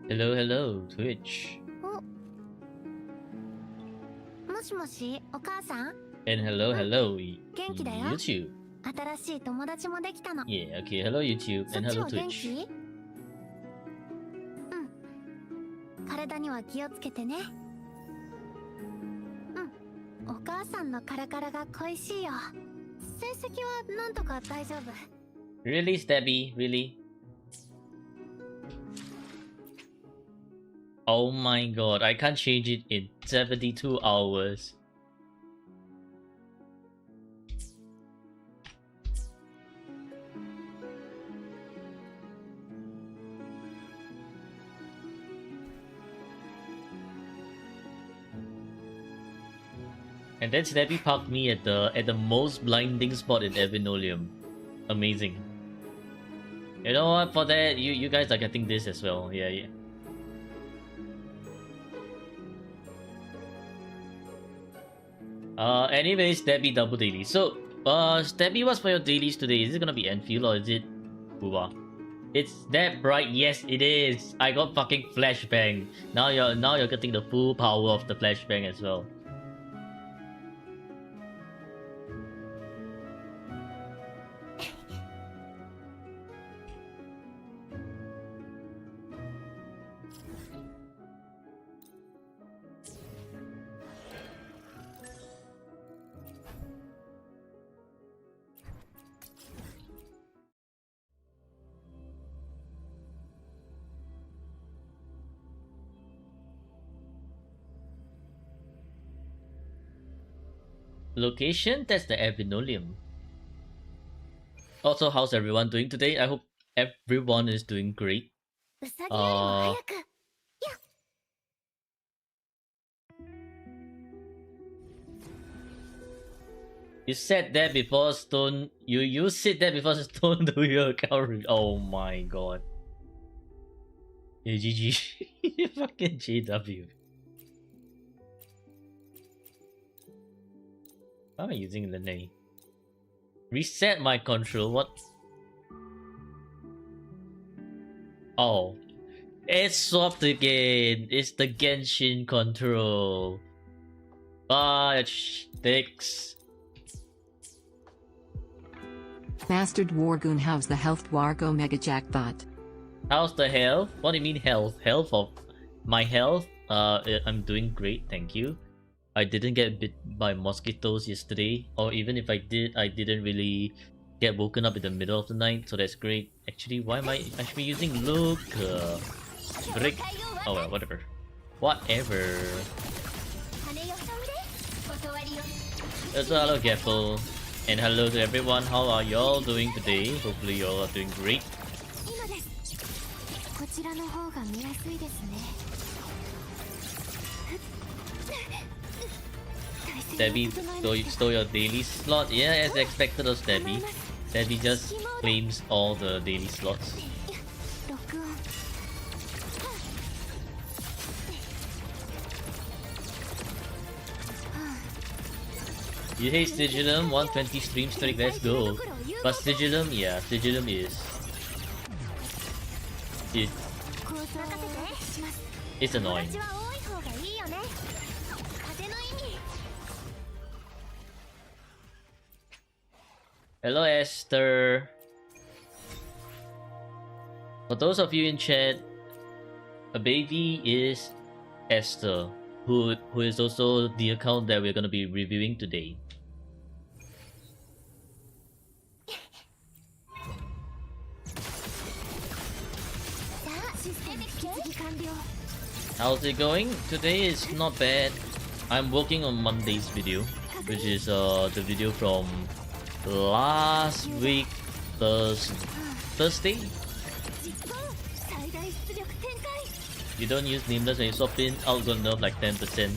Hello, hello, Twitch. もしもし、お母さん And hello, hello, 元気だよ。 YouTube. 新しい友達もできたの。 Yeah, okay, hello YouTube そっ and ち hello は元 Twitch. 気？うん。体には気をつけてね。うん。お母さんのカラカラが恋しいよ。成績はなんとか大丈夫。 Really, Stabby? Really? Oh my god, I can't change it in 72 hours. And then Stabby parked me at the most blinding spot in Evanolium. Amazing. You know what? For that, you guys are getting this as well. Yeah, yeah. Anyways, Stabby double daily. So, Stabby, what's for your dailies today? Is it gonna be Enfield or is it Booba? It's that bright. Yes, it is. I got fucking flashbang. Now you're getting the full power of the flashbang as well. Location? That's the Evanolium. Also, how's everyone doing today? I hope everyone is doing great. うさぎよりも早く。You said that before Stone. You said that before Stone do your account. Oh my god. Yeah, GG. Fucking JW. Why am I using the name? Reset my control. What? Oh. It's swapped again. It's the Genshin control. Ah, it sticks. Bastard Wargoon, how's the health Wargo mega jackpot? How's the health? What do you mean health? Health of my health? I'm doing great, thank you. I didn't get bit by mosquitoes yesterday, or even if I did, I didn't really get woken up in the middle of the night, so that's great. Actually, why am I actually using Luke? Brick? Oh well, whatever. Whatever. Also, hello Gaffel, and hello to everyone. How are y'all doing today? Hopefully y'all are doing great. こちらの方が見やすいですね。 Debbie stole your daily slot. Yeah, as expected of Debbie. Debbie just claims all the daily slots. You hate Sigilum, 120 stream streak, let's go. But Sigilum, yeah, Sigilum is... It's annoying. Hello Esther. For those of you in chat, a baby is Esther, who is also the account that we're gonna be reviewing today. How's it going? Today is not bad. I'm working on Monday's video, which is the video from last week Thursday. You don't use Nameless when you swap in, outgoing nerf like 10%.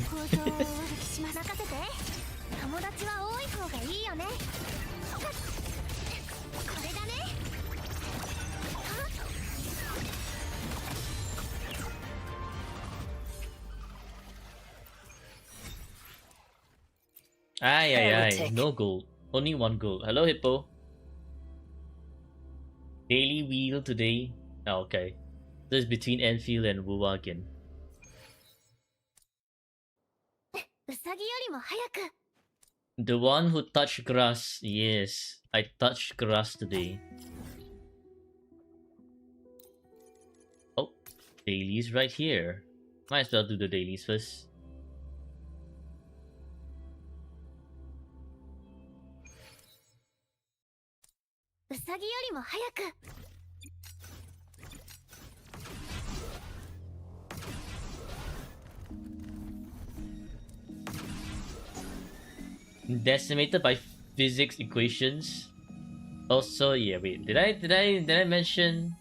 Ay, no gold. Only one gold. Hello, Hippo. Daily wheel today. Oh, okay. So it's between Enfield and Wuwagen. ウサギよりも早く The one who touched grass. Yes, I touched grass today. Oh, dailies right here. Might as well do the dailies first. Decimated by physics equations. Also, yeah, wait, did I mention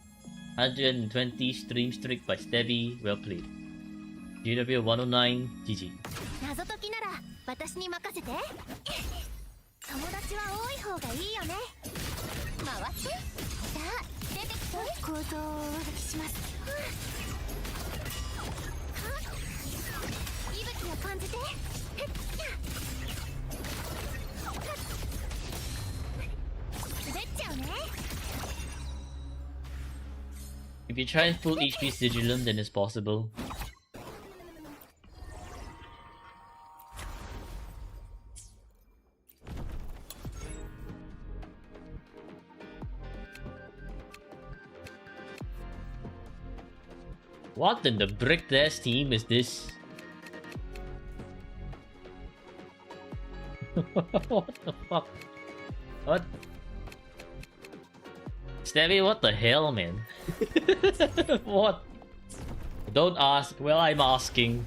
120 stream streak by Stevie? Well played. GW 109 GG. 謎解きなら私に任せて。友達は多い方がいいよね。回って。さあ、出てきて。構造をお書きします。息吹を感じて。滑っちゃうね。If you try and full HP Sigilum, then it's possible. What in the brick dash team is this? What the fuck? What? Stevie, what the hell, man? What? Don't ask. Well, I'm asking.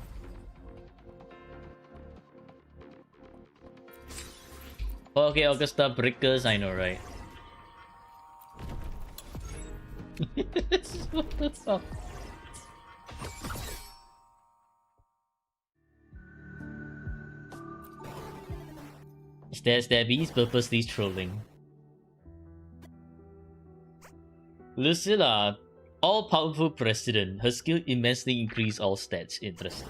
Okay, Augusta Brickers, I know, right? What the fuck? Stabby's purposely trolling. Lucilla, all-powerful president. Her skill immensely increased all stats. Interesting.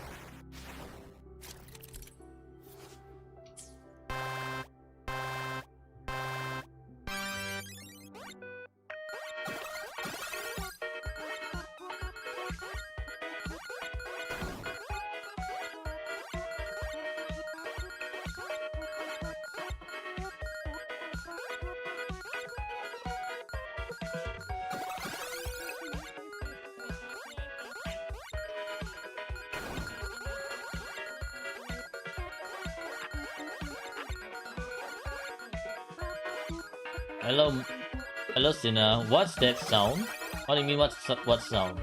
Hello, Sinner. What's that sound? What do you mean? What sound?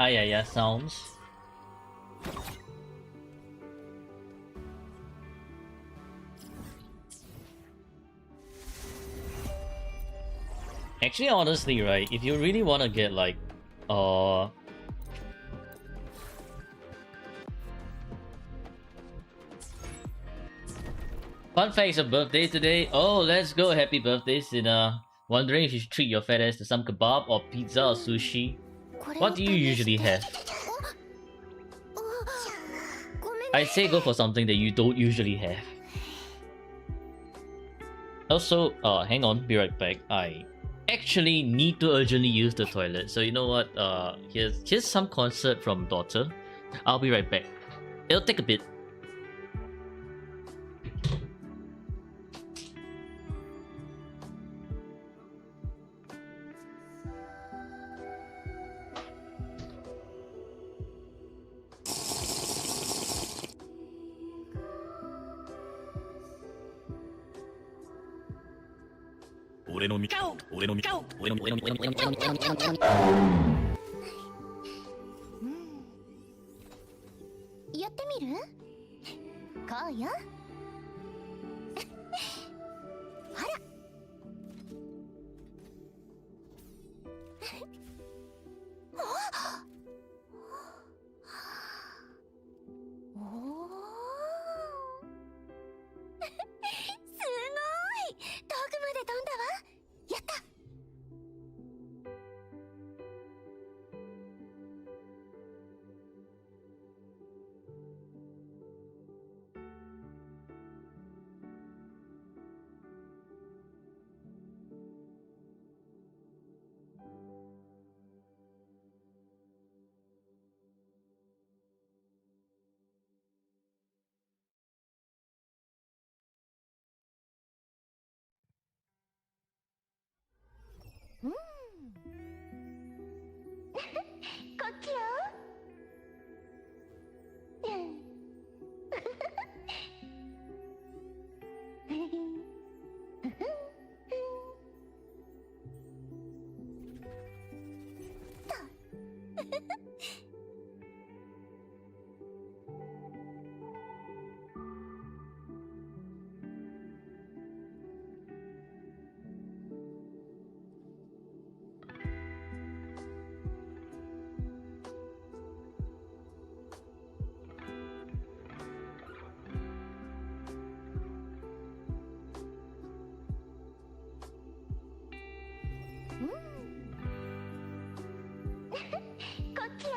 Ah, yeah, sounds. Actually, honestly, right, if you really want to get like, fun fact, it's a birthday today. Oh, let's go! Happy birthday, Sinner. Wondering if you should treat your fat ass to some kebab or pizza or sushi. What do you usually have? I'd say go for something that you don't usually have. Also, hang on, be right back. I actually need to urgently use the toilet. So you know what? Here's some concert from daughter. I'll be right back. It'll take a bit. やってみる？こうよ。ほら。おお。すごい！遠くまで飛んだわ。やった。うん。こっちよ。うん。こっちよ。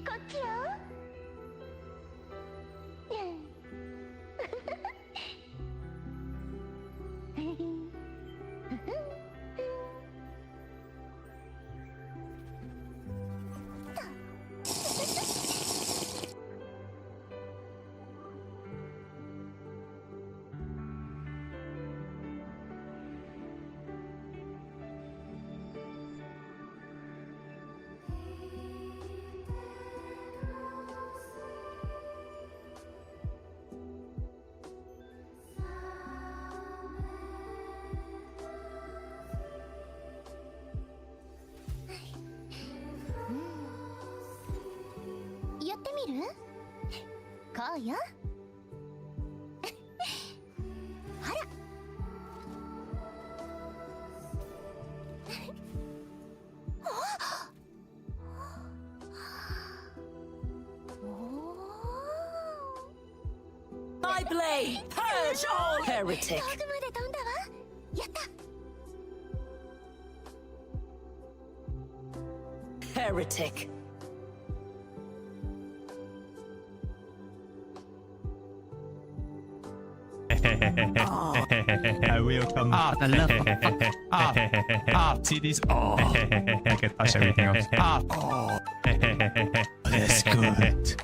こっちよ。やってみる？こうよ。ほら。My blade! Purge all heretic! 遠くまで飛んだわ。やった。Heretic! I will come. I love see this. Oh, I can touch everything else. Oh, that's good.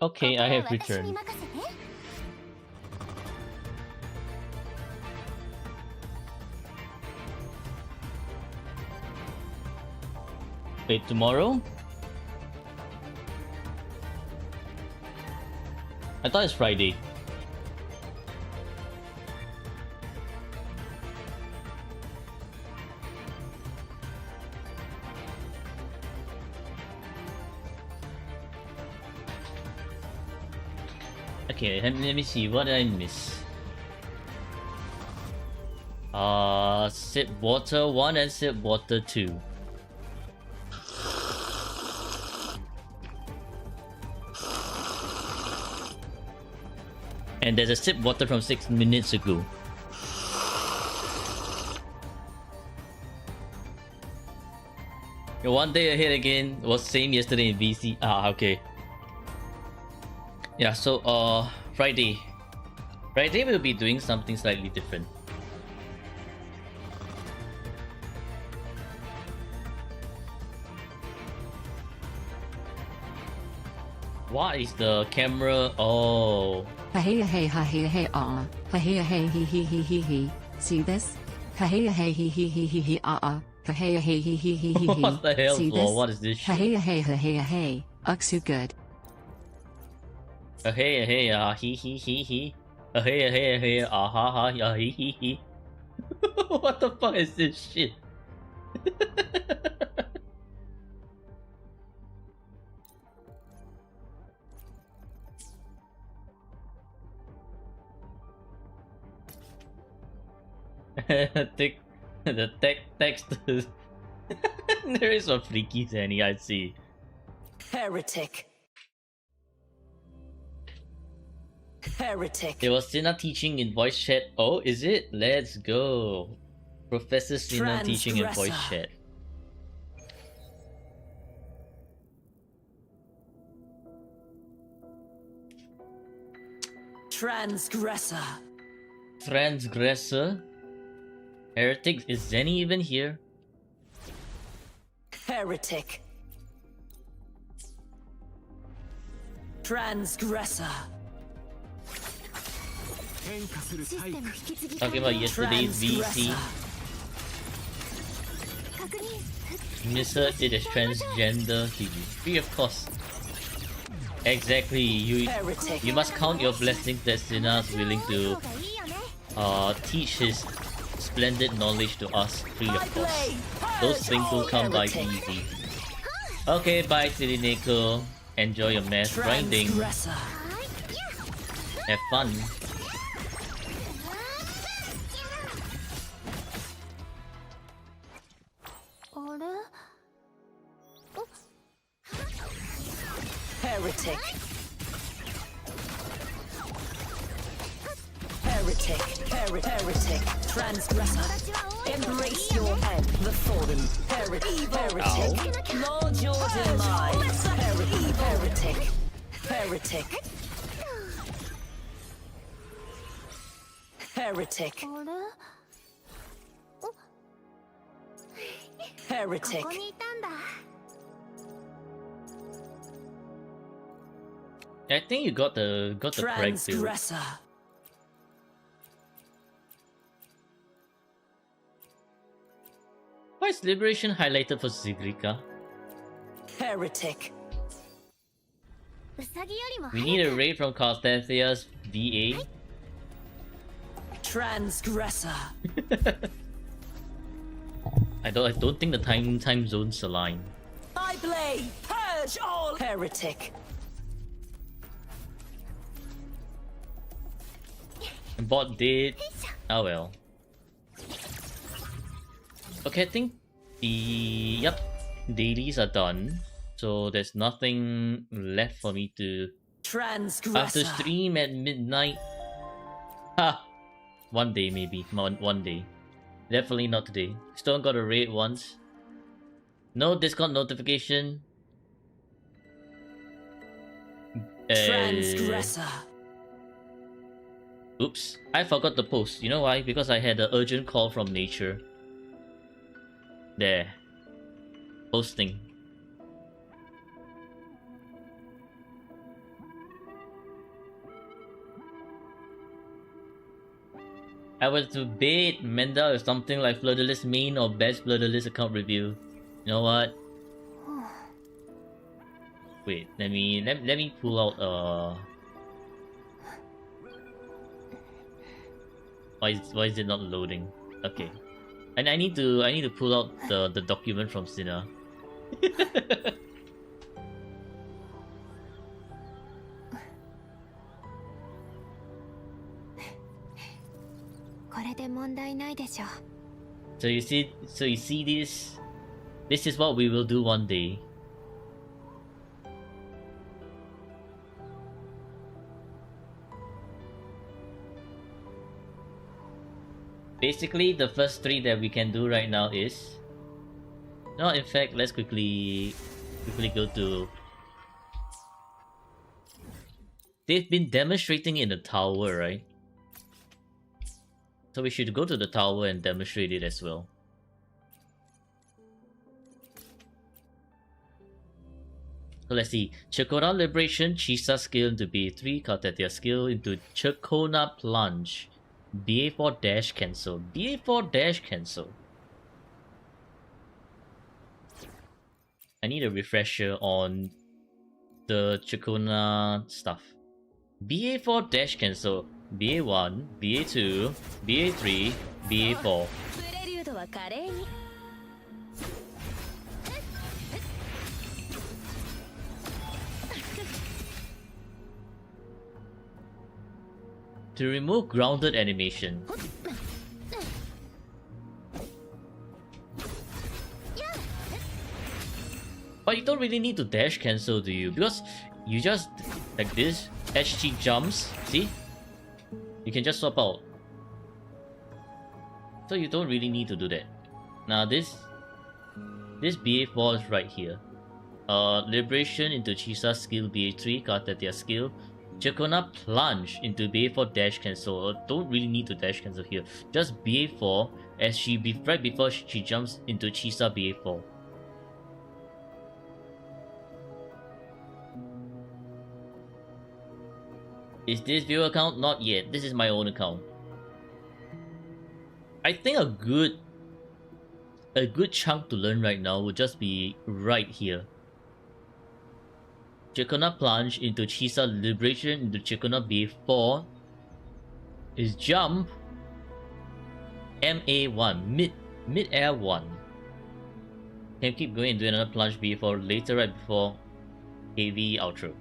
Okay, I have 私に returned. 任せて。 Wait, tomorrow? I thought it's Friday. Okay, let me see. What did I miss? Sip water 1 and sip water 2. And there's a sip water from 6 minutes ago. You're 1 day ahead again. Was same yesterday in VC. Ah, okay. Yeah, so Friday. Friday we'll be doing something slightly different. What is the camera? Oh. Hey hey ha hey hey ah. Hey hey he he. See this? Hey hey he ah. Hey hey he. What the hell, See Flo? this? What is this shit? Hey. So good. Hey, he. Hey, ah, ha, he. What the fuck is this shit? The text is there is a freaky Zanny, I see. Heretic. Heretic. It was Sina teaching in voice chat. Oh, is it? Let's go. Professor Sina teaching in voice Transgressor. chat. Transgressor. Transgressor. Heretic. Is Zenny even here? Heretic. Transgressor. システム引き継ぎ Talking about yesterday's VC. Transgressor. 確認 Mr. It is transgender TV. Of course. Exactly. You Heretic. must count your blessings that Sina is willing to 方がいいよね teach his splendid knowledge to us free I of course. play. Those Purge things will all come by heretic. easy. Okay, bye City Neko. Enjoy your math grinding. Transgressor. はい Have fun. Heretic. Heretic. Transgressor. Embrace your end, the fallen. Heretic. Lord your demise. Heretic. Heretic. Heretic. あれ Heretic. ここにいたんだ I think you got the correct build. Transgressor. Why is Liberation highlighted for Zigrika? Heretic. ウサギよりも We 早 need a く raid from Carstanthia's VA. Transgressor. I don't think the time zones align. I blade. Purge all. Heretic. Bot did. Oh well. Okay, I think the dailies are done. So there's nothing left for me to Transgressor. after stream at midnight. Ha! 1 day maybe. One day. Definitely not today. Still got a raid once. No Discord notification. Transgressor. Oops. I forgot the post. You know why? Because I had an urgent call from nature. There. Posting. I was to bait Menda with something like Fleur-de-Lis main or best Fleur-de-Lis account review. You know what? Wait, let me pull out why is it not loading? Okay. And I need to pull out the document from Sinner. これで問題ないでしょう。 So you see this? This is what we will do one day. Basically, the first three that we can do right now is... No, in fact, let's quickly go to... They've been demonstrating in the tower, right? So we should go to the tower and demonstrate it as well. So let's see. Chakona Liberation, Chisa skill into BA3, Kartetia skill into Chakona Plunge. BA4 dash cancel. BA4 dash cancel. I need a refresher on the Chakona stuff. BA4 dash cancel. BA1, BA2, BA3, BA4. プレリュードは華麗に。 To remove grounded animation. But you don't really need to dash cancel, do you? Because you just, like this, HG jumps, see? You can just swap out. So you don't really need to do that. Now this BA4 is right here. Liberation into Chisa skill BA3, Kartetia skill. Chakona Plunge into BA4 dash cancel. Don't really need to dash cancel here. Just BA4 as right before she jumps into Chisa BA4. Is this viewer account? Not yet. This is my own account. I think a good chunk to learn right now would just be right here. Chakona Plunge into Chisa Liberation into Chakona BA4 is jump MA1 mid-air 1. Can keep going and do another plunge BA4 later right before AV outro.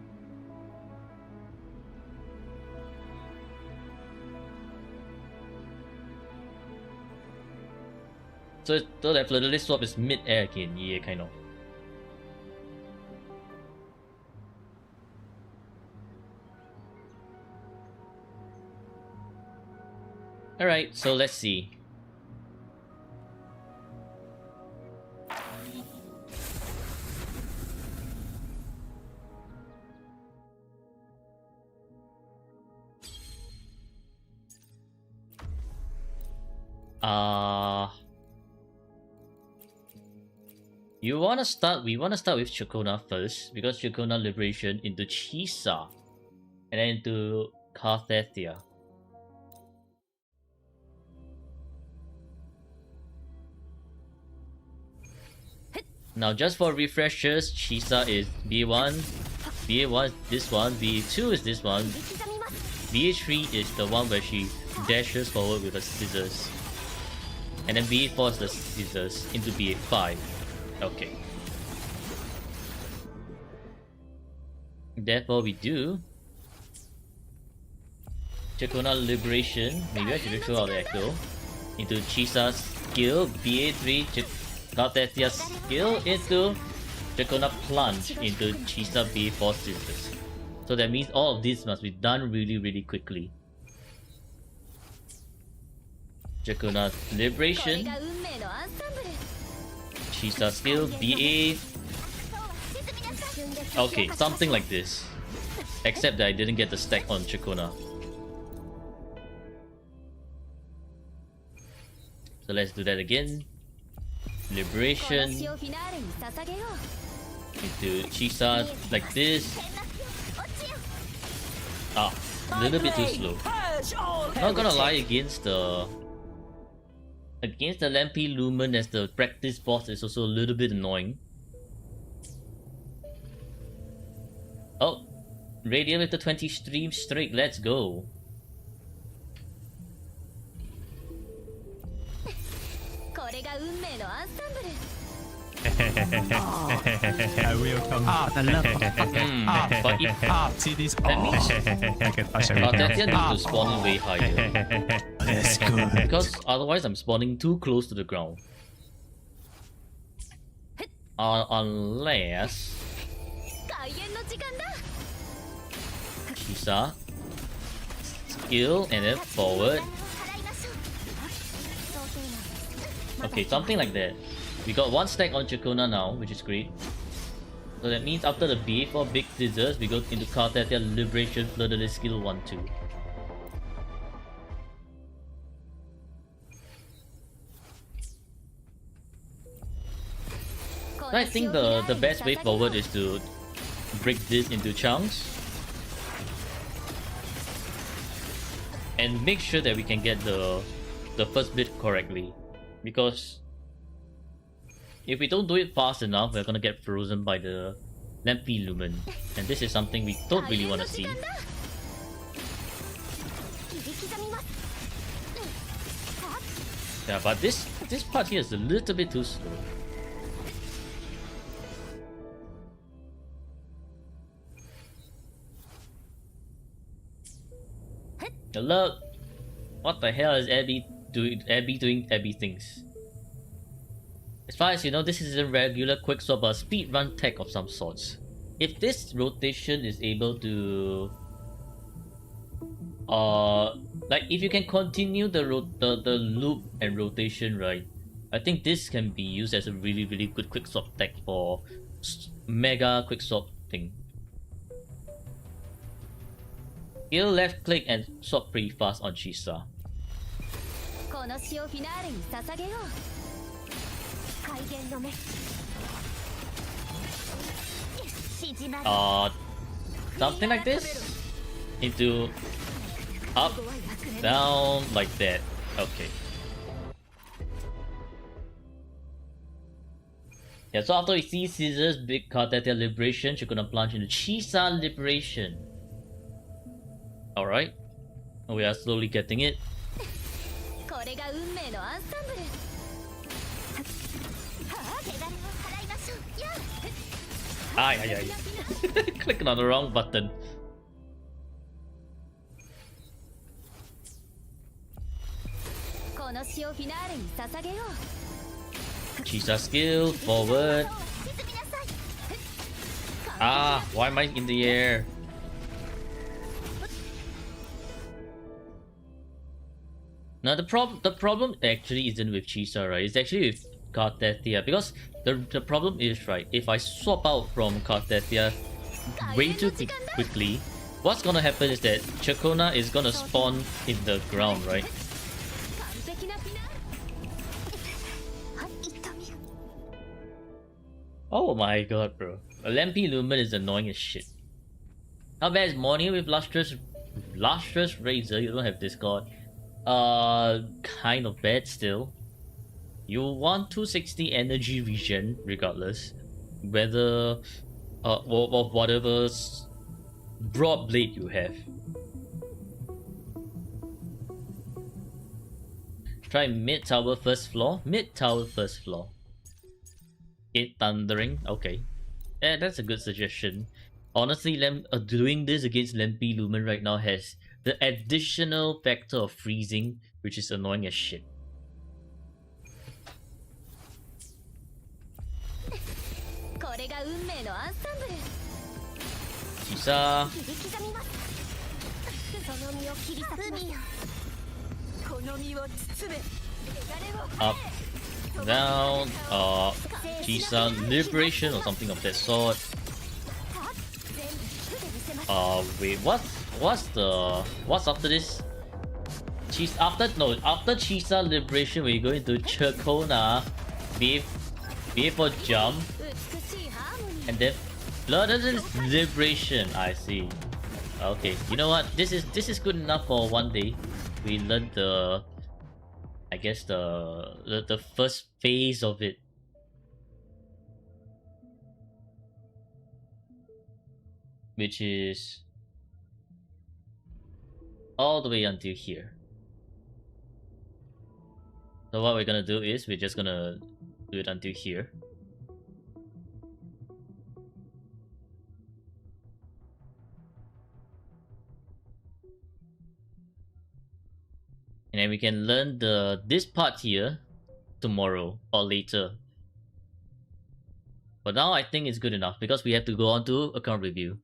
So that Fleur-de-Lis swap is mid-air again, yeah, kind of. Alright, so let's see. We wanna start with Chakona first, because Chakona Liberation into Chisa and then into Kartetia. Now just for refreshers, Chisa is BA1, BA1 is this one, BA2 is this one, BA3 is the one where she dashes forward with her scissors, and then BA4 is the scissors into BA5. Okay. Therefore we do Chakona Liberation, maybe I should throw out the echo, into Chisa's skill, BA3, Kartetia's skill into Chakona Plunge into Chisa BA4 scissors. So that means all of this must be done really quickly. Chakona Liberation, Chisa skill, BA. Okay, something like this. Except that I didn't get the stack on Chakona. So let's do that again. Liberation into Chisa like this. Ah, a little bit too slow. Purge all Not gonna lie, heretic. against the Lampi Lumen as the practice boss is also a little bit annoying. Oh, Radio with the 20 stream streak, let's go. I will come. The love. But if See this? that means I can touch Cartesia everything. need to spawn in way higher. That's good. Because otherwise I'm spawning too close to the ground. Unless Kisa skill and then forward. Okay, something like that. We got one stack on Chakona now, which is great. So that means after the BA4 Big Scissors, we go into Cartesia Liberation Fleur skill 1-2. So I think the best way forward is to break this into chunks and make sure that we can get the first bit correctly, because if we don't do it fast enough, we're gonna get frozen by the Lampi Lumen, and this is something we don't really want to see. Yeah, but this part here is a little bit too slow. Look! What the hell is Abby doing? Abby doing Abby things. As far as you know, this is a regular quick swap, a speed run tech of some sorts. If this rotation is able to, like if you can continue the loop and rotation, right? I think this can be used as a really good quick swap tech for mega quick swap thing. He'll left click and swap pretty fast on Chisa. Something like this? Into up, down, like that. Okay. Yeah, so after we see Scissors, Big Cartesia Liberation, she's gonna plunge into Chisa Liberation. Alright. We are slowly getting it. Ay. Clicking on the wrong button. Chisa skill, forward. Why am I in the air? Now the problem actually isn't with Chisa, right? It's actually with Cartesia, because the problem is, right, if I swap out from Cartesia way too quickly, what's gonna happen is that Chakona is gonna spawn in the ground, right? Oh my god, bro. A Lampi Lumen is annoying as shit. How bad is Morning with Lustrous Razor? You don't have Discord. Kind of bad still. You want 260 energy regen regardless, whether of whatever broad blade you have. Try mid tower first floor. Mid tower first floor. It thundering. Okay, yeah, that's a good suggestion. Honestly, doing this against Lampi Lumen right now has the additional factor of freezing, which is annoying as shit. Chisa. Up, down, Chisa Liberation or something of that sort. Wait, what's after this? After Chisa Liberation, we go into Chakona, BA for jump, and then Bloodless Liberation. I see. Okay, you know what? This is good enough for one day. We learned the, I guess the first phase of it. Which is all the way until here. So what we're gonna do is we're just gonna do it until here. And then we can learn this part here tomorrow or later. But now I think it's good enough because we have to go on to account review.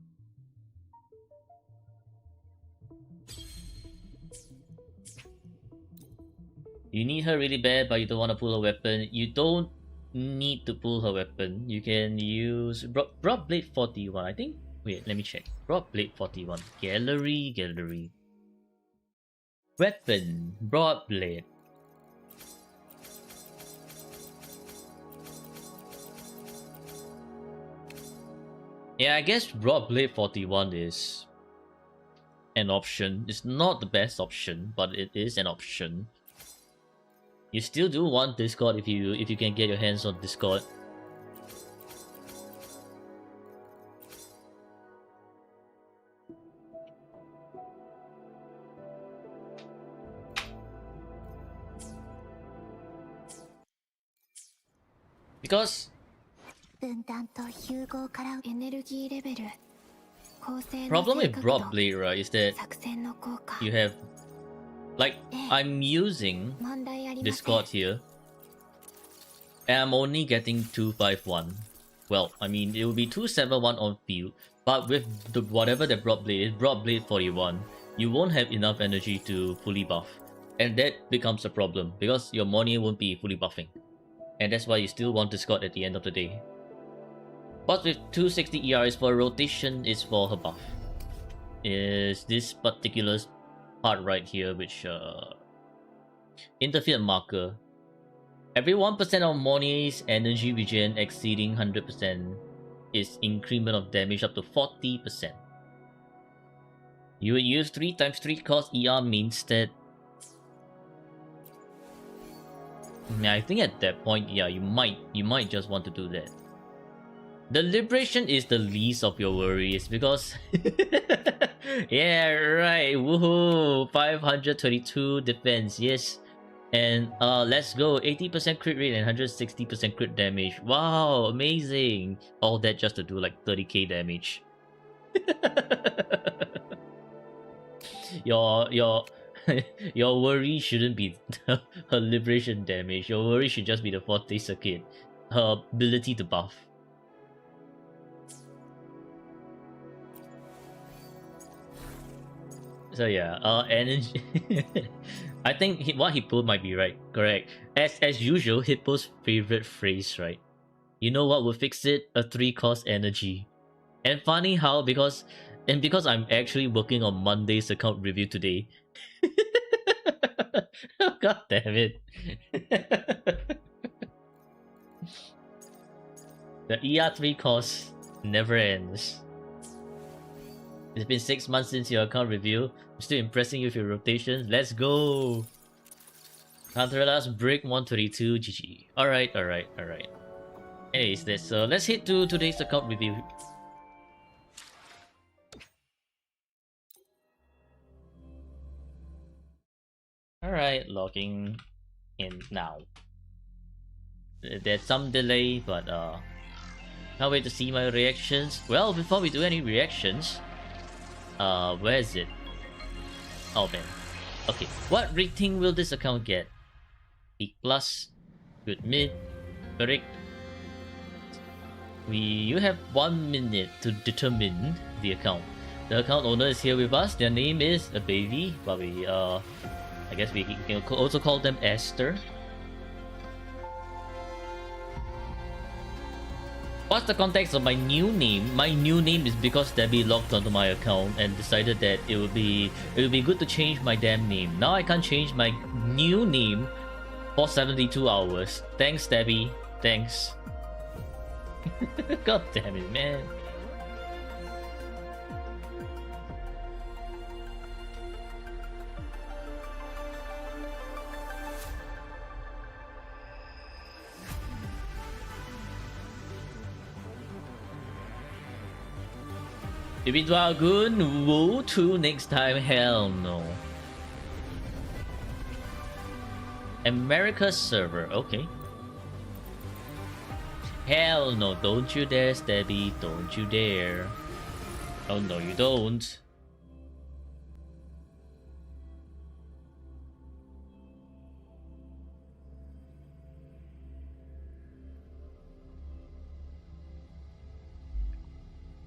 You need her really bad, but you don't want to pull her weapon. You don't need to pull her weapon. You can use Broad Blade 41. I think. Wait, let me check. Broad Blade 41. Gallery. Weapon. Broad Blade. Yeah, I guess Broad Blade 41 is an option. It's not the best option, but it is an option. You still do want Discord if you can get your hands on Discord. Because problem with Broad Blade, right, is that you have, like, I'm using Discord here, and I'm only getting 251. Well, I mean, it will be 271 on field, but with the whatever the Broad Blade is, Broad Blade 41, you won't have enough energy to fully buff, and that becomes a problem because your Moni won't be fully buffing, and that's why you still want Discord at the end of the day. But with 260 ER is for rotation, is for her buff. Is this particular part right here, which interfered marker. Every 1% of Moni's energy regen exceeding 100% is increment of damage up to 40%. You would use 3 times 3 cost ER means that. Yeah, I think at that point, yeah, you might just want to do that. The liberation is the least of your worries because yeah, right. Woohoo! 522 defense, yes. And let's go. 80% crit rate and 160% crit damage. Wow, amazing. All that just to do like 30k damage. your your worry shouldn't be her liberation damage. Your worry should just be the 4th circuit. Her ability to buff. So yeah, energy. I think what he pulled might be right. Correct. As usual, Hippo's favorite phrase, right? You know what will fix it? A 3 cost energy. And funny how because I'm actually working on Monday's account review today. God damn it. The ER3 cost never ends. It's been 6 months since your account review. I'm still impressing you with your rotations. Let's go! Counterlast break 132 GG. Alright. Anyways, let's hit to today's account review. Alright, logging in now. There's some delay, but can't wait to see my reactions. Well, before we do any reactions, where is it? Oh man. Okay, what rating will this account get? B+, good mid, correct. You have 1 minute to determine the account. The account owner is here with us. Their name is a baby, but I guess we can also call them Aster. What's the context of my new name? My new name is because Debbie logged onto my account and decided that it would be good to change my damn name. Now I can't change my new name for 72 hours. Thanks, Debbie. Thanks. God damn it, man. Baby Dragoon, Wu 2 next time? Hell no. America server, okay. Hell no, don't you dare, Stabby, don't you dare. Oh no, you don't.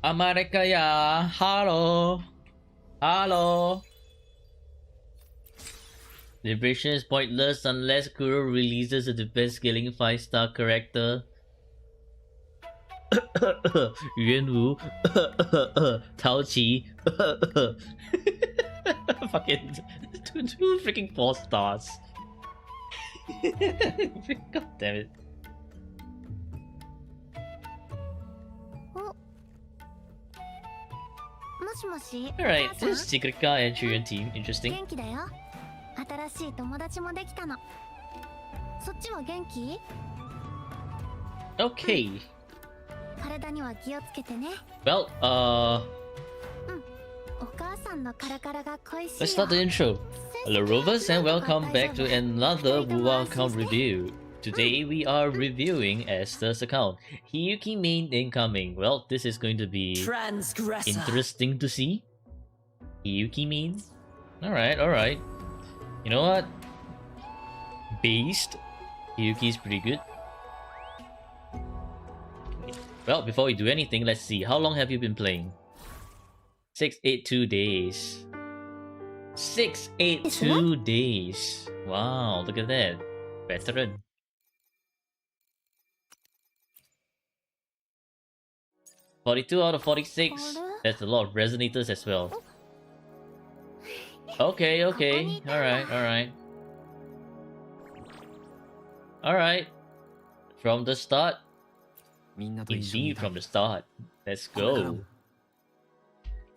America, yeah. Hello. Hello. Liberation is pointless unless Kuro releases a defense scaling 5-star character. Yuan Wu. Tao Qi. Fucking two freaking 4 stars. God damn it. Alright, this is Secret Car and Chuyan team. Interesting. 元気だよ。新しい友達もできたの。そっちは元気？ Okay. 体には気をつけてね。 Well, お母さんのカラカラが恋しいよ。 let's start the intro. Hello Rovers and welcome back to another Wuwa account review. Today we are reviewing Aster's account. Hiyuki main incoming. Well, this is going to be Transgressor. interesting to see. Hiyuki main? Alright. You know what? Based. Hiyuki's pretty good. Well, before we do anything, let's see. How long have you been playing? 682 days. 682 days. Wow, look at that. Veteran. $42 out of 46. That's a lot of resonators as well. Okay. Alright. From the start. Indeed, from the start. Let's go.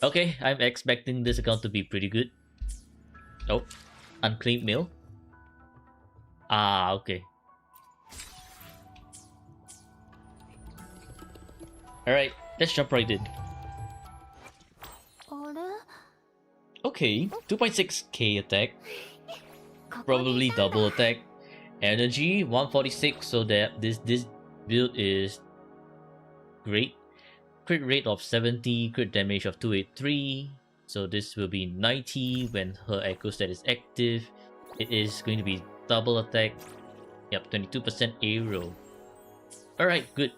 Okay, I'm expecting this account to be pretty good. Oh, unclaimed mail. Ah, okay. Alright, let's jump right in. あれ？ Okay, 2.6k attack. Probably double attack. Energy 146, so that this build is great. Crit rate of 70, crit damage of 283. So this will be 90 when her echo stat is active. It is going to be double attack. Yep, 22% aero. Alright, good.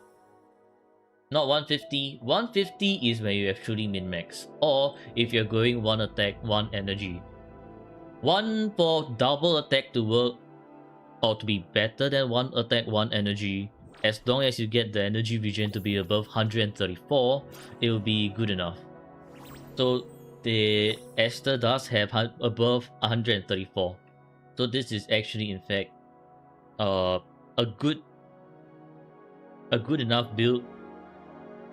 Not 150. 150 is when you have truly min-max. Or if you're going 1 attack, 1 energy. 1 for double attack to work, or to be better than 1 attack, 1 energy. As long as you get the energy regen to be above 134, it will be good enough. So the Aster does have above 134. So this is actually in fact a good enough build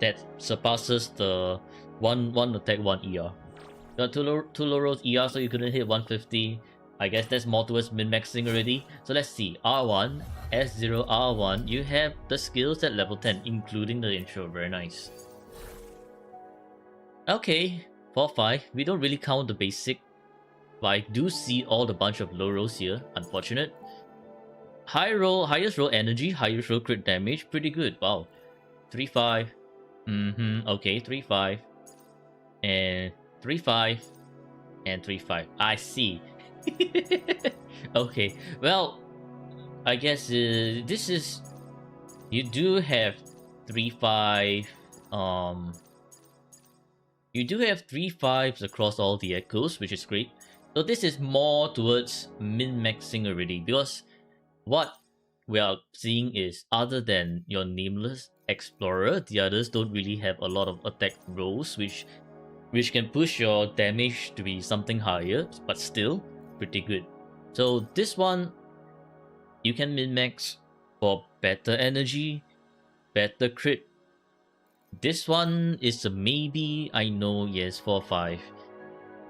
that surpasses the 1 attack 1 ER. Got two low rolls ER, so you couldn't hit 150. I guess that's more towards min-maxing already. So let's see. R1, S0, R1. You have the skills at level 10, including the intro. Very nice. Okay, 4-5. We don't really count the basic, but I do see all the bunch of low rolls here. Unfortunate. High roll, highest roll energy, highest roll crit damage. Pretty good. Wow. 3-5. Okay, 3-5. And 3-5. And 3-5. I see. Okay, well, I guess this is, you do have 3-5. You do have 3-5s across all the echoes, which is great. So this is more towards min-maxing already, because what we are seeing is, other than your nameless explorer, the others don't really have a lot of attack rolls, which can push your damage to be something higher, but still pretty good. So this one, you can min-max for better energy, better crit. This one is a maybe. I know, yes, 4-5,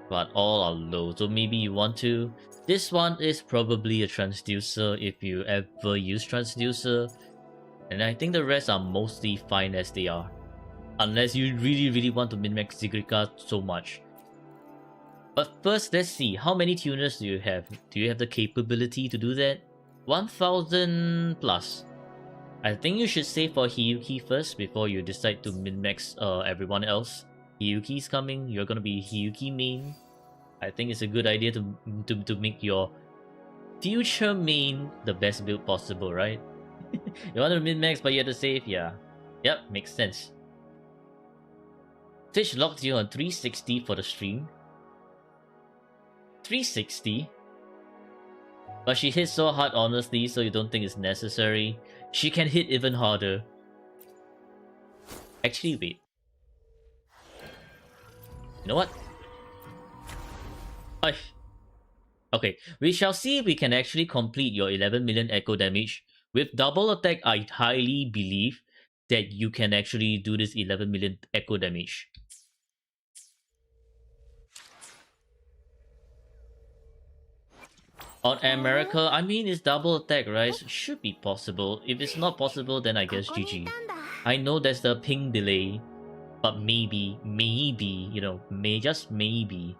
but all are low, so maybe you want to. This one is probably a transducer if you ever use transducer, and I think the rest are mostly fine as they are. Unless you really want to min-max Sigrika so much. But first, let's see. How many tuners do you have? Do you have the capability to do that? 1000 plus. I think you should save for Hiyuki first before you decide to min-max everyone else. Hiyuki's coming. You're gonna be Hiyuki main. I think it's a good idea to make your future main the best build possible, right? You want to min-max but you have to save? Yeah. Yep, makes sense. Twitch locked you on 360 for the stream. 360? But she hit so hard honestly, so you don't think it's necessary. She can hit even harder. Actually, wait. You know what? Okay, we shall see if we can actually complete your 11 million echo damage. With double attack, I highly believe that you can actually do this 11 million echo damage. On America, I mean, it's double attack, right? So it should be possible. If it's not possible, then I guess GG. I know there's the ping delay, but maybe, you know, just maybe.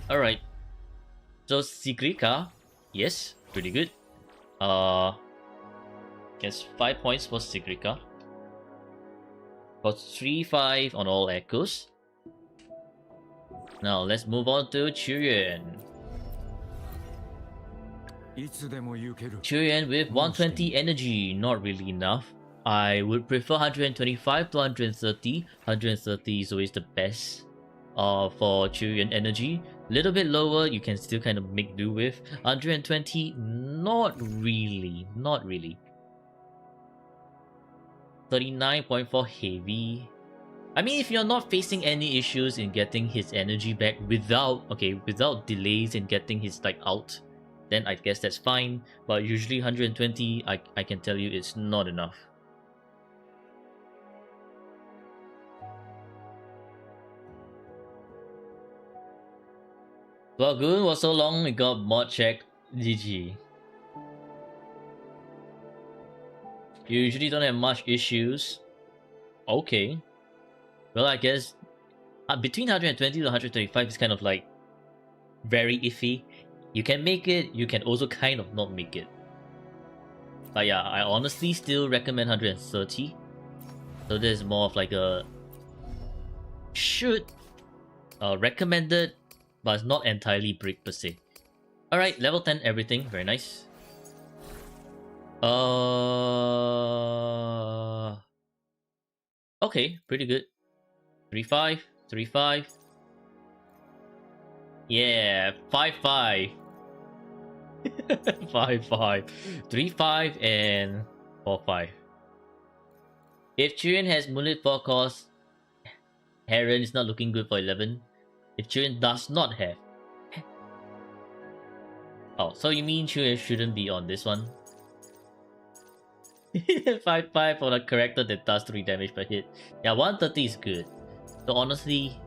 Alright. So Sigrika, yes, pretty good. Gets 5 points for Sigrika. Got 3-5 on all echoes. Now let's move on to Chuyen. Chuyen with 120 energy, not really enough. I would prefer 125 to 130. 130 is always the best for Chuyen energy. Little bit lower, you can still kind of make do with. 120, not really. 39.4 heavy. I mean, if you're not facing any issues in getting his energy back without delays in getting his like out, then I guess that's fine. But usually 120, I can tell you it's not enough. Well, Goon was so long it got mod checked. GG. You usually don't have much issues. Okay. Well, I guess between 120 to 125 is kind of like very iffy. You can make it, you can also kind of not make it. But yeah, I honestly still recommend 130. So there's more of like a should recommended, but it's not entirely brick per se. Alright, level 10 everything, very nice. Okay, pretty good. 3-5, 3-5. Yeah, 5-5. 5-5. 3-5 and 4-5. If Chuyen has Moonlit Forecast, Heron is not looking good for 11. If Chuyen does not have... Oh, so you mean Chuyen shouldn't be on this one? 5-5 for the character that does 3 damage per hit. Yeah, 130 is good. So honestly,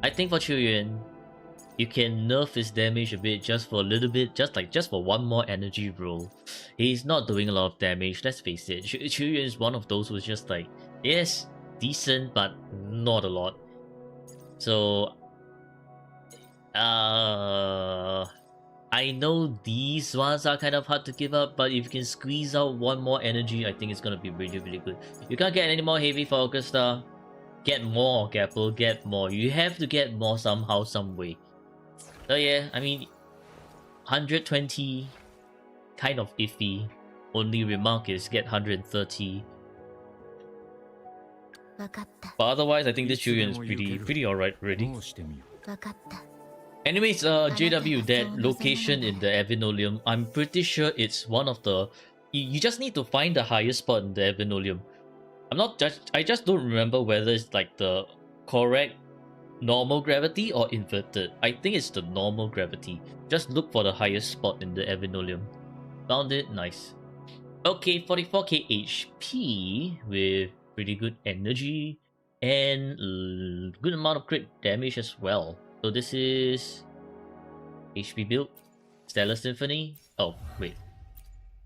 I think for Chuyen, you can nerf his damage a bit just for a little bit, just for one more energy roll. He's not doing a lot of damage, let's face it. Chuyen is one of those who's just like, yes, decent, but not a lot. So, I know these ones are kind of hard to give up, but if you can squeeze out one more energy, I think it's gonna be really good. You can't get any more heavy for Augusta. Get more, Gapple, get more. You have to get more somehow, some way. So yeah, I mean, 120, kind of iffy. Only remark is get 130. But otherwise, I think this Chuyen is pretty alright already. Anyways, JW, that location in the Evinolium, I'm pretty sure it's one of the... You just need to find the highest spot in the Evinolium. I just don't remember whether it's like the correct normal gravity or inverted. I think it's the normal gravity. Just look for the highest spot in the Evinolium. Found it, nice. Okay, 44k HP with pretty good energy and good amount of crit damage as well. So this is HP build, Stellar Symphony. Oh wait,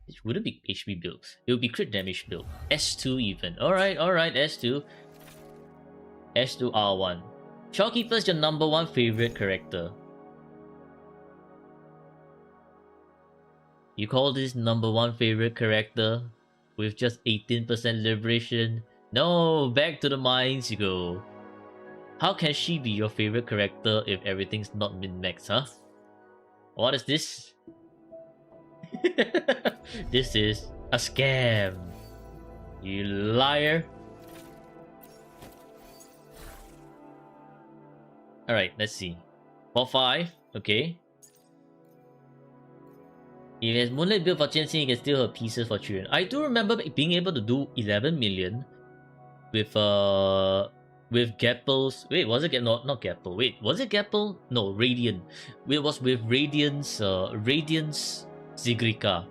It wouldn't be HP build. It would be crit damage build. S2 even. Alright, S2. S2 R1. Shopkeeper's your number one favorite character. You call this number one favorite character with just 18% liberation? No, back to the mines you go. How can she be your favorite character if everything's not min-max, huh? What is this? This is a scam. You liar. Alright, let's see. For 5, okay. If it has Moonlight build for Jianxin, you can steal her pieces for Chuan. I do remember being able to do 11 million with Gapple's. Wait, was it not Gapple? Wait, was it Gapple? No, Radiant. It was with Radiant's Zigrika.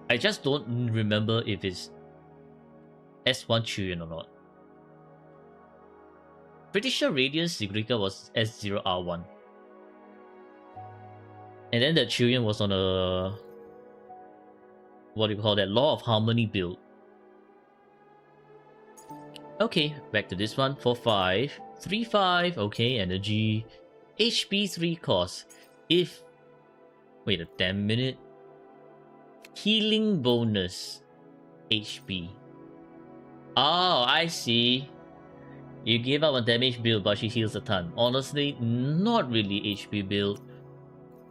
I just don't remember if it's S1 Chuan or not. Pretty sure Radiant's Zigrika was S0R1. And then the Chuan was on a... what do you call that? Law of Harmony build. Okay, back to this one. 4-5. 3-5. Okay, energy. HP 3 cost. If... wait a damn minute. Healing bonus. HP. Oh, I see. You give up a damage build, but she heals a ton. Honestly, not really HP build.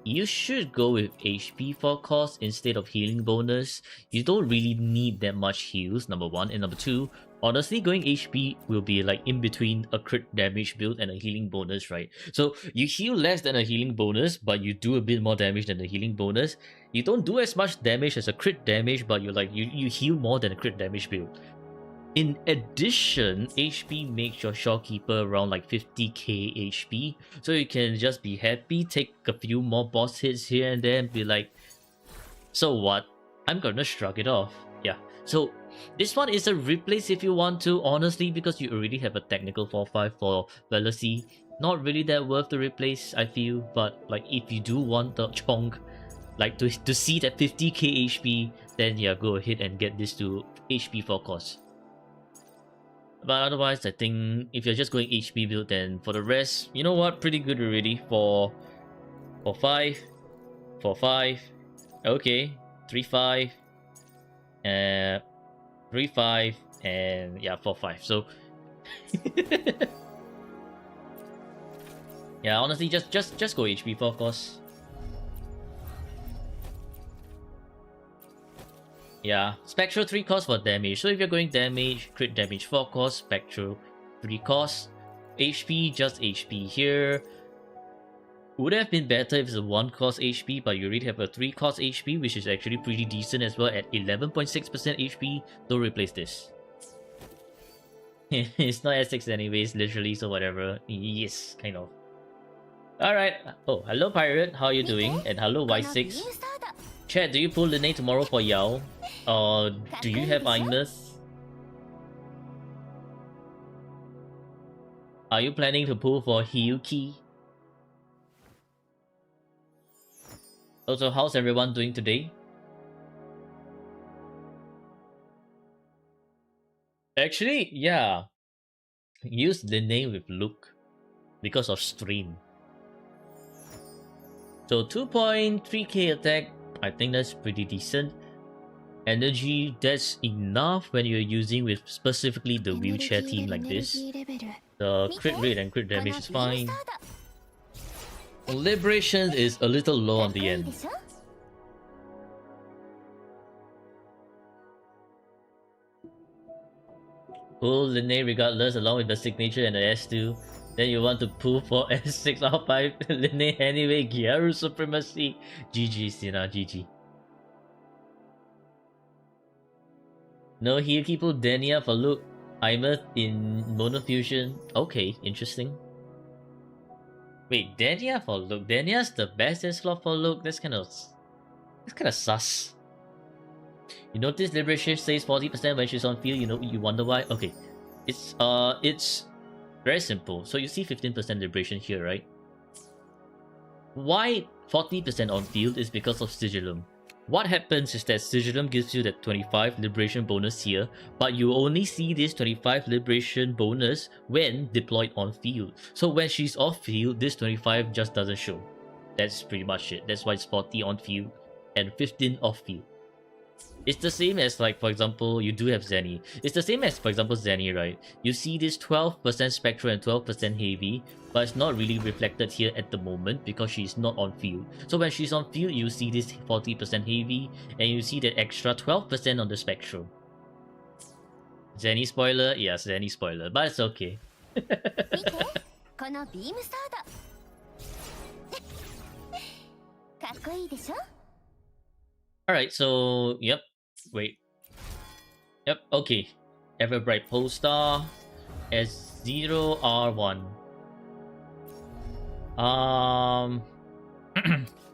You should go with HP for cost instead of healing bonus. You don't really need that much heals, number 1. And number 2, honestly, going HP will be like in between a crit damage build and a healing bonus, right? So you heal less than a healing bonus, but you do a bit more damage than the healing bonus. You don't do as much damage as a crit damage, but you heal more than a crit damage build. In addition, HP makes your shopkeeper around like 50k HP, so you can just be happy, take a few more boss hits here and there and be like, so what? I'm gonna shrug it off. Yeah, so this one is a replace if you want to, honestly, because you already have a technical 4-5 for Veloci. Not really that worth to replace, I feel, but like if you do want the chonk, like to see that 50k HP, then yeah, go ahead and get this to HP for cost. But otherwise, I think if you're just going HP build, then for the rest, you know what? Pretty good already for 5, 4-5, okay, 3-5, 3-5, and yeah, 4-5. So yeah, honestly, just go HP for course. Yeah, Spectral 3 cost for damage. So if you're going damage, crit damage 4 cost, Spectral 3 cost. HP, just HP here. Would have been better if it's a 1 cost HP, but you already have a 3 cost HP, which is actually pretty decent as well at 11.6% HP. Don't replace this. It's not S6 anyways, literally, so whatever. Yes, kind of. Alright. Oh, hello Pirate, how are you doing? And hello Y6. Chat, do you pull Linne tomorrow for Yao? Or do you have Imus? Are you planning to pull for Hiyuki? Also, how's everyone doing today? Actually, yeah. Use Linne with Luke because of stream. So 2.3k attack, I think that's pretty decent. Energy, that's enough when you're using with specifically the wheelchair team like this. The crit rate and crit damage is fine. Liberation is a little low on the end. Pull Linne regardless along with the signature and the S2. Then you want to pull for S6 or 5 Linne anyway. Gyaru Supremacy. GG, Sina, GG. No Hiyuki pull Denia for Luke. Imus in Monofusion. Okay, interesting. Wait, Denia for Luke. Denia's the best in slot for Luke. That's kind of sus. You notice Liberation saves 40% when she's on field. You wonder why. Okay, it's very simple. So you see 15% Liberation here, right? Why 40% on field is because of Sigillum. What happens is that Sigilum gives you that 25 liberation bonus here, but you only see this 25 liberation bonus when deployed on field. So when she's off field, this 25 just doesn't show. That's pretty much it. That's why it's 40 on field and 15 off field. It's the same as, like, for example, you do have Zenny. It's the same as, for example, Zenny, right? You see this 12% Spectral and 12% Heavy, but it's not really reflected here at the moment because she's not on field. So when she's on field, you see this 40% Heavy, and you see that extra 12% on the Spectral. Zenny spoiler? Yes, Zenny spoiler, but it's okay. 見てこのビームソードかっこいいでしょ Alright, so, yep. Wait. Yep, okay. Everbright Polestar S0R1.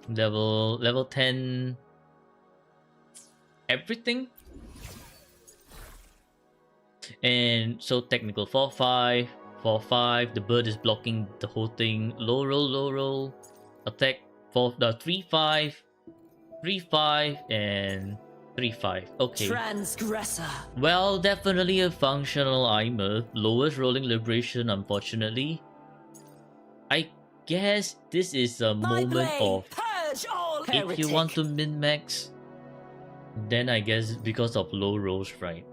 Level 10 everything. And so technical 4-5, 4-5. The bird is blocking the whole thing. Low roll. Attack 3-5, 3-5, and 3-5. Okay. Transgressor. Well, definitely a functional armor. Lowest rolling liberation, unfortunately. I guess this is a My moment blade, of, purge all if heretic. you want to min-max, then I guess because of low rolls, right?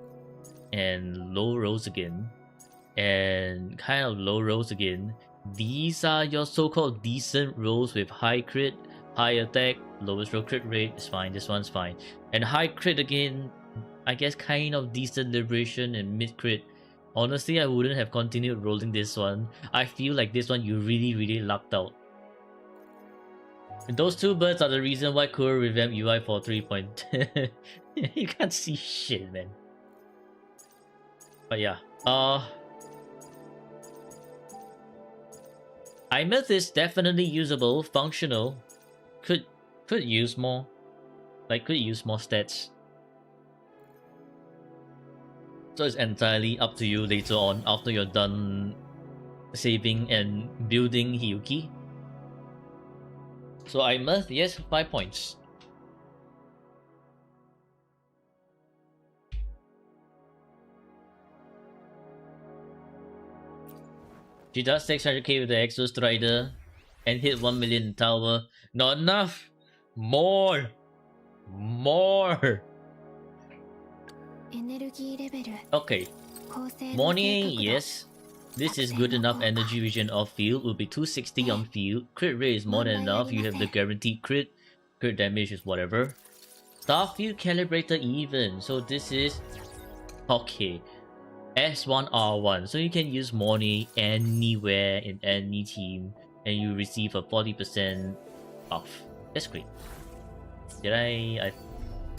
And low rolls again. And kind of low rolls again. These are your so-called decent rolls with high crit, high attack, lowest roll crit rate. It's fine, this one's fine. And high crit again, I guess kind of decent liberation and mid crit. Honestly, I wouldn't have continued rolling this one. I feel like this one you really lucked out. And those two birds are the reason why Kuro revamped UI for 3. You can't see shit, man. But yeah, Imeth is definitely usable, functional. Could use more. Like, could use more stats. So it's entirely up to you later on after you're done saving and building Hiyuki. So Imeth, yes, 5 points. She does 600k with the Exo Strider and hit 1 million in tower. Not enough! More! エネルギーレベル Okay, 構成の Morning, 正確度 yes. This is good enough energy region off field. Will be 260 on field. Crit rate is more than enough. You have the guaranteed crit. Crit damage is whatever. Starfield calibrator even. So this is okay. S1R1. So you can use Morning anywhere in any team, and you receive a 40% buff. That's great. Did I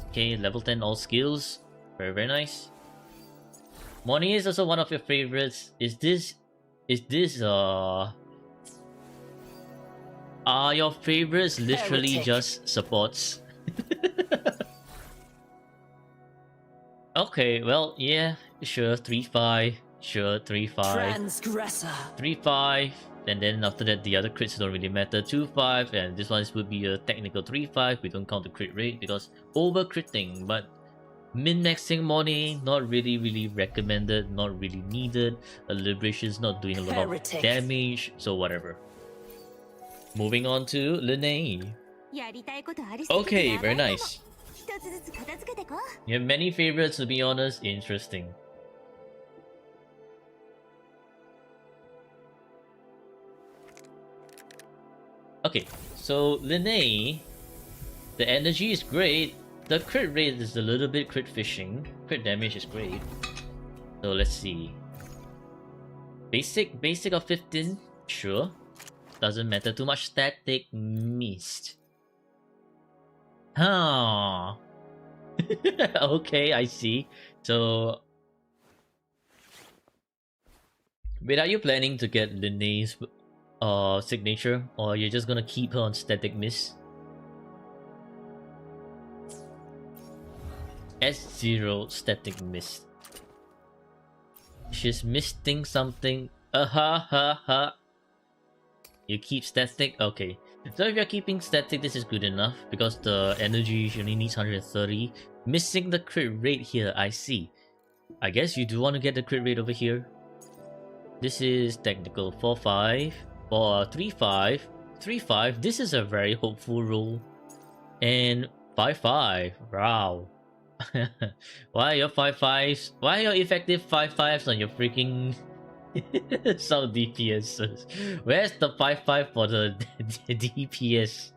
okay, level 10 all skills. Very nice. Morning is also one of your favorites. Are your favorites literally Heretic. just supports? Okay, well, yeah, sure, 3-5, sure, 3-5, Transgressor. 3-5, and then after that the other crits don't really matter, 2-5, and this one would be a technical 3-5. We don't count the crit rate because over critting, but min-maxing Morning, not really recommended, not really needed. A liberation's not doing a lot Heretic. of damage, so whatever. Moving on to Linnae. やりたいことありすぎて Okay, やば very いかも nice. 一つずつ片付けてこ You have many favorites, to be honest. Interesting. Okay, so Linnae, the energy is great. The crit rate is a little bit crit fishing. Crit damage is great. So let's see. Basic of 15, sure. Doesn't matter too much. Static mist. Huh. Okay, I see. So, wait, are you planning to get Linnae's signature, or you're just gonna keep her on static miss? S0 static miss. She's misting something. Ha ha ha. You keep static? Okay. So if you're keeping static, this is good enough because the energy only needs 130. Missing the crit rate here, I see. I guess you do want to get the crit rate over here. This is technical 4-5 or 3-5. 3-5. This is a very hopeful roll. And 5-5. Wow. Why are your 5-5s? Why are your effective 5-5s on your freaking some DPS? Where's the 5-5 for the DPS?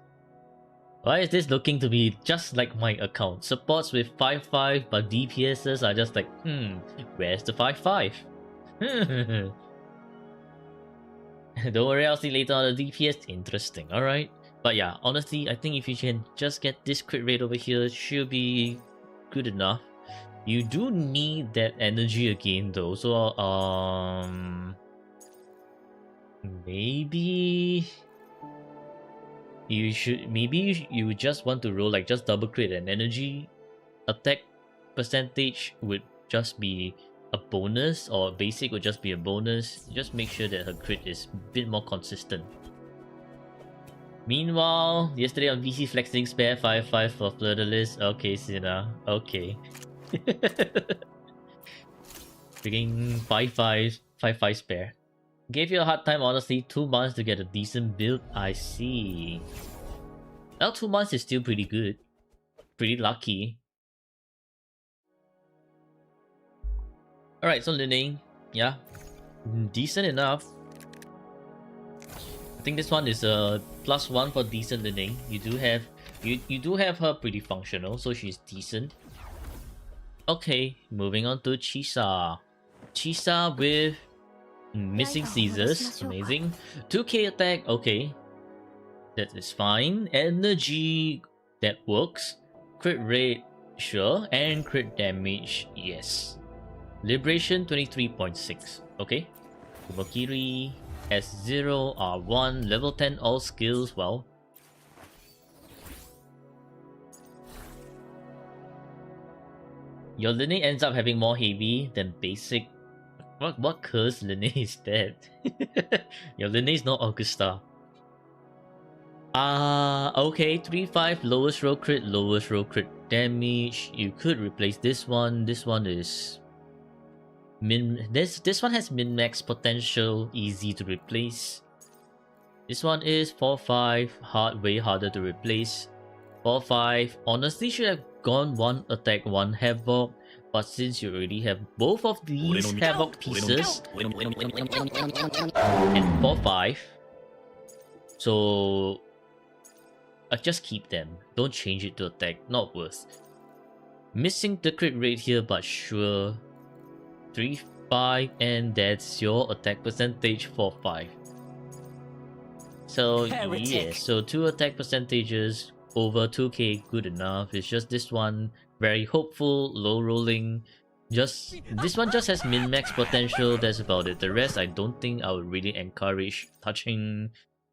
Why is this looking to be just like my account? Supports with 5-5, but DPSs are just like, where's the 5-5? Don't worry, I'll see later on the DPS. Interesting, alright. But yeah, honestly, I think if you can just get this crit rate over here, it should be good enough. You do need that energy again though, so maybe you should, maybe you just want to roll like just double crit, and energy attack percentage would just be a bonus, or basic would just be a bonus. Just make sure that her crit is a bit more consistent. Meanwhile, yesterday on VC flexing spare 5-5 for Fleur-de-Lis. Okay, Sina. Okay. Freaking 5-5 spare. Gave you a hard time, honestly. 2 months to get a decent build. I see. Now 2 months is still pretty good. Pretty lucky. Alright, so Lining. Yeah. Decent enough. I think this one is a +1 for decent Lining. You do have her pretty functional, so she's decent. Okay, moving on to Chisa. Chisa with missing Caesars. Amazing. 2k attack, okay. That is fine. Energy, that works. Crit rate, sure. And crit damage, yes. Liberation 23.6. Okay. Kumokiri, S0, R1, level 10 all skills, well. Your lineage ends up having more heavy than basic. What curse lineage is that? Your lineage is not Augusta. Okay, 3-5 lowest roll crit damage. You could replace this one. This one is this one has min-max potential, easy to replace. This one is 4-5, way harder to replace. 4-5, honestly should have gone 1 attack, 1 havoc, but since you already have both of these havoc pieces and 4-5, so just keep them. Don't change it to attack, not worth. Missing the crit rate here, but sure. 3-5, and that's your attack percentage. 4-5. So yeah, so 2 attack percentages over 2k, good enough. It's just this one very hopeful, low rolling. Just this one just has min-max potential. That's about it. The rest I don't think I would really encourage touching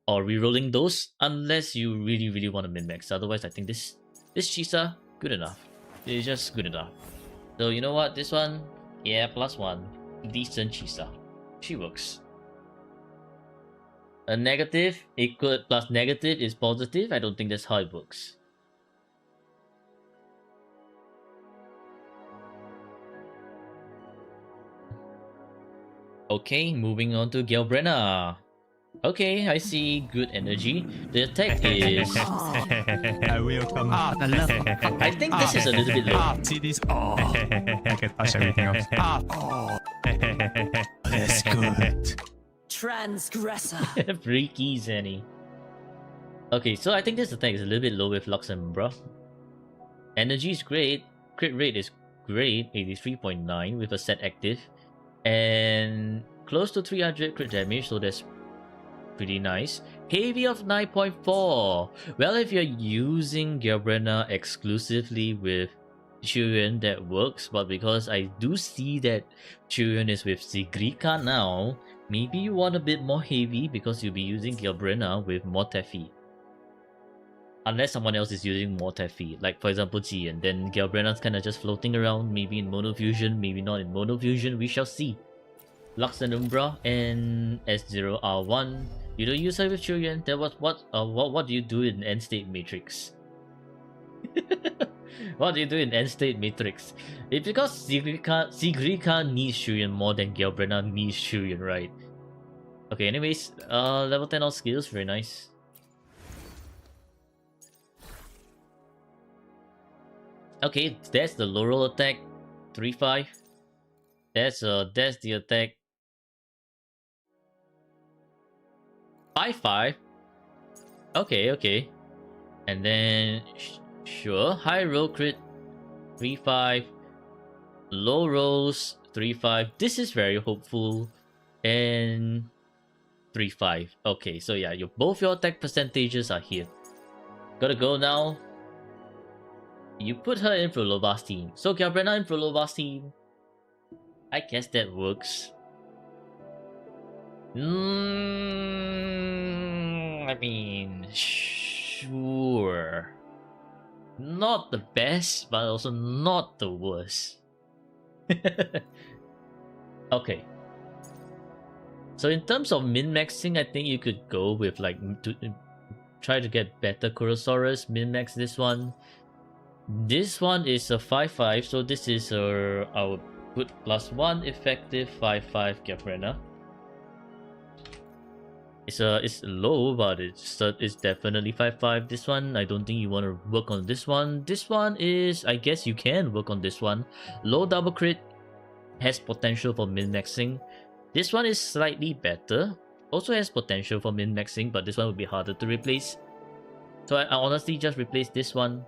or rerolling those unless you really want to min-max. Otherwise, I think this Chisa, good enough. It's just good enough. So you know what, this one, yeah, +1, decent Chisa. She works. A negative equal plus negative is positive. I don't think that's how it works. Okay, moving on to Gelbrenna. Okay, I see good energy. The attack is... I will come. I think this is a little bit low. See this? Get past everything else. That's good. Transgressor. Freaky Zenny. Okay, so I think this attack is a little bit low with Luxembourg. Energy is great. Crit rate is great, 83.9 with a set active. And close to 300 crit damage, so that's pretty nice. Heavy of 9.4. Well, if you're using Gelbrenna exclusively with Chuyen, that works. But because I do see that Chuyen is with Sigrika now, maybe you want a bit more heavy because you'll be using Gelbrenna with more Tefi. Unless someone else is using more Tefi, like for example Jian, then Gelbrenna's kinda just floating around, maybe in Monofusion, maybe not in Monofusion, we shall see. Lux and Umbra and S0R1. You don't use her with Chuyen? Then what do you do in End State Matrix? What do you do in End State Matrix? It's because Sigrika needs Chuyen more than Gelbrena needs Chuyen, right? Okay, anyways, level 10 all skills, very nice. Okay, that's the low roll attack, 3-5. That's the attack. 5-5. Okay. And then sure, high roll crit, 3-5. Low rolls, 3-5. This is very hopeful. And 3-5. Okay, so yeah, both your attack percentages are here. Gotta go now. You put her in for Loba's team. So Galbrena in for Loba's team. I guess that works. I mean, sure. Not the best, but also not the worst. Okay. So in terms of min-maxing, I think you could go with like try to get better Kurosaurus, min-max this one. This one is a 5-5, so this is our good +1 effective 5-5 Galbrena. It's low, but it's definitely 5-5. This one, I don't think you want to work on this one. This one is, I guess you can work on this one. Low double crit has potential for min-maxing. This one is slightly better. Also has potential for min-maxing, but this one will be harder to replace. So I honestly just replace this one.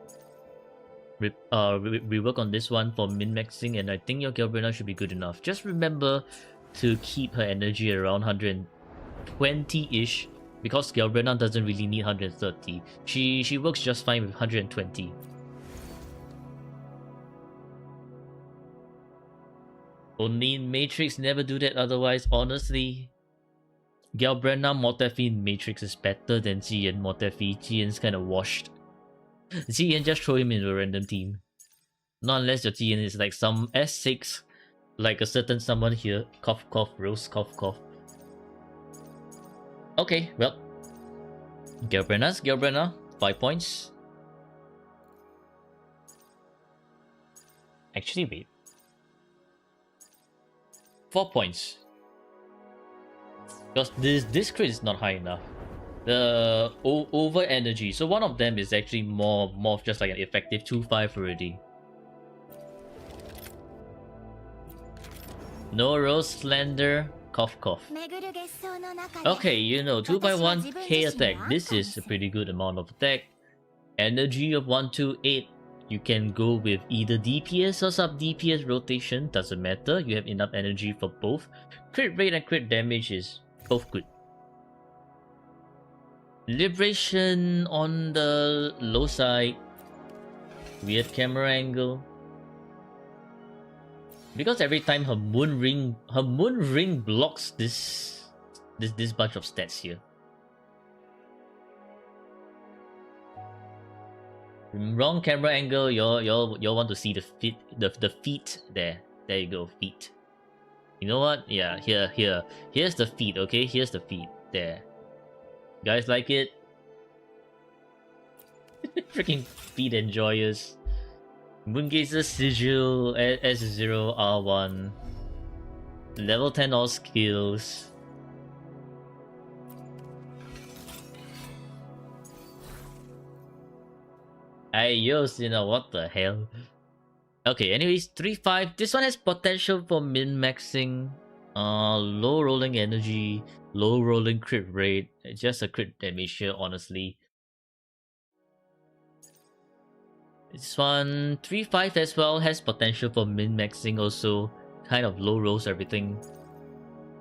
We work on this one for min-maxing, and I think your Galbrena should be good enough. Just remember to keep her energy around 120-ish, because Galbrena doesn't really need 130. She works just fine with 120. Only in Matrix, never do that otherwise. Honestly, Galbrena Mortefi in Matrix is better than Jiyan Mortefi. Jiyan's kind of washed. Jiyan, just throw him into a random team. Not unless your Jiyan is like some S6, like a certain someone here. Cough cough, Rose cough cough. Okay, well, Galbrena, 5 points. Actually, wait. 4 points. Because this crit is not high enough. The over energy. So one of them is actually more of just like an effective 2-5 already. No Rose Slender. Cough cough. Okay, 2x1 K attack. This is a pretty good amount of attack. Energy of 128. You can go with either DPS or sub DPS rotation, doesn't matter. You have enough energy for both. Crit rate and crit damage is both good. Liberation on the low side. Weird camera angle. Because every time her moon ring blocks this bunch of stats here. Wrong camera angle. You'll want to see the feet there. There you go, feet. You know what? Yeah, here's the feet. Okay, here's the feet there. You guys like it? Freaking feet enjoyers. Moongazer Sigil S0 R1. Level 10 all skills. Ayos, what the hell? Okay, anyways, 3-5. This one has potential for min-maxing. Low rolling energy, low rolling crit rate. Just a crit damage here, honestly. This one, 3-5 as well, has potential for min-maxing also. Kind of low rolls everything.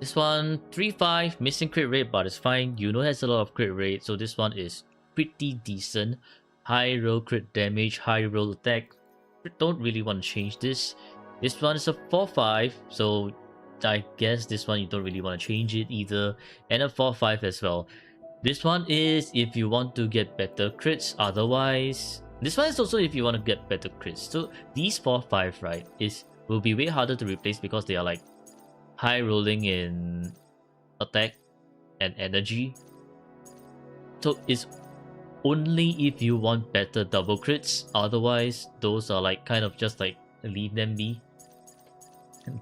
This one, 3-5, missing crit rate, but it's fine. Has a lot of crit rate, so this one is pretty decent. High roll crit damage, high roll attack. Don't really want to change this. This one is a 4-5, so I guess this one you don't really want to change it either. And a 4-5 as well. This one is if you want to get better crits, otherwise... This one is also if you want to get better crits. So these 4-5, right, will be way harder to replace because they are like high rolling in attack and energy. So it's only if you want better double crits. Otherwise, those are like kind of just like leave them be.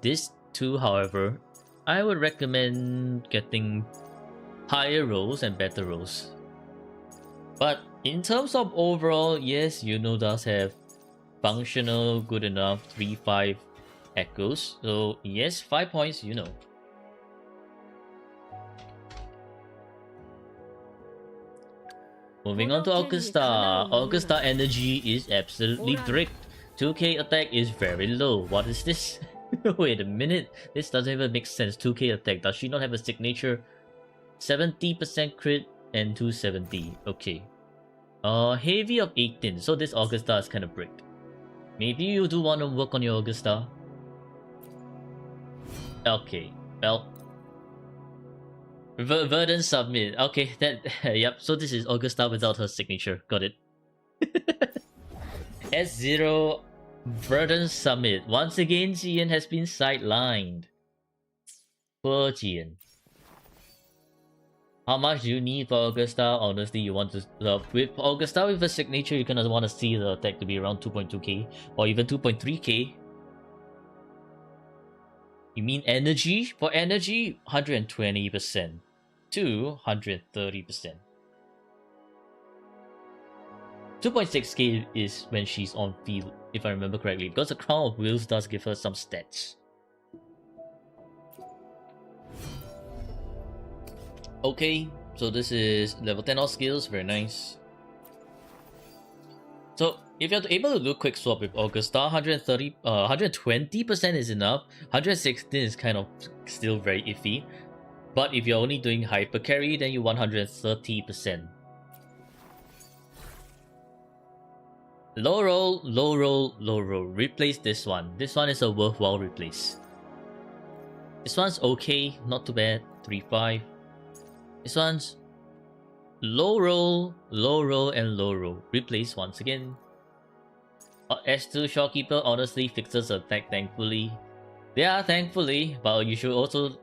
This two, however, I would recommend getting higher rolls and better rolls. But in terms of overall, yes, Yuno does have functional, good enough 3-5 echoes. So yes, 5 points, Yuno. Moving on to Augusta. Augusta energy is absolutely bricked. 2k attack is very low. What is this? Wait a minute. This doesn't even make sense. 2k attack. Does she not have a signature? 70% crit and 270. Okay. Heavy of 18. So this Augusta is kind of bricked. Maybe you do want to work on your Augusta. Okay. Well. Verdant submit. Okay, that yep. So this is Augusta without her signature. Got it. S0 Verdant submit. Once again, Jian has been sidelined. Poor Jian. How much do you need for Augusta? Honestly, you want to with Augusta with a signature, you're gonna want to see the attack to be around 2.2k or even 2.3k. You mean energy? For energy, 120% to 130%. 2.6k is when she's on field, if I remember correctly, because the Crown of Wheels does give her some stats. Okay, so this is level 10 all skills, very nice. So if you're able to do quick swap with Augusta, 120% is enough. 116 is kind of still very iffy. But if you're only doing hyper carry, then you want 130%. Low roll, low roll, low roll. Replace this one. This one is a worthwhile replace. This one's okay, not too bad. 3-5. This one's low roll, and low roll. Replace once again. S2 Shopkeeper honestly fixes attack, thankfully. Yeah, thankfully, but you should also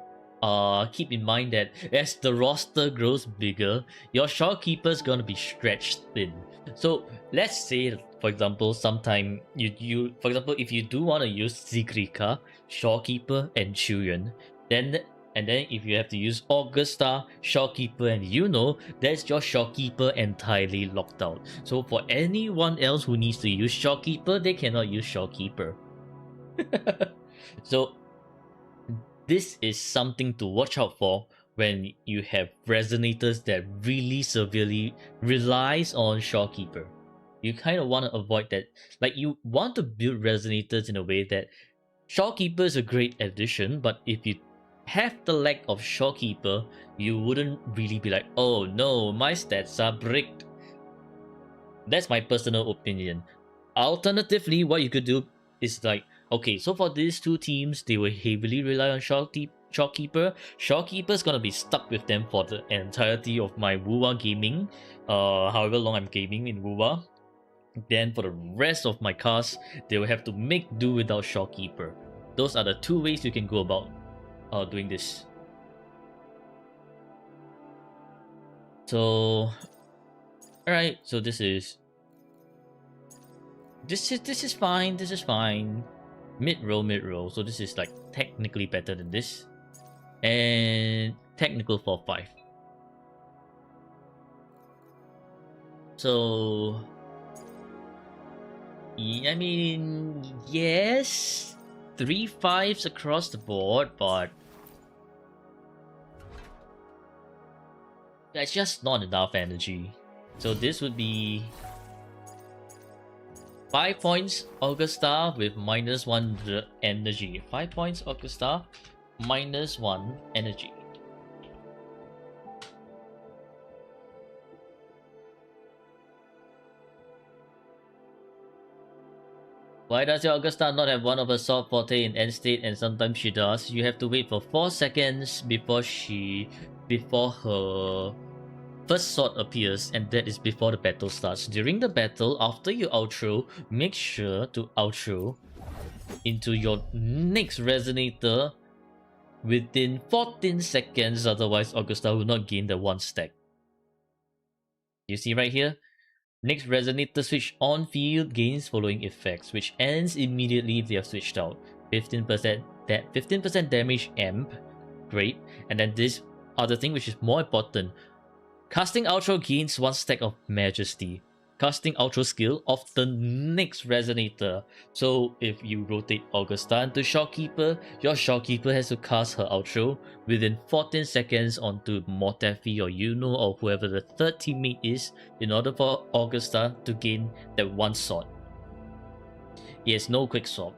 keep in mind that as the roster grows bigger, your Shopkeeper's gonna be stretched thin. So let's say, for example, sometime you for example, if you do want to use Zigrika, Shopkeeper, and Chuyan, then if you have to use Augusta, Shopkeeper, and Yuno, that's your Shopkeeper entirely locked out. So for anyone else who needs to use Shopkeeper, they cannot use Shopkeeper. So this is something to watch out for when you have resonators that really severely relies on Shopkeeper. You kind of want to avoid that. Like, you want to build resonators in a way that Shopkeeper is a great addition, but if you have the lack of Shopkeeper, you wouldn't really be like, oh no, my stats are bricked. That's my personal opinion. Alternatively, what you could do is like, okay, so for these two teams, they will heavily rely on Shopkeeper. Shopkeeper's gonna be stuck with them for the entirety of my Wuwa gaming, however long I'm gaming in Wuwa. Then for the rest of my cast, they will have to make do without Shopkeeper. Those are the two ways you can go about doing this. So, alright, so this is fine. This is fine. Mid roll. So this is like technically better than this, and technical for 5. So, I mean, yes, 3 5s across the board, but that's just not enough energy. So this would be 5 points Augusta with -1 energy. 5 points Augusta, -1 energy. Why does your Augusta not have one of her sword forte in end state, and sometimes she does? You have to wait for 4 seconds before her first sword appears, and that is before the battle starts. During the battle, after you outro, make sure to outro into your next resonator within 14 seconds, otherwise Augusta will not gain the 1 stack. You see right here? Next resonator switch on field gains following effects, which ends immediately if they are switched out. 15% 15% damage amp. Great. And then this other thing which is more important. Casting outro gains 1 stack of majesty. Casting outro skill of the next resonator. So if you rotate Augusta into Shopkeeper, your Shopkeeper has to cast her outro within 14 seconds onto Motefi or Yuno or whoever the third teammate is in order for Augusta to gain that 1 sword. Yes, no quick swap.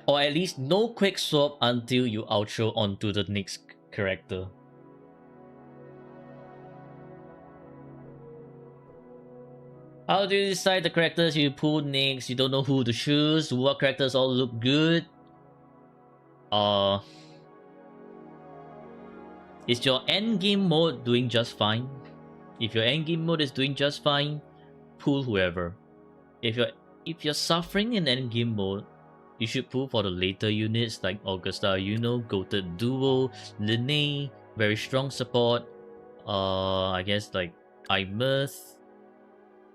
Or at least no quick swap until you outro onto the next character. How do you decide the characters you pull next? You don't know who to choose. What characters all look good? Is your endgame mode doing just fine? If your endgame mode is doing just fine, pull whoever. If you're suffering in endgame mode, you should pull for the later units like Augusta, Goated Duo, Linne, very strong support. I guess like Imerth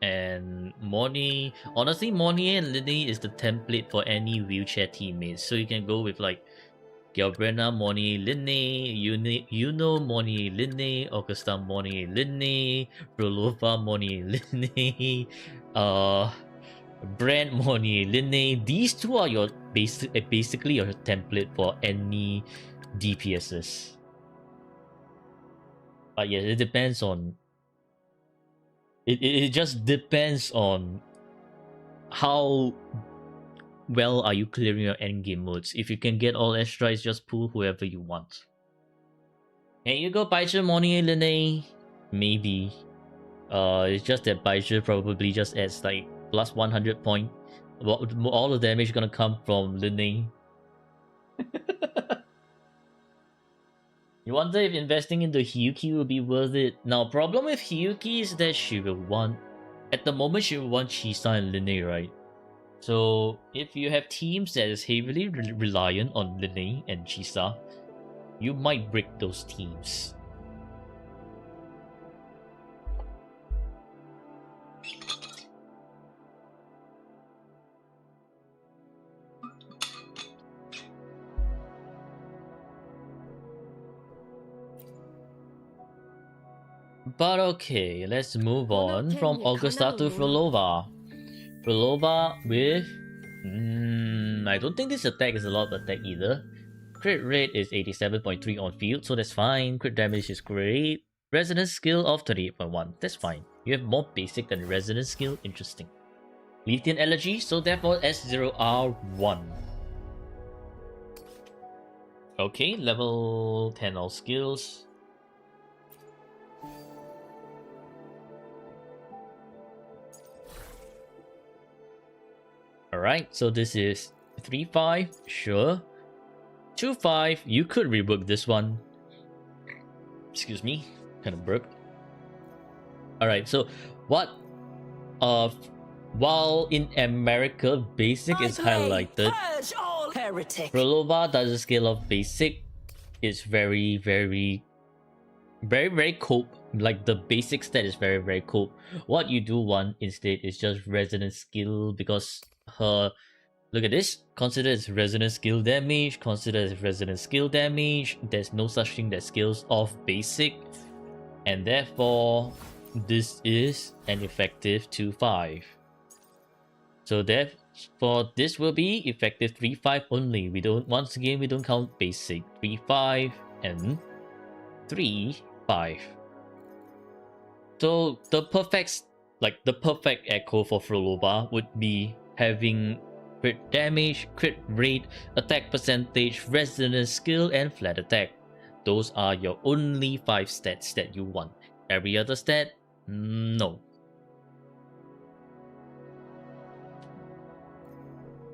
and Morny. Honestly, Morny and Linne is the template for any wheelchair teammates. So you can go with like Galbrena, Morny, Linne, Morny, Linne, Augusta, Morny, Linne, Rolova, Morny, Linne, Brand, Morny, Linne. These two are your basically your template for any DPSs. But yes, it depends on it just depends on how well are you clearing your endgame modes. If you can get all extras, just pull whoever you want. Here you go, Baizhi, Morning, Linne. Maybe. It's just that Baizhi probably just adds like plus 100 point. All the damage gonna come from Linne. You wonder if investing into Hiyuki will be worth it. Now, problem with Hiyuki is that she will want... At the moment, she will want Chisa and Linne, right? So, if you have teams that is heavily reliant on Linne and Chisa, you might break those teams. But okay, let's move on from Augusta to Frolova. Frolova with... I don't think this attack is a lot of attack either. Crit rate is 87.3 on field, so that's fine. Crit damage is great. Resonance skill of 38.1, that's fine. You have more basic than resonance skill, interesting. Lithium allergy, so therefore S0R1. Okay, level 10 all skills. Alright, so this is 3-5, sure. 2-5, you could rework this one. Excuse me, kind of burped. Alright, so what... while in America, basic is highlighted, Frolova does a scale of basic. It's very cope. Like the basic stat is very cope. What you do want instead is just resonance skill, because her... Look at this. Consider as resonance skill damage. Consider as resonance skill damage. There's no such thing that scales off basic. And therefore, this is an effective 2-5. So therefore, this will be effective 3-5 only. We don't... Once again, we don't count basic. 3-5 and 3-5. So the perfect... Like, the perfect echo for Frolova would be having crit damage, crit rate, attack percentage, resonance skill, and flat attack. Those are your only 5 stats that you want. Every other stat, no.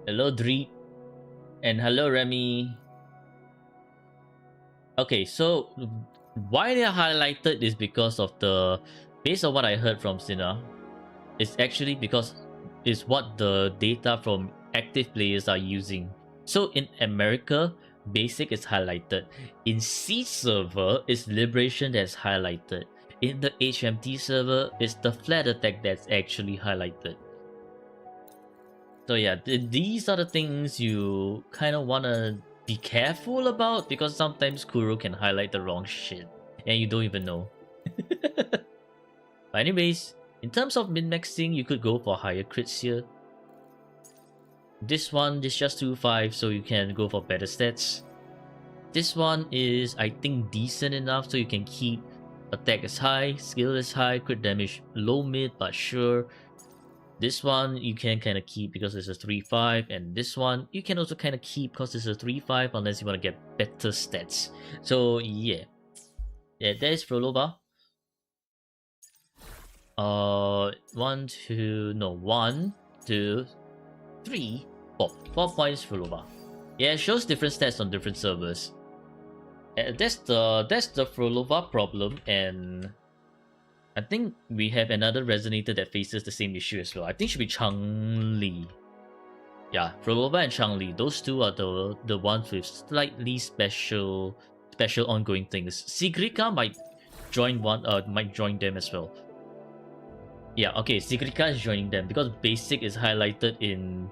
Hello Dreep, and hello Remy. Okay, so why they are highlighted is because of the... Based on what I heard from Sina, it's actually because it's what the data from active players are using. So in America, basic is highlighted. In C server, it's liberation that's highlighted. in the HMT server, it's the flat attack that's actually highlighted. So yeah, these are the things you kind of want to be careful about, because sometimes Kuro can highlight the wrong shit and you don't even know. But anyways, in terms of min-maxing, you could go for higher crits here. This one is just 2-5, so you can go for better stats. This one is, I think, decent enough, so you can keep attack is high, skill is high, crit damage low mid, but sure. This one you can kind of keep because it's a 3-5, and this one you can also kind of keep because it's a 3-5 unless you want to get better stats. So yeah, that is Frolova. 1, 2, 3, 4. 4 points Frolova. Yeah, it shows different stats on different servers. That's the Frolova problem, and I think we have another resonator that faces the same issue as well. I think it should be Changli. Yeah, Frolova and Changli. Those two are the ones with slightly special ongoing things. Sigrika might join them as well. Yeah, okay, Sigrika is joining them because Basic is highlighted in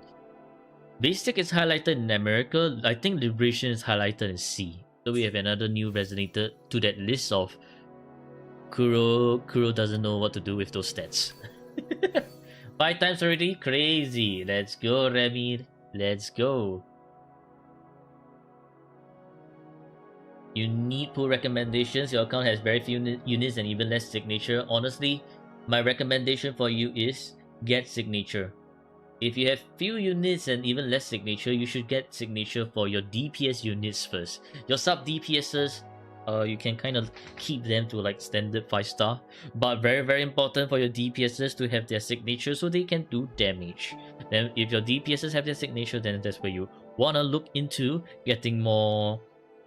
America. I think Liberation is highlighted in C. So we have another new resonator to that list of Kuro doesn't know what to do with those stats. 5 times already? Crazy. Let's go, Remy. Let's go. You need pull recommendations. Your account has very few units and even less signature. Honestly, my recommendation for you is get signature. If you have few units and even less signature, you should get signature for your DPS units first. Your sub DPSs, you can kind of keep them to like standard 5-star, but very important for your DPSs to have their signature so they can do damage. Then if your DPSs have their signature, then that's where you wanna look into getting more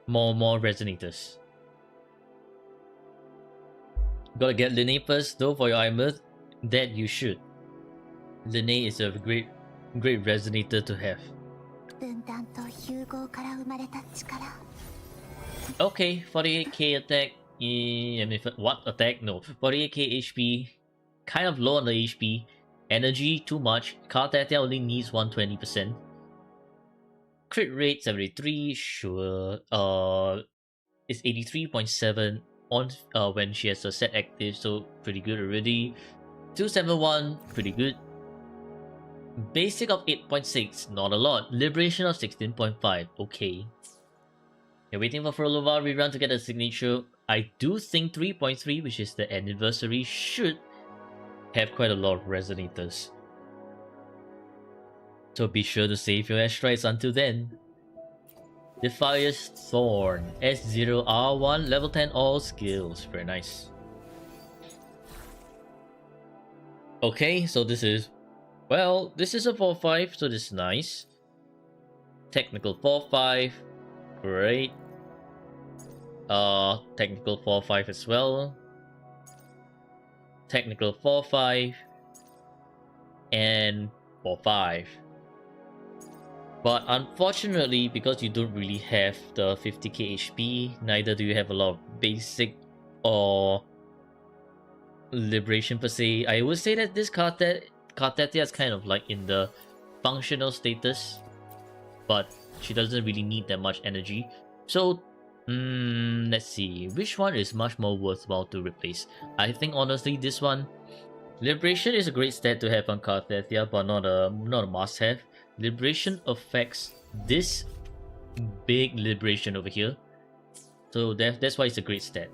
resonators. Gotta get Linne first though for your armor. That you should. Linne is a great resonator to have. 分断と融合から生まれた力 Okay, 48k attack. What attack? No, 48k HP. Kind of low on the HP. Energy too much. Kartatia only needs 120%. Crit rate 73. Sure. It's 83.7 on when she has a set active, so pretty good already. 271, pretty good. Basic of 8.6, not a lot. Liberation of 16.5, okay. You're waiting for Frolova rerun to get a signature. I do think 3.3, which is the anniversary, should have quite a lot of resonators. So be sure to save your airstrikes until then. Defier's Thorn, S0R1, level 10 all skills, very nice. Okay, so this is a 4-5, so this is nice. Technical 4-5, great. Technical 4-5 as well. Technical 4-5 and 4-5. But unfortunately, because you don't really have the 50k HP, neither do you have a lot of basic or liberation per se. I would say that this Kartatia is kind of like in the functional status, but she doesn't really need that much energy. So, let's see, which one is much more worthwhile to replace? I think honestly this one. Liberation is a great stat to have on Kartatia, but not a must-have. Liberation affects this big liberation over here, so that's why it's a great stat.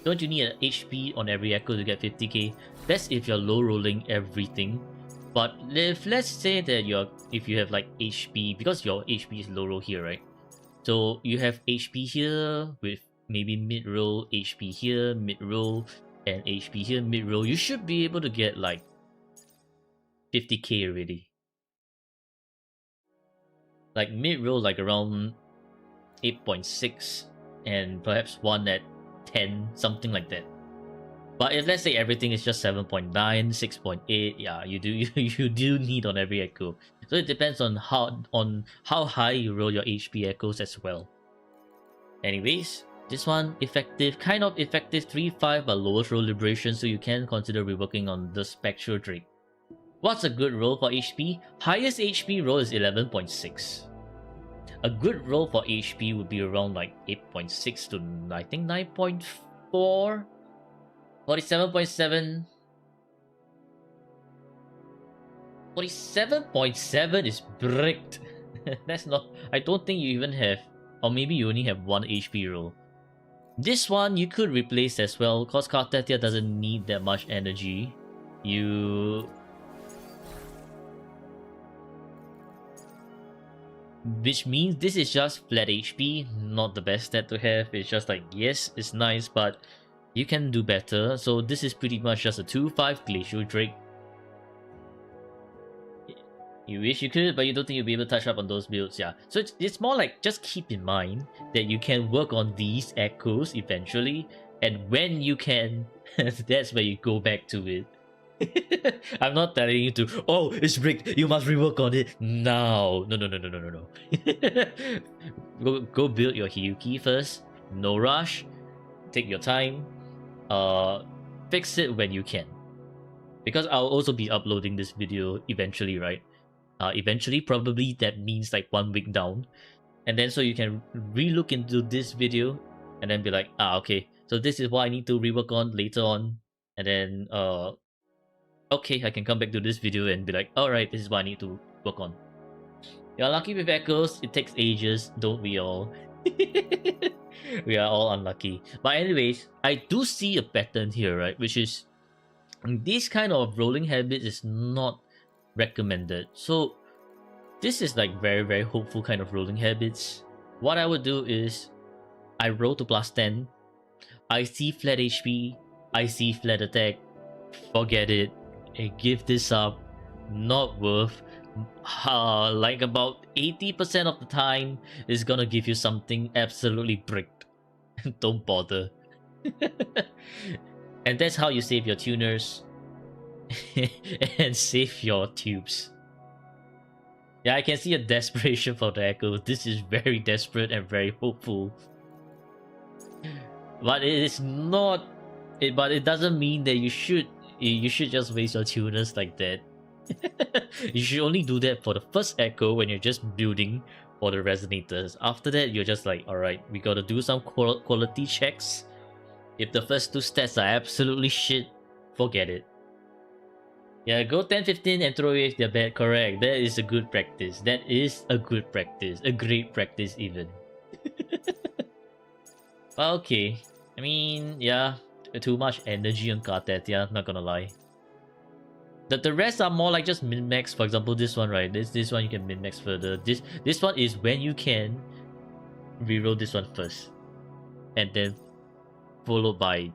Don't you need an HP on every echo to get 50k? That's if you're low rolling everything. But let's say that if you have like HP, because your HP is low roll here, right? So you have HP here with maybe mid roll, HP here, mid roll, and HP here, mid roll. You should be able to get like 50k already. Like mid roll, like around 8.6, and perhaps one at 10, something like that. But if let's say everything is just 7.9, 6.8, yeah, you do need on every echo. So it depends on how high you roll your HP echoes as well. Anyways, This one effective, kind of effective 3-5 but lowest roll liberation, so you can consider reworking on the Spectral Drake. What's a good roll for HP? Highest HP roll is 11.6. A good roll for HP would be around like 8.6 to I think 9.4, 47.7. 47.7 is bricked. That's not. I don't think you even have, or maybe you only have one HP roll. This one you could replace as well, cause Kartathia doesn't need that much energy. Which means this is just flat HP, not the best stat to have. It's just like, yes, it's nice, but you can do better. So this is pretty much just a 2-5 Glacial Drake. You wish you could, but you don't think you'll be able to touch up on those builds, yeah. So it's more like, just keep in mind that you can work on these echoes eventually, and when you can, that's where you go back to it. I'm not telling you to, oh, it's bricked, you must rework on it now. No. Go build your Hiyuki first. No rush. Take your time. Fix it when you can. Because I'll also be uploading this video eventually, right? Eventually, probably that means like 1 week down. And then so you can re-look into this video and then be like, okay, so this is what I need to rework on later on. And then, okay, I can come back to this video and be like, alright, this is what I need to work on. You're lucky with echoes, it takes ages, don't we all? We are all unlucky. But anyways, I do see a pattern here, right? Which is, this kind of rolling habit is not recommended. So this is like very hopeful kind of rolling habits. What I would do is I roll to plus 10. I see flat HP. I see flat attack. Forget it. And give this up. Not worth. Like about 80% of the time is gonna give you something absolutely bricked. Don't bother. And that's how you save your tuners. And save your tubes. Yeah, I can see a desperation for the echo. This is very desperate and very hopeful. But it is not. But it doesn't mean that you should just waste your tuners like that. You should only do that for the first echo when you're just building for the resonators. After that, you're just like, alright, we gotta do some quality checks. If the first 2 stats are absolutely shit, forget it. Yeah, go 10-15 and throw away if they're bad. Correct. That is a good practice. That is a good practice. A great practice even. Well, okay. I mean, yeah. Too much energy on Kartathia, not gonna lie. The rest are more like just min-max. For example, this one, right? This one you can min-max further. This one is when you can reroll this one first. And then followed by...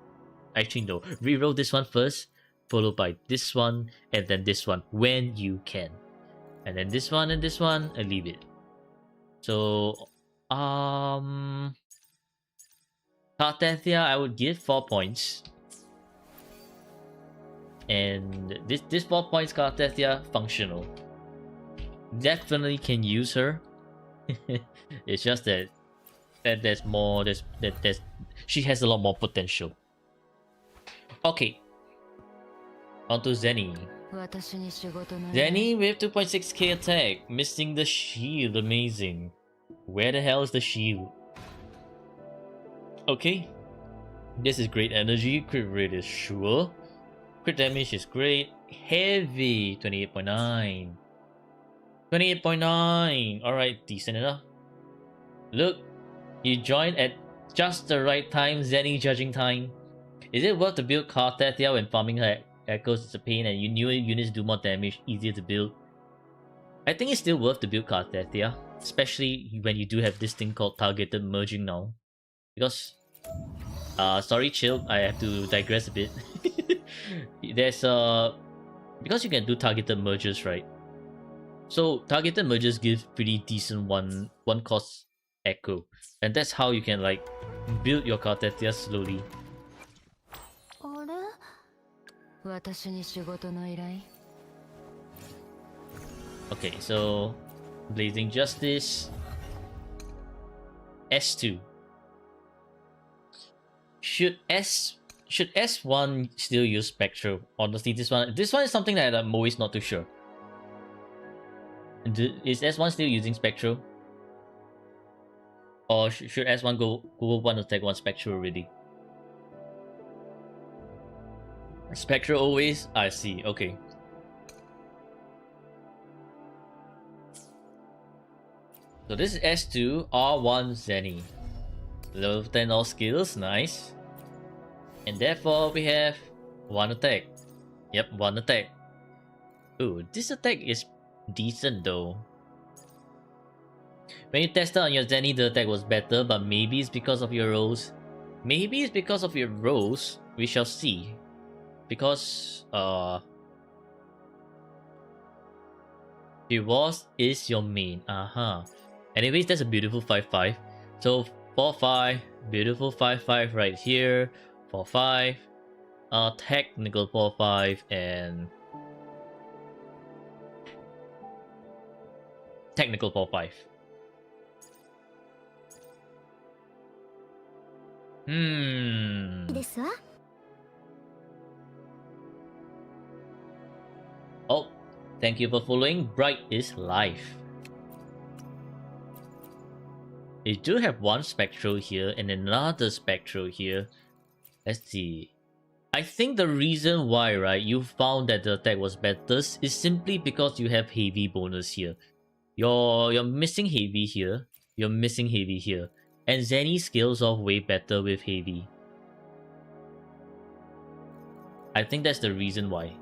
Actually, no. Reroll this one first, followed by this one, and then this one when you can. And then this one and this one, and leave it. So, Kartathia, I would give 4 points. And this 4 points Kartathia, functional. Definitely can use her. It's just that there's more, she has a lot more potential. Okay. On to Zenny. Zenny with 2.6k attack, missing the shield, amazing. Where the hell is the shield? Okay. This is great energy, crit rate is sure. Crit damage is great. Heavy, 28.9. 28.9. Alright, decent enough. Look, you joined at just the right time, Zenny judging time. Is it worth to build Kartathia when farming her echoes is a pain and you knew units do more damage, easier to build? I think it's still worth to build Kartathia, especially when you do have this thing called targeted merging now. Because, sorry chill, I have to digress a bit. There's because you can do targeted mergers, right? So targeted mergers give pretty decent one cost echo, and that's how you can like build your Kartathia slowly. Okay, so Blazing Justice S2. should S1 still use Spectral? Honestly, this one is something that I'm always not too sure. Is S1 still using Spectral? Or should S1 go one attack, one Spectral already? Spectral always? I see, okay. So this is S2, R1 Zenny. Level 10 all skills, nice. And therefore we have one attack. Yep, one attack. Ooh, this attack is decent though. When you tested on your Zenny, the attack was better, but maybe it's because of your rolls. Maybe it's because of your rolls. We shall see. Because is your main. Anyways, that's a beautiful 5-5. So 4-5, beautiful 5-5 right here. 4-5, technical 4-5, and technical 4-5. Oh, thank you for following. Bright is live. They do have one Spectral here and another Spectral here. Let's see. I think the reason why, right, you found that the attack was better is simply because you have heavy bonus here. You're missing heavy here. You're missing heavy here. And Zenny scales off way better with heavy. I think that's the reason why.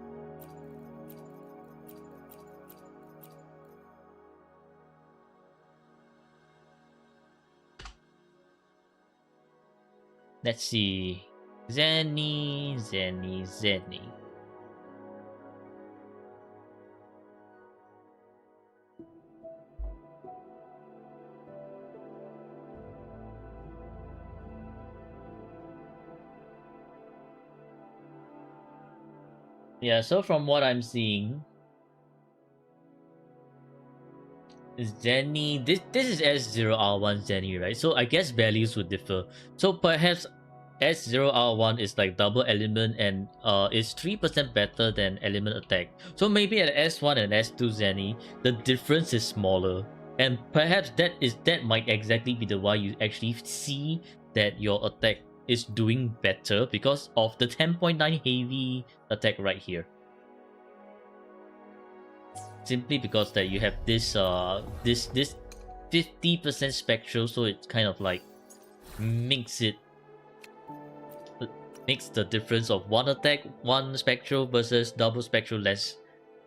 Let's see. Zenny. Yeah, so from what I'm seeing, Zenny, this is S0R1 Zenny, right? So I guess values would differ. So perhaps S0R1 is like double element and is 3% better than element attack. So maybe at S1 and S2 Zenny, the difference is smaller. And perhaps that might exactly be the why you actually see that your attack is doing better because of the 10.9 heavy attack right here. Simply because that you have this 50% spectral, so it kind of like makes the difference of one attack, one spectral versus double spectral less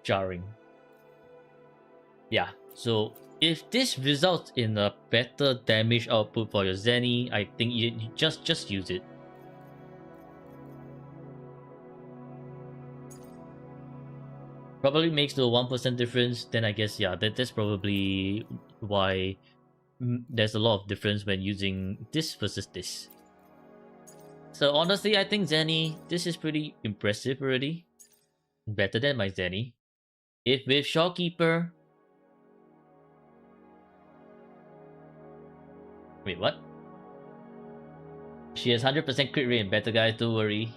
jarring. Yeah, so if this results in a better damage output for your Zenny, I think you just use it. Probably makes the 1% difference, then I guess yeah, that's probably why there's a lot of difference when using this versus this. So honestly, I think Zenny, this is pretty impressive already. Better than my Zenny. If with Shawkeeper... Wait, what? She has 100% crit rate and better, guys, don't worry.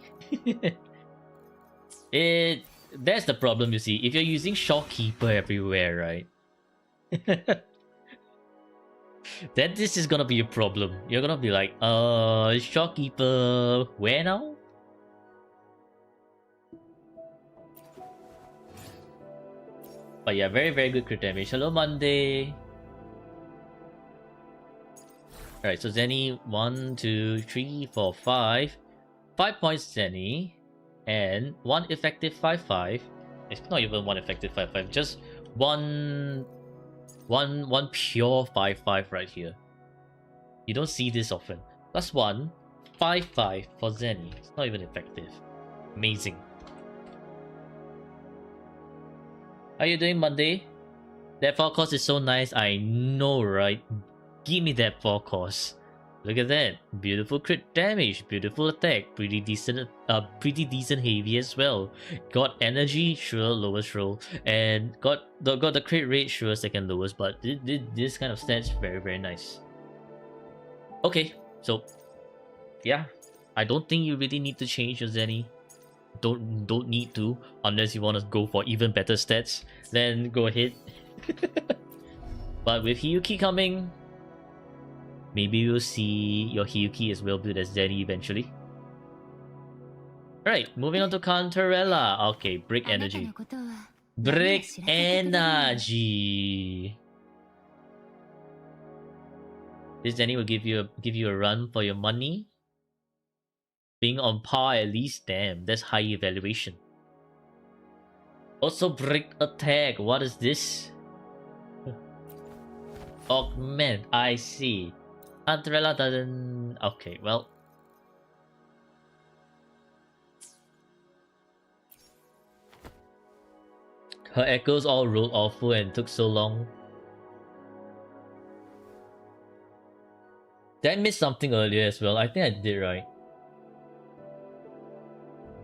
That's the problem, you see. If you're using Shawkeeper everywhere, right? Then this is gonna be a problem. You're gonna be like, Shawkeeper, where now? But yeah, very, very good crit damage. Hello, Monday. Alright, so Zenny, 1, 2, 3, 4, 5. 5 points Zenny. And 1 effective 5-5. It's not even 1 effective 5-5, just one pure 5-5 right here. You don't see this often. Plus 1, 5-5 for Zenny. It's not even effective. Amazing. How you doing, Monday? That 4 cost is so nice, I know, right? Give me that 4 cost. Look at that. Beautiful crit damage, beautiful attack, pretty decent heavy as well. Got energy, sure, lowest roll, and got the crit rate, sure, second lowest, but this kind of stats very, very nice. Okay, so yeah, I don't think you really need to change your Zenny. Don't need to, unless you want to go for even better stats. Then go ahead. But with Hiyuki coming, maybe we'll see your Hiyuki as well built as Zenny eventually. Alright, moving on to Cantarella. Okay, Brick あなた Energy. のことは Brick 知らせてくれるわ Energy. This Zenny will give you a run for your money. Being on par at least, damn, that's high evaluation. Also Brick Attack, what is this? Augment, I see. Cantarella doesn't... Okay, well... Her echoes all rolled awful and took so long. Did I miss something earlier as well? I think I did, right?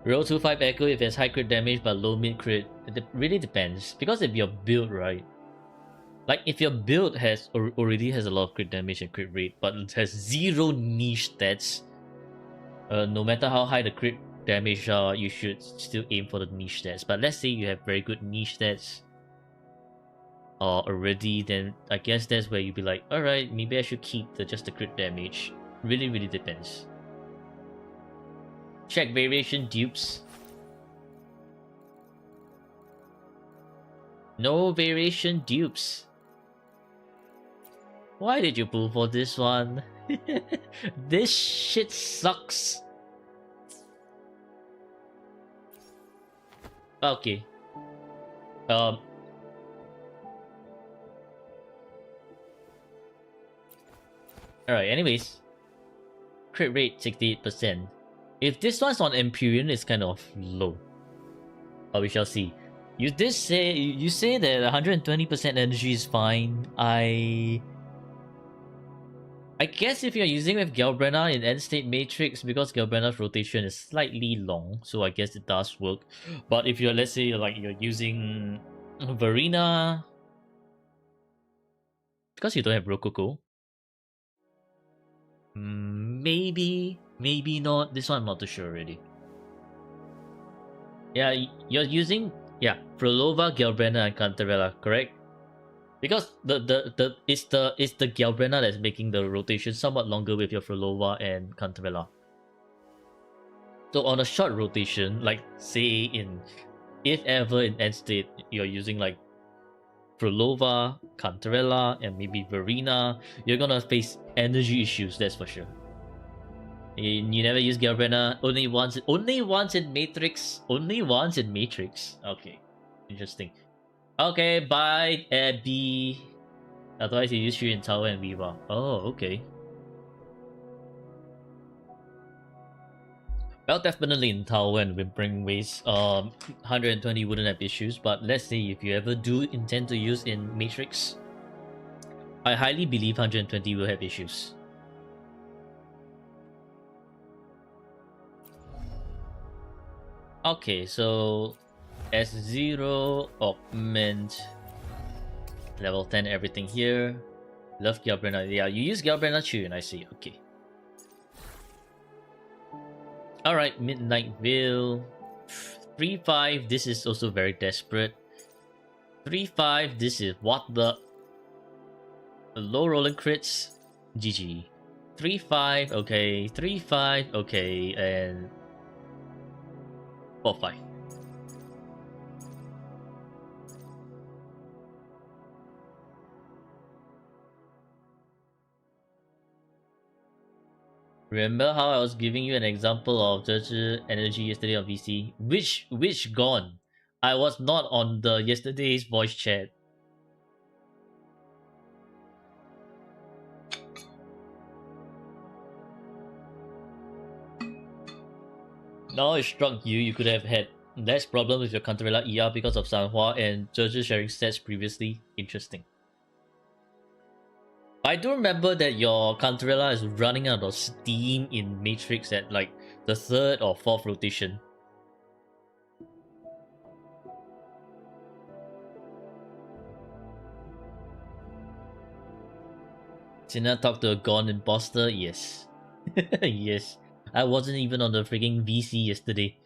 Roll 2-5 echo if it has high crit damage but low mid crit. It really depends. Because if your build, right? Like if your build already has a lot of crit damage and crit rate, but it has 0 niche stats, no matter how high the crit damage are, you should still aim for the niche stats. But let's say you have very good niche stats already, then I guess that's where you'd be like, alright, maybe I should keep just the crit damage. Really depends. Check variation dupes. No variation dupes. Why did you pull for this one? This shit sucks. Okay. Alright, anyways. Crit rate 68%. If this one's on Empyrean, it's kind of low. But we shall see. You say that 120% energy is fine. I guess if you're using with Galbrenna in End State Matrix, because Galbrenna's rotation is slightly long, so I guess it does work. But if you're, let's say, you're using Verena, because you don't have Rococo, maybe not. This one I'm not too sure already. Yeah, you're using Frolova, Galbrenna, and Cantarella, correct? Because it's the Galbrenna that's making the rotation somewhat longer with your Frolova and Cantarella. So on a short rotation, like say if ever in end state you're using like Frolova, Cantarella, and maybe Verena, you're gonna face energy issues, that's for sure. You never use Galbrenna, only once in Matrix. Only once in Matrix. Okay. Interesting. Okay, bye, Abby. Otherwise you use Shu in Tower and Viva. Oh, okay. Well, definitely in Tower and Whimpering Ways, 120 wouldn't have issues, but let's say if you ever do intend to use in Matrix, I highly believe 120 will have issues. Okay, so S0, augment, level 10, everything here. Love Galbrenna. Yeah, you use Galbrenna Chun, I see. Okay. Alright, Midnight Veil. 3-5, this is also very desperate. 3-5, this is what the... Low rolling crits. GG. 3-5, okay. 3-5, okay. And... 4-5. Remember how I was giving you an example of Zhe energy yesterday on VC? Which gone? I was not on the yesterday's voice chat. Now it struck you, you could have had less problems with your Cantarella ER because of Sanhua and Zhe sharing stats previously. Interesting. I do remember that your Cantarella is running out of steam in Matrix at like the 3rd or 4th rotation. Tina talked to a gone imposter? Yes. Yes. I wasn't even on the freaking VC yesterday.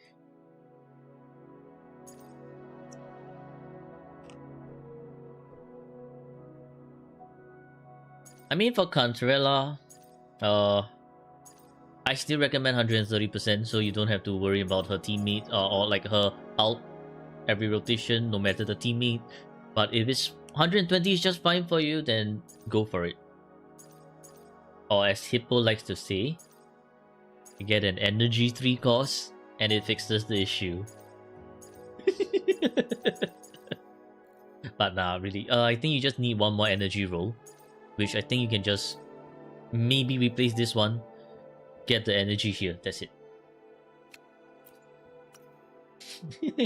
I mean, for Cantarella, I still recommend 130% so you don't have to worry about her teammate or like her ult every rotation, no matter the teammate. But if it's 120 is just fine for you, then go for it. Or as Hippo likes to say, you get an energy 3 cost and it fixes the issue. But nah, really. I think you just need one more energy roll, which I think you can just maybe replace this one. Get the energy here. That's it.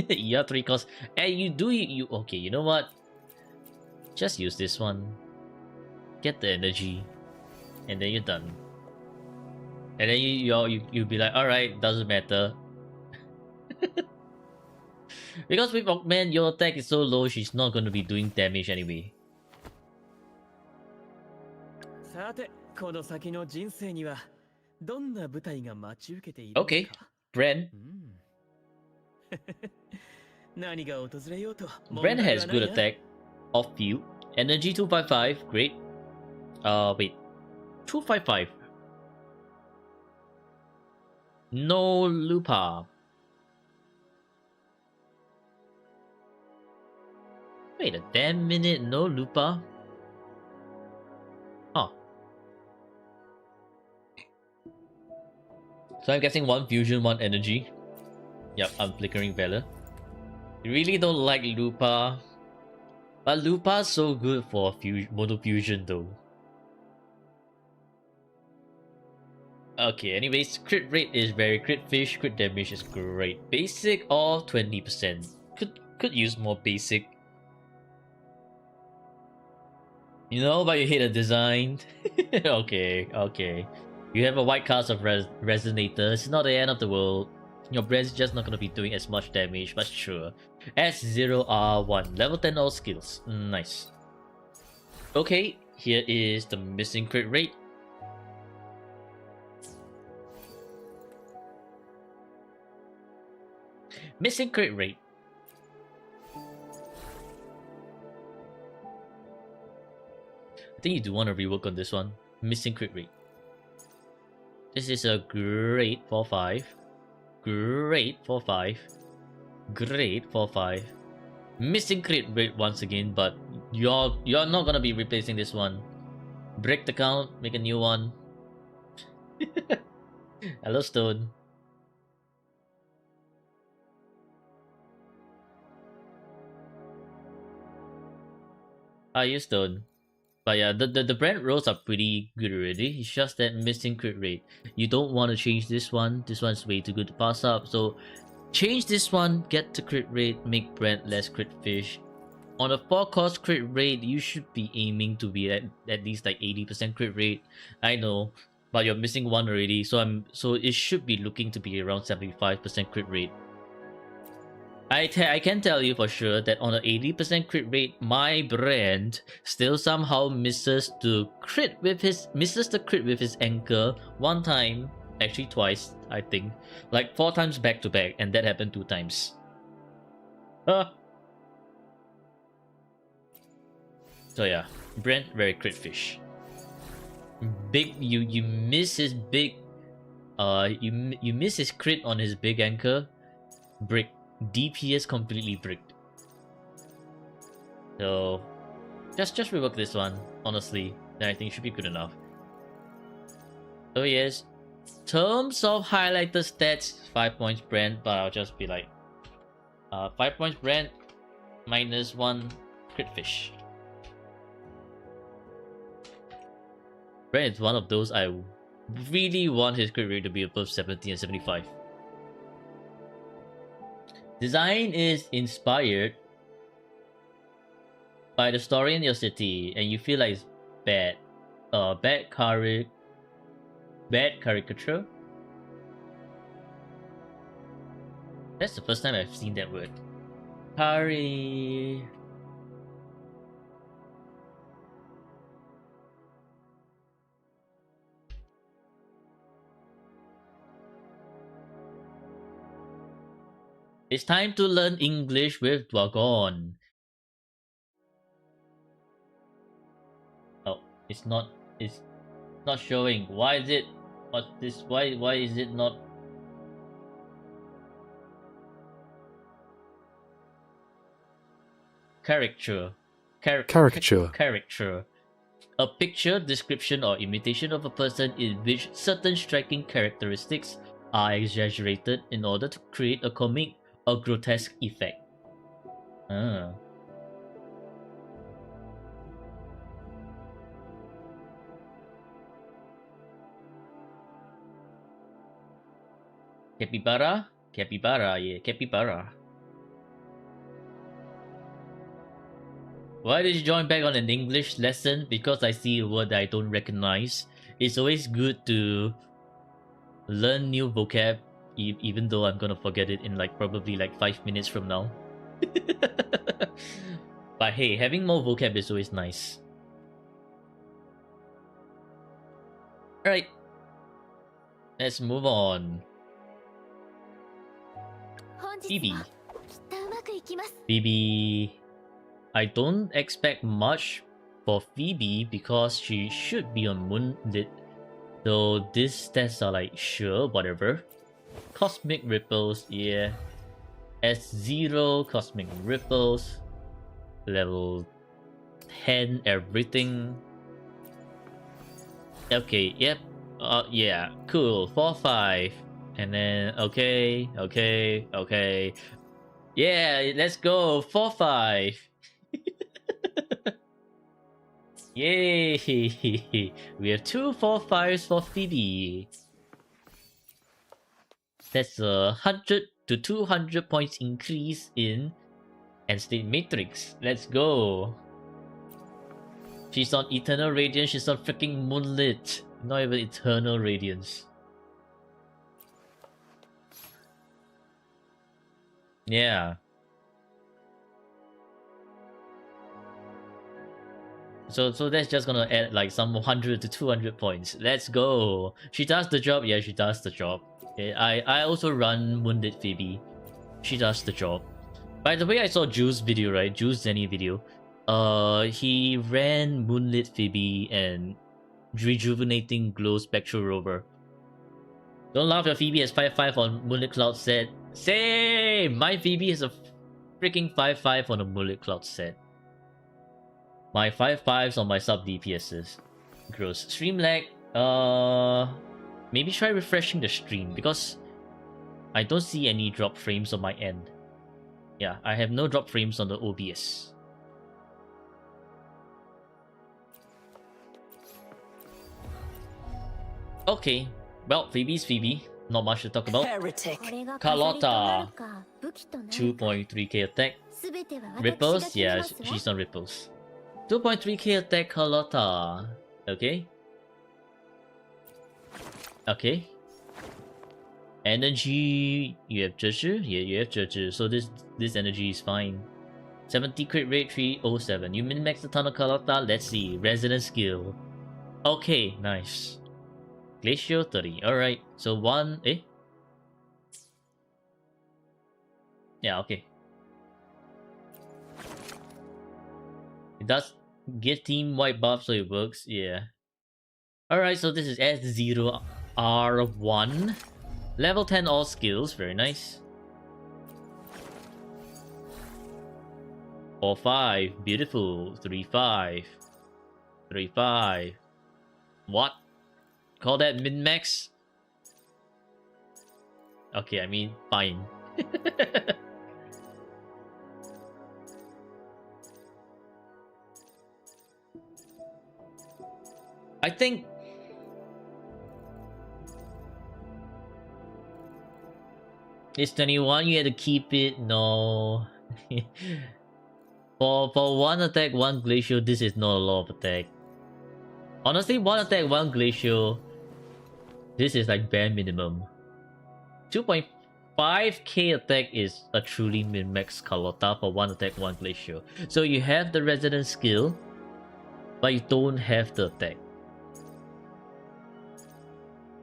Yeah, 3 costs. And you okay, you know what? Just use this one. Get the energy. And then you're done. And then you'll be like, alright, doesn't matter. Because with Augment, your attack is so low, she's not gonna be doing damage anyway. さて、この先の人生にはどんな舞台が待ち受けているのか。 Okay, Bren. 何が訪れようと Bren has good attack, off field, energy 255, great. Wait, 255. No Lupa. Wait a damn minute, no Lupa. Huh. So I'm guessing 1 fusion, 1 energy. Yep, I'm flickering Valor. Really don't like Lupa. But Lupa's so good for mono fusion though. Okay, anyways, crit rate is very crit fish, crit damage is great. Basic or 20%. Could use more basic. You know, but you hate the design. Okay. You have a white cast of Resonator. It's not the end of the world. Your brand's just not gonna be doing as much damage, but sure. S0R1, level 10 all skills. Nice. Okay, here is the missing crit rate. Missing crit rate. I think you do want to rework on this one. Missing crit rate. This is a great 4-5. Great 4-5. Great 4-5. Missing crit rate once again, but you're not gonna be replacing this one. Break the count, make a new one. Hello, Stone. How are you, Stone? But yeah, the brand rolls are pretty good already. It's just that missing crit rate. You don't want to change this one. This one's way too good to pass up. So change this one, get the crit rate, make brand less crit fish. On a 4 cost crit rate, you should be aiming to be at least like 80% crit rate. I know, but you're missing one already. So it should be looking to be around 75% crit rate. I can tell you for sure that on an 80% crit rate, my brand still somehow misses the crit with his anchor one time, actually twice, I think, like 4 times back to back, and that happened 2 times. So yeah, brand very crit fish. Big, you miss his big, you miss his crit on his big anchor, brick. DPS completely bricked. So just rework this one, honestly. Then I think it should be good enough. So yes, terms of highlighted stats, 5 points brand, but I'll just be like 5 points brand minus 1 crit fish. Brand is one of those I really want his crit rate to be above 70 and 75. Design is inspired by the story in your city, and you feel like it's bad. Bad caricature? That's the first time I've seen that word. Cari... It's time to learn English with Dwagon. Oh, it's not. It's not showing. Why is it? What's this? Why is it not? Caricature. Caricature. A picture, description, or imitation of a person in which certain striking characteristics are exaggerated in order to create a comic or grotesque effect. Ah. Capybara? Capybara, yeah, capybara. Why did you join back on an English lesson? Because I see a word that I don't recognize. It's always good to learn new vocab, even though I'm gonna forget it in probably 5 minutes from now. But hey, having more vocab is always nice. Alright. Let's move on. Phoebe. Phoebe. I don't expect much for Phoebe because she should be on Moonlit. So these tests are sure, whatever. Cosmic Ripples, yeah. S0, Cosmic Ripples. Level 10, everything. Okay, yep. Yeah, cool. 4-5. And then, okay. Yeah, let's go. 4-5. Yay! We have 2 4-5s for Phoebe. That's a 100 to 200 points increase in End State Matrix. Let's go. She's on Eternal Radiance. She's on freaking Moonlit. Not even Eternal Radiance. Yeah. So that's just gonna add some 100 to 200 points. Let's go. She does the job. Yeah, she does the job. Okay, I also run Wounded Phoebe. She does the job. By the way, I saw Juice's video, right? Juice Zenny video. He ran Moonlit Phoebe and Rejuvenating Glow Spectral Rover. Don't laugh, your Phoebe has 5-5 on Moonlit Cloud set. Same! My Phoebe has a freaking 5-5 on a Moonlit Cloud set. My 5-5s on my sub DPSs. Gross. Stream lag. Maybe try refreshing the stream because I don't see any drop frames on my end. Yeah, I have no drop frames on the OBS. Okay, well, Phoebe's Phoebe. Not much to talk about. Heretic. Carlotta. 2.3k attack. Ripples? Yeah, she's on Ripples. 2.3k attack, Carlotta. Okay. Okay. Energy, you have Zhezhi? Yeah, you have Zhezhi. So this energy is fine. 70 crit rate, 307. You min-max a ton of Carlotta. Let's see. Resonant skill. Okay, nice. Glacial 30. Alright. So 1... Eh? Yeah, okay. It does give team white buff, so it works. Yeah. Alright, so this is S0 R1. Level 10 all skills. Very nice. 4-5. Beautiful. 3-5. 3-5. What? Call that min-max? Okay, I mean, fine. I think... It's 21, you had to keep it? No. For one attack, one glacial, this is not a lot of attack. Honestly, one attack, one glacial, this is like bare minimum. 2.5k attack is a truly min-max Carlotta for one attack, one glacial. So you have the resident skill, but you don't have the attack.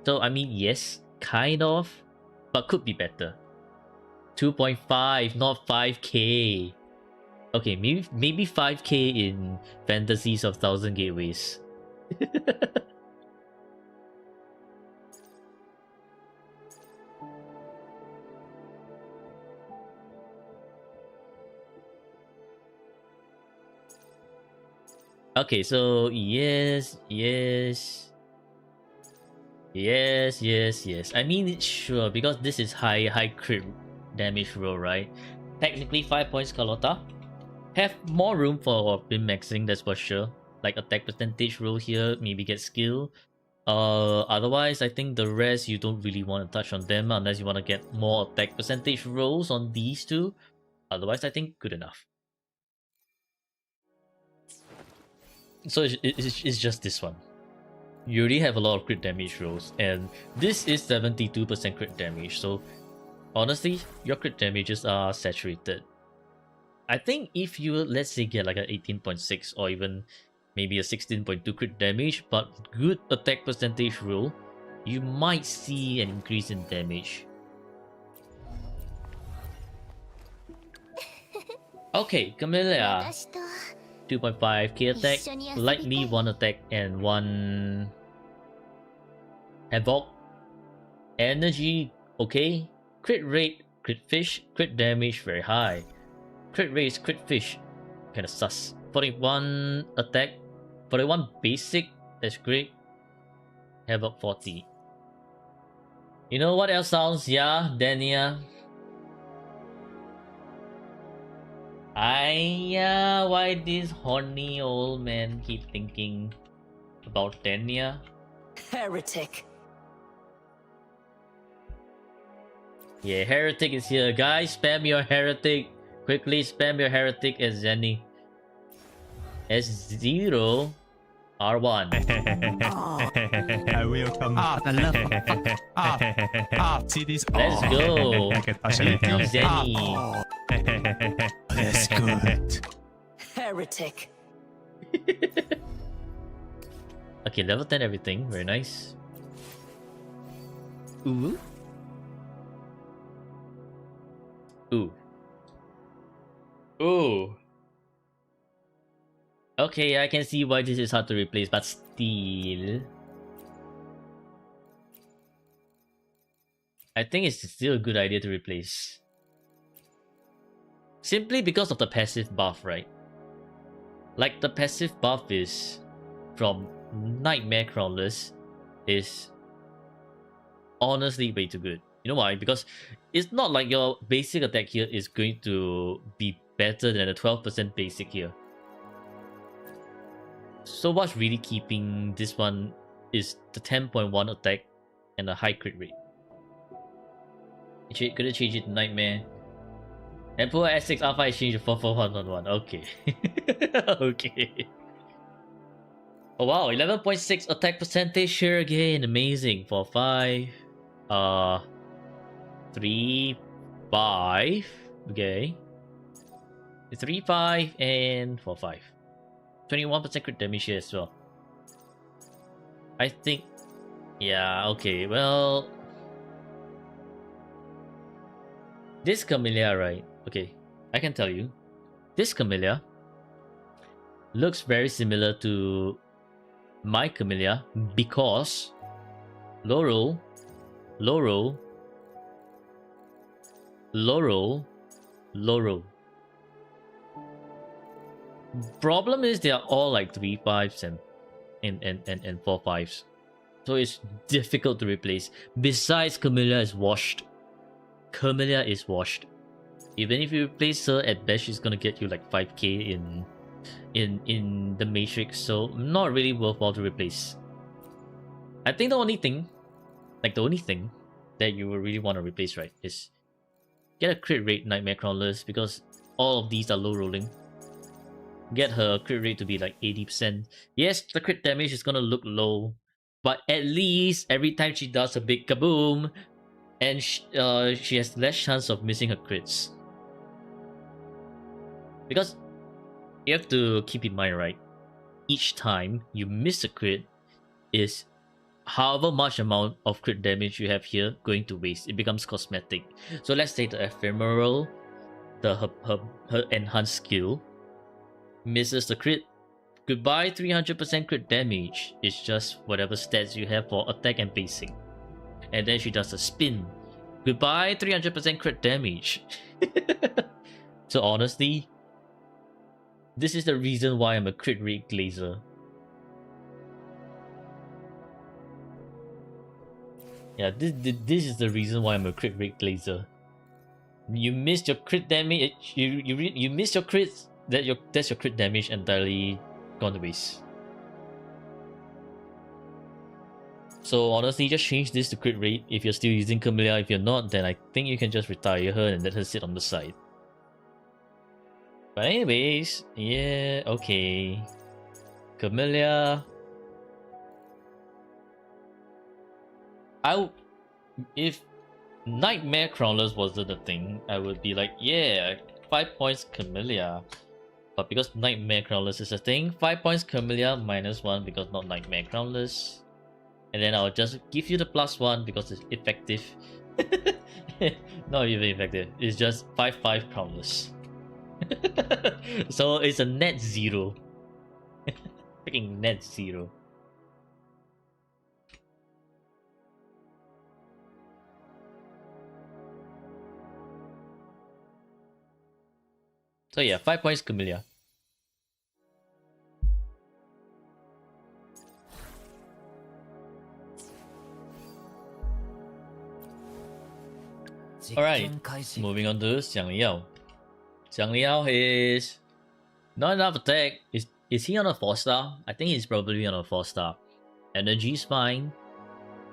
So I mean, yes, kind of, but could be better. 2.5, not 5k. Okay, maybe 5k in Fantasies of Thousand Gateways. Okay, so yes. I mean, sure, because this is high crit damage roll, right? Technically 5 points Carlotta. Have more room for min-maxing, that's for sure. Like attack percentage roll here, maybe get skill. Otherwise, I think the rest you don't really want to touch on them unless you want to get more attack percentage rolls on these two. Otherwise, I think good enough. So it's just this one. You already have a lot of crit damage rolls, and this is 72% crit damage, so honestly, your crit damages are saturated. I think if you, let's say, get like an 18.6 or even maybe a 16.2 crit damage, but good attack percentage roll, you might see an increase in damage. Okay, Camellia. 2.5k attack, likely 1 attack and 1 Havoc. Energy, okay. Crit rate, crit fish, crit damage, very high. Crit rate is crit fish, kinda sus. 41 attack, 41 basic, that's great. Havoc 40. You know what else sounds? Yeah, Dania. Why this horny old man keep thinking about Dania? Heretic. Yeah, heretic is here. Guys, spam your heretic. Quickly spam your heretic as Zenny. S0 R1. I will come. The love. See this? Let's go. GG Zenny. That's good. Heretic. Okay, level 10 everything. Very nice. Ooh. Ooh. Ooh. Okay, I can see why this is hard to replace, but still, I think it's still a good idea to replace. Simply because of the passive buff, right? Like, the passive buff is from Nightmare Crawlers is honestly way too good. You know why? Because it's not like your basic attack here is going to be better than a 12% basic here. So what's really keeping this one is the 10.1 attack and the high crit rate. Could have changed it to Nightmare. And poor S6 Alpha exchange to 44111. Okay. Okay. Oh wow, 11.6 attack percentage here again. Amazing. 4-5. 3-5. Okay. 3-5 and 4-5. 21% crit damage here as well. I think... Yeah, okay, well... This Camellia, right? Okay, I can tell you. This Camellia looks very similar to my Camellia because Laurel, Laurel, Laurel, Laurel. Problem is they are all like 3-5s and 4-5s. So it's difficult to replace. Besides, Camellia is washed. Camellia is washed. Even if you replace her, at best she's gonna get you like 5k in the Matrix, so not really worthwhile to replace. I think the only thing that you will really want to replace, right, is get a crit rate Nightmare Crawlers, because all of these are low rolling. Get her crit rate to be like 80%. Yes, the crit damage is gonna look low, but at least every time she does a big kaboom, and she has less chance of missing her crits. Because you have to keep in mind, right? Each time you miss a crit is however much amount of crit damage you have here going to waste. It becomes cosmetic. So let's say the ephemeral, her enhanced skill misses the crit. Goodbye 300% crit damage. It's just whatever stats you have for attack and basic. And then she does a spin. Goodbye 300% crit damage. So honestly, this is the reason why I'm a crit rate glazer. Yeah, this is the reason why I'm a crit rate glazer. You missed your crit damage. You missed your crits. That's your crit damage entirely gone to waste. So honestly, just change this to crit rate if you're still using Camellia. If you're not, then I think you can just retire her and let her sit on the side. But anyways, yeah, okay. Camellia. If Nightmare Crawlers wasn't a thing, I would be like, yeah, 5 points Camellia. But because Nightmare Crawlers is a thing, 5 points Camellia -1 because not Nightmare Crawlers. And then I'll just give you the +1 because it's effective. Not even effective, it's just 5/5 Crawlers. So it's a net 0. Freaking net 0. So yeah, 5 points Camellia. Alright, moving on to Xiang Liao. Xiang Liao is not enough attack. Is he on a 4-star? I think he's probably on a 4-star. Energy is fine.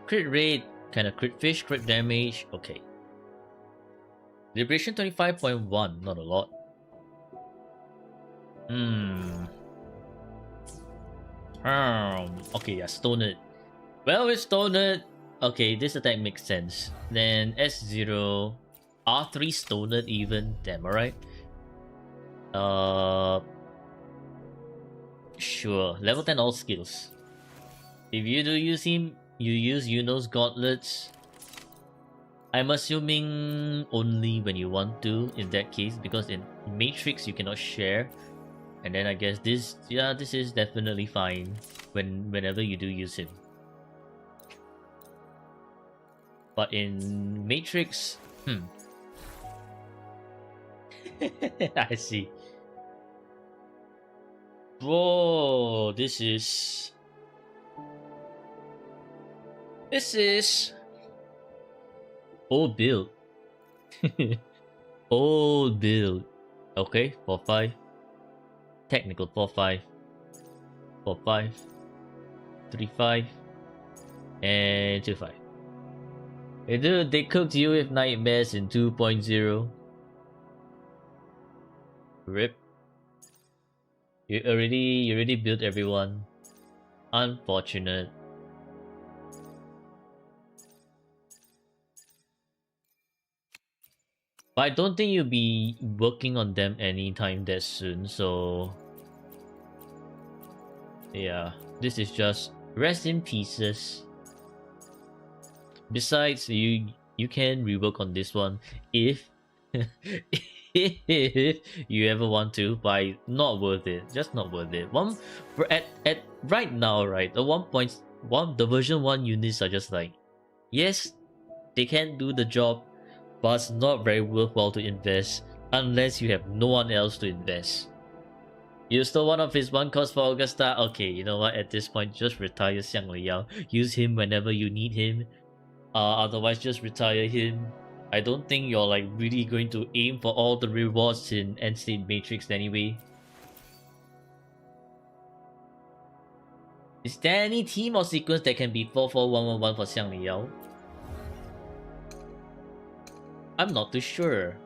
Crit rate, kind of crit fish, crit damage, okay. Liberation 25.1, not a lot. Okay, yeah, Stone It. Well, with Stone It, okay, this attack makes sense. Then S0, R3 Stone It even, damn, alright. Sure, level 10 all skills. If you do use him, you use Yuno's gauntlets. I'm assuming only when you want to, in that case, because in Matrix you cannot share. And then I guess this is definitely fine whenever you do use him. But in Matrix, I see. Whoa, this is old build. Old build. Okay, 4/5. Technical 4/5. 4/5. 3/5. And 2/5. Hey dude, they cooked you with nightmares in 2.0. Rip. You already built everyone. Unfortunate. But I don't think you'll be working on them anytime that soon, so yeah, this is just rest in pieces. Besides, you can rework on this one if if you ever want to, but not worth it. Just not worth it. At right now, right, the the version 1 units are just like, yes, they can do the job, but it's not very worthwhile to invest unless you have no one else to invest. You stole one of his 1 cost for Augusta. Okay, you know what? At this point, just retire Xiang Liao. Use him whenever you need him. Otherwise, just retire him. I don't think you're like really going to aim for all the rewards in End State Matrix anyway. Is there any team or sequence that can be 4-4-1-1-1 for Xiang Liao? I'm not too sure.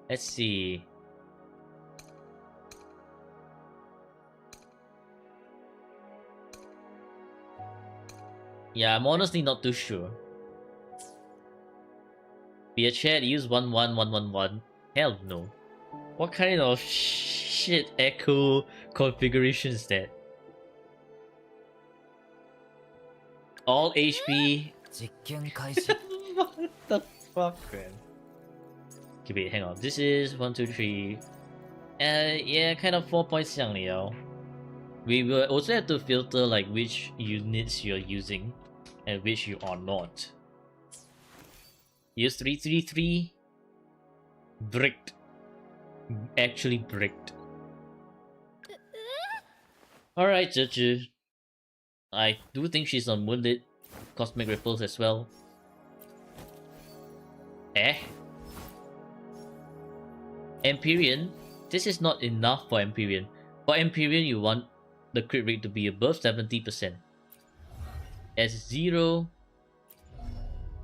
Let's see. Yeah, I'm honestly not too sure. Be a chat, use 1-1-1-1-1. Hell no. What kind of shit echo configuration is that? All HP. 実験開始 What the fuck, man? Okay, wait, hang on. This is 1, 2, 3. Yeah, kind of 4 points 像你哦. We will also have to filter like which units you're using and which you are not. Use 333. Bricked. Actually bricked. Alright, Zhi. I do think she's on Moonlit. Cosmic Ripples as well. Empyrean. This is not enough for Empyrean. For Empyrean, you want the crit rate to be above 70%. S0.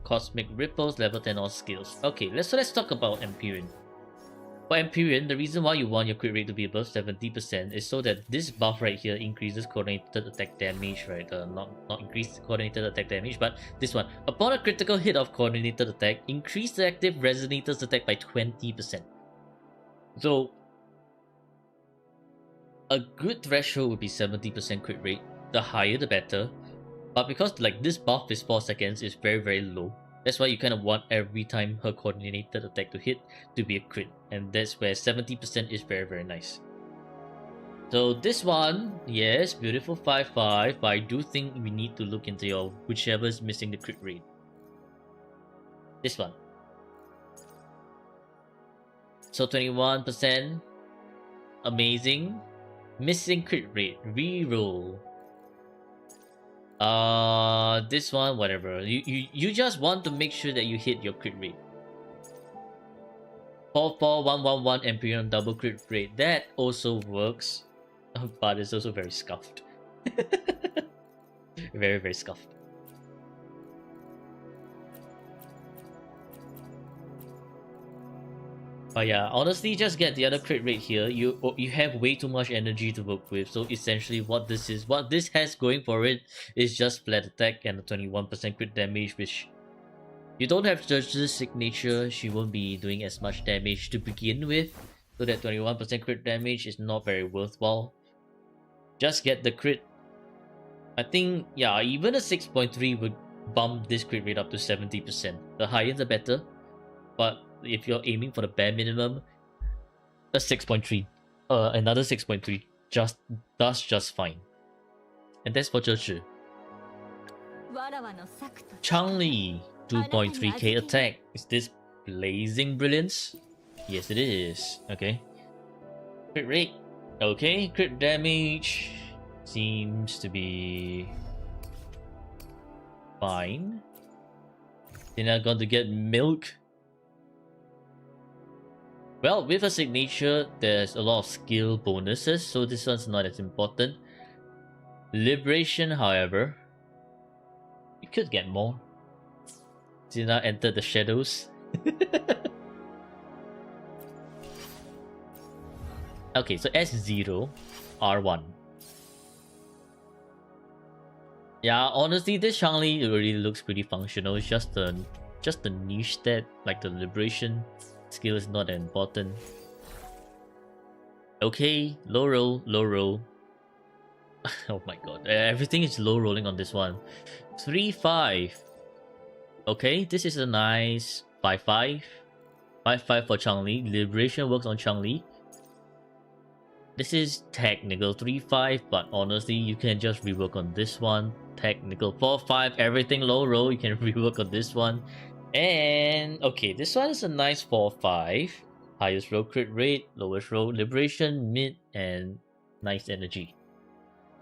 Cosmic Ripples, level 10 all skills. Okay, let's talk about Empyrean. For Empyrean, the reason why you want your crit rate to be above 70% is so that this buff right here increases coordinated attack damage, right? Not increased coordinated attack damage, but this one. Upon a critical hit of coordinated attack, increase the active resonator's attack by 20%. So, a good threshold would be 70% crit rate. The higher the better. But because like this buff is 4 seconds, it's very, very low. That's why you kind of want every time her coordinated attack to hit to be a crit. And that's where 70% is very, very nice. So this one, yes, beautiful 5-5, but I do think we need to look into your whichever is missing the crit rate. This one. So 21%. Amazing. Missing crit rate. Reroll. This one, whatever. You just want to make sure that you hit your crit rate. 4-4-1-1-1 Empyrean double crit rate. That also works, but it's also very scuffed. Very, very scuffed. But yeah, honestly, just get the other crit rate here. You have way too much energy to work with. So essentially, what this has going for it is just flat attack and a 21% crit damage, which you don't have Judge's signature. She won't be doing as much damage to begin with. So that 21% crit damage is not very worthwhile. Just get the crit. I think, yeah, even a 6.3 would bump this crit rate up to 70%. The higher the better. But if you're aiming for the bare minimum, a 6.3, another 6.3 does just fine. And that's for Zhe. Changli, 2.3k attack. Is this Blazing Brilliance? Yes, it is. Okay. Crit rate. Okay, crit damage seems to be fine. They're not going to get milk. Well, with a signature, there's a lot of skill bonuses, so this one's not as important. Liberation, however, you could get more. Did not enter the shadows. Okay, so S0, R1. Yeah, honestly, this Changli really looks pretty functional. It's just the niche stat, like the liberation skill is not important. Okay, low roll, low roll. Oh my god, everything is low rolling on this one. 3-5. Okay, this is a nice 5-5. 5-5 for Changli. Liberation works on Changli. This is technical 3-5, but honestly, you can just rework on this one. Technical 4-5, everything low roll, you can rework on this one. And okay, this one is a nice 4-5. Highest roll crit rate, lowest roll liberation, mid, and nice energy.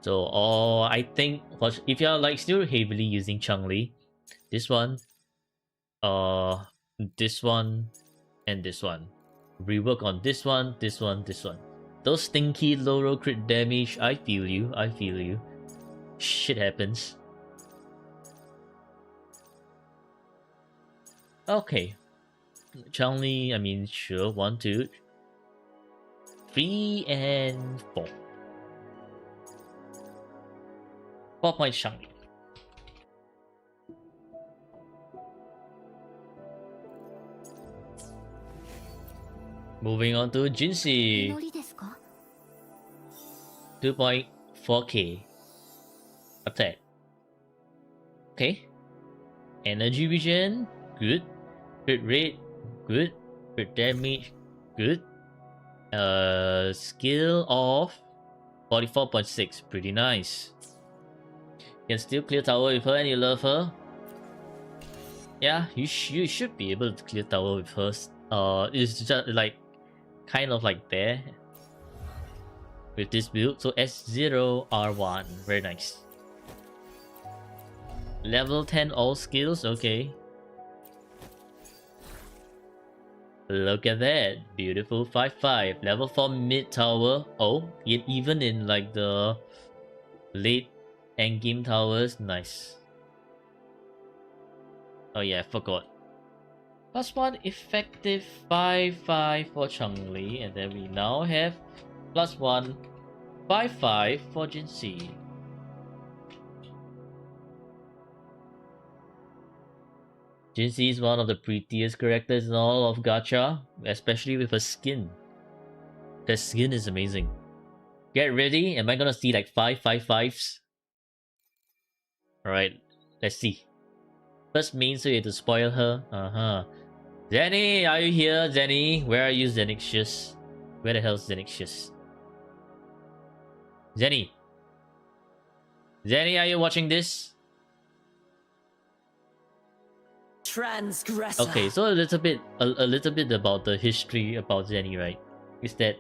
So I think if you're like still heavily using Changli, this one, this one, and this one. Rework on this one, this one, this one. Those stinky low roll crit damage, I feel you, I feel you. Shit happens. Okay. Changli, I mean, sure. 1, 2, 3, and 4. 4 points Changli. Moving on to Jinxie. 祈りですか 2.4k attack. Okay. Energy regen, good. Crit rate, good. Crit damage, good. Skill of 44.6, pretty nice. Can still clear tower with her and you love her. Yeah, you should be able to clear tower with her. It's just like kind of like there with this build. So S0 R1, very nice. Level 10 all skills, okay. Look at that, beautiful 5-5. Level 4 mid tower. Oh, even in like the late endgame towers, nice. Oh yeah, I forgot. +1 effective 5-5 for Changli, and then we now have +1 5-5 for Jinxi. Jinxi is one of the prettiest characters in all of Gacha, especially with her skin. Her skin is amazing. Get ready, am I gonna see like 5-5-5s? Alright, let's see. First main, so you have to spoil her. Zenny, are you here? Zenny, where are you, Zenixus? Where the hell's Zenixus? Zenny. Zenny, are you watching this? Transgressor. Okay, so a little bit about the history about Zenny, right? Is that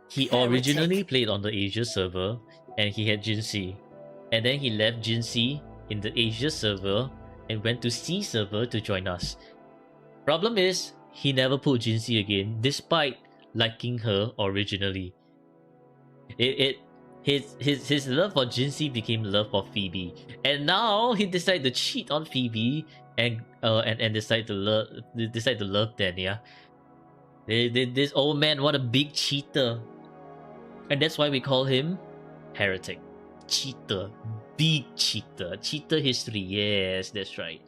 he originally played on the Asia server and he had Jinxi. And then he left Jinxi in the Asia server and went to C server to join us. Problem is, he never put Jinxi again, despite liking her originally. His love for Jinxi became love for Phoebe, and now he decided to cheat on Phoebe and decide to love Dania. This old man, what a big cheater, and that's why we call him heretic, cheater, big cheater, cheater history. Yes, that's right.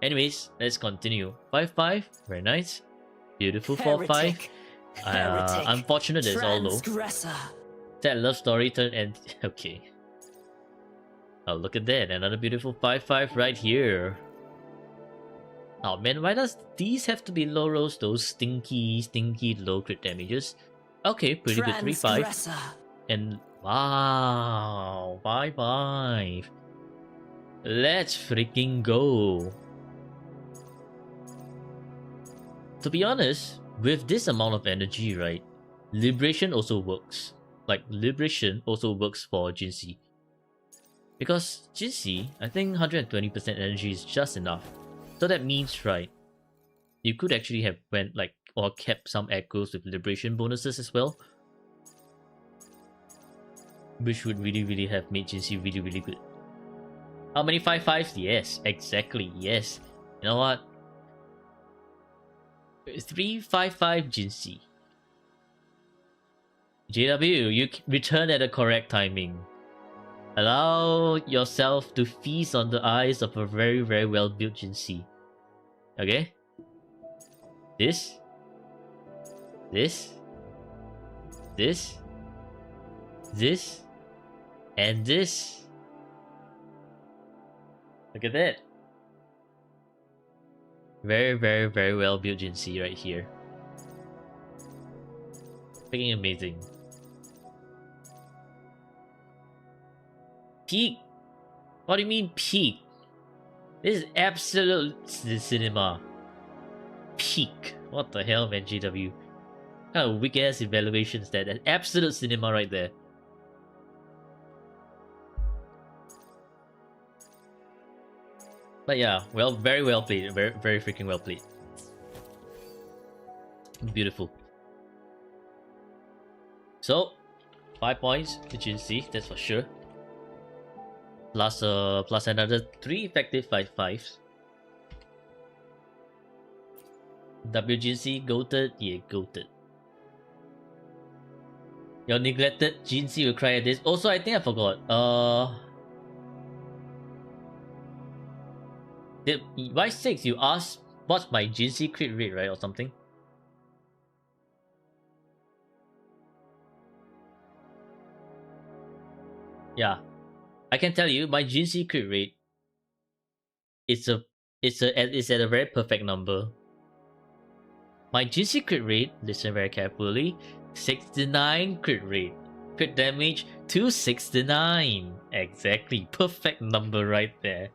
Anyways, let's continue. 5-5, very nice, beautiful 4-5. Unfortunate it's all low. That love story turn and okay. Oh, look at that, another beautiful 5-5 right here. Oh man, why does these have to be low rolls? Those stinky low crit damages. Okay, pretty good 3-5. And wow, 5-5. Let's freaking go. To be honest, with this amount of energy, right, Liberation also works. Like, Liberation also works for Jinxi. Because Jinxi, I think 120% energy is just enough. So that means, right, you could actually have went like, or kept some echoes with Liberation bonuses as well. Which would really have made Jinxi really good. How many 5-5s? Yes, exactly, yes. You know what? 3-5-5 Jinxi. JW, you return at the correct timing. Allow yourself to feast on the eyes of a very well built Jinxi. Okay? This. And this. Look at that. Very well built Jinxi right here. Freaking amazing. Peak? What do you mean peak? This is absolute cinema. Peak. What the hell, man, GW? What kind of weak ass evaluation is that? An absolute cinema right there. But yeah, well, very well played. Very freaking well played. Beautiful. So, 5 points to Jinxi, that's for sure. Plus another 3 effective 5-5s. WGC goated, yeah, goated. Your neglected Jinxi will cry at this. Also, I think I forgot. Why 6? You asked what's my Jinxi crit rate, right, or something? Yeah. I can tell you my GC crit rate is at a very perfect number. My GC crit rate, listen very carefully, 69 crit rate. Crit damage 269. Exactly. Perfect number right there.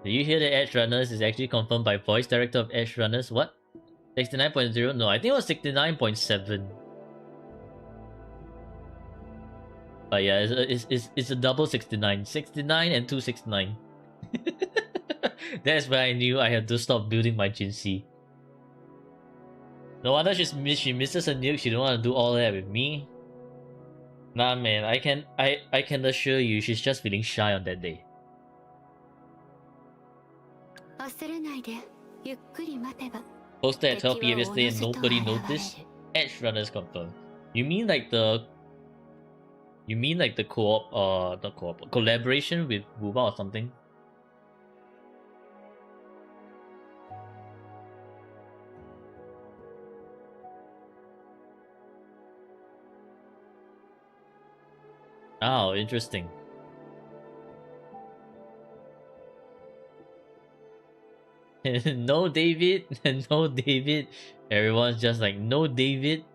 Do you hear the Edge Runners is actually confirmed by voice director of Edge Runners? What? 69.0? No, I think it was 69.7. But yeah, it's a double 69. 69 and 269. That's where I knew I had to stop building my Jinxie. No wonder she misses a nuke, she don't want to do all that with me. Nah man, I can assure you she's just feeling shy on that day. 焦らないでゆっくり待てば Posted at 12 p.m. yesterday and nobody noticed. Edge Runners confirmed. You mean like the co-op, not co-op, collaboration with Wuba or something? Oh, interesting. No, David. No, David. Everyone's just like, no, David.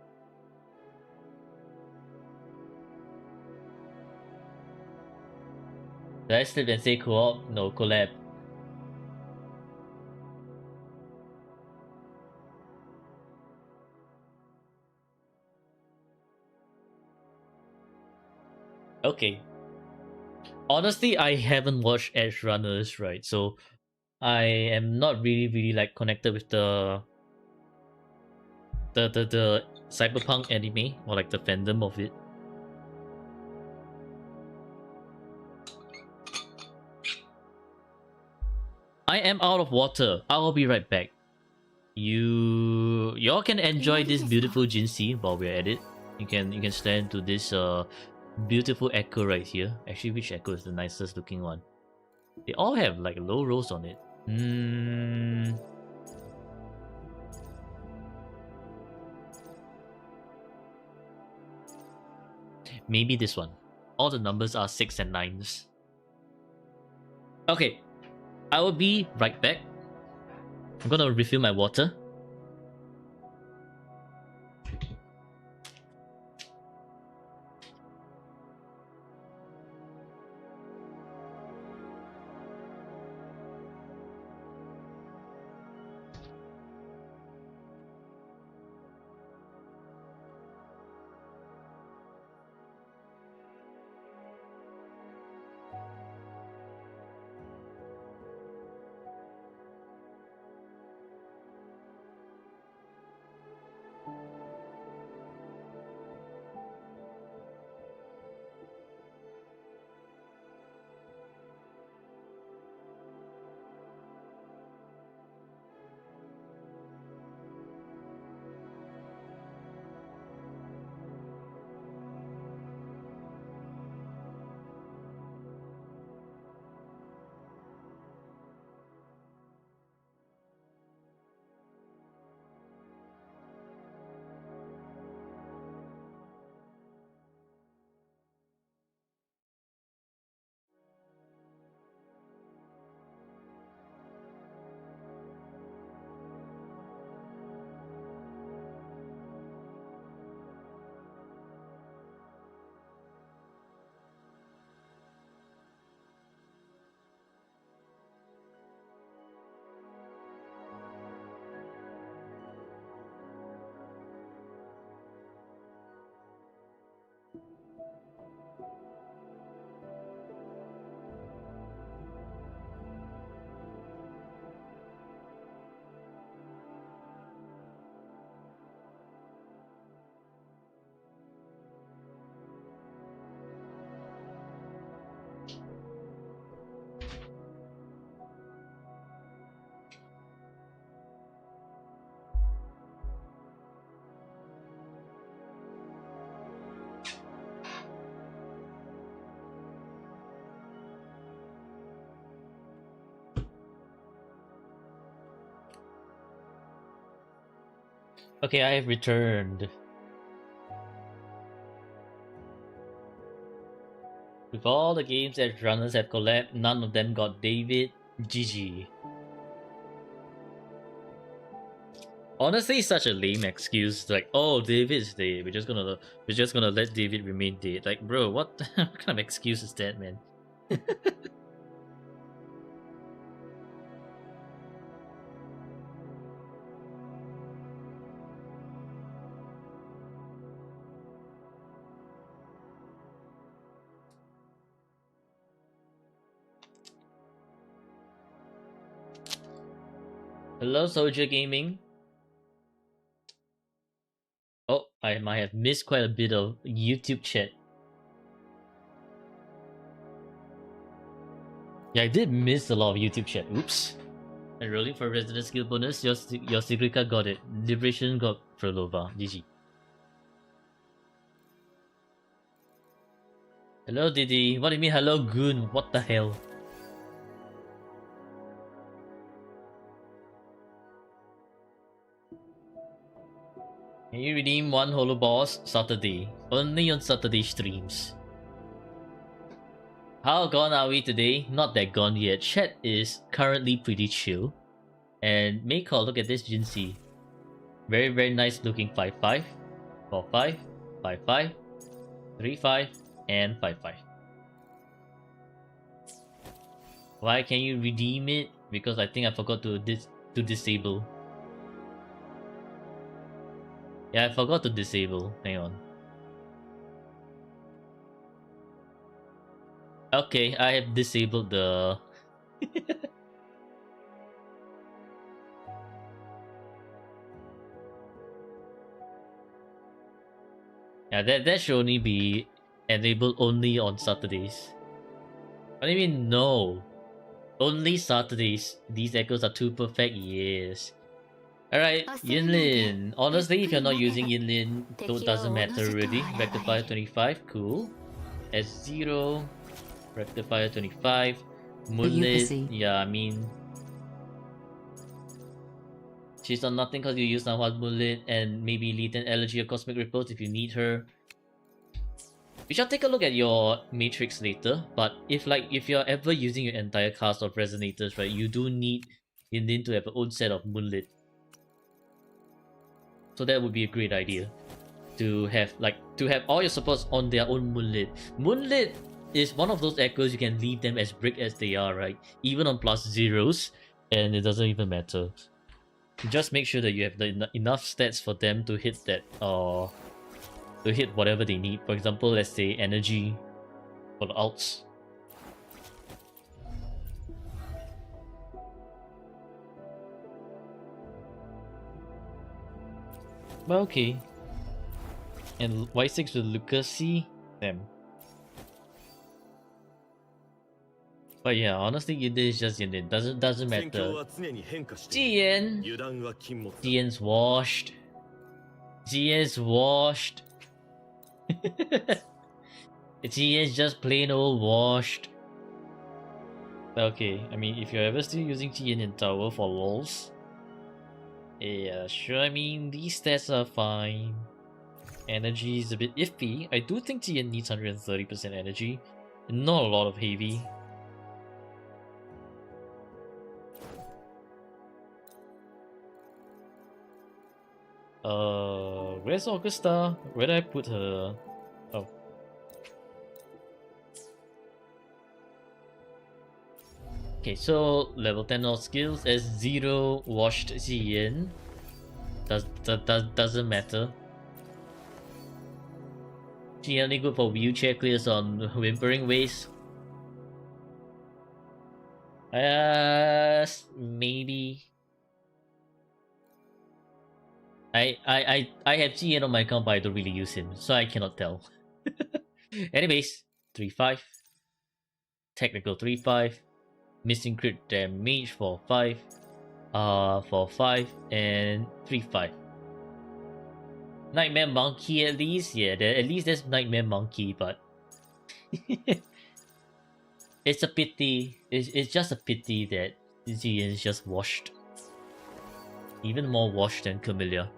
Did I slip and say co-op? No, collab. Okay. Honestly, I haven't watched Edge Runners, right? So I am not really like connected with the cyberpunk anime or like the fandom of it. I am out of water. I'll be right back. Y'all can enjoy this beautiful Jinxie while we're at it. You can stare into this beautiful echo right here. Actually, which echo is the nicest looking one? They all have like low rolls on it. Maybe this one. All the numbers are 6 and 9s. Okay, I will be right back. I'm gonna refill my water. Okay, I have returned. With all the games that runners have collabed, none of them got David. GG. Honestly, such a lame excuse. Like, oh, David's dead. We're just gonna let David remain dead. Like, bro, what kind of excuse is that, man? Hello, Soldier Gaming. Oh, I might have missed quite a bit of YouTube chat. Yeah, I did miss a lot of YouTube chat. Oops. And rolling for resident skill bonus, your Sigrika got it. Liberation got Prolova. GG. Hello, Didi. What do you mean, hello, Goon? What the hell? Can you redeem one holo boss Saturday? Only on Saturday streams. How gone are we today? Not that gone yet. Chat is currently pretty chill. And Maycall, look at this Jinsei. Very, very nice looking 5-5, 4-5, 5-5, 3-5, and 5-5. Why can you redeem it? Because I think I forgot to disable. Yeah, I forgot to disable. Hang on. Okay, I have disabled the... Yeah, that should only be enabled only on Saturdays. What do you mean, no? Only Saturdays. These echoes are too perfect, yes. Alright, Yinlin. Honestly, if you're not using Yinlin, it doesn't matter really. Rectifier 25, cool. S0, Rectifier 25, Moonlit, yeah, I mean... She's on nothing because you use Nanhua's Moonlit and maybe Latent Allergy or Cosmic Ripples if you need her. We shall take a look at your matrix later, but if you're ever using your entire cast of resonators, right, you do need Yinlin to have a own set of Moonlit. So that would be a great idea. To have all your supports on their own Moonlit. Moonlit is one of those echoes you can leave them as brick as they are, right? Even on plus zeros, and it doesn't even matter. Just make sure that you have enough stats for them to hit that, to hit whatever they need. For example, let's say energy for the alts. Well, okay. And Y6 with Lucacy? Damn. But yeah, honestly, Yinlin is just Yinlin. Doesn't matter. Jian! Jian's washed. Jian's washed. Jian's just plain old washed. Okay, I mean, if you're ever still using Jian in tower for lols, yeah, sure, I mean, these stats are fine. Energy is a bit iffy. I do think Jian needs 130% energy. Not a lot of heavy. Where's Augusta? Where did I put her? Oh. Okay, so level 10 all skills S0 washed Ziyan. Doesn't matter. She only good for wheelchair clears on Whimpering Waste. Maybe. I have Jian on my account, but I don't really use him, so I cannot tell. Anyways, 3-5. Technical 3-5. Missing crit damage for 5. For 5 and 3-5. Nightmare Monkey at least, yeah. At least there's Nightmare Monkey, but it's a pity. It's just a pity that Jian is just washed. Even more washed than Camellia.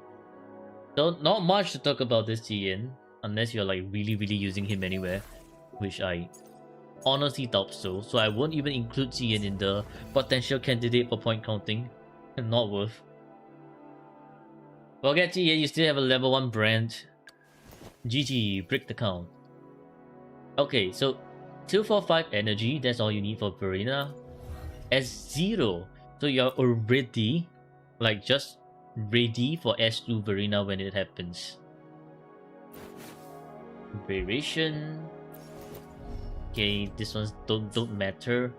Not much to talk about this Jian, unless you're like really using him anywhere, which I honestly doubt so. So I won't even include Jian in the potential candidate for point counting. Not worth. Forget Jian, you still have a level 1 brand. GG, break the count. Okay, so 245 energy, that's all you need for Verena. S0, so you're already like just ready for S2 Verena when it happens. Variation. Okay, this ones don't matter.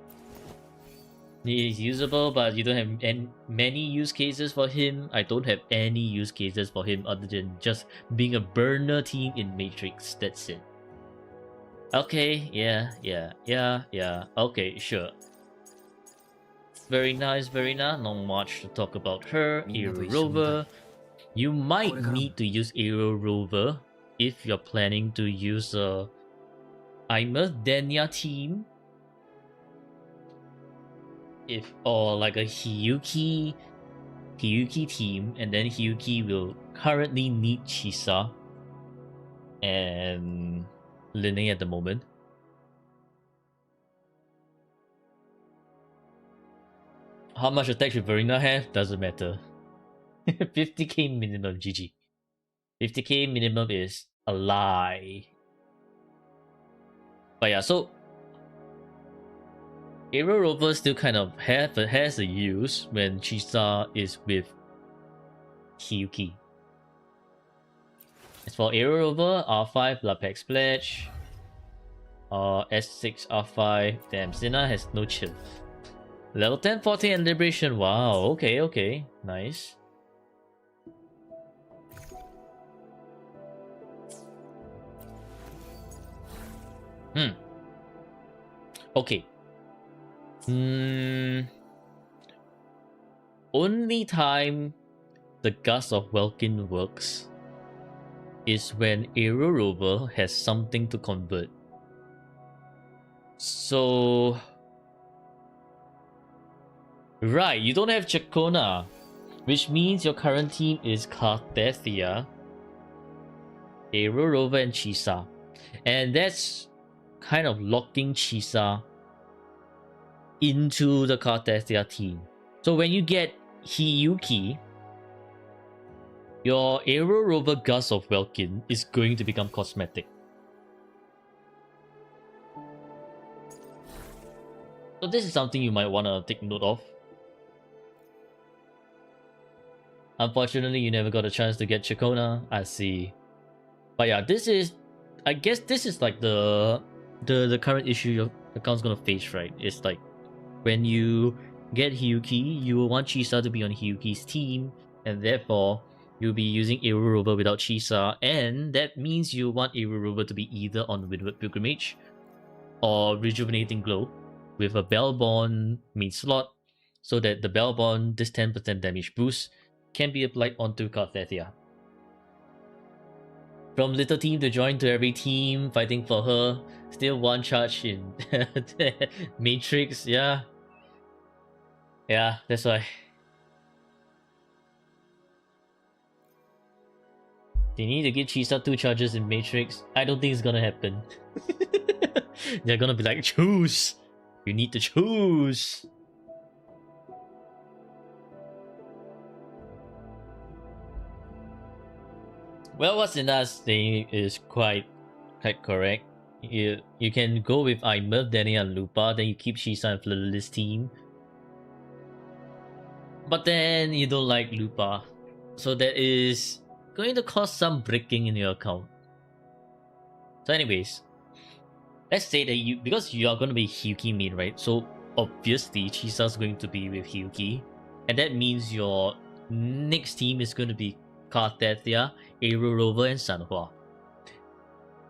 He is usable, but you don't have many use cases for him. I don't have any use cases for him other than just being a burner team in Matrix. That's it. Okay, yeah. Okay, sure. Very nice. Not much to talk about her. Aero Rover. You might need to use Aero Rover if you're planning to use Aimer Denya team. Or like a Hiyuki team, and then Hiyuki will currently need Chisa and Linne at the moment. How much attack should Verena have? Doesn't matter. 50k minimum, GG. 50k minimum is a lie. But yeah, so Aero Rover still kind of has a use when Chisa is with Hiyuki. As for Aero Rover, R5 Lapex Pledge. S6 R5. Damn, Zina has no chill. Level 10, 14 and Liberation. Wow, okay. Nice. Okay. Only time the Gust of Welkin works is when Aero Rover has something to convert. So... Right, you don't have Chakona, which means your current team is Carthasia, Aero Rover and Chisa. And that's kind of locking Chisa into the Carthasia team. So when you get Hiyuki, your Aero Rover Gust of Welkin is going to become cosmetic. So this is something you might want to take note of. Unfortunately, you never got a chance to get Chakona, I see. But yeah, I guess this is like the current issue your account's gonna face, right? It's like, when you get Hiyuki, you will want Chisa to be on Hiyuki's team, and therefore, you'll be using Aero Rover without Chisa, and that means you want Aero Rover to be either on Windward Pilgrimage, or Rejuvenating Glow, with a Bellborn main slot, so that the Bellborn, this 10% damage boost, can be applied onto Carthasia. From little team to join to every team, fighting for her, still one charge in Matrix, yeah. Yeah, that's why. They need to give Chisa 2 charges in Matrix. I don't think it's gonna happen. They're gonna be like, choose! You need to choose! Well, what's in us thing is quite correct. You can go with Aimer, Danny and Lupa, then you keep Chisa and Flirtless team. But then you don't like Lupa. So that is going to cause some breaking in your account. So anyways, let's say that because you are going to be Hiyuki main, right? So obviously Chisa's going to be with Hiyuki. And that means your next team is going to be Carthasia, Aero Rover, and Sanhua.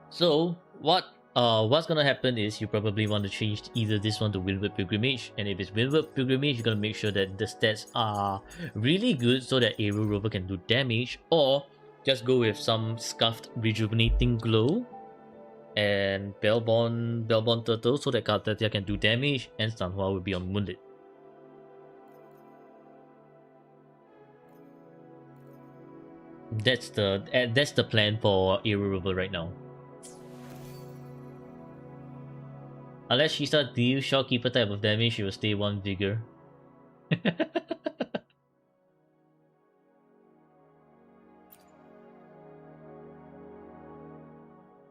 So what's gonna happen is you probably want to change either this one to Windward Pilgrimage, and if it's Windward Pilgrimage, you're gonna make sure that the stats are really good so that Aero Rover can do damage, or just go with some Scuffed Rejuvenating Glow and Bellborn Turtle so that Carthasia can do damage and Sanhua will be on Moonlit. That's the plan for Irrerover right now. Unless she starts deal Shopkeeper type of damage, she will stay 1 vigor.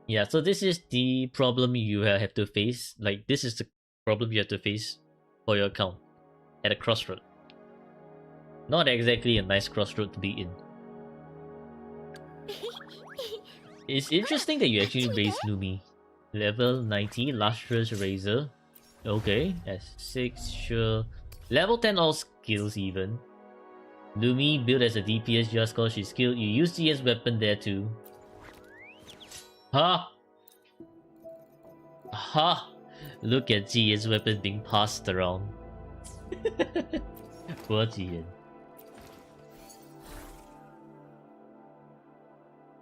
Yeah, so this is the problem you have to face. Like, this is the problem you have to face for your account at a crossroad. Not exactly a nice crossroad to be in. It's interesting that you actually raised Lumi. Level 90, Lustrous Razor. Okay, that's 6, sure. Level 10 all skills even. Lumi built as a DPS just cause she's skilled. You use the as weapon there too. Ha! Ha! Look at Jian's weapon being passed around. Poor Jian.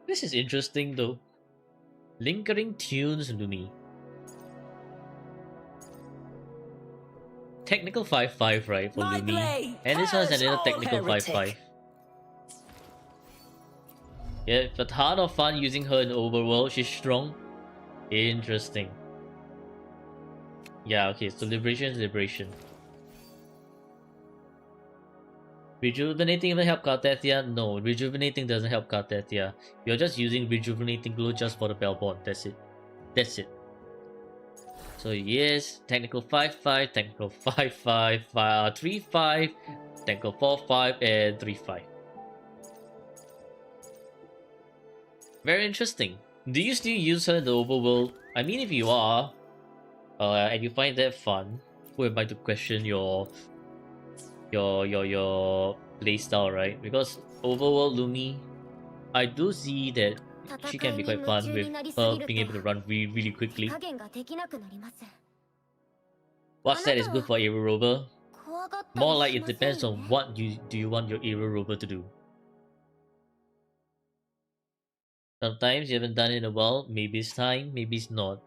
This is interesting though. Lingering Tunes Lumi. Technical 5-5, right, for My Lumi. blade And this one's has another all technical 5-5. heretic. Yeah, but hard or fun using her in Overworld. She's strong. Interesting. Yeah, okay, so Liberation is Liberation. Rejuvenating even help Cartethia? No, Rejuvenating doesn't help Cartethia. You're just using Rejuvenating Glow just for the Bellborn. That's it. That's it. So yes, Technical 5-5, Technical 5-5, 3-5, Technical 4-5, and 3-5. Very interesting. Do you still use her in the overworld? I mean, if you are, and you find that fun, who am I to question your playstyle, right? Because overworld Lumi, I do see that she can be quite fun with her being able to run really quickly. What stat is good for Aero Rover? More like it depends on what do you want your Aero Rover to do. Sometimes you haven't done it in a while, maybe it's time, maybe it's not.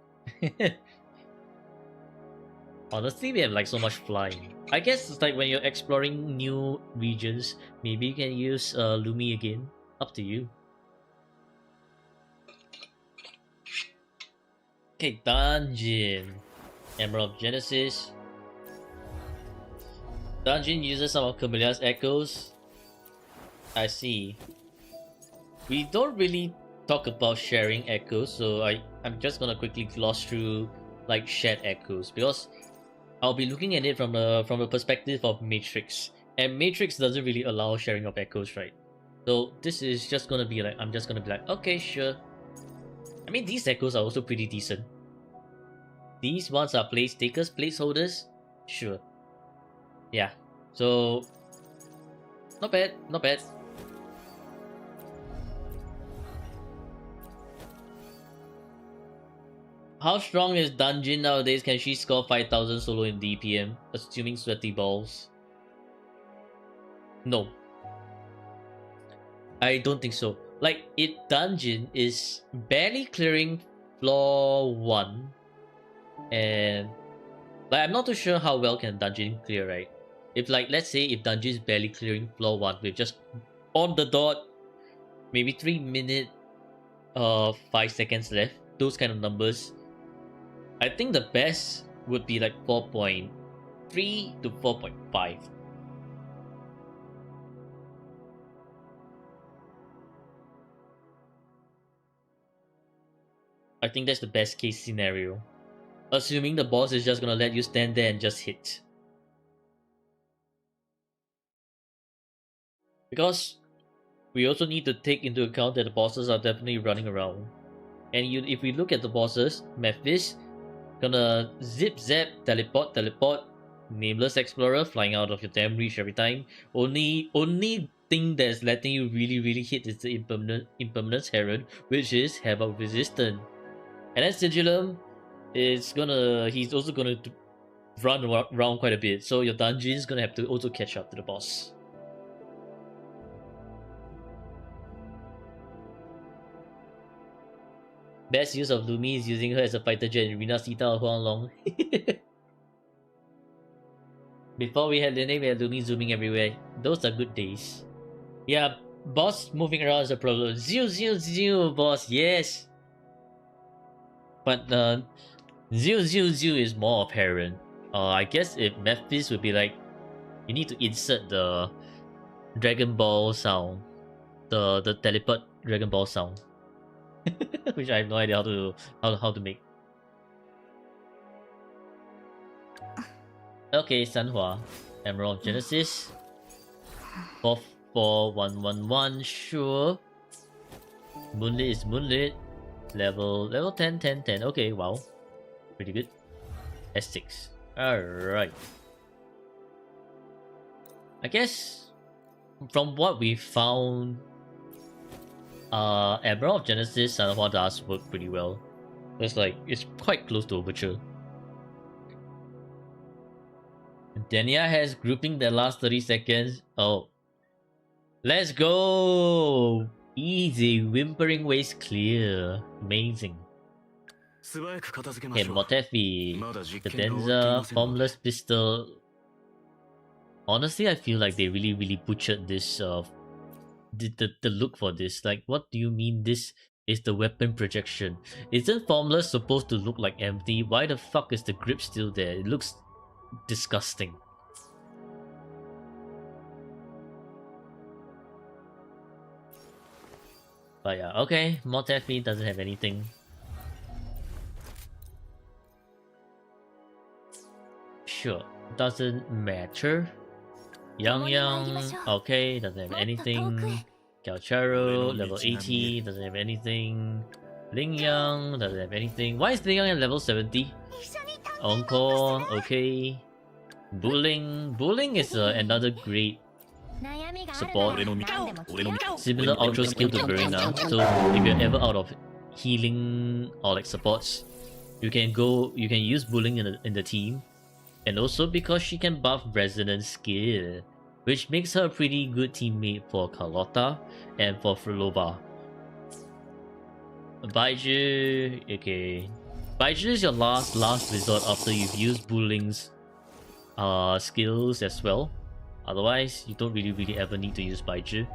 Honestly, we have like so much flying. I guess it's like when you're exploring new regions, maybe you can use Lumi again. Up to you. Okay, Dungeon. Emerald of Genesis. Dungeon uses some of Camillea's echoes. I see. We don't really talk about sharing echoes, so I'm just gonna quickly gloss through like shared echoes because I'll be looking at it from a perspective of Matrix, and Matrix doesn't really allow sharing of echoes, right? So this is just gonna be like I'm just gonna be like, okay, sure. I mean, these echoes are also pretty decent. These ones are place takers, placeholders, sure. Yeah, so not bad, not bad. How strong is Dungeon nowadays? Can she score 5,000 solo in DPM, assuming sweaty balls? No. I don't think so. Like, Dungeon is barely clearing floor 1. And like, I'm not too sure how well can Dungeon clear, right? If like, let's say if Dungeon is barely clearing floor 1 with just on the dot, maybe 3 minutes, 5 seconds left, those kind of numbers, I think the best would be like 4.3 to 4.5. I think that's the best case scenario. Assuming the boss is just gonna let you stand there and just hit. Because we also need to take into account that the bosses are definitely running around. And if we look at the bosses, Memphis, gonna zip zap, teleport, Nameless Explorer flying out of your damn reach every time. Only thing that's letting you really hit is the Impermanence Heron, which is Havoc resistant. And then Sigillum he's also gonna run around quite a bit, so your dungeon is gonna have to also catch up to the boss. Best use of Lumi is using her as a fighter jet in Rina Sita or Huang Long. Before we had Lene, we had Lumi zooming everywhere. Those are good days. Yeah, Boss moving around is a problem. Zio, boss, yes. But Zio is more apparent. I guess if Memphis would be like, you need to insert the Dragon Ball sound, the teleport Dragon Ball sound, which I have no idea how to make. Okay, Sanhua, Emerald of Genesis, 44111, sure. Moonlit is Moonlit. Level 10. Okay, wow. Pretty good. S6. Alright. I guess from what we found, Emerald of Genesis Sanhua does work pretty well. It's quite close to Overture. Denia has grouping the last 30 seconds. Oh. Let's go! Easy, whimpering waste clear. Amazing. Okay, Motefi, Cadenza, Formless Pistol. Honestly, I feel like they really butchered this the look for this. Like, what do you mean this is the weapon projection? Isn't Formless supposed to look like empty? Why the fuck is the grip still there? It looks disgusting. But yeah, okay, Motefi doesn't have anything. Sure, doesn't matter. Yang, okay, doesn't have anything. Galcharo, level 80, doesn't have anything. Ling Yang, doesn't have anything. Why is Ling Yang at level 70? Encore, okay. Bulling is another great support. Similar ultra skill to Verena. So if you're ever out of healing or like supports, you can use Bulling in the team. And also because she can buff resonance skill, which makes her a pretty good teammate for Carlotta and for Frolova. Baiju, okay. Baiju is your last resort after you've used Bulling's skills as well. Otherwise, you don't really ever need to use Baiju.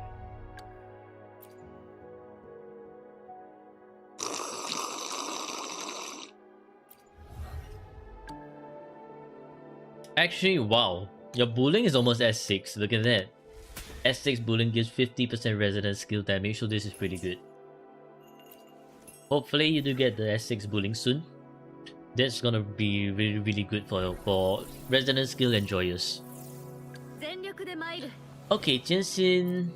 Actually, wow. Your Bulling is almost S6. Look at that. S6 Bulling gives 50% resonance skill damage, so this is pretty good. Hopefully you do get the S6 Bulling soon. That's gonna be really good for resonance skill enjoyers. Okay, Jianxin.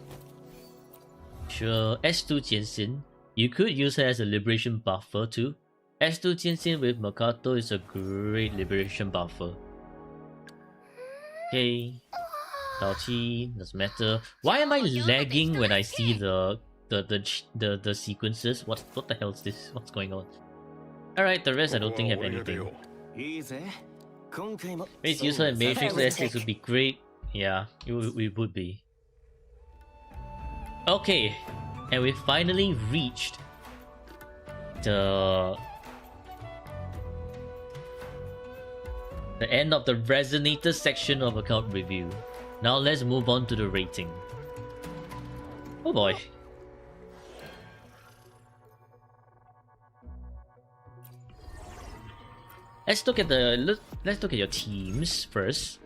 Sure, S2 Jianxin. You could use her as a liberation buffer too. S2 Jianxin with Makato is a great liberation buffer. Okay. Daoqi, doesn't matter. Why am I lagging when I see the sequences? What the hell is this? What's going on? Alright, the rest I don't think have anything. Raise user and Matrix S6 would be great. Yeah, it would be. Okay, and we finally reached the end of the Resonator section of account review. Now let's move on to the rating. Oh boy. Let's look at your teams first.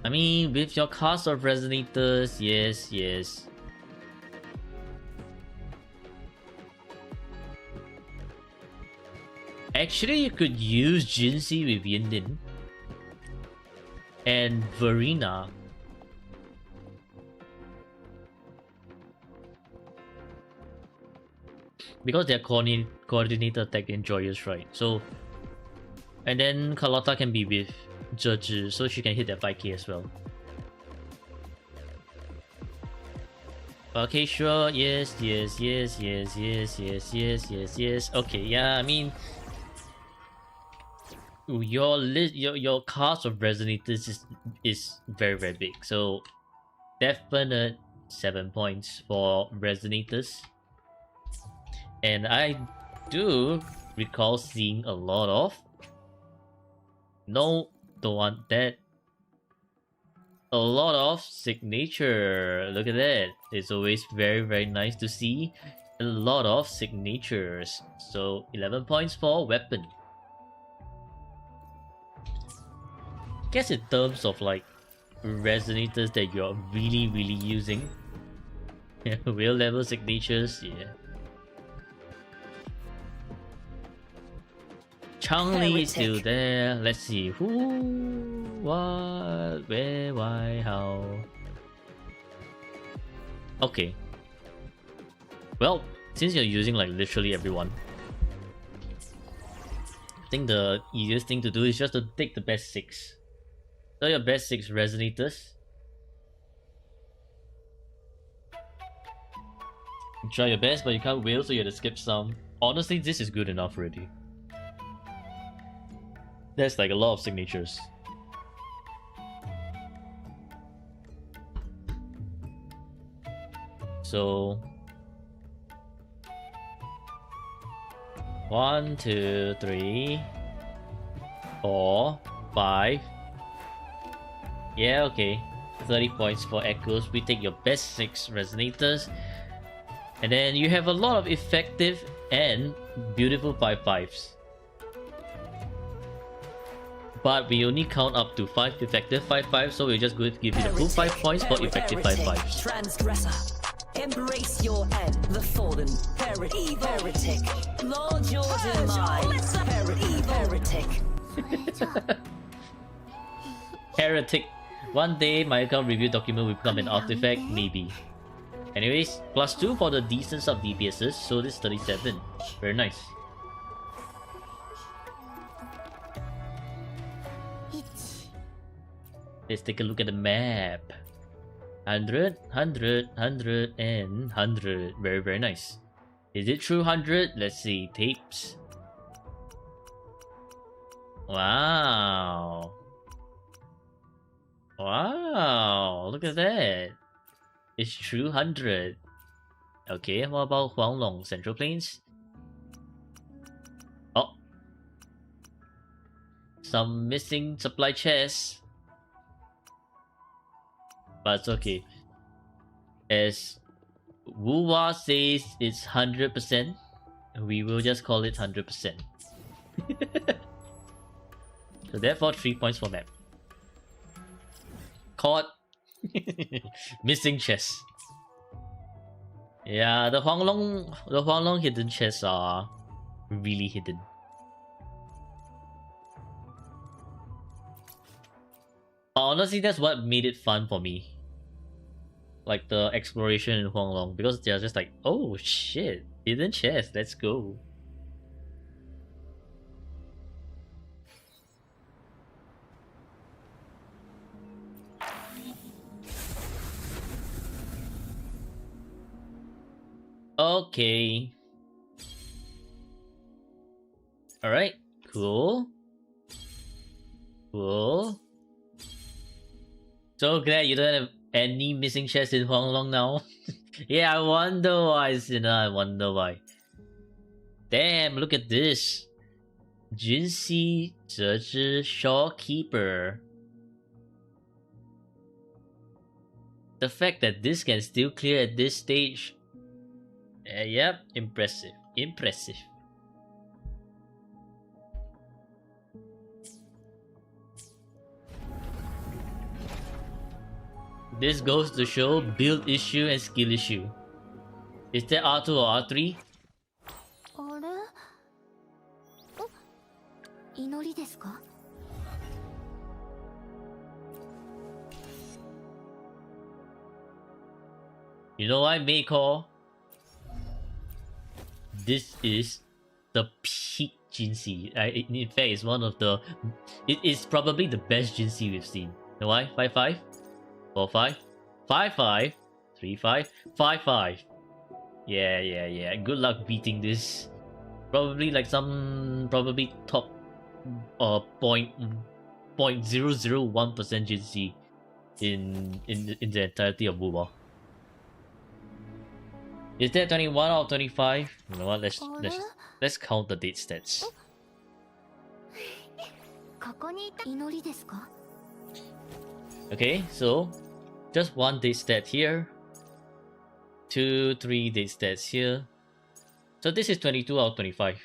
I mean, with your cast of Resonators, yes. Actually, you could use Jinxi with Yindin and Verena. Because they're coordinated attack enjoyers, right? So, and then Carlotta can be with Zhe, so she can hit that 5k as well. Okay, sure. Yes. Okay, yeah. I mean, your cast of Resonators is very big. So, definite 7 points for Resonators. And I do recall seeing a lot of... No, don't want that. A lot of signature. Look at that. It's always very nice to see a lot of signatures. So 11 points for weapon. Guess in terms of like resonators that you're really using. Real level signatures, yeah. Chang-Li is still there. Let's see. Who, what, where, why, how. Okay. Well, since you're using like literally everyone, I think the easiest thing to do is just to take the best 6. So your best 6 resonators. Try your best, but you can't wheel, so you have to skip some. Honestly, this is good enough already. That's like a lot of signatures. So 1, 2, 3, 4, 5. Yeah, okay. 30 points for echoes. We take your best 6 resonators. And then you have a lot of effective and beautiful 5/5s. But we only count up to 5 effective 5/5, so we're just going to give you the full 5 points for effective 5/5s. Transgressor. Embrace your end, the fallen. Heretic. Lord your demise. Heretic. Heretic. One day my account review document will become an artifact, maybe. Anyways, +2 for the decent sub DPSs, so this is 37. Very nice. Let's take a look at the map. 100, 100, 100, and 100. Very nice. Is it true 100? Let's see. Tapes. Wow. Wow. Look at that. It's true 100. Okay, what about Huanglong Central Plains? Oh. Some missing supply chests. But it's okay. As Wuwa says it's 100%, we will just call it 100%. So therefore 3 points for map. Caught. Missing chest. Yeah, the Huanglong hidden chests are really hidden. Honestly, that's what made it fun for me. Like the exploration in Huanglong, because they're just like, oh shit, hidden chest, let's go. Okay. Alright, cool. Cool. So glad you don't have any missing chests in Huanglong now. Yeah, I wonder why, Sinner. I wonder why. Damn, look at this. Jinxi Zezhi Shawkeeper. The fact that this can still clear at this stage. Yep, impressive. Impressive. This goes to show build issue and skill issue. Is that R2 or R3? あれ？祈りですか？ You know what, Maycore? This is the peak Jinxi. In fact, it's one of the... It is probably the best Jinxi we've seen. You know why? 5-5? 4-5? 5-5? 3-5? 5-5. Yeah. Good luck beating this. Probably like some... Probably top... 0.001% Jinxi in the entirety of Wuwa. Is that 21 or 25? You know what? Let's count the date stats. ここにいた祈りですか？ Okay, so just one date stat here. 2, 3 date stats here. So this is 22 out of 25.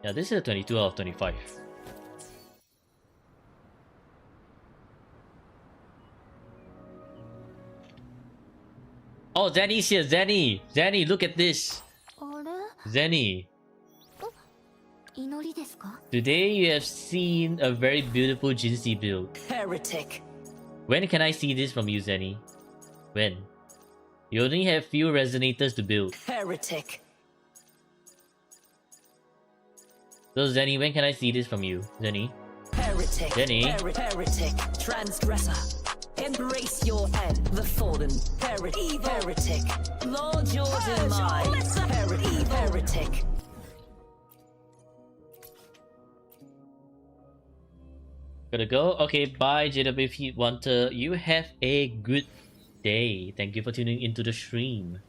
Yeah, this is a 22 out of 25. Oh, Zenny's here. Zenny! Zenny, look at this. あれ Zenny, 祈りですか today you have seen a very beautiful Jinsei build. Heretic. When can I see this from you, Zenny? When? You only have few resonators to build. Heretic. So Zenny, when can I see this from you? Zenny? Heretic. Jenny? Heretic. Transgressor. Embrace your end. The fallen. Heretic. Lord your demise. Heretic. Gotta go? Okay, bye JWP Wanter. You have a good day. Thank you for tuning into the stream.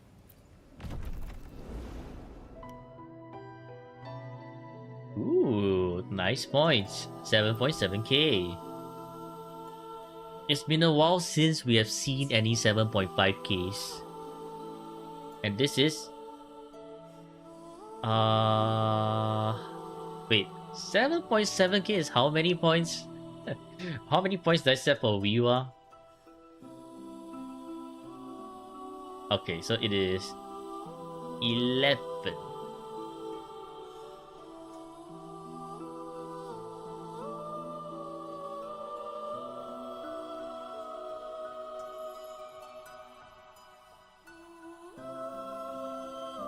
Ooh, nice points. 7.7k. It's been a while since we have seen any 7.5ks. And this is... Wait, 7.7k is how many points? How many points did I set for Wiwa? Okay, so it is 11.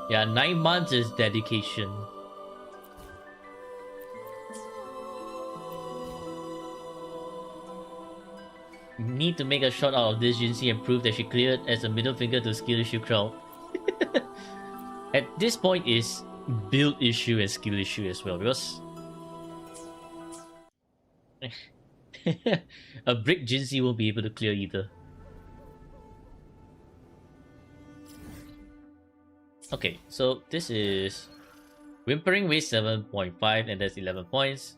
Yeah, 9 months is dedication. Need to make a shot out of this Jinsei and prove that she cleared as a middle finger to skill issue crowd. At this point is build issue and skill issue as well, because a brick Jinsei won't be able to clear either. Okay, so this is Whimpering Waste 7.5 and that's 11 points.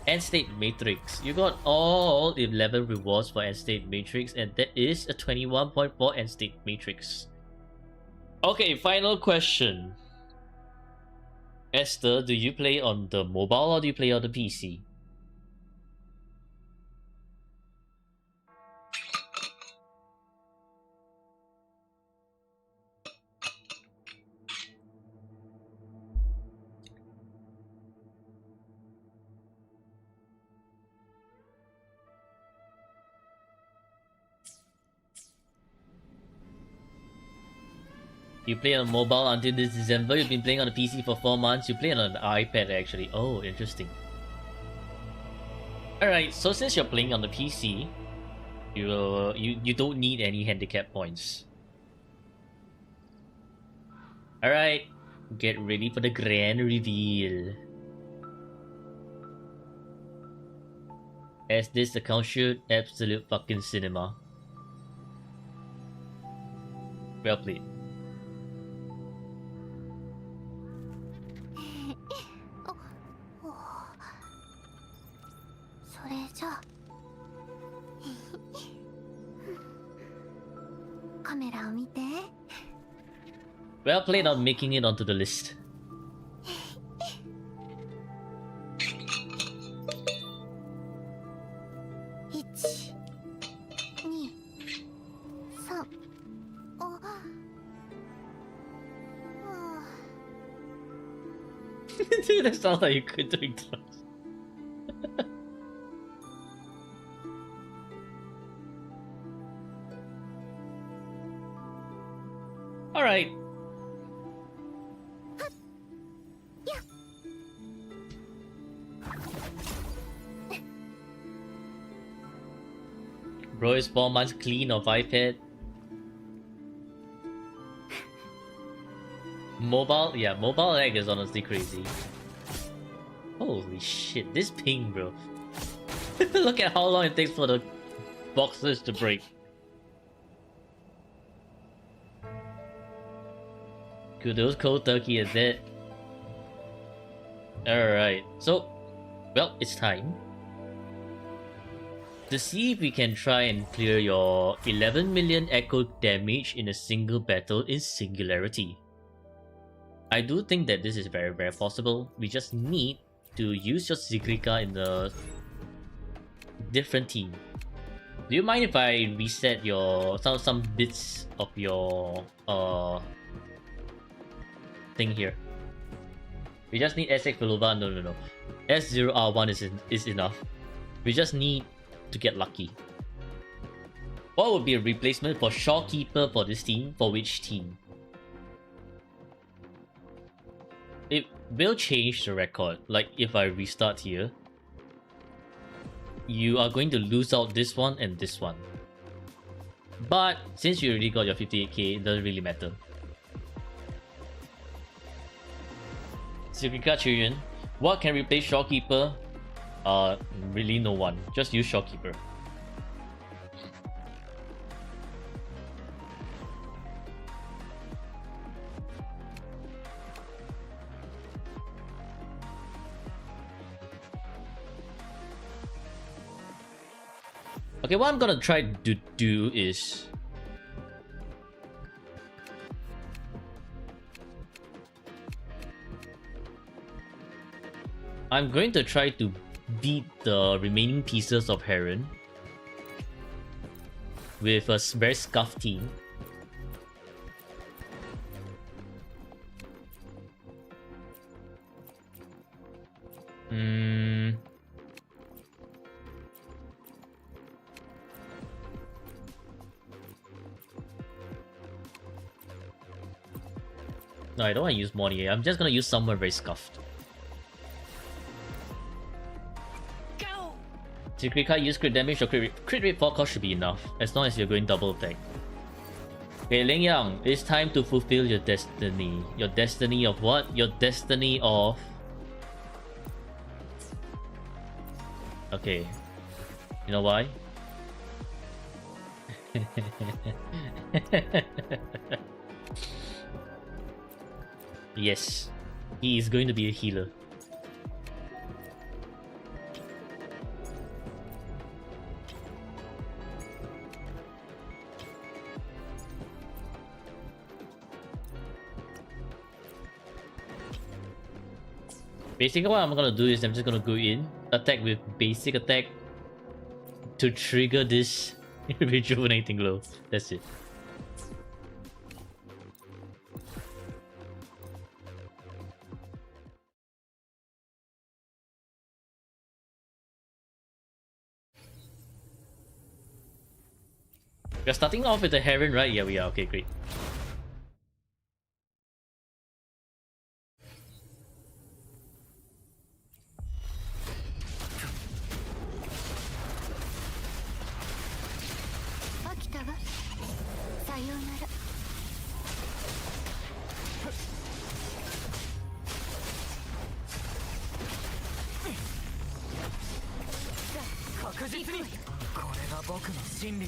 End State Matrix. You got all 11 rewards for End State Matrix and that is a 21.4 End State Matrix. Okay, final question. Esther, do you play on the mobile or do you play on the PC? You play on mobile until this December. You've been playing on the PC for 4 months. You play on an iPad actually. Oh, interesting. Alright, so since you're playing on the PC, you don't need any handicap points. Alright, get ready for the grand reveal. As this account should, absolute fucking cinema. Well played. それじゃあカメラを見て Well played on making it onto the list. Dude, that sounds like you could doing drugs. Alright. Bro is 4 months clean of iPad. Mobile, yeah, mobile lag is honestly crazy. Holy shit, this ping, bro. Look at how long it takes for the boxes to break. Kudos cold turkey is it. Alright, so, well, it's time. to see if we can try and clear your 11 million echo damage in a single battle in Singularity. I do think that this is very possible. We just need to use your Zigrika in the different team. Do you mind if I reset your some bits of your thing here? We just need SX Velova. No. S0R1 is enough. We just need to get lucky. What would be a replacement for Shawkeeper for this team? For which team? It will change the record. Like if I restart here, you are going to lose out this one and this one. But since you already got your 58k, it doesn't really matter. Zigrika Children. What can replace Shawkeeper? Really no one. Just use Shawkeeper. Okay, what I'm gonna try to do is I'm going to try to beat the remaining pieces of Heron with a very scuffed team. No, I don't want to use Morty. I'm just gonna use someone very scuffed. Zigrika use crit damage or crit rate forecast should be enough, as long as you're going double attack. Okay, Ling Yang, it's time to fulfill your destiny. Your destiny of what? Your destiny of... Okay. You know why? Yes. He is going to be a healer. Basically what I'm gonna do is I'm just gonna go in, attack with basic attack to trigger this rejuvenating glow. That's it. We're starting off with the Heron, right? Yeah, we are. Okay, great.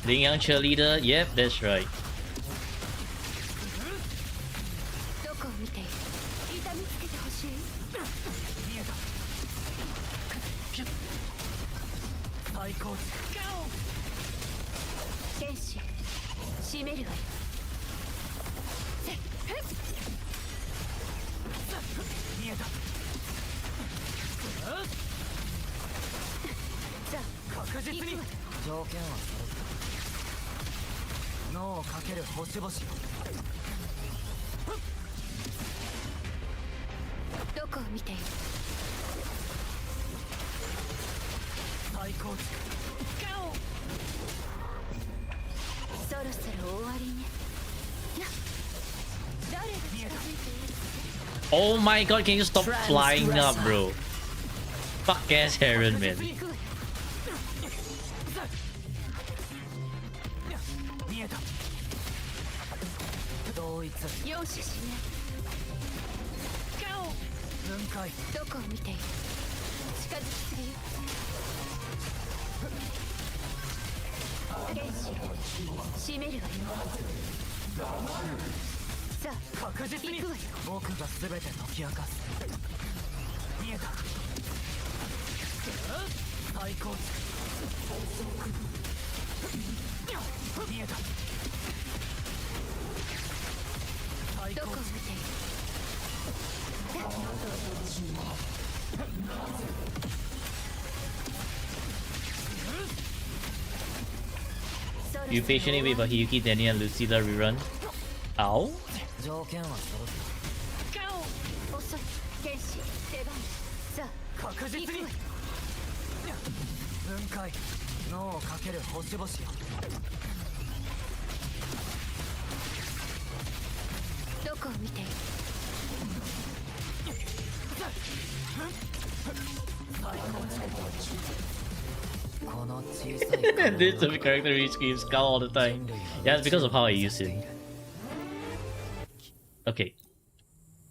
Ling Yang cheerleader, yep, that's right. Oh my god, can you stop flying up, bro? Fuck ass Heron, man. どこを見ている。 You patiently wait for Hiyuki, Danny, and Lucilla rerun. Ow? 条件は揃って遅い天使出番さあ確実に分解脳をかける星々よどこを見ている。 この小さい This character really screams cow all the time. Yeah, it's because of how I use him. Okay.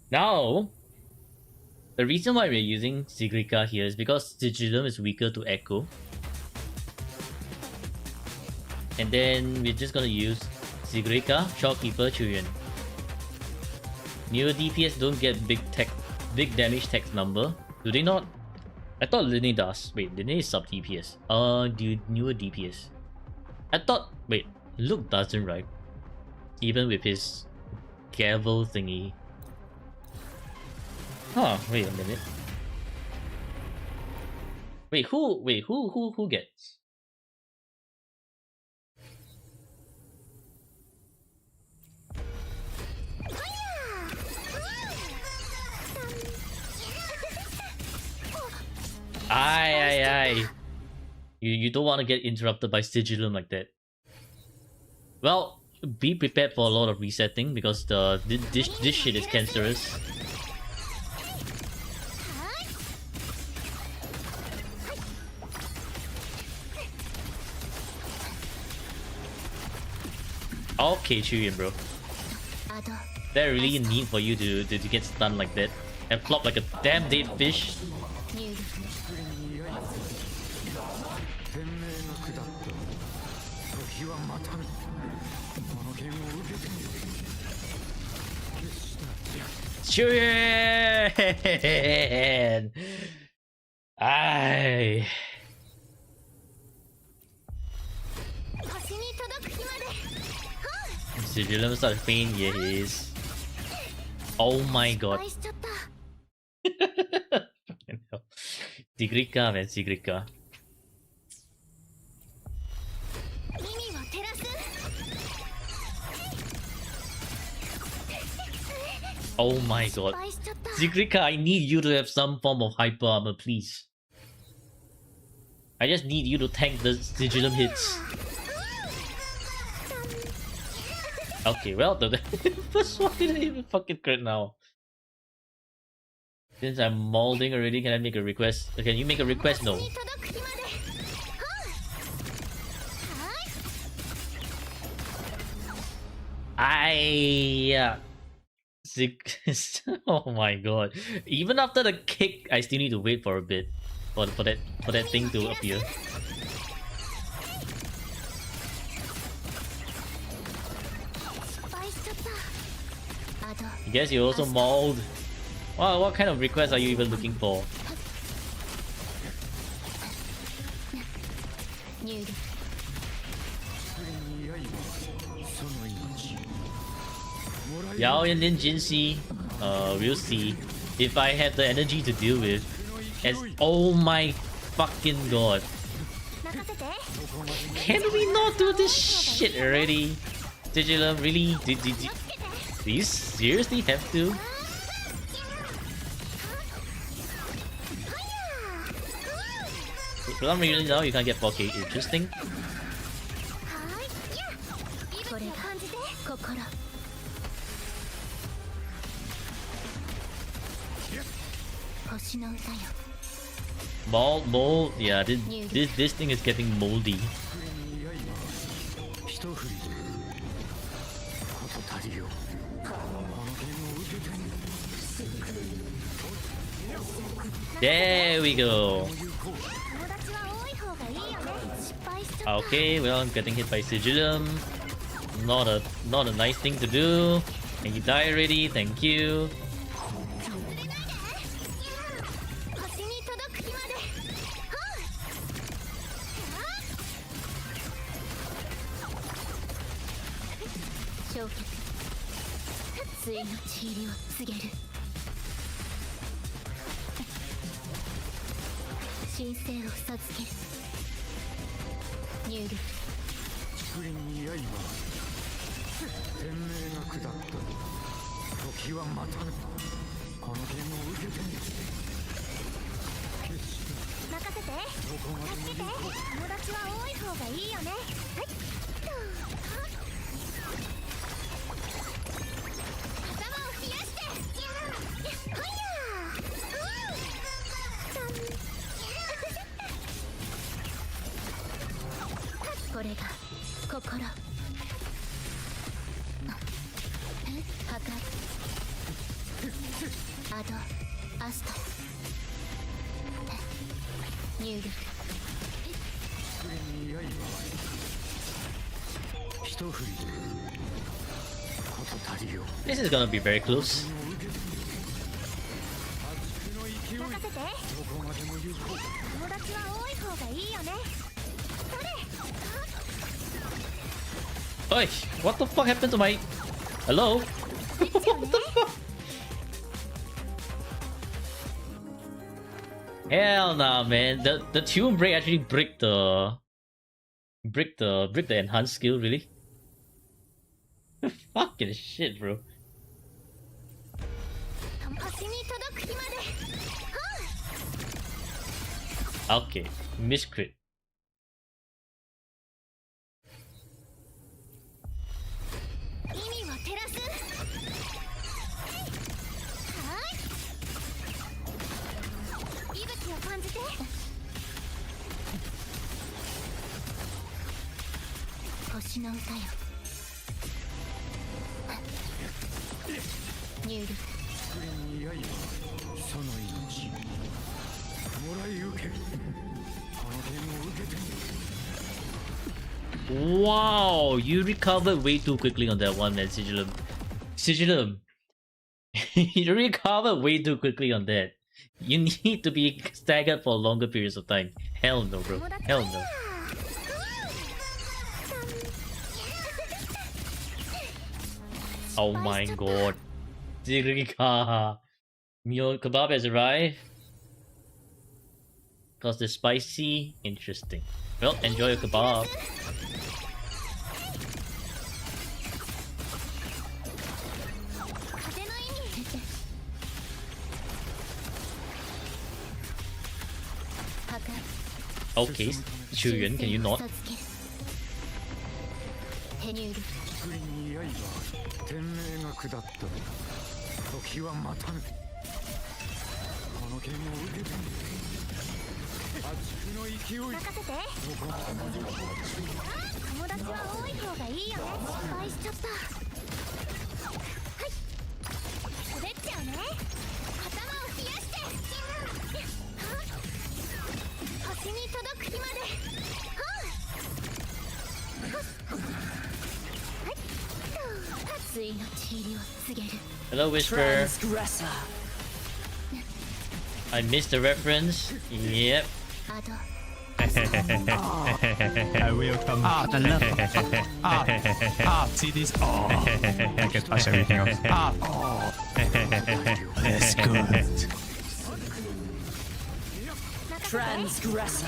Now, the reason why we're using Sigrika here is because Sigilum is weaker to Echo. And then we're just gonna use Sigrika, Shockkeeper, Chuyen. Newer DPS don't get big damage text number. Do they not? I thought Linne does. Wait, Linne is sub DPS. Newer DPS. I thought. Wait, Luke doesn't, right? Even with his gavel thingy. Huh? Wait a minute. Wait, who gets? Aye. You don't want to get interrupted by Sigilum like that. Well, be prepared for a lot of resetting because this shit is cancerous. Okay, Chuyen, bro. There really a need for you to get stunned like that and flop like a damn dead fish? 天命が下った時はまたぬこの剣を受けてみよ Chuyen! Aye. 星に届く日まで Sigilum started faint, yes. Oh my god. 失敗しちゃった Sigrika, man, Sigrika. 耳を照らす Oh my god. 失敗しちゃった Sigrika, I need you to have some form of hyper armor, please. I just need you to tank the Sigilum hits. Okay, well, the first one didn't even fucking crit now. Since I'm molding already, can I make a request? Can you make a request? No. 星に届く日まで Oh my god. Even after the kick, I still need to wait for a bit for that thing to appear. 失敗しちゃった。あと I guess you also mold. Wow, what kind of request are you even looking for? 入力 Yao and then Jinxi. We'll see. If I have the energy to deal with. As oh my fucking god. 任せて Can we not do this shit already? Sigilum, really? Do you seriously have to? For some reason now you can't get 4K. Interesting. はいやこれ感じて心 星の歌よ Mold. Yeah, this thing is getting moldy. 一振りで事足りよこの剣を受けてみ There we go. 友達は多い方がいいよね失敗しちゃった Okay, well, I'm getting hit by Sigilum. Not a nice thing to do. And you die already. Thank you. 星に届く日まで償却ついのち入りを告げる。神聖を授ける。入力。竹林に刃天命が下った時は待たぬ。この剣を受けてみる。決して任せて。どこまでも助けて。行こう。友達は多い方がいいよね。はい頭を冷やしてほいやこれが心。破壊アドアスター入力。竹林に刃一振りで事足りよ。 This is gonna be very close. 破竹の勢いど任せて。こまでも行こう。友達は多い方がいいよね。それ Oi, what the fuck happened to my... Hello? What the fuck? Hell nah, man. The tune break actually break the enhanced skill, really? Fucking shit, bro. 星に届く日まで。 Okay, miscrit. 意味を照らす。はい息吹を感じて。星の歌よ。入力。竹林に刃その命もらい受け。この剣を受けてみる。 Wow, you recovered way too quickly on that one, man, Sigillum. Sigillum. You recovered way too quickly on that. You need to be staggered for longer periods of time. Hell no, bro. Hell no. Oh my god. Zirika. Meal kebab has arrived. Cause the spicy, interesting. Well, enjoy your kebab. 風の意味。破壊。 Okay, Chuyuan, can you not? 授ける。手入力。竹林に刃天命が下った時は待たぬ。この剣を受けてみる。破竹の勢いど任せて。こまでも行こう。友達は多い方がいいよね。失敗しちゃった。はい滑っちゃうね。頭を冷やして星に届く日まで。ついのち入りを告げる。 Hello, Whisper. Transgressor. I missed the reference. Yep. アド I will come. The love. See this? I can touch everything else. That's good. Transgressor.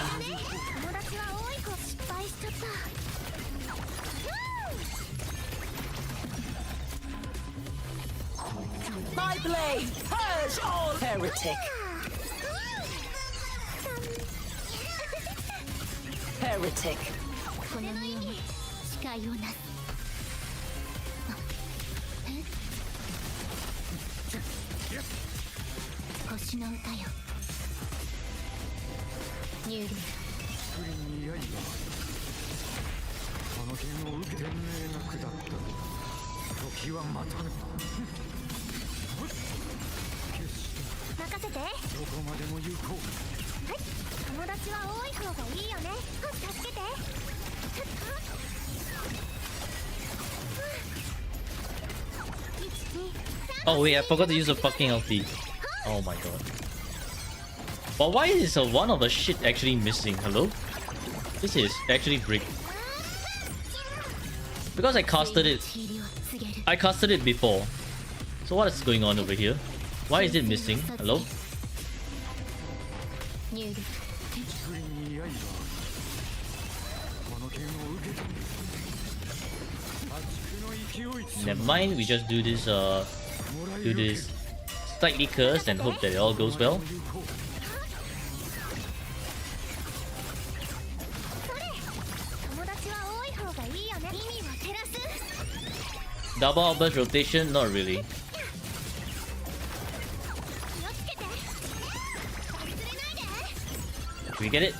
友達は多い子失敗しちゃった。My blade. Purge all heretic. Heretic. この身をも誓いをなす。星の歌よ。入力。竹林に刃この剣を受け天命が下った時は待たぬ。決して任せて。はいどこまでも行こう。友達は多い方がいいよね。助けて。 Oh wait, I forgot to use a fucking LT. Oh my god. But why is one of the shit actually missing? Hello? This is actually brick. Because I casted it. 塵入りを告げる I casted it before. So what is going on over here? Why is it missing? Hello? 入力不意に刃この剣を受けてみる破竹の勢い Never mind, we just do this do this slightly cursed and hope that it all goes well. 友達は多い方がいいよね意味を照らす Double burst rotation? Not really. 気をつけて忘れないで We get it?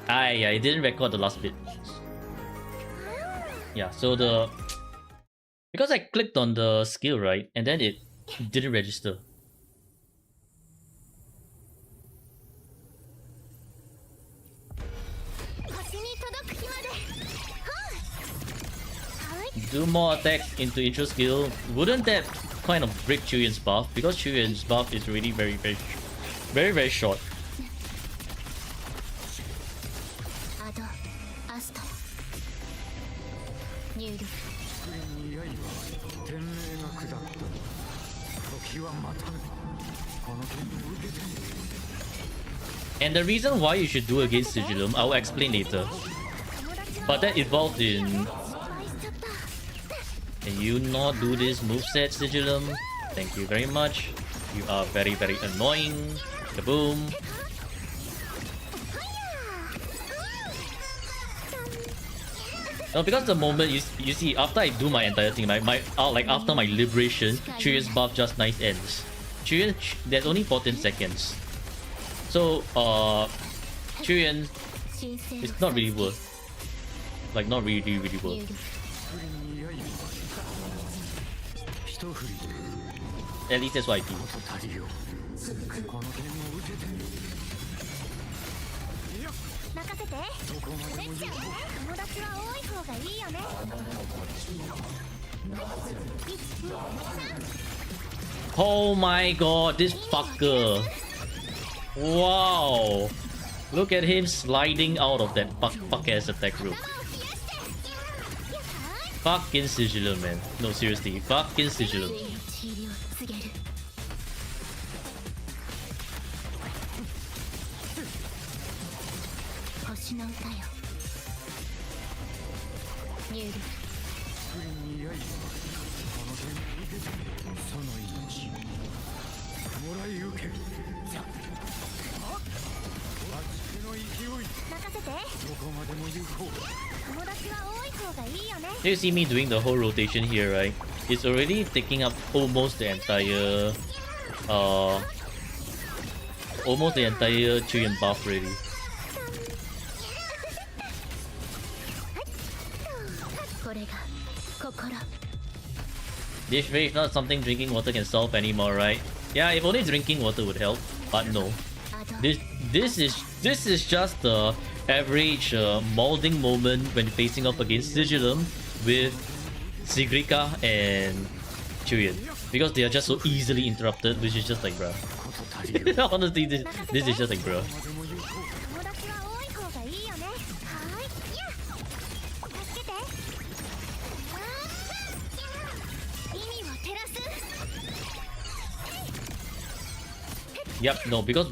Yeah, it didn't record the last bit. Yeah, so because I clicked on the skill, right, and then it didn't register. 星に届く日まではい Do more attacks into intro skill. Wouldn't that kind of break Chuyuan's buff? Because Chuyuan's buff is really very short. アドアストラ入力不意に刃天命が下った時は待たぬこの剣を受けてみる And the reason why you should do against Sigillum, I will explain later. 友達は But that involved in... 失敗しちゃった Can you not do this moveset, Sigillum? Thank you very much. You are very annoying. Kaboom. No, because the moment you see after I do my entire thing, like like after my liberation, Chuyuan's buff just nice ends. Chuyuan, there's only 14 seconds. So Chuyuan 神聖 is not really worth. Like not really worth. 入力不意に刃一振りで At least that's what I do. 事足りよこの剣を受けてみる任せてどこまでも行こ友達は多い方がいいよね Oh my god, this fucker. Wow. Look at him sliding out of that fuck ass attack room. Fucking Sigillum, man. No, seriously. Fucking Sigillum. ついに塵入りを告げる星の歌よ入力不意に刃この剣を受けてみるその命もらい受ける破竹の勢い任せてどこまでも行こう友達は多い方がいいよね Here you see me doing the whole rotation here, right? It's already taking up almost the entire Chuyuan buff already. これが心 This way is not something drinking water can solve anymore, right? Yeah, if only drinking water would help, but no. アド This is just the average molding moment when facing off against Sigillum with Sigrika and Chuyuan, because they are just so easily interrupted, which is just like bruh. 事足りよ Honestly, this is just like bruh. どこまでも行こう友達は多い方がいいよねはーいや助けて意味を照らす Yep, no, because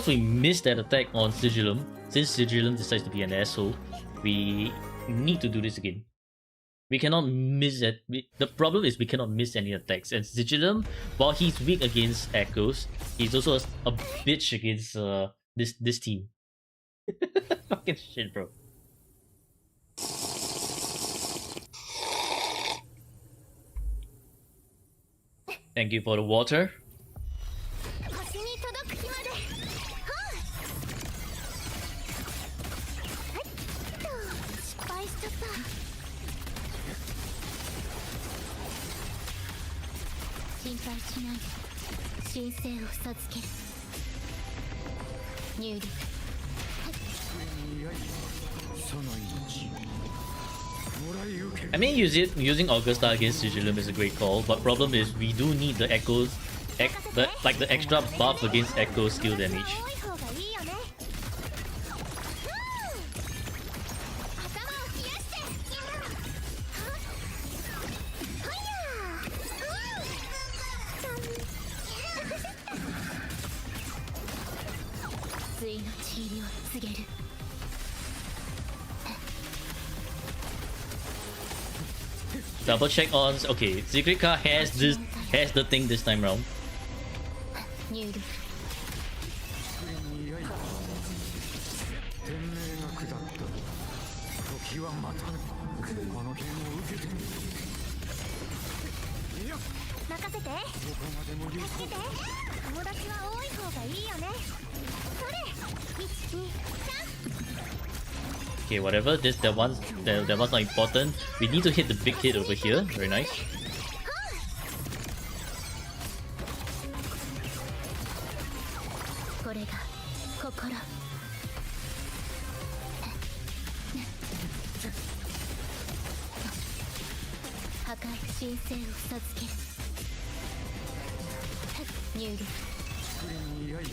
we missed that attack on Sigillum. Since Sigillum decides to be an asshole, we need to do this again. We cannot miss it. The problem is we cannot miss any attacks. And Sigillum, while he's weak against Echoes, he's also a bitch against this team. Fucking shit, bro. Thank you for the water. 星に届く日まではあはいっと失敗しちゃった心配しないで神聖を授ける入力その命もらい受ける I mean, using Augusta against Sigillum is a great call, but problem is we do need the echoes, the extra buff against echo skill damage. 多い方がいいよね double check on. Okay, Secret Car has the thing this time round. ニュール天命が下った時は待たぬこの剣を受けてみるいや任せてどこまでも行こ助けて友達は多い方がいいよねそれ123 Okay, whatever. That one's not important. We need to hit the big hit over here. Very nice. これが心破壊神聖を授けるニュールいやいや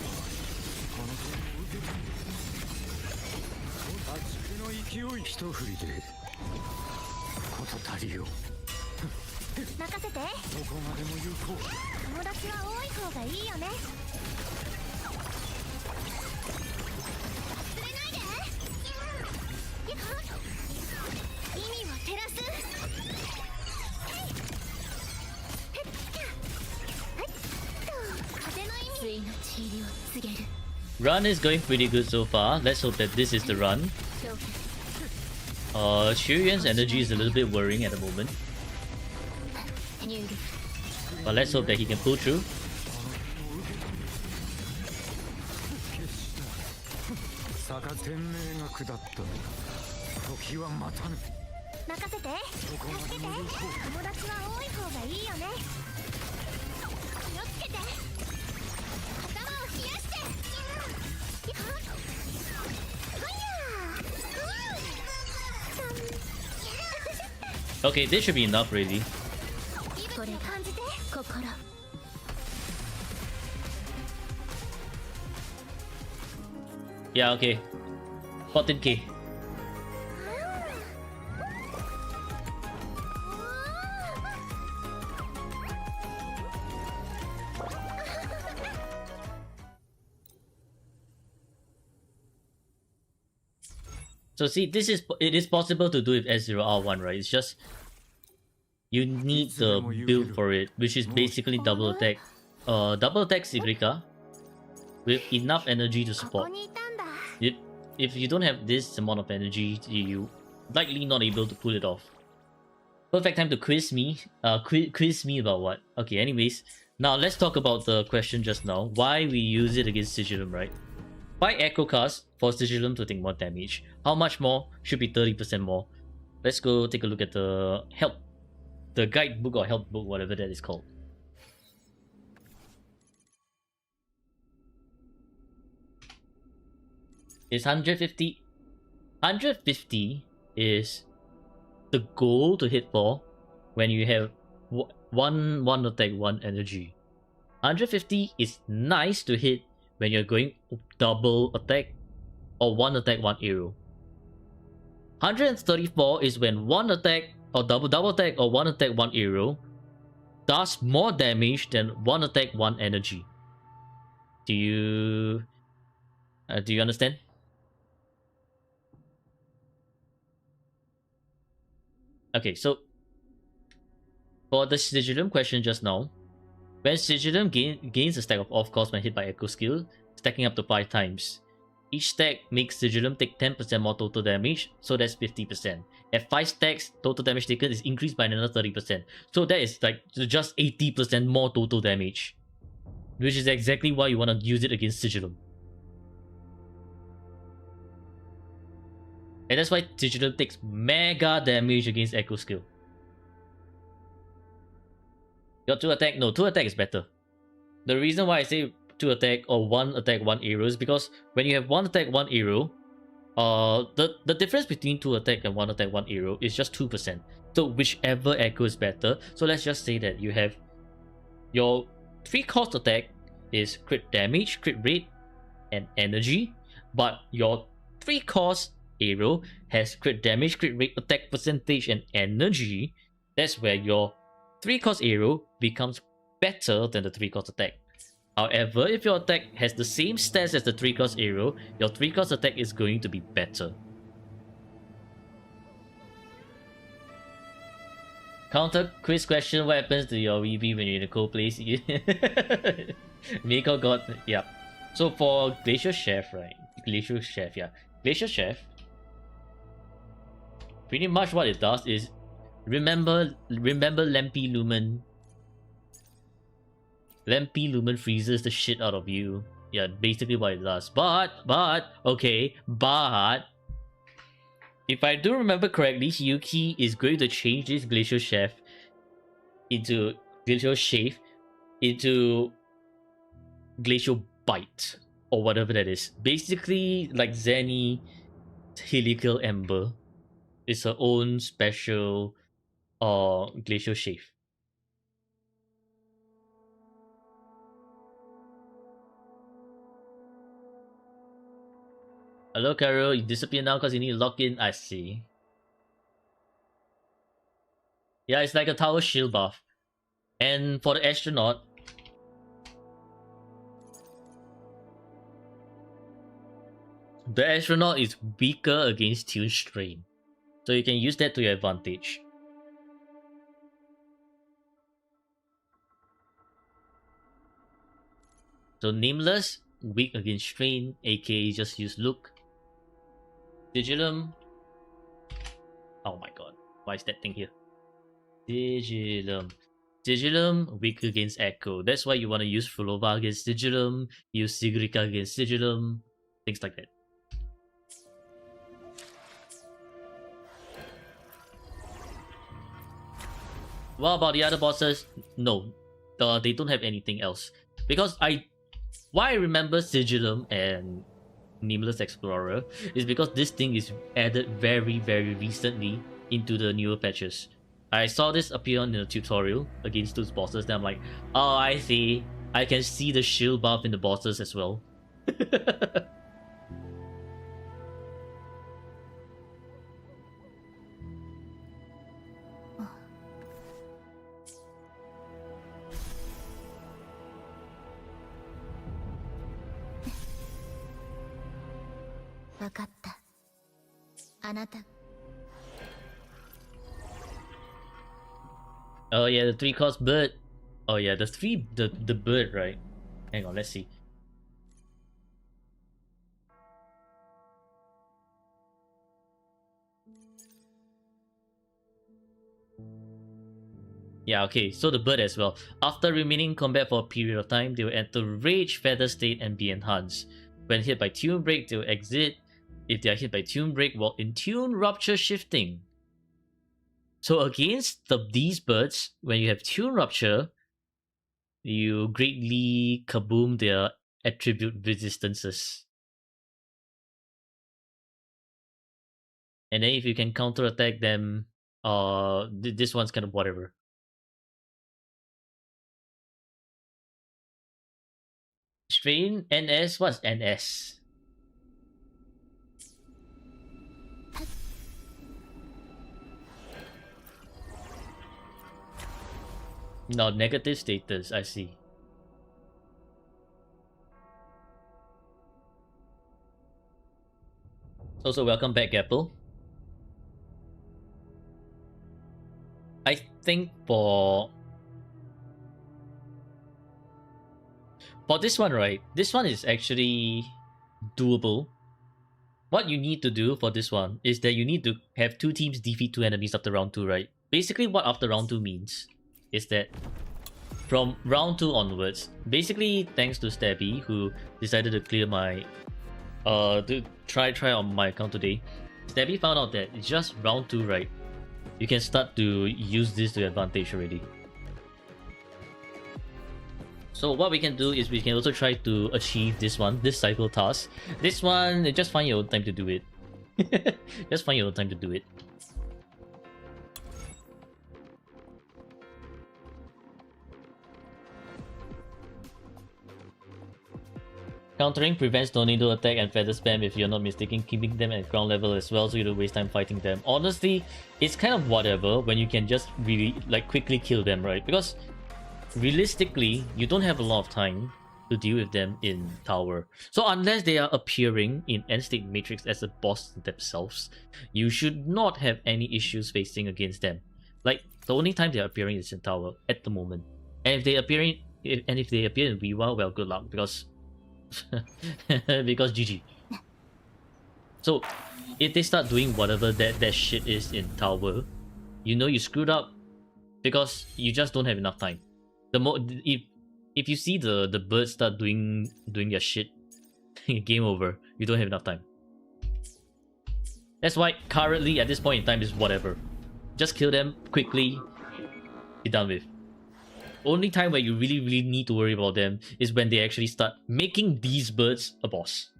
この剣を受けてみる破竹の勢い一振りで事足りよ任せてどこまでも行こう友達は多い方がいいよね忘れないでやっ意味を照らす風の意味の地理を告げる Run is going pretty good so far. Let's hope that this is the run. Shurian's energy is a little bit worrying at the moment. ニュール But let's hope that he can pull through. 坂天命が下った時は待たぬ任せて助けて友達は多い方がいいよね気をつけて頭を冷やして Okay, this should be enough really. これ感じて心 Yeah, okay. 14k. So see, it is possible to do with S0R1, right? It's just you need the build for it, which is basically double attack. Double attack Sigrika with enough energy to こ support. こにいたんだ If you don't have this amount of energy, you likely not able to pull it off. Perfect time to quiz me. Quiz me about what? Okay, anyways. Now let's talk about the question just now. Why we use it against Sigilum, right? Why Echo Cast for Sigilum to take more damage? How much more? Should be 30% more. Let's go take a look at the help. The guidebook or help book, whatever that is called. It's 150. 150 is the goal to hit for when you have one attack, one energy. 150 is nice to hit when you're going double attack or one attack, one arrow. 134 is when one attack or double attack or one attack, one arrow does more damage than one attack, one energy. Do you understand? Okay, so for the Sigilum question just now, when Sigilum gains a stack of off-cost when hit by Echo skill, stacking up to 5 times. Each stack makes Sigilum take 10% more total damage, so that's 50%. At 5 stacks, total damage taken is increased by another 30%. So that is like just 80% more total damage. Which is exactly why you want to use it against Sigilum. And that's why Sigilum takes mega damage against Echo skill. Your 2 attack? No, 2 attack is better. The reason why I say 2 attack or 1 attack, 1 arrow is because when you have 1 attack, 1 arrow, the difference between 2 attack and 1 attack, 1 arrow is just 2%. So whichever echo is better. So let's just say that you have your 3 cost attack is crit damage, crit rate, and energy, but your 3 cost arrow has crit damage, crit rate, attack percentage, and energy. That's where your 3 cost arrow becomes better than the 3 cost attack. However, if your attack has the same stats as the 3 cost arrow, your 3 cost attack is going to be better. Counter quiz question: what happens to your VB when you're in a cold place? Mako got yeah. So for Glacier Chef, right? Glacier Chef, yeah. Glacier Chef. Pretty much what it does is remember Lempi Lumen. Lempi Lumen freezes the shit out of you. Yeah, basically what it does. But if I do remember correctly, Yuki is going to change this Glacial Chef into Glacial Shave into Glacial Bite or whatever that is. Basically, like Zenny Helical Ember is her own special Glacial Shave. Hello, Carol. You disappear now because you need to lock in. I see. Yeah, it's like a tower shield buff. And for the astronaut, the astronaut is weaker against Tune Strain. So you can use that to your advantage. So Nameless, weak against Strain, aka just use Look. Digilum. Oh my god, why is that thing here? Digilum. Digilum, weak against Echo. That's why you want to use Fulova against Digilum, use Sigrika against Digilum, things like that. What about the other bosses? No, they don't have anything else. Because why I remember Sigillum and Nameless Explorer is because this thing is added very, very recently into the newer patches. I saw this appear in the tutorial against those bosses, then I'm like, oh, I see. I can see the shield buff in the bosses as well. わかった。あなた。Oh yeah, the 3-cost bird. Oh yeah, the bird, right? Hang on, let's see. Yeah, okay, so the bird as well. After remaining in combat for a period of time, they will enter Rage, Feather State, and be enhanced. When hit by Tune Break, they will exit. If they are hit by Tune Break while in Tune, Rupture Shifting. So against these birds, when you have Tune Rupture, you greatly kaboom their attribute resistances. And then if you can counterattack them, this one's kind of whatever. Strain NS? What's NS? No, negative status, I see. Also, welcome back, Apple. I think for this one, right? This one is actually doable. What you need to do for this one is that you need to have 2 teams defeat 2 enemies after round 2, right? Basically, what after round 2 means is that from round 2 onwards, basically thanks to Stabby, who decided to clear my to try on my account today, Stabby found out that it's just round 2, right? You can start to use this to your advantage already. So what we can do is we can also try to achieve this one, this cycle task. This one, just find your own time to do it. Just find your own time to do it. Countering prevents tornado attack and feather spam if you're not mistaken, keeping them at ground level as well so you don't waste time fighting them. Honestly, it's kind of whatever when you can just really like quickly kill them, right? Because realistically, you don't have a lot of time to deal with them in tower. So unless they are appearing in End State Matrix as a boss themselves, you should not have any issues facing against them. Like the only time they're appearing is in tower at the moment. And if they appear in Viva, well, good luck because because GG. So if they start doing whatever that shit is in tower, you know you screwed up because you just don't have enough time. If you see the birds start doing their shit, game over. You don't have enough time. That's why currently at this point in time is whatever. Just kill them quickly, be done with. Only time where you really need to worry about them is when they actually start making these birds a boss.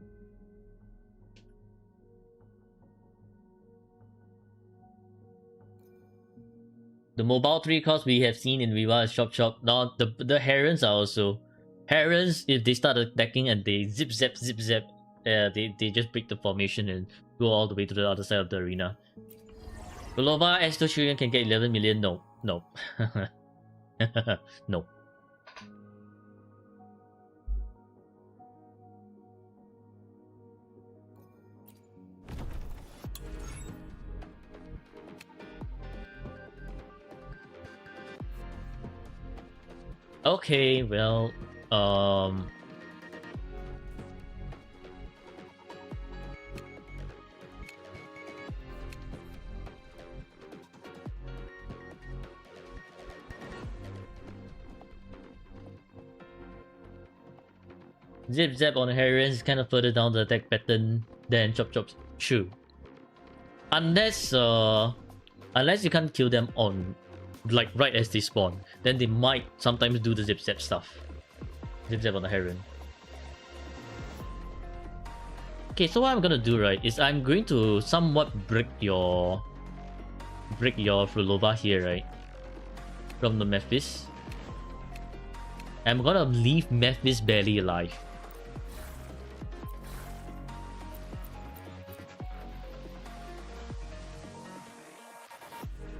The mobile 3 cards we have seen in Viva is Chop Chop. Now the herons are also herons. If they start attacking and they zip zap, they just break the formation and go all the way to the other side of the arena. Bulova Aster Shurian can get 11 million. No. No. Okay, well, Zip Zap on Herons is kind of further down the attack pattern than Chop Chop's. True. Unless you can't kill them on, like, right as they spawn, then they might sometimes do the Zip Zap stuff. Zip Zap on the Heron. Okay, so what I'm gonna do, right, is I'm going to somewhat break your Frulova here, right, from the Memphis. I'm gonna leave Memphis barely alive.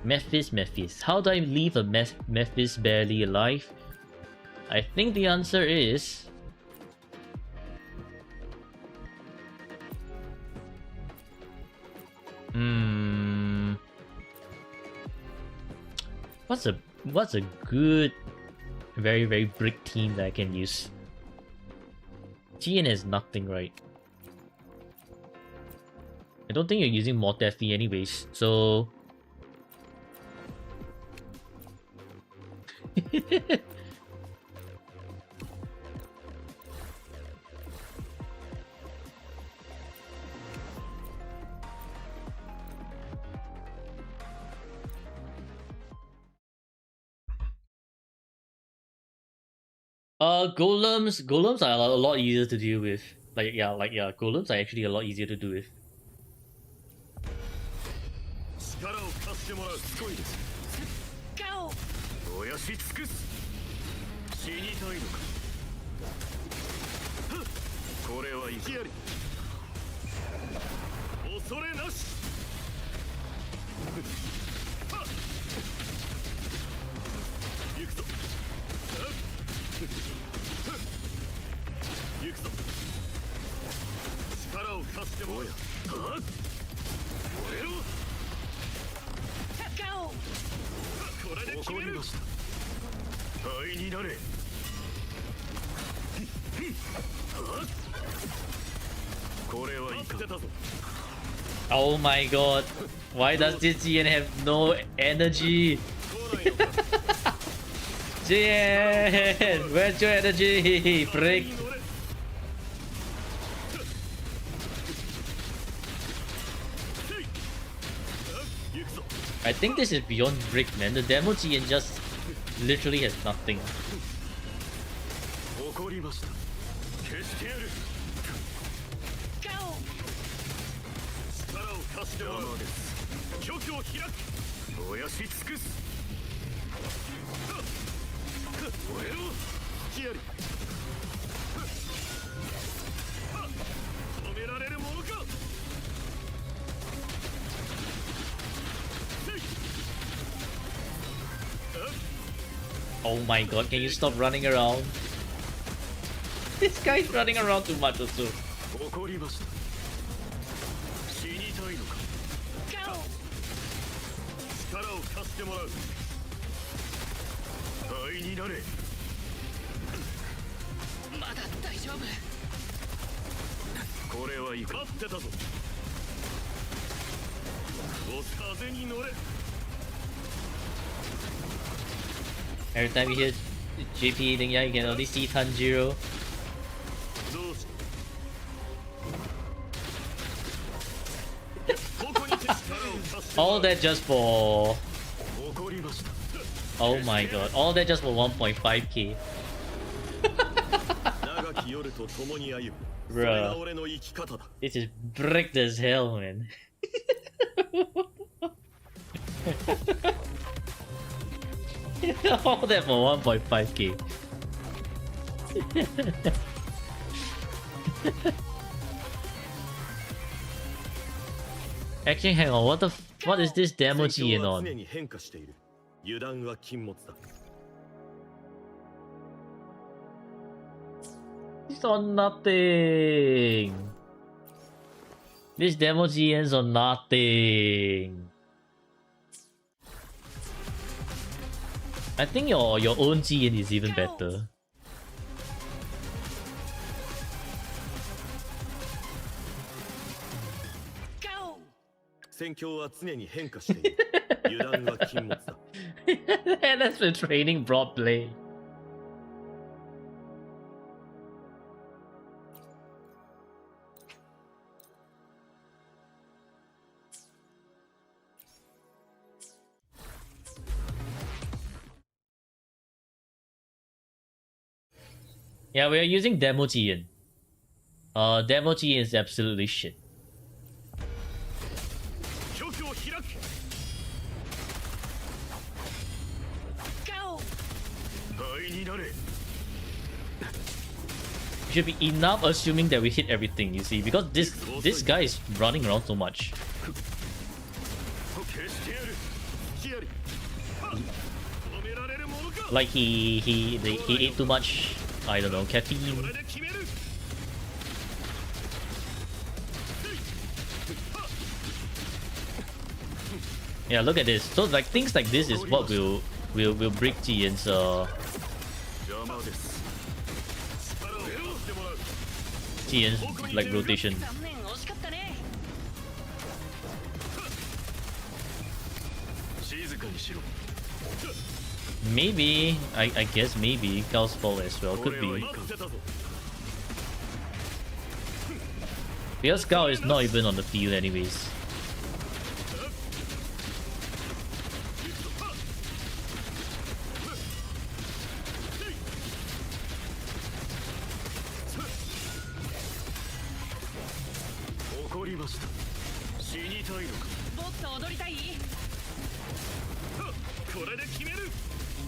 Memphis. How do I leave a Memphis barely alive? I think the answer is... What's a good, very brick team that I can use? TN has nothing, right? I don't think you're using Mortefi anyways, so... Golems are a lot easier to deal with. Golems are actually a lot easier to do with. Oh my god, why does this GN have no energy? GN, where's your energy? Break. I think this is beyond brick, man. The demo GN just literally has nothing. Oh my god, can you stop running around? This guy's running around too much also. を貸してもらう。灰になれ。まだ大丈夫。これはいいか。待ってたぞ。風に乗れ。 Every time you hear JP, then yeah, you can only see Tanjiro. どうしここにて力を貸して All that just for... 怒りました。 Oh my god. All that just for 1.5k. 長き夜と共に歩む。 Bruh. それが俺の生き方だ。 This is bricked as hell, man. All that for 1.5k. Actually, hang on. What is this demo 戦 GN 況は on? 常に変化している。油断は禁物だ。 It's on nothing. This demo GN's on nothing. I think your own GN is even better. 戦況は常に変化している。油断は禁物だ。 And that's been training broad play. Yeah, we are using demo GN. Demo GN is absolutely shit. 挙手を開く。灰になれ。 It should be enough assuming that we hit everything, you see, because this guy is running around so much. 消してやる。ヒアリ。止められるものか。 Like he ate too much, I don't know, こ caffeine. れで決める。 Yeah, look at this. So like things like this is what will break GN's 邪魔です。力を貸してもらう。 GN's like rotation. 残念、惜しかったね。静かにしろ。 Maybe I guess maybe Cal's fault as well. こ Could れは be 待ってたぞ。 because Cal is not even on the field anyways. 怒りました。死にたいのか。もっと踊りたい？これで決める。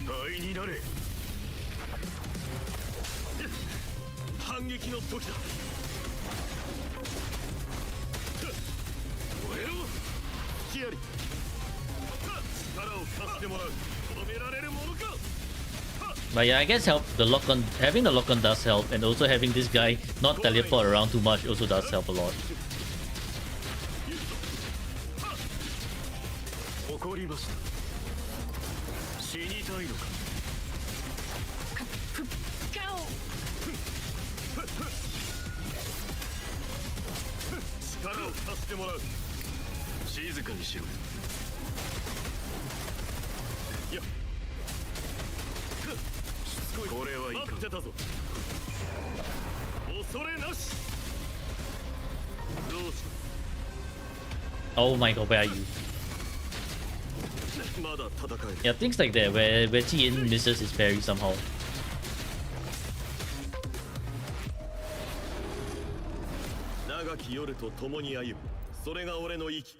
灰になれ。反撃の時だ。燃えろ。ヒアリ。力を貸してもらう。止められるものか。 But yeah, I guess having the lock on does help, and also having this guy not teleport around too much also does help a lot. 怒りました。死にたいのか。力を貸してもらう。静かにしろ。いや。しつこい。これはいいか。待ってたぞ。恐れなし。どうした。 Oh my god, where are you? まだ戦える。 Yeah, things like that where GN misses his parry somehow. 長き夜と共に歩む。それが俺の生き。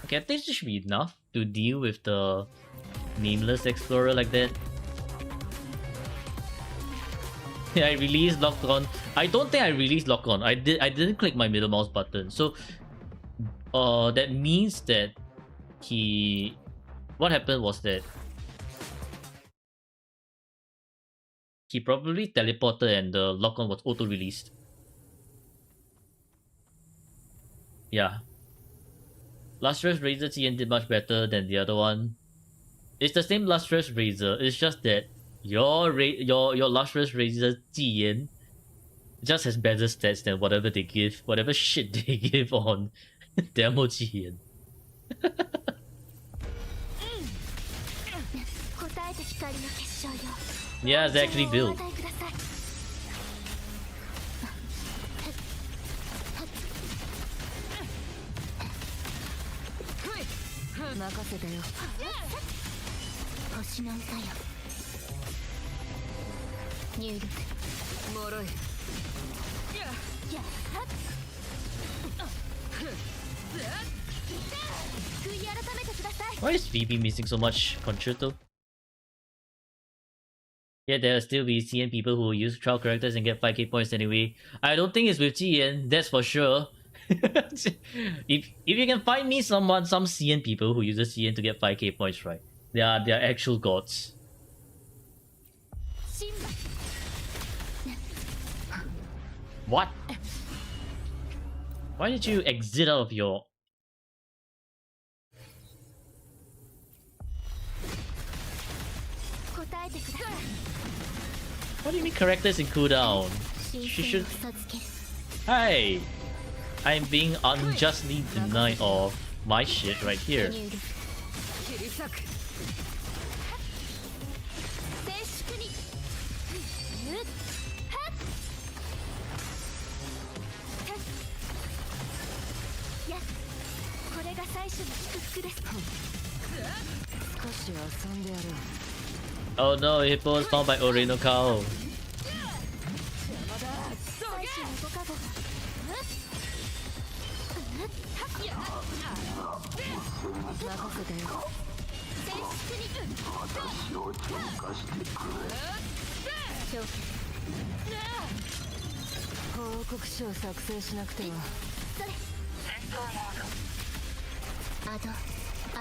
Okay, I think this should be enough to deal with the nameless explorer like that. Yeah, I released lock on. I don't think I released lock on. I didn't click my middle mouse button. So that means that what happened was that he probably teleported and the lock on was auto released. Yeah. Lustrous Razor TN did much better than the other one. It's the same Lustrous Razor. It's just that your Lustrous Razor TN just has better stats than whatever they give, whatever shit they give on demo TN. 答えて光の結晶よ Yeah, it's actually お built. 与えください任せてよ星の歌よ入力もろいやっ悔い改めてください Why is Phoebe missing so much concerto? Yeah, there'll still be CN people who use trial characters and get 5k points anyway. I don't think it's with TN, that's for sure. if you can find me some CN people who use CN to get 5k points, right? They are actual gods. シンバ What? Why did you exit out of your... 答えてください What do you mean characters in cooldown? 神 She 聖 should... を授ける Hey! I'm being unjustly denied of my shit right here. 入力切り裂く静粛にうっはっやっこれが最初の祝福です少し遊んでやる Oh no, Hippo was found by Orino Cow. 最初のご加護が任せてよ静粛に私を浄化してくれ報告書を作成しなくてはそれ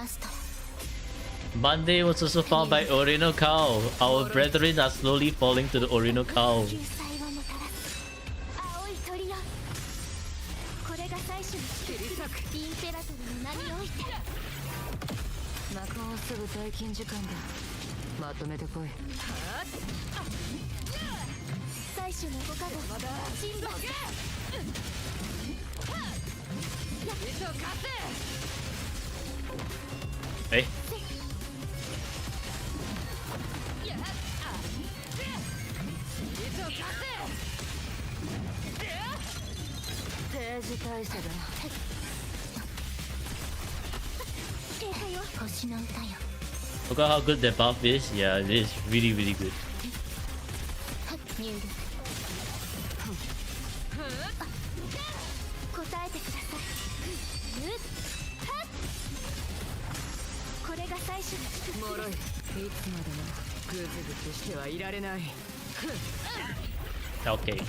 アスタ Monday was also found by Orino Cow. Our brethren are slowly falling to the Orino Cow. 救済をもたらす青い鳥よこれが最初の祝福インペラトルの名において魔法をすぐ退勤時間だまとめてこい最初のご加護シンバHey, 定時退社だ警戒よ星の歌よ look at how good that buff is. Yeah, it is really, really good. 入力答えてくださいうっはっこれが最初の祝福もろいいつまでもグズグズしてはいられない Okay.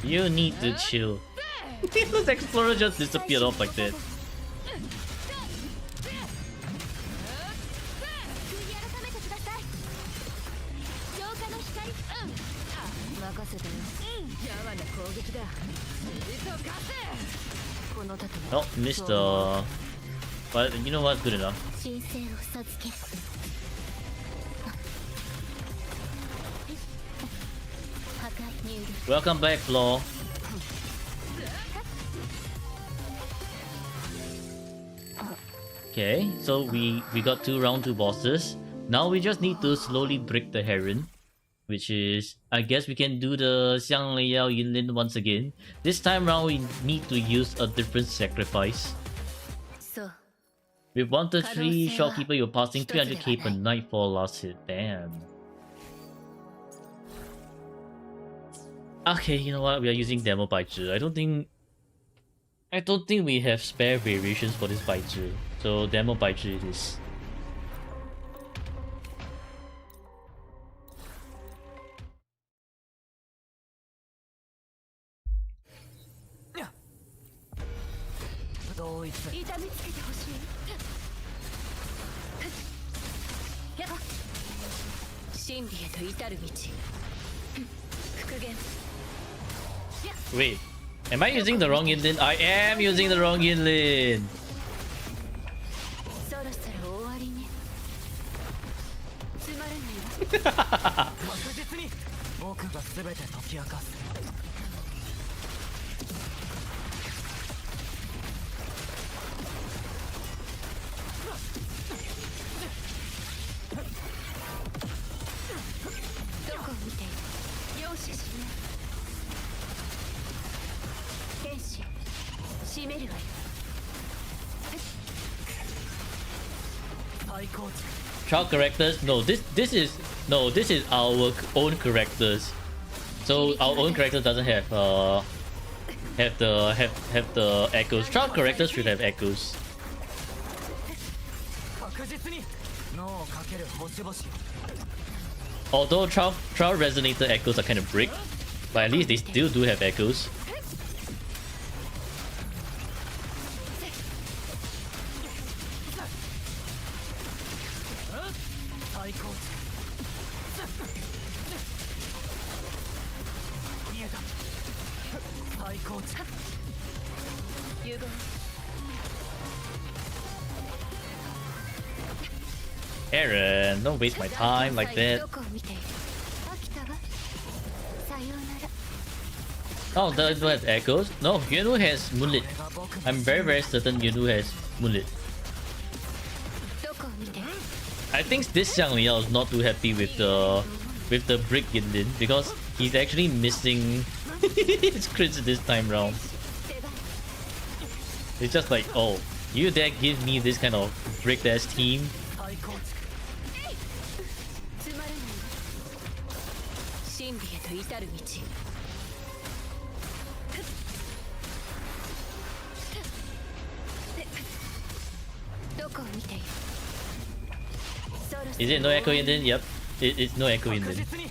You need to chill. This explorer just disappeared off like that. 悔い改めてください浄化の光任せてよやわな攻撃だこの盾 Oh, missed the... But you know what? Good enough. 神聖を授ける破壊入力 Welcome back, Flaw. Okay, so we got 2 round 2 bosses. Now we just need to slowly break the Heron, which is, I guess we can do the Xiang Lei Yao Yinlin once again. This time round we need to use a different sacrifice. そう With 1 to 3 shopkeeper, you're passing 300k per night for last hit. Damn. Okay, you know what? We are using demo Baizhi. I don't think we have spare variations for this Baizhi. So demo Baizhi it is. Itamitsuke hoshii. Ya. 真理へと至る道。復元。 Wait, Am I using the wrong Yinlin? I am using the wrong Yinlin. そろそろ終わりねつまらないわ確実に僕が全て解き明かすどこを見ている容赦しない天使閉めるわよ 最高値 Child characters? No, this is our own characters. So our own character doesn't have the echoes. Child characters should have echoes. 確実に脳をかける星々 Although child resonator echoes are kind of brick, but at least they still do have echoes. 最高値見えた最高値融合 Aaron, don't waste my time like that. どこを見ている飽きたわさようなら Oh, does it have echoes? No, Yunu has Moonlit. I'm very certain Yunu has Moonlit. どこを見ている I think this Xiang Liao is not too happy with the brick Yinlin because he's actually missing his crits this time round. 出番 It's just like, oh, you dare give me this kind of brick ass team? 最高値つまらないわ真理へと至る道どこを見ているそろそろ Is it no echo Yinlin? Yep, it's no echo 確 Yinlin. 実に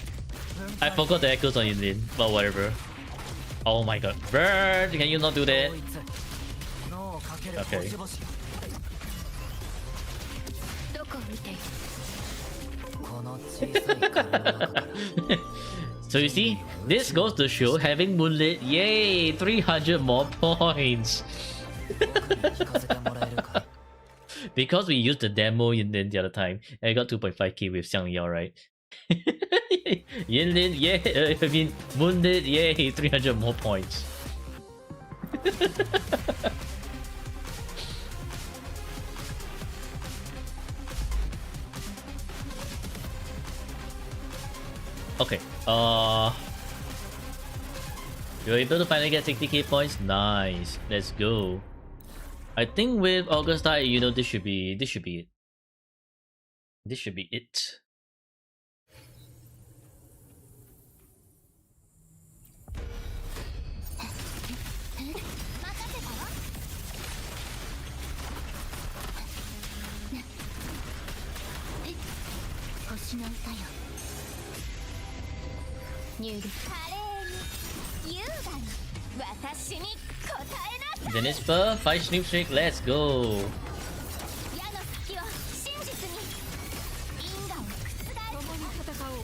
I forgot the echoes on Yinlin, but whatever. Oh my god. Bird, can you not do that? 統一脳をかける Okay. 星々どこを見ているこの小さい体の中から So you see, this goes to show having Moonlit, yay, 300 more points. 僕に聞かせてもらえるかい Because we used the demo Yinlin the other time, and I got 2.5k with Xiang Liao, right? Yinlin, yay, I mean, Moonlit, yay, 300 more points. Okay, you're able to finally get 60k points. Nice, let's go. I think with Augusta, you know, this should be it. This should be it. Denispa, 5 sneak streak, let's go. 矢の先を真実に因果を覆共に戦おう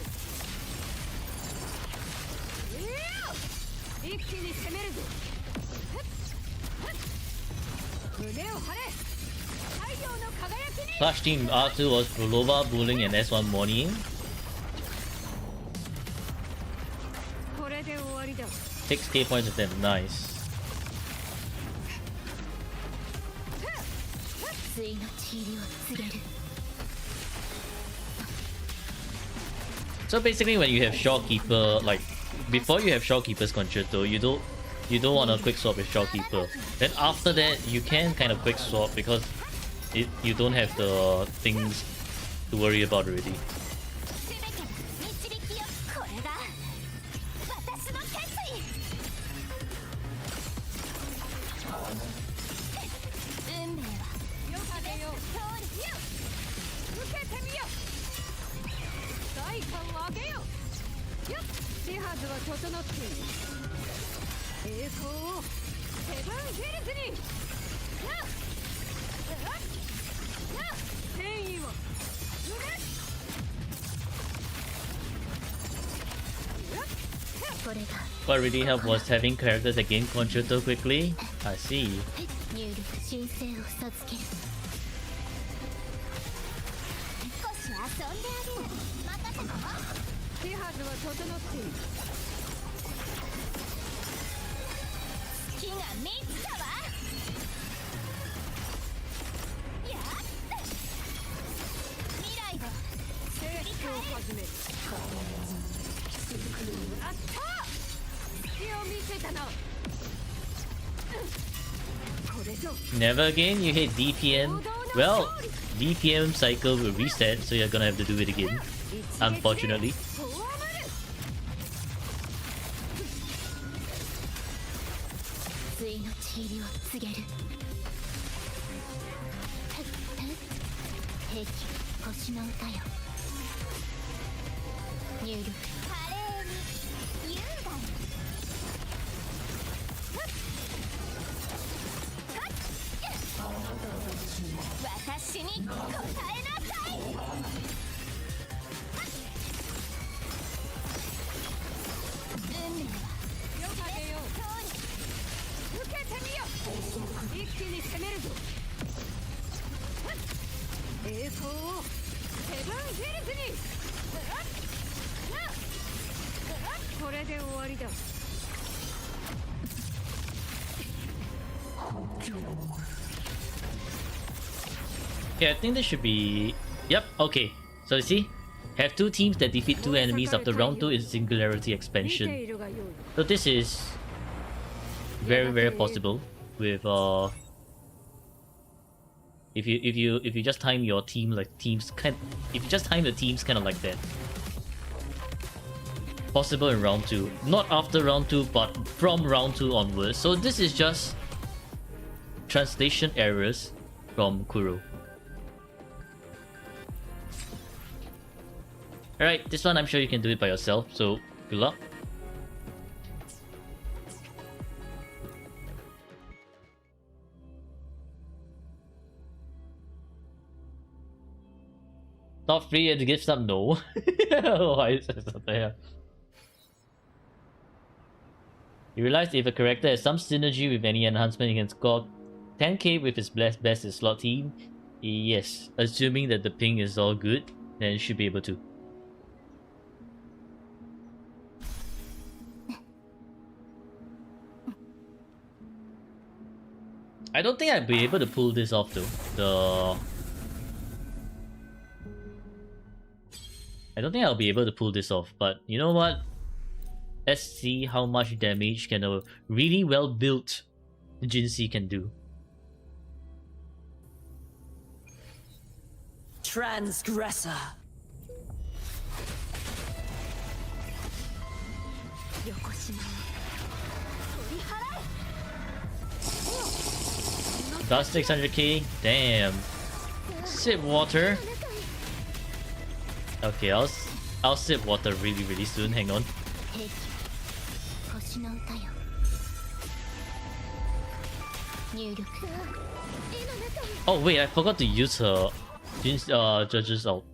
一気に攻めるぞ胸を張れ太陽の輝きに Clash team R2 was Bulova, Bullying, and S1 Morning. これで終わりだ 6k points with them, nice. 対の治療を告げる So basically, when you have Shawkeeper, like before you have Shawkeeper's Concerto, you don't want to quick swap with Shawkeeper. Then after that, you can kind of quick swap because you don't have the things to worry about already. 全ての導きよこれが私の決意運命はよかれよ通りよ受けてみよ代価を上げよよっジハズは整っている栄光をセブンヒルズになっ天意をここれが What really helped was having characters that gain control so quickly. I see. 入力神聖を授ける少し遊んであげる任せろ手はずは整っている月が満ちたわやった未来を振り返る始めるあった隙を見せたな Never again? You hit DPM? Well, DPM cycle will reset, so you're gonna have to do it again. Unfortunately. ついのちりを告げる兵器星の歌よ入力華麗に優雅に私に答えなさい運命はよかれよ受けてみよ一気に攻めるぞ栄光をセブンヒルズにこれで終わりだ Yeah, I think this should be... Yep, okay. So you see? Have two teams that defeat two enemies after round 2 is Singularity Expansion. So this is very, very possible with if you just time your team like teams kind if you just time the teams kind of like that. Possible in round 2. Not after round 2, but from round 2 onwards. So this is just translation errors from Kuro. Alright, this one I'm sure you can do it by yourself, so good luck. Not free and to give some no. Why is that there? You realize if a character has some synergy with any enhancement, he can score 10k with his best in slot team. Yes, assuming that the ping is all good, then it should be able to. I don't think I'd be able to pull this off though. I don't think I'll be able to pull this off, but you know what? Let's see how much damage can a really well built Jinsei can do. Transgressor. Got 600k? Damn. Sip water. Okay, I'll sip water really soon. Hang on. Oh wait, I forgot to use her judge's ult.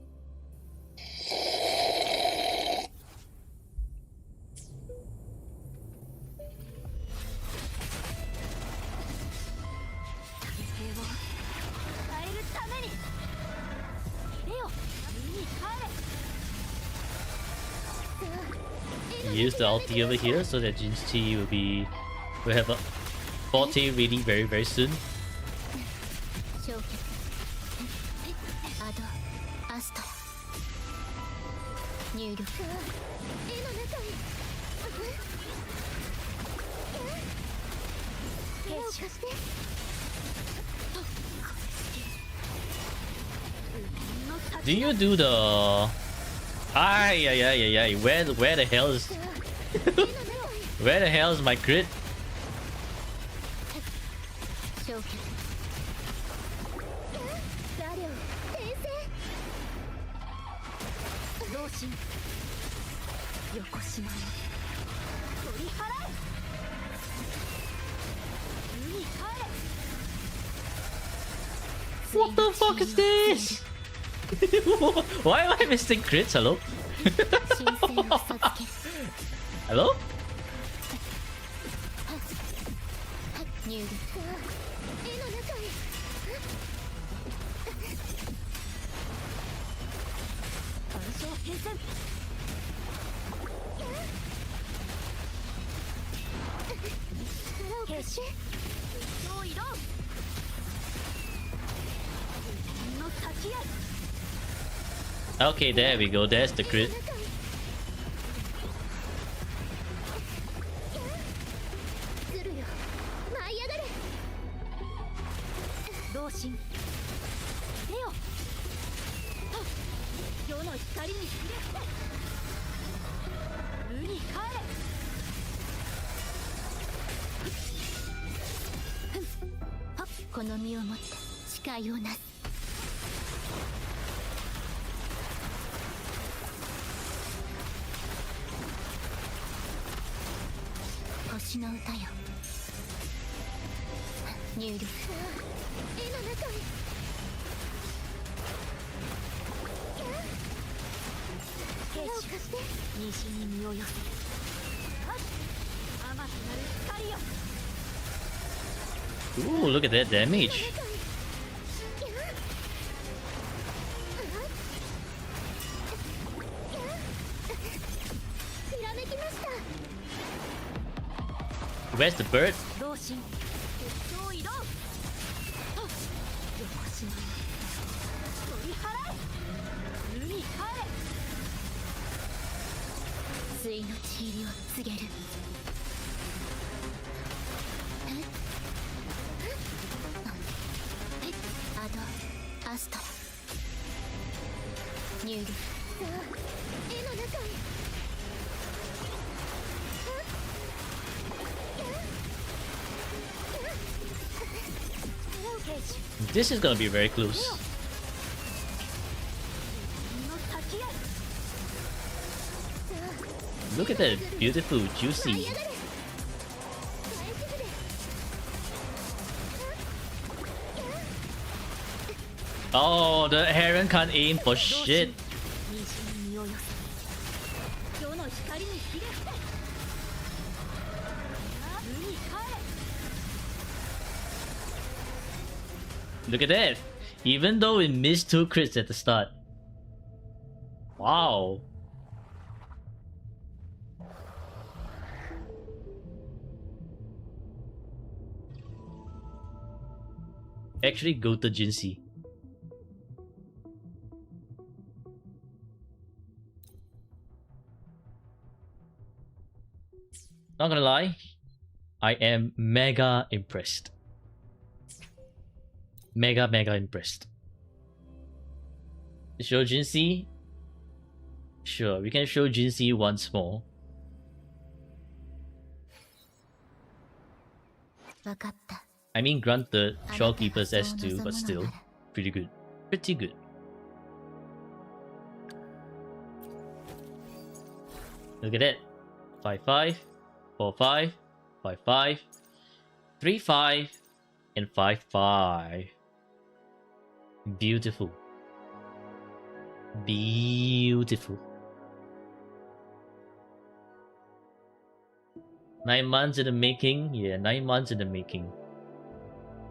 Use the ulti over here so that Jinsei will have a forte really very soon. Do you do the where the hell is where the hell is my crit? What the fuck is this? Why am I missing crits? Hello? Hello? 入力絵の中へ干渉変遷力を貸して超移動の先へ Okay, there we go. There's the crit. ずるよ舞い上がれ同心出よ世の光にひれ無に帰れはっこの身をもって誓いをなす星の歌よ入力絵の中へ力を貸して西に身を寄せる甘くなる光よ Ooh, look at that damage. ひらめきました Where's the bird? 同心決勝移動横島取り払え無に帰れ対の地入りを告げるアストラ入力さあ絵の中へ This is gonna be very close. Look at that beautiful, juicy. Oh, the heron can't aim for shit. Look at that. Even though it missed 2 crits at the start. Wow. Actually, go to Jinxie. Not gonna lie, I am mega impressed. Mega impressed. Show Jinxie? Sure, we can show Jinxie once more. 分かった I mean, granted, Shopkeeper's S2, but still, pretty good. Pretty good. Look at that. 5-5, 4-5, 5-5, 3-5, and 5-5. Beautiful. Beautiful. 9 months in the making. Yeah, 9 months in the making.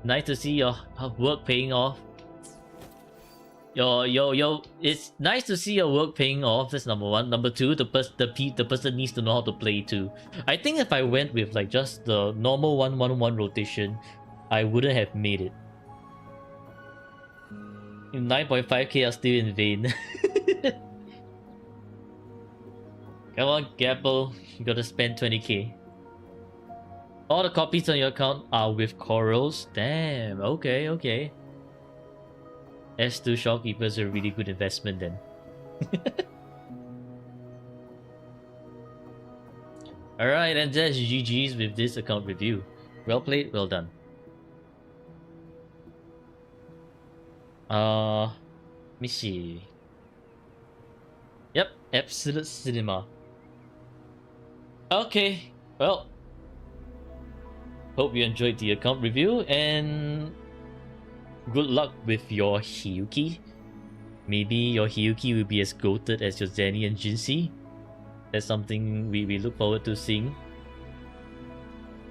Nice to see your work paying off. It's nice to see your work paying off. That's number one. Number two, the person needs to know how to play too. I think if I went with like just the normal 1-1-1 rotation, I wouldn't have made it. 9.5k are still in vain. Come on, Gapple, you gotta spend 20k. All the copies on your account are with corals. Damn, okay. S2 Shopkeeper is a really good investment then. Alright, and that's GG's with this account review. Well played, well done. Let me see. Yep, Absolute Cinema. Okay, well, hope you enjoyed the account review and good luck with your Hiyuki. Maybe your Hiyuki will be as goated as your Zenny and Jinxie. That's something we look forward to seeing.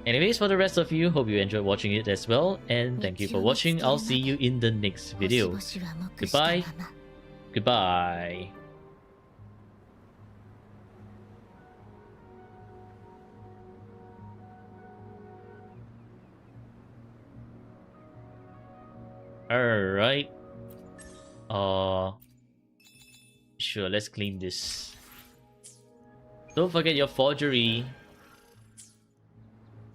Anyways, for the rest of you, hope you enjoyed watching it as well, and thank you for watching. I'll see you in the next video. Goodbye. Goodbye. Alright. Sure, let's clean this. Don't forget your forgery.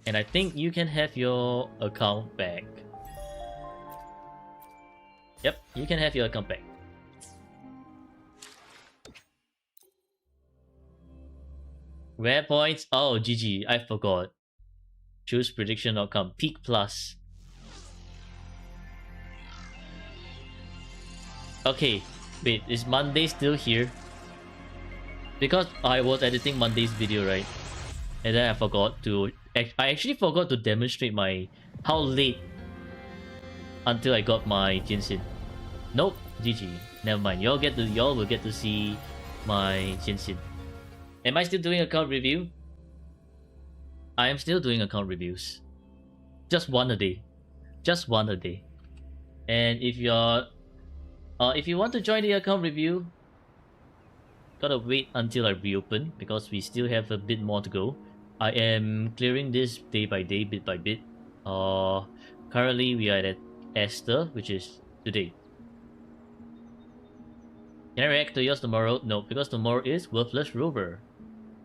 And I think you can have your account back. Yep, you can have your account back. Rare points? Oh, GG, I forgot. Choose prediction outcome. Peak plus. Okay, wait, is Monday still here? Because I was editing Monday's video, right? And then I forgot to... I actually forgot to demonstrate my... how late until I got my Jinsin. Nope, GG. Never mind. Y'all will get to see my Jinsin. Am I still doing account review? I am still doing account reviews. Just one a day. Just one a day. And if you're... if you want to join the account review, gotta wait until I reopen because we still have a bit more to go. I am clearing this day by day, bit by bit. Currently we are at Aster, which is today. Can I react to yours tomorrow? No, because tomorrow is Worthless Rover.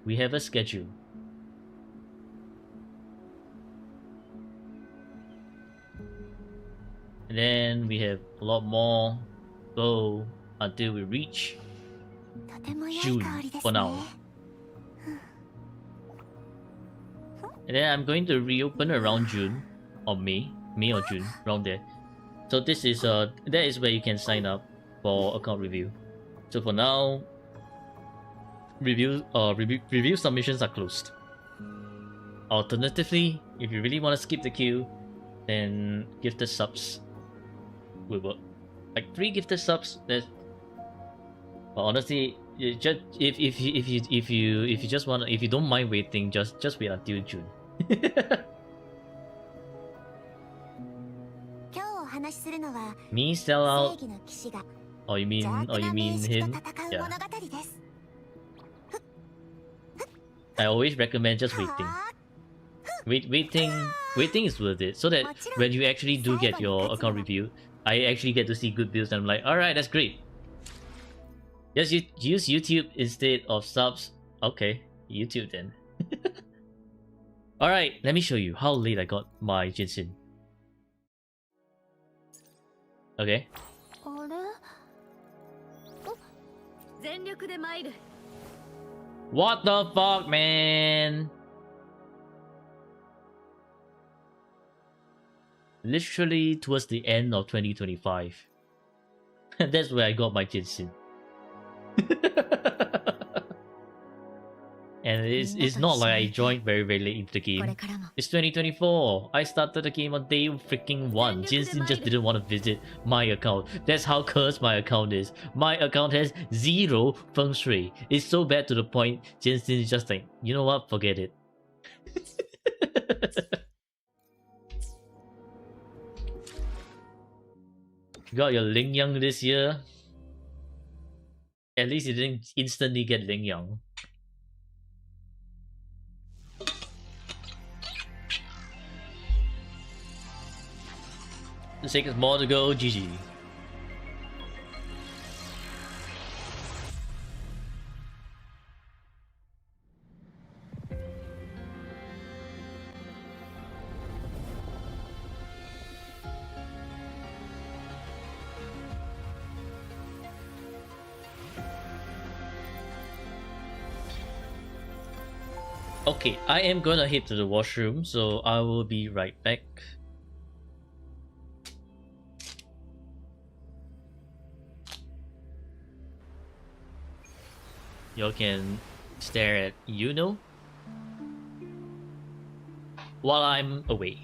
We have a schedule. And then we have a lot more go until we reach June for now. And then I'm going to reopen around June or May or June, around there. So this is that is where you can sign up for account review. So for now, review submissions are closed. Alternatively, if you really want to skip the queue, then gifted subs will work. Like 3 gifted subs. But honestly, you just if you just want, if you don't mind waiting, just wait until June. Me sell out? Oh, you mean him? Yeah. I always recommend just waiting. Waiting is worth it. So that when you actually do get your account review, I actually get to see good builds and I'm like, alright, that's great. Just use YouTube instead of subs. Okay, YouTube then. Alright, let me show you how late I got my Jinsin. Okay. What the fuck, man? Literally towards the end of 2025. That's where I got my Jinsin. And it's not like I joined very late into the game. It's 2024. I started the game on day freaking 1. Jinsin just didn't want to visit my account. That's how cursed my account is. My account has 0 feng shui. It's so bad to the point Jinsin is just like, you know what, forget it. You got your Ling Yang this year. At least you didn't instantly get Ling Yang. The sake of more to go, GG. Okay, I am gonna head to the washroom, so I will be right back. Y'all can stare at Yuno while I'm away.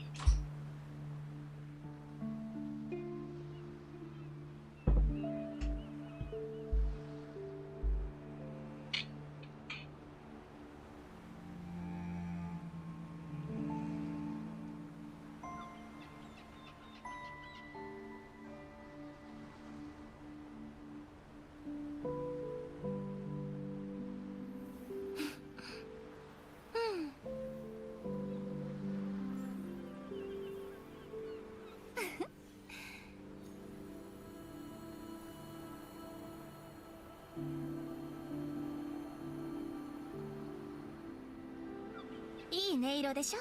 いい音色でしょ。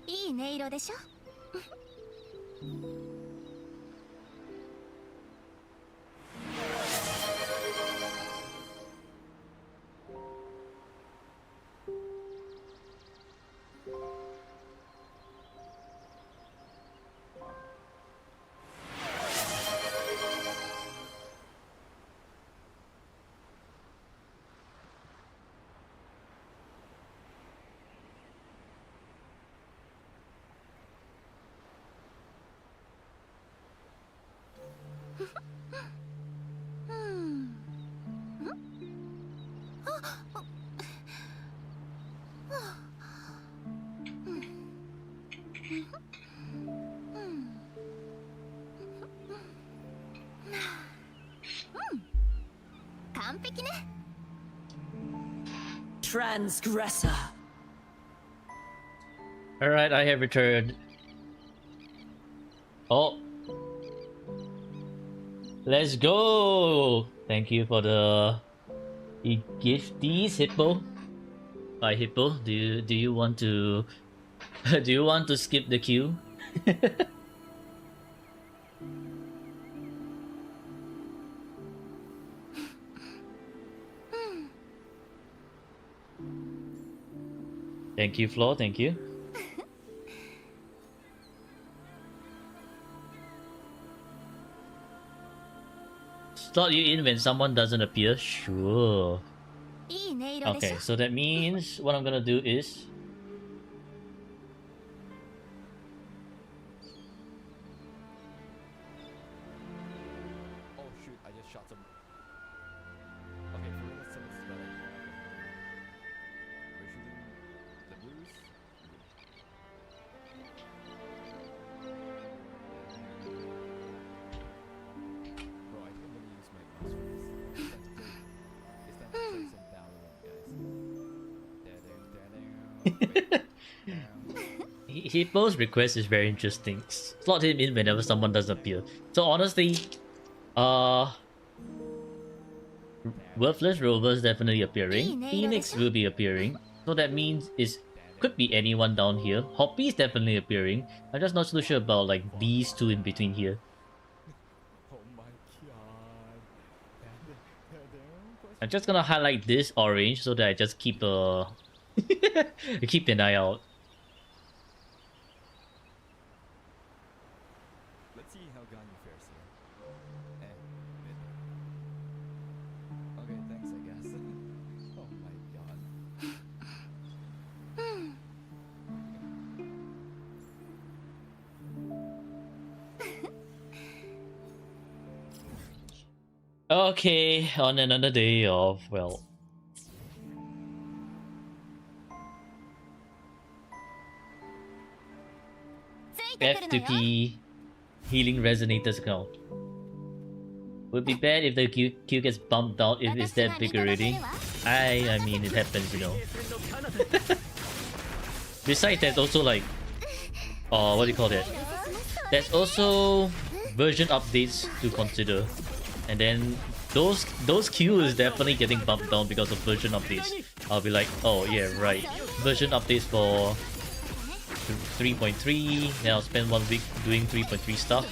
いい音色でしょ。完璧ね。Transgressor. Alright, I have returned. Oh. Let's go! Thank you for the gifties, Hippo. Hi Hippo, do you want to do you want to skip the queue? Thank you, Flo, thank you. Slot you in when someone doesn't appear? Sure. いい音色でし Okay, ょ。 so that means what I'm gonna do is Oh shoot, I just shot some. Okay, for real, some is better. We're shooting the blues. Bro, I think I'm gonna use my mouse for this. It's time to play some Valorant, guys. Hippo's request is very interesting. Slot him in whenever someone doesn't appear. So honestly, Worthless Rover's definitely appearing. Phoenix will be appearing. So that means it could be anyone down here. Hoppy's definitely appearing. I'm just not so sure about like these two in between here. Oh my god. I'm just gonna highlight this orange so that I just keep keep an eye out. Let's see how Ganyu fares here. Mid. Okay, thanks, I guess. Oh my god. Okay, on another day of, well, F2P healing resonators account. Would be bad if the Q gets bumped down if it's that big already. I mean it happens, you know. Besides there's also like what do you call that? There's also version updates to consider. And then those Q is definitely getting bumped down because of version updates. I'll be like, oh yeah, right. Version updates for 3.3, then I'll spend 1 week doing 3.3 stuff.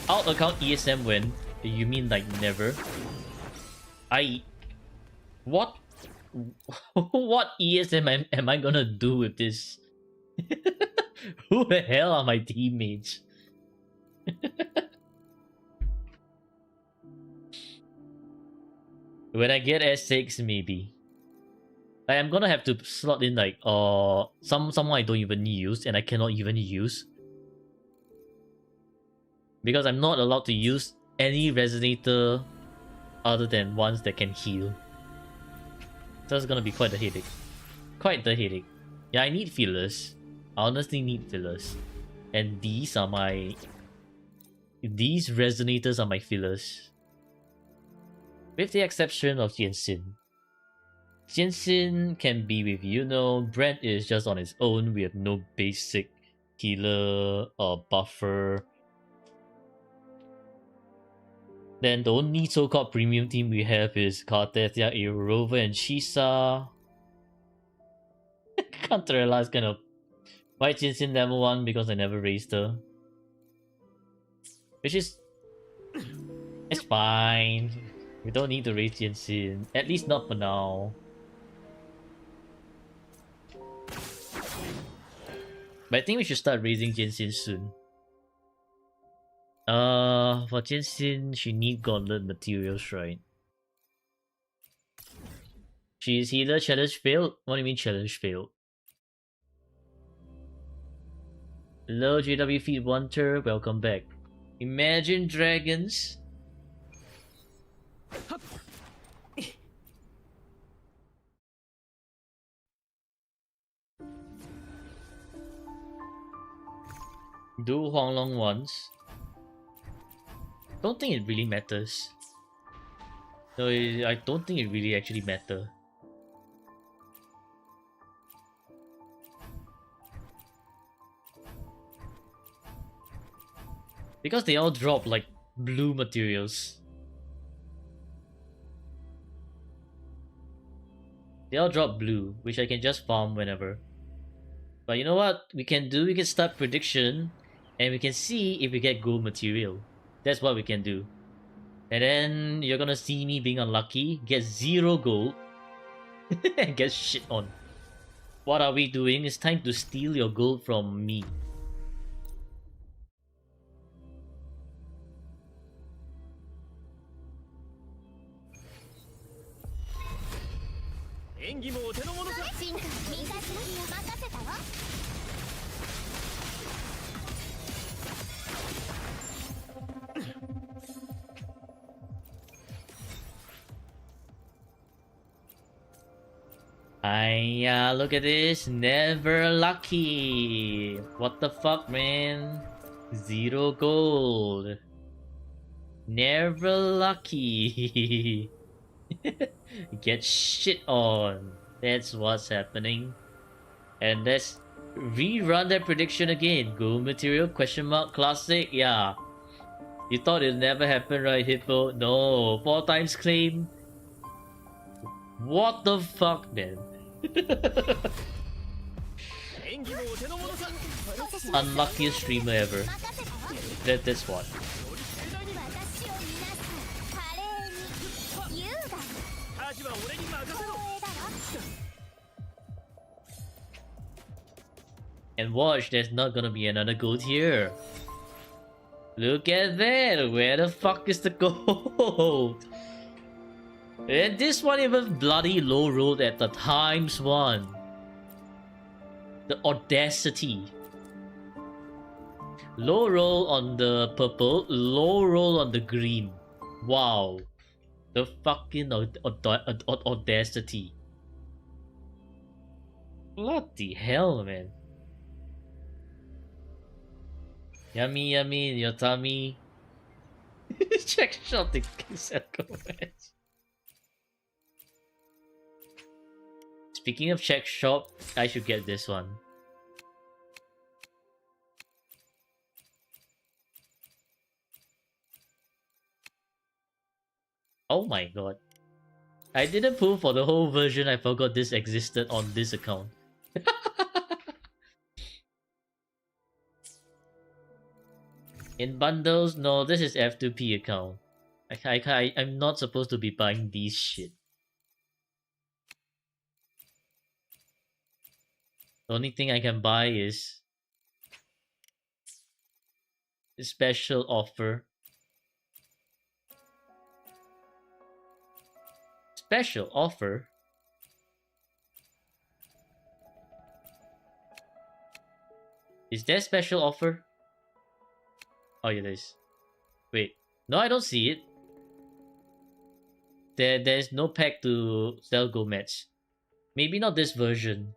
Out account ESM when? You mean like never? What? What ESM am I gonna do with this? Who the hell are my teammates? When I get S6, maybe. I'm gonna have to slot in like someone I don't even use and I cannot even use. Because I'm not allowed to use any resonator other than ones that can heal. So it's gonna be quite the headache. Quite the headache. Yeah, I need fillers. I honestly need fillers. And these are my... These resonators are my fillers. With the exception of Jianxin. Jianxin can be with Yuno. Brent is just on its own. We have no basic healer or buffer. Then the only so-called premium team we have is Cartesia, Aerova, and Shisa. Can't realize kind of why Jianxin level 1 because I never raised her. Which is... It's fine. We don't need to raise Jianxin. At least not for now. But I think we should start raising Jianxin soon. For Jianxin, she need gauntlet materials, right? She's healer, challenge failed? What do you mean challenge failed? Hello, JW Feed Wonder, welcome back. Imagine Dragons. Do Huanglong once. Don't think it really matters. No, I don't think it really actually matter. Because they all drop like blue materials. They all drop blue, which I can just farm whenever. But you know what we can do? We can start prediction and we can see if we get gold material. That's what we can do. And then you're gonna see me being unlucky, get 0 gold, and get shit on. What are we doing? It's time to steal your gold from me. Look at this. Never lucky. What the fuck, man? 0 gold. Never lucky. Get shit on. That's what's happening. And let's rerun that prediction again. Gold material, question mark, classic, yeah. You thought it'll never happen, right, Hippo? No, 4 times claim. What the fuck, man? Unluckiest streamer ever. That's what. And watch, there's not gonna be another gold here. Look at that! Where the fuck is the gold? And this one even bloody low rolled at the ×1. The audacity. Low roll on the purple, low roll on the green. Wow. The fucking audacity. Bloody hell, man. Yummy, yummy in your tummy. Check shot the circle match. Speaking of check shop, I should get this one. Oh my god. I didn't pull for the whole version, I forgot this existed on this account. In bundles, no, this is F2P account. I'm not supposed to be buying these shit. The only thing I can buy is a special offer. special offer. Is there special offer? Oh yeah, there is. Wait, no, I don't see it. There's no pack to sell Go match. Maybe not this version.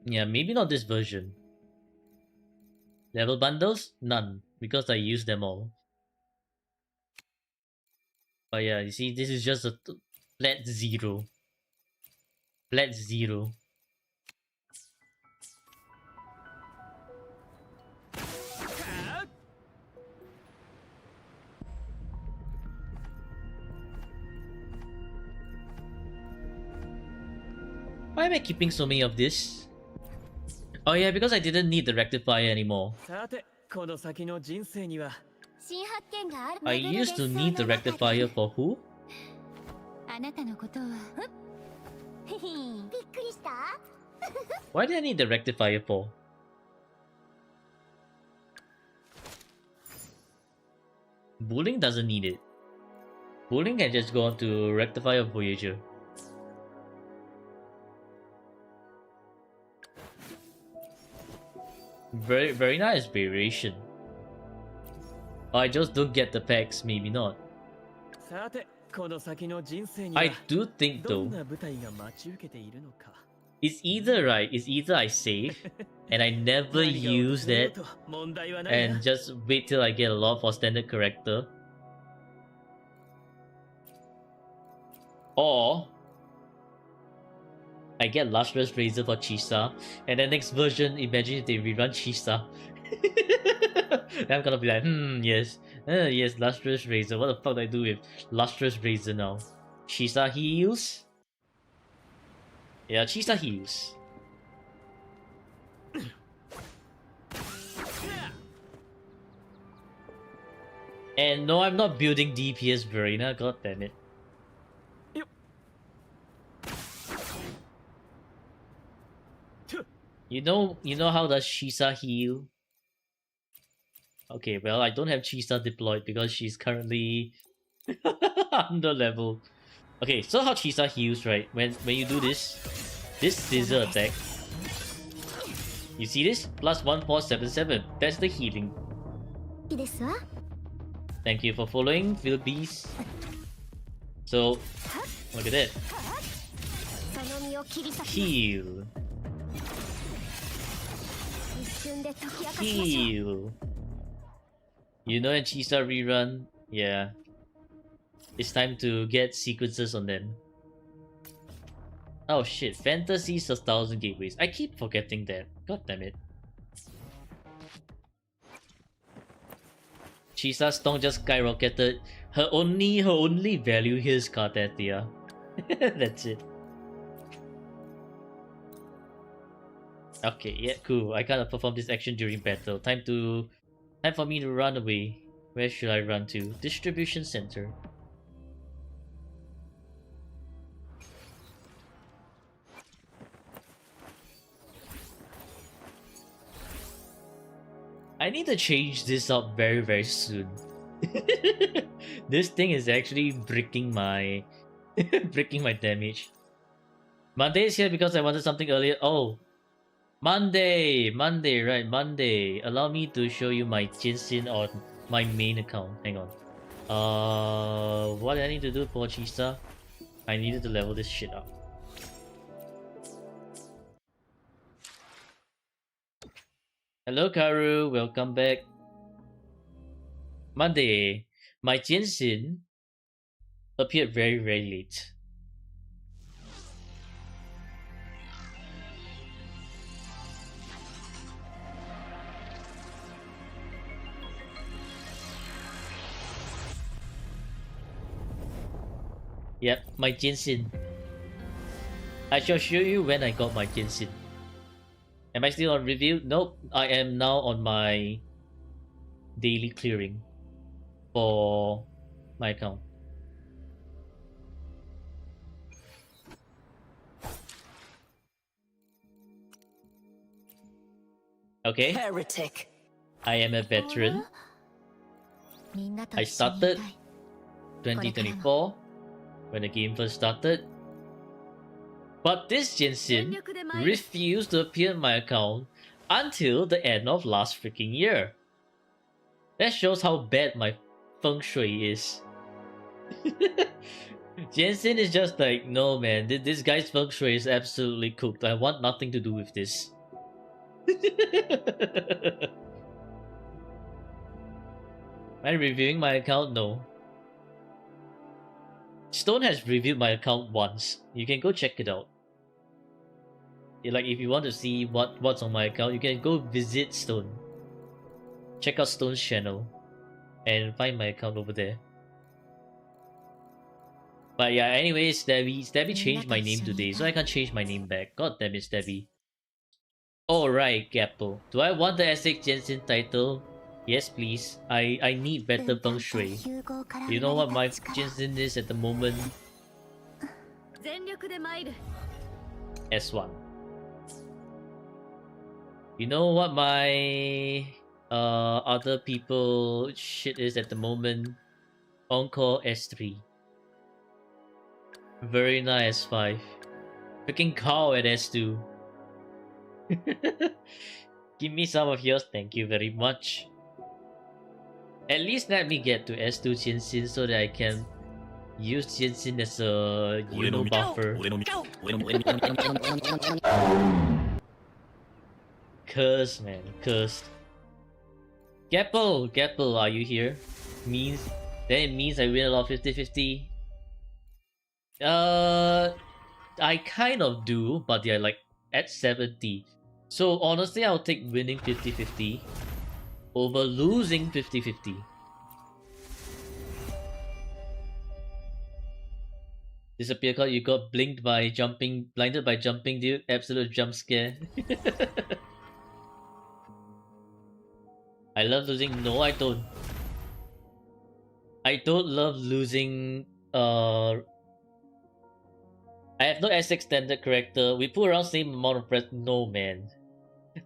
Yeah, maybe not this version. Level bundles? None, because I use them all. But yeah, you see, this is just a flat zero. Flat zero. Why am I keeping so many of this? Oh yeah, because I didn't need the rectifier anymore. さてこの先の人生には新発見がある I used to need the rectifier for who? あなたのことはびっくりした Why did I need the rectifier for? Bullying doesn't need it. Bullying can just go on to rectifier Voyager. Very nice variation. Oh, I just don't get the packs, maybe not. さてこの先の人生には I do think ど though, んな舞台が待ち受けているのか it's either I save and I never 何が use 訪れよう that と問題はないな and just wait till I get a lot for standard character. Or I get Lustrous Razor for Chisa, and then next version, imagine if they rerun Chisa. Then I'm gonna be like, yes, yes, Lustrous Razor. What the fuck do I do with Lustrous Razor now? Chisa heals? Yeah, Chisa heals. And no, I'm not building DPS Verena, god damn it. You know how does Chisa heal? Okay, well I don't have Chisa deployed because she's currently under level. Okay, so how Chisa heals, right? When you do this scissor attack, you see this? Plus 1477. That's the healing. いいですわ Thank you for following, Philippines. So look at that. その身を切り裂き Heal. 一瞬で解き明かしましょう Heal. You know in Chisa rerun? Yeah. It's time to get sequences on them. Oh shit, Fantasy's a thousand gateways. I keep forgetting that. God damn it. Chisa's Stone just skyrocketed. Her only value here is Cartathia. That's it. Okay, yeah, cool. I gotta perform this action during battle. Time for me to run away. Where should I run to? Distribution center. I need to change this up very soon. This thing is actually breaking my breaking my damage. Monday is here because I wanted something earlier. Oh, Monday, right? Monday. Allow me to show you my Jinsin on my main account. Hang on. What do I need to do for Chisa? I needed to level this shit up. Hello, Karu. Welcome back. Monday. My Jinsin appeared very late. Yep, my Jinsin. I shall show you when I got my Jinsin. Am I still on review? Nope, I am now on my daily clearing for my account. Okay, Heretic. I am a veteran. I started 2024 when the game first started. But this Jinsin refused to appear in my account until the end of last freaking year. That shows how bad my feng shui is. Jensen is just like, no man, this guy's feng shui is absolutely cooked. I want nothing to do with this. Am I reviewing my account? No. Stone has reviewed my account once. You can go check it out. Like, if you want to see what's on my account, you can go visit Stone. Check out Stone's channel and find my account over there. But yeah, anyways, Stabby changed my name today, so I can't change my name back. God damn it, Stabby. Alright, Gappo. Do I want the S6 Jensen title? Yes, please. I need better feng shui. You know what my Jensen is at the moment? S1. You know what my other people shit is at the moment? Encore S3. Very nice S5. Freaking Carl at S2. Give me some of yours, thank you very much. At least let me get to S2 Jinsin so that I can use Jinsin as a buffer. Curse, man, cursed. Gapple, are you here? Then it means I win a lot 50-50. I kind of do, but they're like at 70. So honestly, I'll take winning 50-50 over losing 50-50. Disappear card, you got blinded by jumping, dude. Absolute jump scare. I love losing. No, I don't. I don't love losing. I have no S6 standard character. We put around same amount of press. No, man.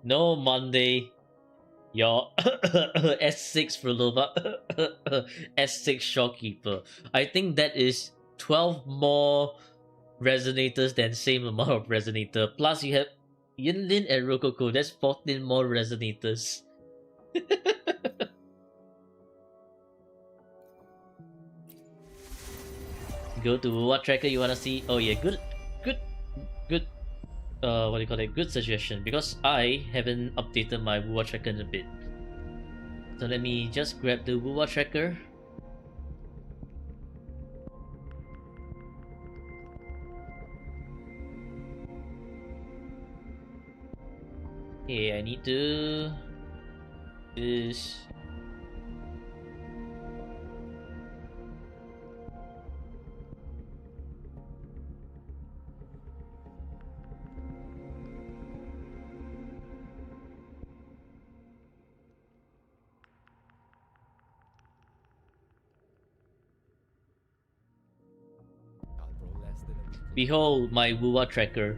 No, Monday. Your S6 for Lova. S6 Shopkeeper. I think that is 12 more resonators than same amount of resonator. Plus you have Yinlin and Rococo. That's 14 more resonators. Go to what tracker you wanna see. Oh yeah, good what do you call it? Good suggestion, because I haven't updated my Wuwa tracker in a bit. So let me just grab the Wuwa tracker. Okay, I need to this. Behold my Wuwa tracker.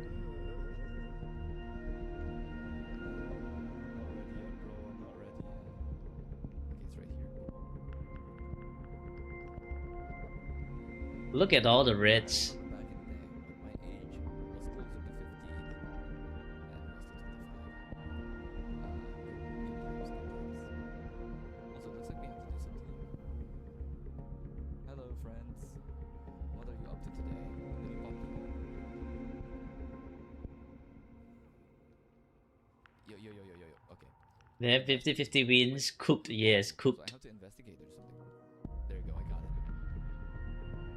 Look at all the reds. They have 50-50 wins. Cooked, yes, cooked. So I have to investigate or something. There you go, I got it.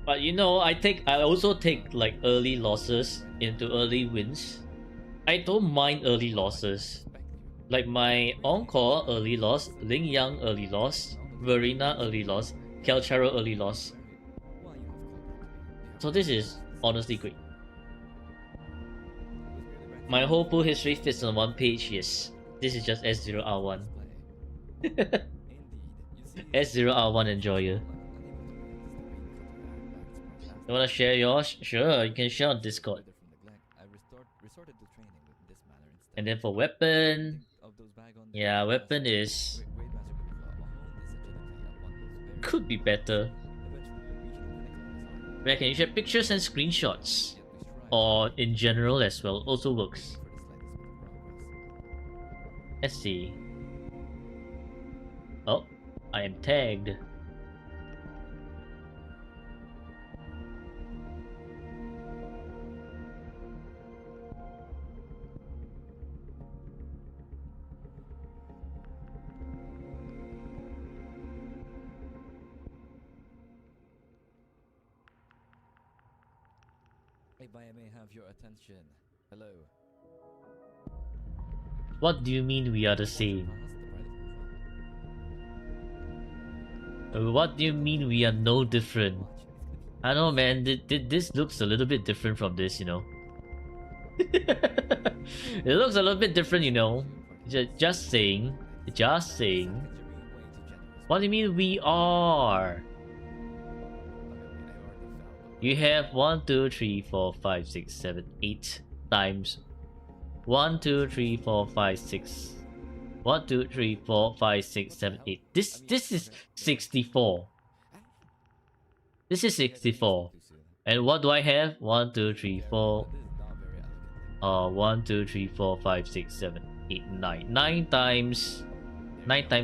But you know, I also take like early losses into early wins. I don't mind early losses. Like my Encore early loss, Ling Yang early loss, Verena early loss, Kelcharo early loss. So this is honestly great. My whole pool history fits on one page, yes. This is just S0R1. S0R1 enjoyer. You wanna share yours? Sure, you can share on Discord. And then for weapon, yeah, weapon is could be better. Where can you share pictures and screenshots? Or in general as well, also works. Let's see. Oh, I am tagged. If I may have your attention. Hello. What do you mean we are the same? What do you mean we are no different? I don't know, man. This looks a little bit different from this, you know. It looks a little bit different, you know. Just saying. Just saying. What do you mean we are? You have 1, 2, 3, 4, 5, 6, 7, 8 times 1, 2, 3, 4, 5, 6. 1, 2, 3, 4, 5, 6, 7, 8. This is 64. This is 64. And what do I have? 1, 2, 3, 4. 1, 2, 3, 4, 5, 6, 7, 8, 9. 9 times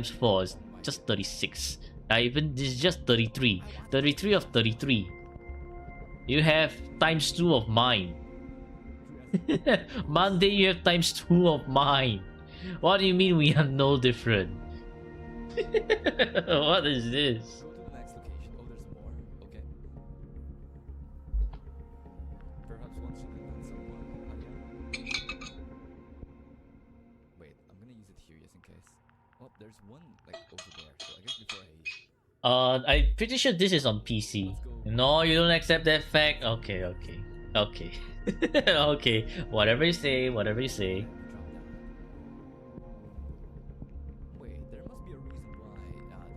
4 is just 36. Even this is just 33. 33 of 33. You have times 2 of mine. Monday, you have times 2 of mine. What do you mean we are no different? What is this? Go to the next location. Oh, there's more. Okay. Perhaps one should invent some Wait, I'm gonna use it here just in case. Oh, there's one like over there. So I guess before I'm pretty sure this is on PC. No, you don't accept that fact. Okay. Okay. Whatever you say, whatever you say. Wait, there must be a reason why that thing is there, right?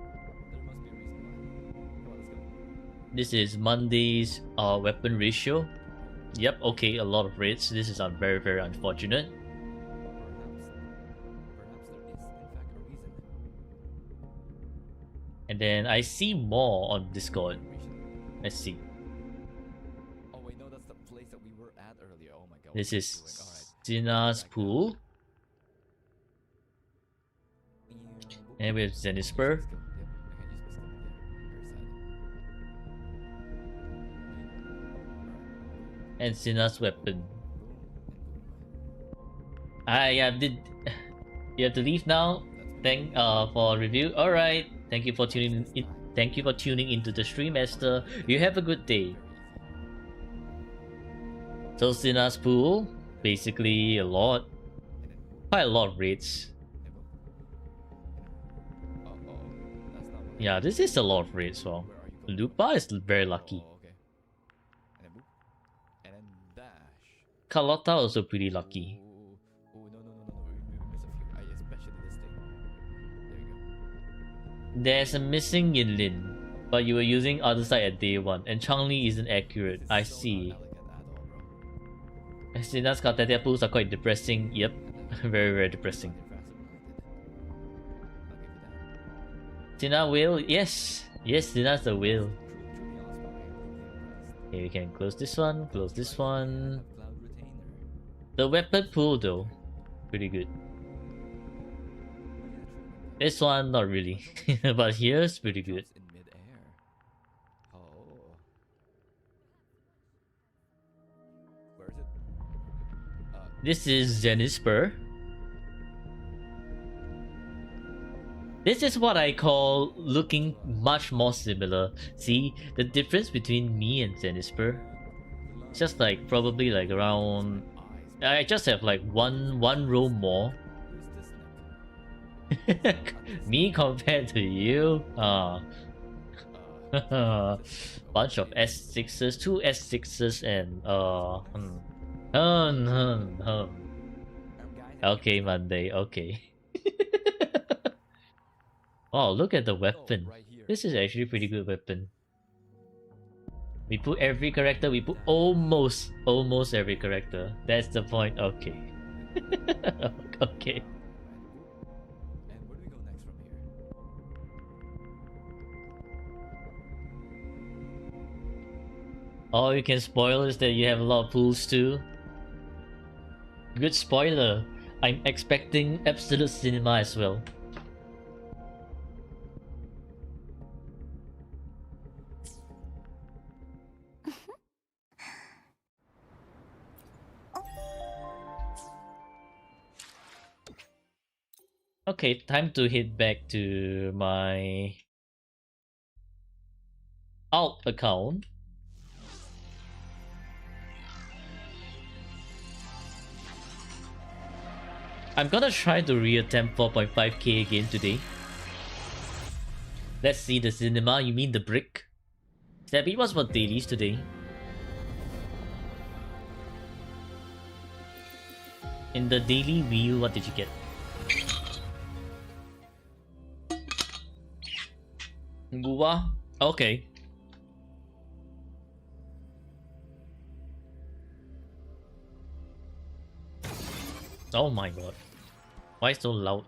There must be a reason why. Come on, let's go. This is Monday's weapon ratio. Yep, okay, a lot of raids. This is very, very unfortunate. Perhaps there is in fact a reason. And then I see more on Discord. Let's see. Oh wait, no, that's the place that we were at earlier. Oh my god. This what is am I doing? Sina's pool. Alright. And we have Zenisper. Yep, I can use physical. Yeah, very sad. And Sina's weapon. Yeah, you have to leave now? Thank for review. Alright. Thank you for tuning in. Thank you for tuning into the stream, Esther. You have a good day. So Sina's pool, basically quite a lot of raids. Yeah, this is a lot of raids. Well, Lupa is very lucky. Oh, okay. And then boop. And then dash. Carlotta also pretty lucky. Oh, no. We miss a few. Especially this thing. There you go. There's a missing Yinlin, but you were using other side at day 1, and Changli isn't accurate. I see. Sina's Kartetia pools are quite depressing. Yep, very, very depressing. Sina will? Yes, Sina's a will. Okay, we can close this one, close this one. The weapon pool though, pretty good. This one, not really. But here's pretty good. In mid-air. Oh. Where is it? This is Zenisper. This is what I call looking much more similar. See, the difference between me and Zenisper? Just like, probably like around... I just have like one row more. Me compared to you? Bunch of S6s, 2 S6s and Okay, Monday, okay. Oh, look at the weapon. This is actually a pretty good weapon. We put every character, we put almost every character. That's the point, okay. Okay. And where do we go next from here? All you can spoil is that you have a lot of pools too. Good spoiler. I'm expecting Absolute Cinema as well. Okay, time to head back to my alt account. I'm gonna try to reattempt 4.5k again today. Let's see the cinema. You mean the brick? Stabby, what's for dailies today? In the daily wheel, what did you get? Guwa? Okay. Oh my god. Why so loud?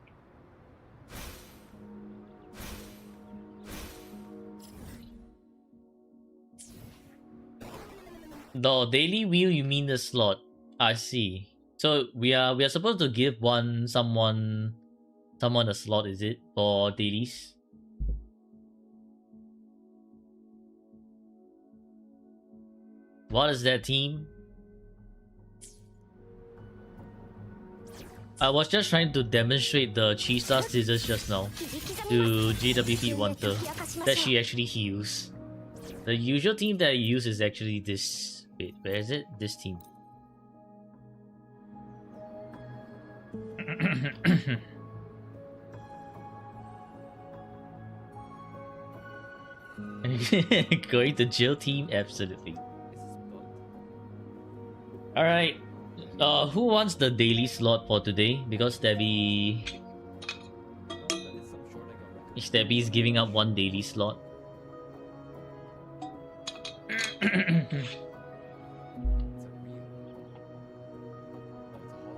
The daily wheel, you mean the slot? I see. So we are supposed to give someone a slot, is it, for dailies? What is that team? I was just trying to demonstrate the Chisa scissors just now to GWP Wonder that she actually heals. The usual team that I use is actually this. Wait, where is it? This team. Going to jail team? Absolutely. Alright. Who wants the daily slot for today? Because Debbie is giving up one daily slot.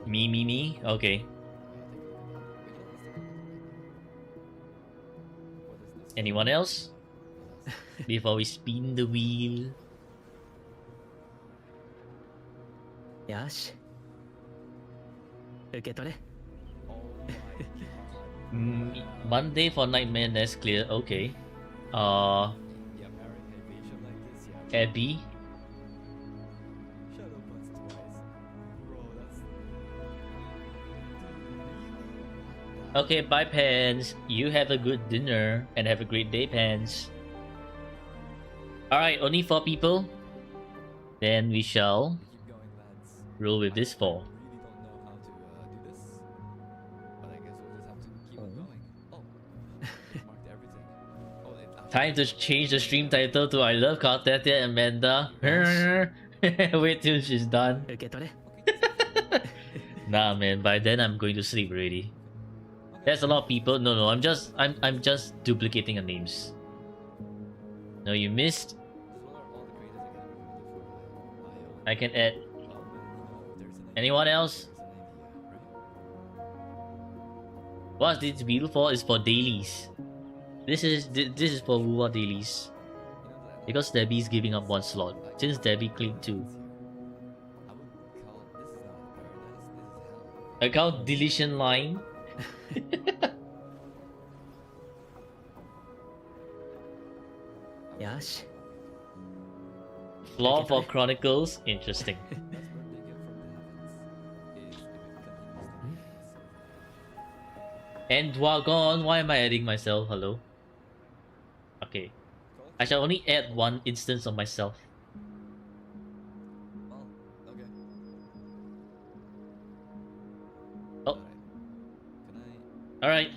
Me. Okay. Anyone else? Before we spin the wheel. Yash. Monday for Nightmare Nest clear. Okay. Abby. Okay, bye Pans. You have a good dinner and have a great day, Pans. Alright, only 4 people. Then we shall roll with this 4. Time to change the stream title to I love Cartetia Amanda. Wait till she's done. Nah man, by then I'm going to sleep already. There's a lot of people. No, I'm just duplicating the names. No, you missed. I can add. Anyone else? What's this wheel for? Is for dailies. This is for Wuwa dailies. Because Debbie's giving up 1 slot. Since Debbie claimed 2. Account deletion line. Yash. Flaw for Chronicles. Interesting. And Dwagon, why am I adding myself? Hello? Okay. I shall only add 1 instance of myself. Oh. Alright.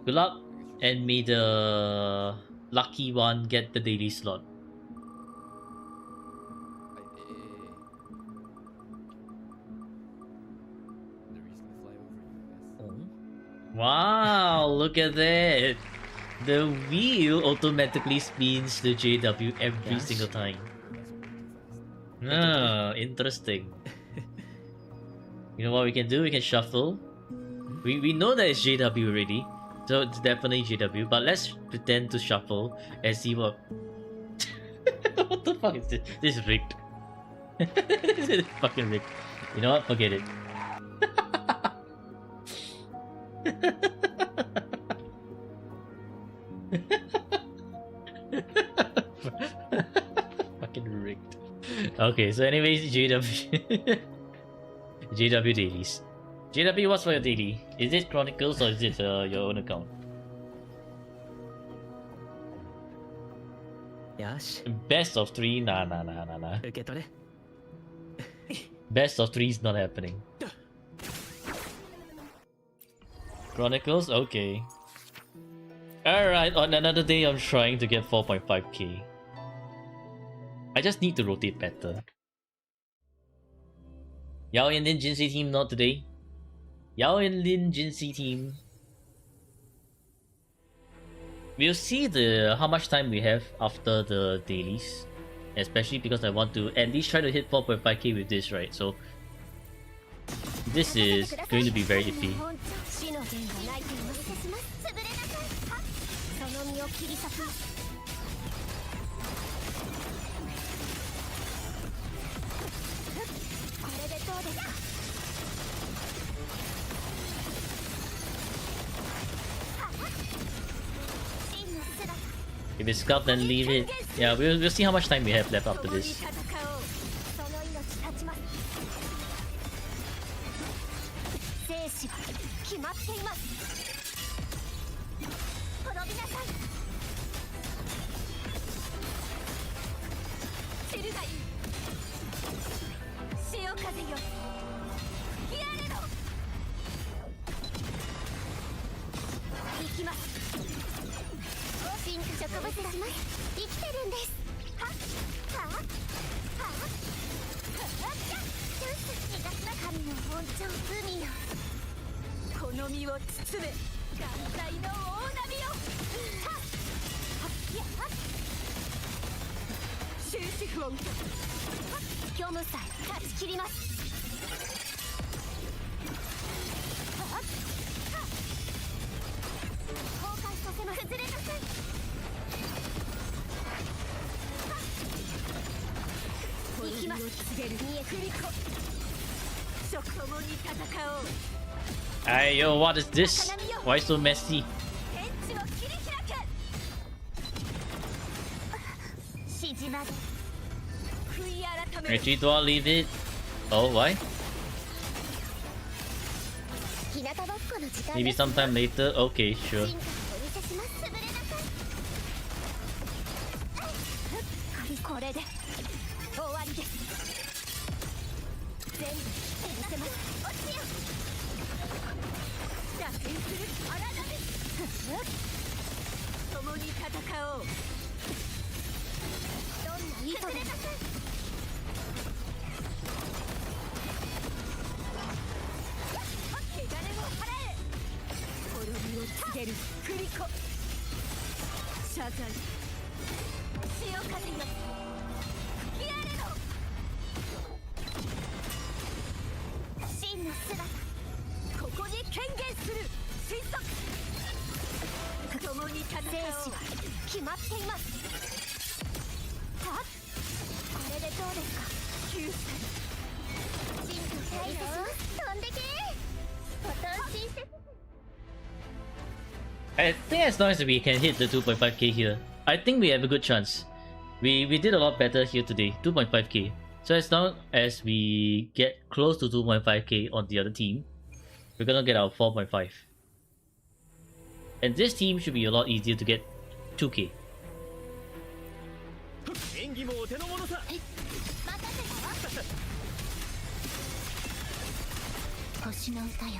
Good luck. And may the lucky one get the daily slot. Wow, look at that. The wheel automatically spins the JW every single time. Ah, interesting. You know what we can do? We can shuffle. We know that it's JW already. So it's definitely JW. But let's pretend to shuffle and see what the fuck is this? This is rigged. This is fucking rigged. You know what? Forget it. Fucking rigged. Okay, so anyways, JW. JW dailies. JW, what's for your daily? Is it Chronicles or is it your own account? よし Best of 3? Nah. 受け取れ Best of 3 is not happening. Chronicles? Okay. Alright, on another day I'm trying to get 4.5k. I just need to rotate better. Yao and Lin Jinsei team not today. Yao and Lin Jinsei team. We'll see how much time we have after the dailies. Especially because I want to at least try to hit 4.5k with this, right? So this is going to be very iffy. 死の剣がないと言わせします。潰れなさい。はっその身を切り裂く。これでどうですか。真の姿。 If it's scuffed, then leave it. Yeah, we'll see how much time we have left after 共に this. 戦おう。その命絶ちます。生死は決まっています。滅びなさい。散るがいい。潮風よ。吹き荒れろ。行きます。進化植物します。生きてるんです。はっはっはっはっチャンス。苦手な神の本頂海よ。この身を包め。眼帯の大波よ。はっはっやっ。終止符を受け。はっ虚無さえ断ち切ります。はっはっ崩壊させます。崩れなさい。行きます。告げる。見え振り子。食共に戦おう。 Hey yo, what is this? Why so messy? 天地を切り開け。縮まれ。悔い改め。 Retreat or leave it? Oh, why? 日向ぼっこの時間。 Maybe sometime later? Okay, sure. 進化をお見せします。潰れなさい。これで終わりです。全部見せます。落ちよ。打線する荒波。共に戦おう。どんな意図で。なさい。汚れを払え。滅びを告げる振り子。謝罪。潮風よ。吹き荒れろ。真の姿。ここに権限する。神速。共に戦おう。生死は決まっています。はっこれでどうですか。救済。進化をお見せします。飛んでけ。ボタン新設。 I think as long as we can hit the 2.5k here, I think we have a good chance. We did a lot better here today, 2.5k. So as long as we get close to 2.5k on the other team, we're gonna get our 4.5. And this team should be a lot easier to get 2k. 演技もお手の物さ。任せたわ。星の歌よ。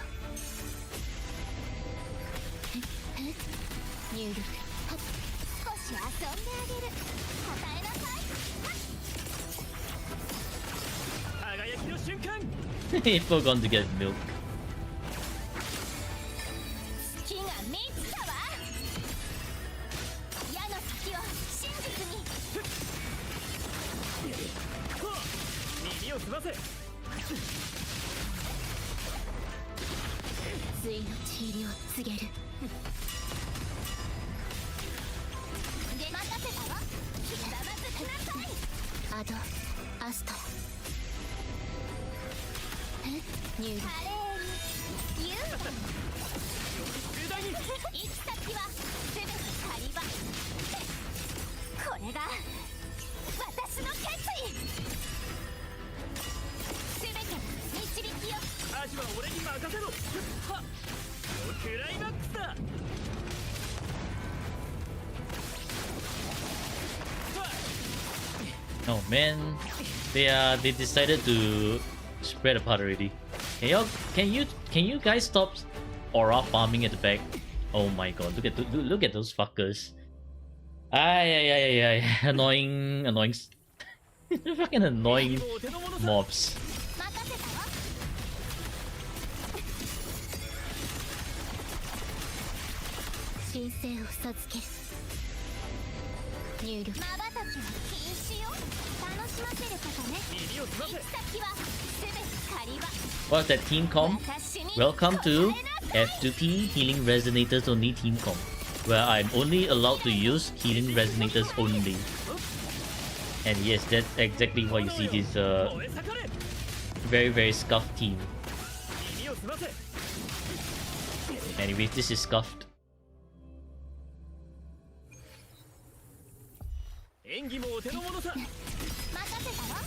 入力。はっ少し遊んであげる。与えなさい。輝きの瞬間。 He forgot to get milk. 月が満ちたわ。矢の先を真実に。耳を澄ませ。ついのちりを告げる。で任せたわ。ひざまずきなさい。アドアストラ入力華麗に優雅に行き先は全て狩り場これが私の決意全て導きよアジは俺に任せろはっクライマックスだ Oh man, they decided to spread apart already. Can you guys stop aura farming at the back? Oh my god, look at those fuckers. Ay, annoying fucking annoying mobs. 任せたわ神聖を授ける入力まばたきは禁止よ楽しませることね耳を澄ませ行き先は全て狩り場 What's that team comp? 私に Welcome to F2P Healing Resonators Only Team Comp, where I'm only allowed to use Healing Resonators only. And yes, that's exactly why you see this 燃え盛れ very scuffed team. 耳を澄ませ Anyways, this is scuffed. 演技もお手の物さ任せたわ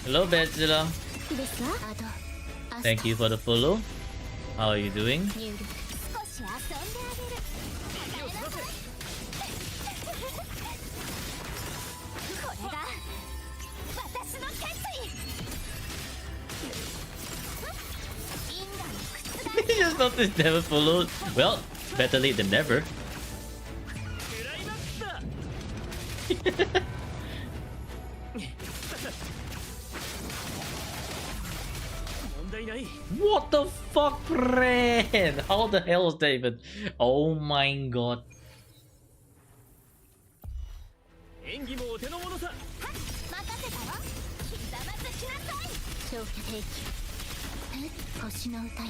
Hello, Badzilla. ですわアドアスト Thank you for the follow. How are you doing? 入力少し遊んであげる耳を澄ませこれが私の決意因果の覆 Just noticed never followed. Well, better late than never. クライマックスだ 問題ない What the fuck, Ren? How the hell is that even? Oh my god. 演技もお手の物さ任せたわひざまずきなさい消去兵器星の歌よ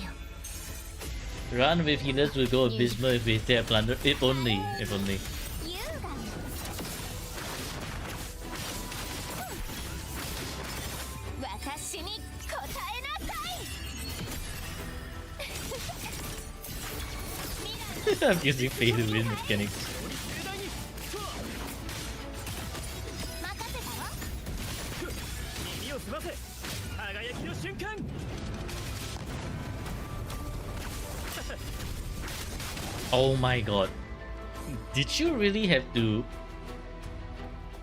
Run with healers will go abysmal if we stay at plunder. If only. 優雅に私に答えなさい I'm using pay to win mechanics. 盛大にふわ任せたわ耳を澄ませ輝きの瞬間 Oh my god. Did you really have to...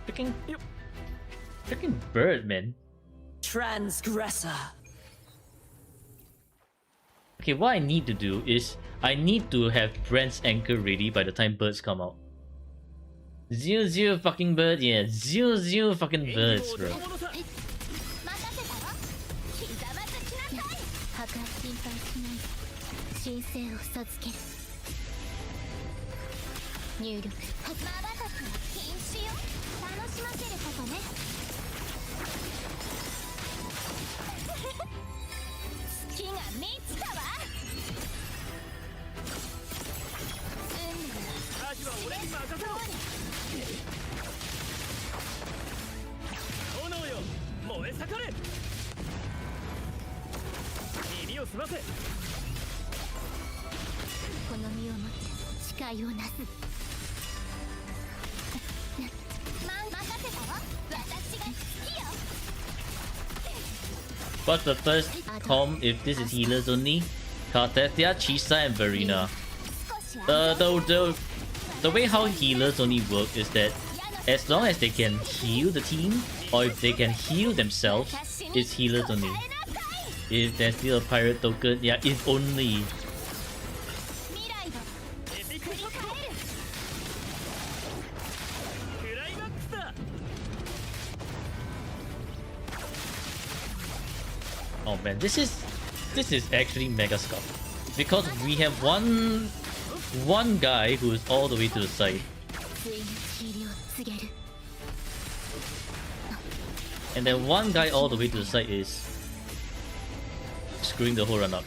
Freaking bird, man. Transgressor. Okay, what I need to do is I need to have Brent's anchor ready by the time birds come out. Zero fucking bird, yeah. Zero fucking 演技 birds, もお手 bro. の物さ任せたわひざまずきなさい破壊心配しない神聖を授ける入力まばたきは禁止よ楽しませることね月が満ちたわ運命はアジは俺に任せろ炎よ燃え盛れ耳を澄ませこの身をもって誓いをなす任せたわ私が好きよ What's the first com if this is healers only? Cartethia, Chisa, and Verena. 少し遊 The way how healers only work is that as long as they can heal the team, or if they can heal themselves, it's healers only. If there's still a pirate token, yeah, if only. 未来をエピックショット変えるクライマックスだ Oh man, this is actually mega scuff. Because we have one guy who is all the way to the side. ついに霧を告げる And then one guy all the way to the side is screwing the whole run up.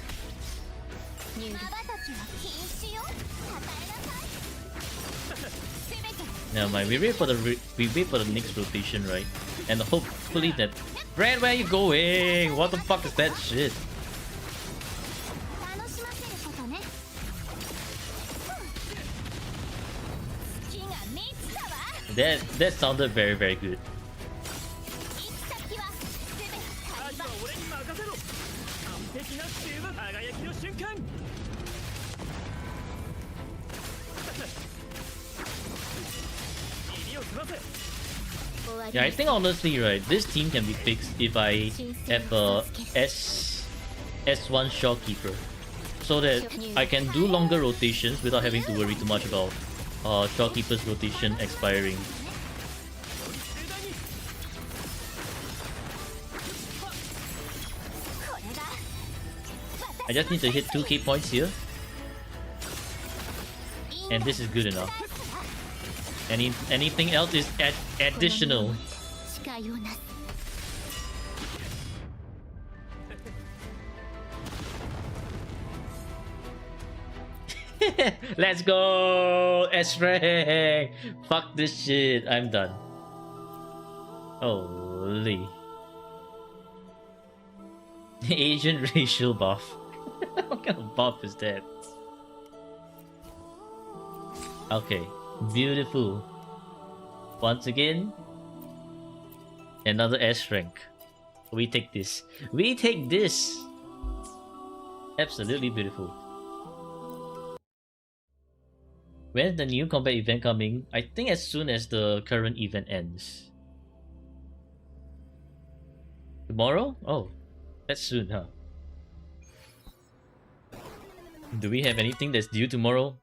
まばたきは禁止よ与えなさい全て Never mind. We wait for the next rotation, right? And hopefully that. Brand, where are you going? What the fuck is that shit? 楽しませることね。月が満ちたわ。 That sounded very very good. 行き先は全てアジは俺に任せろ。完璧なチーム輝きの瞬間。耳を澄ませ。 終わり Yeah, I think honestly, right, this team can be fixed if I have a S1 Shawkeeper, so that I can do longer rotations without having to worry too much about Shawkeeper's rotation expiring. I just need to hit 2k points here, and this is good enough. Anything else is additional. 誓いをなす。 Let's go! S-Rank! Fuck this shit, I'm done. Holy. Asian racial buff. What kind of buff is that? Okay, beautiful. Once again, another S-Rank. We take this. We take this! Absolutely beautiful. When's the new combat event coming? I think as soon as the current event ends. Tomorrow? Oh, that's soon, huh? Do we have anything that's due tomorrow?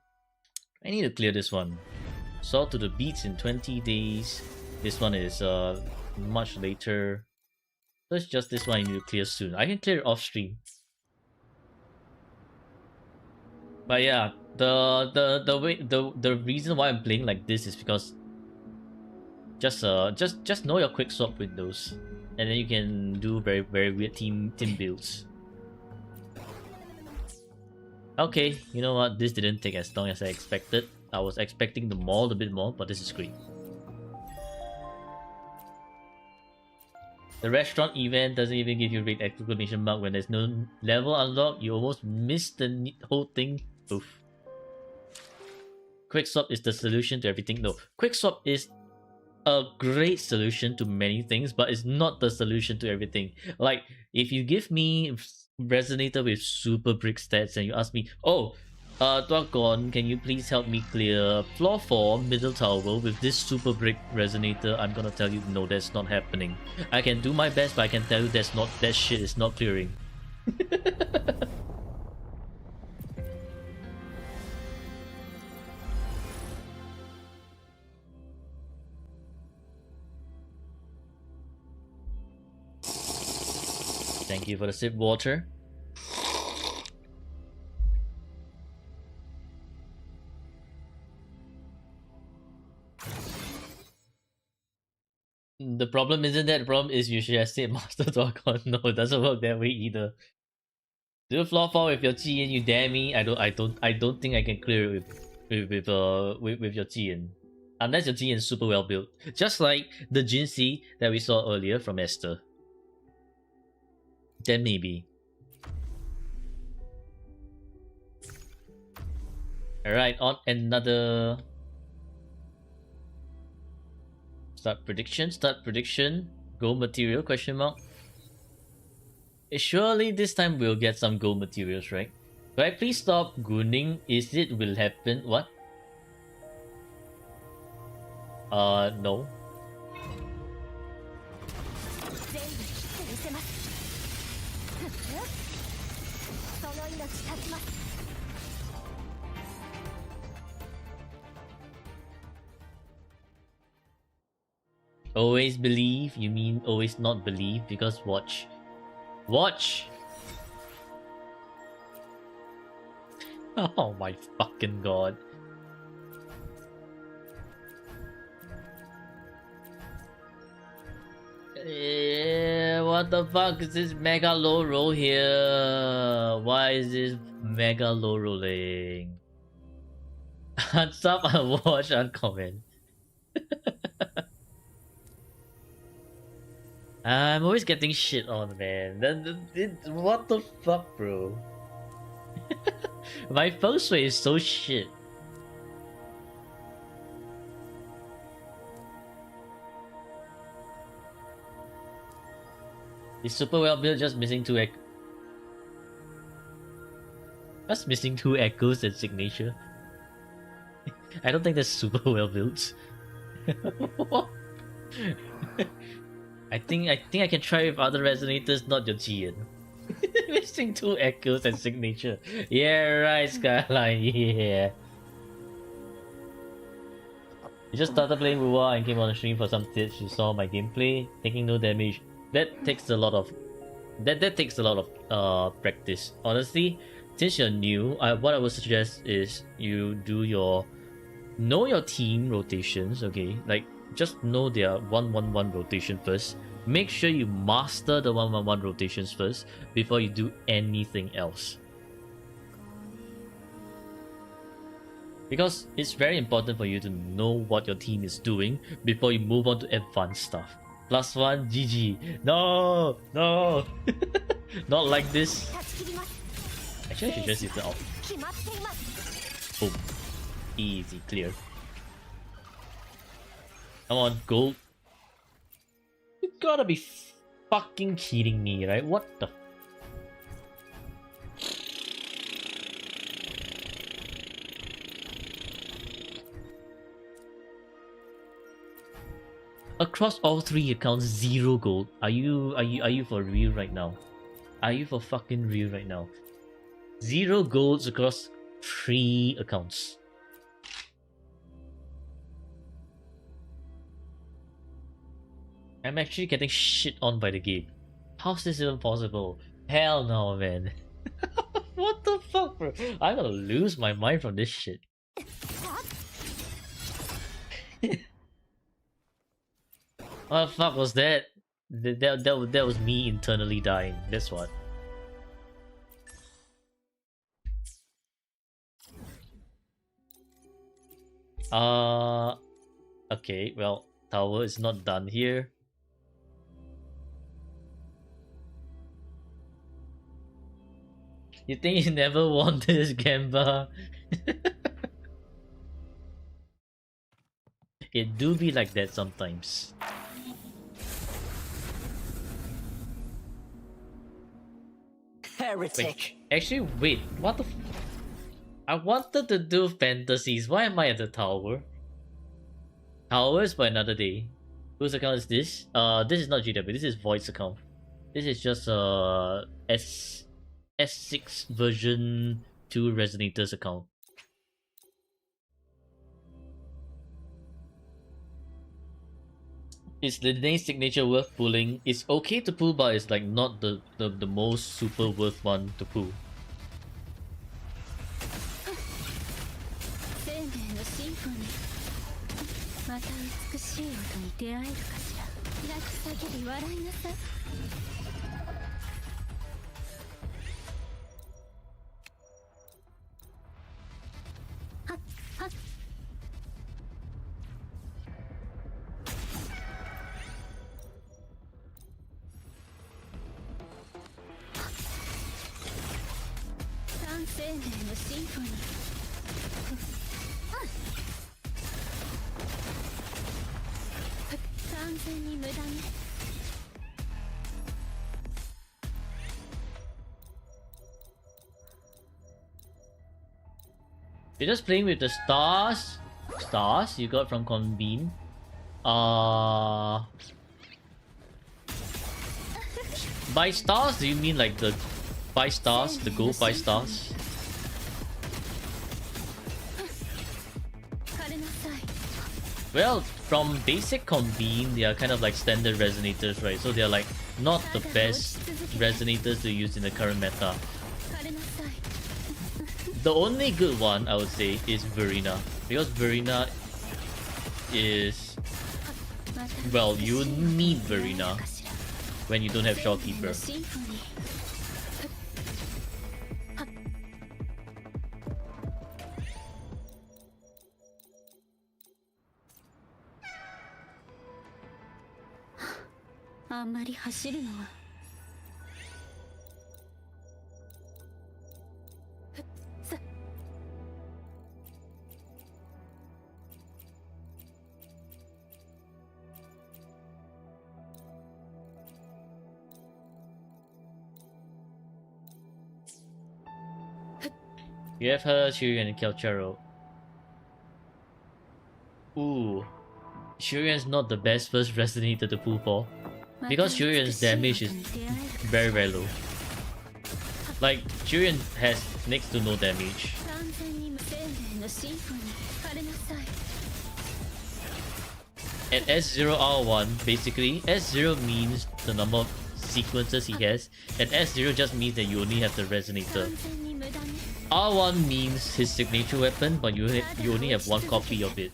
I need to clear this one. Saw to the beats in 20 days. This one is much later. So it's just this one I need to clear soon. I can clear it off stream. But yeah, the reason why I'm playing like this is because just know your quick swap windows, and then you can do very weird team builds. Okay, you know what? This didn't take as long as I expected. I was expecting the mall a bit more, but this is great. The restaurant event doesn't even give you rate exclamation mark when there's no level unlock. You almost miss the whole thing. Oof. Quickswap is the solution to everything. No, Quickswap is a great solution to many things, but it's not the solution to everything. Like, if you give me Resonator with super brick stats and you ask me, oh, Dwagon, can you please help me clear floor 4 middle tower with this super brick resonator? I'm gonna tell you, no, that's not happening. I can do my best, but I can tell you that shit is not clearing. Thank you for the sip water. The problem isn't that. The problem is you should have said Master Dwargon. No, it doesn't work that way either. Do floor 4 with your GN, you dare me? I don't think I can clear it with your GN. Unless your GN is super well built. Just like the Jinxie that we saw earlier from Esther. Then maybe. Alright, on another. Start prediction. Gold material, question mark. Surely this time we'll get some gold materials, right? Could I please stop gooning? Is it will happen? What? No. Always believe? You mean always not believe? Because watch. Watch! Oh my fucking god. What the fuck is this mega low roll here? Why is this mega low rolling? Unsub, unwatch, uncomment. I'm always getting shit on, man. What the fuck, bro? My feng shui is so shit. It's super well built, just missing two just missing two echoes and signature. I don't think that's super well built. I think I can try with other resonators, not your Jian. Missing two echoes and signature. Yeah, right, Skyline. Yeah. You just started playing Wuwa and came on the stream for some tips. You saw my gameplay, taking no damage. That takes a lot of practice. Honestly, since you're new, what I would suggest is you do know your team rotations. Okay, like just know their 1-1-1 rotation first. Make sure you master the 1-1-1 rotations first before you do anything else. Because it's very important for you to know what your team is doing before you move on to advanced stuff. +1, GG. No! No! Not like this. Actually, I should just use the ult. Boom. Easy, clear. Come on, gold. You gotta be fucking kidding me, right? What the? Across all 3 accounts, 0 gold. Are you for real right now? Are you for fucking real right now? 0 golds across 3 accounts. I'm actually getting shit on by the game. How's this even possible? Hell no, man. What the fuck, bro? I'm gonna lose my mind from this shit. What the fuck was that? That was me internally dying. That's what. Okay, well, tower is not done here. You think you never won this, Gamba? It do be like that sometimes. Heretic. Actually, wait, what the I wanted to do fantasies. Why am I at the tower? Tower is for another day. Whose account is this? This is not GW, this is Void's account. This is just S6 version 2 Resonator's account. Is the name signature worth pulling? It's okay to pull, but it's like not the most super worth one to pull. You're just playing with the stars you got from Convene. By stars, do you mean like the 5 stars, the gold 5 stars? Well, from basic Convene, they are kind of like standard resonators, right? So they are like not the best resonators to use in the current meta. The only good one, I would say, is Verena. Because Verena is... Well, you need Verena when you don't have Shopkeeper. あんまり走るのは。You have her, Shurian, and Kelcharo. Ooh. Shurian's not the best first resonator to pull for. Because Shurian's damage is very, very low. Like, Shurian has next to no damage. At S0R1, basically, S0 means the number of sequences he has, and S0 just means that you only have the resonator. R1 means his signature weapon, but you only have one copy of it.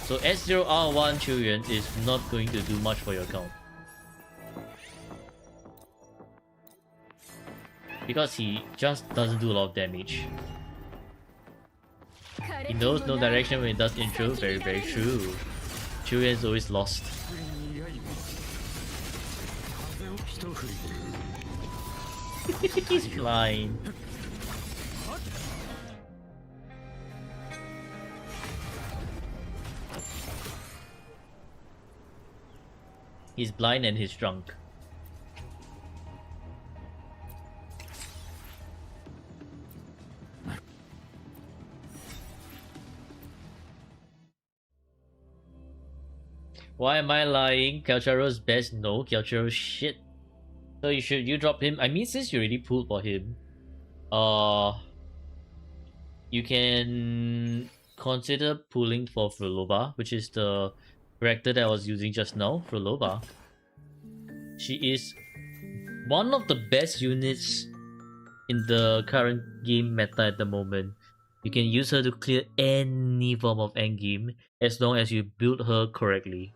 So S0R1 Shurian is not going to do much for your account. Because he just doesn't do a lot of damage. He knows no direction when he does intro, very, very true. Shurian's always lost. He's blind. He's blind and he's drunk. Why am I lying? Kelcharo's best? No, Kelcharo's shit. So you drop him? I mean, since you already pulled for him, you can consider pulling for Frolova, which is the character that I was using just now, Frolova. She is one of the best units in the current game meta at the moment. You can use her to clear any form of endgame as long as you build her correctly.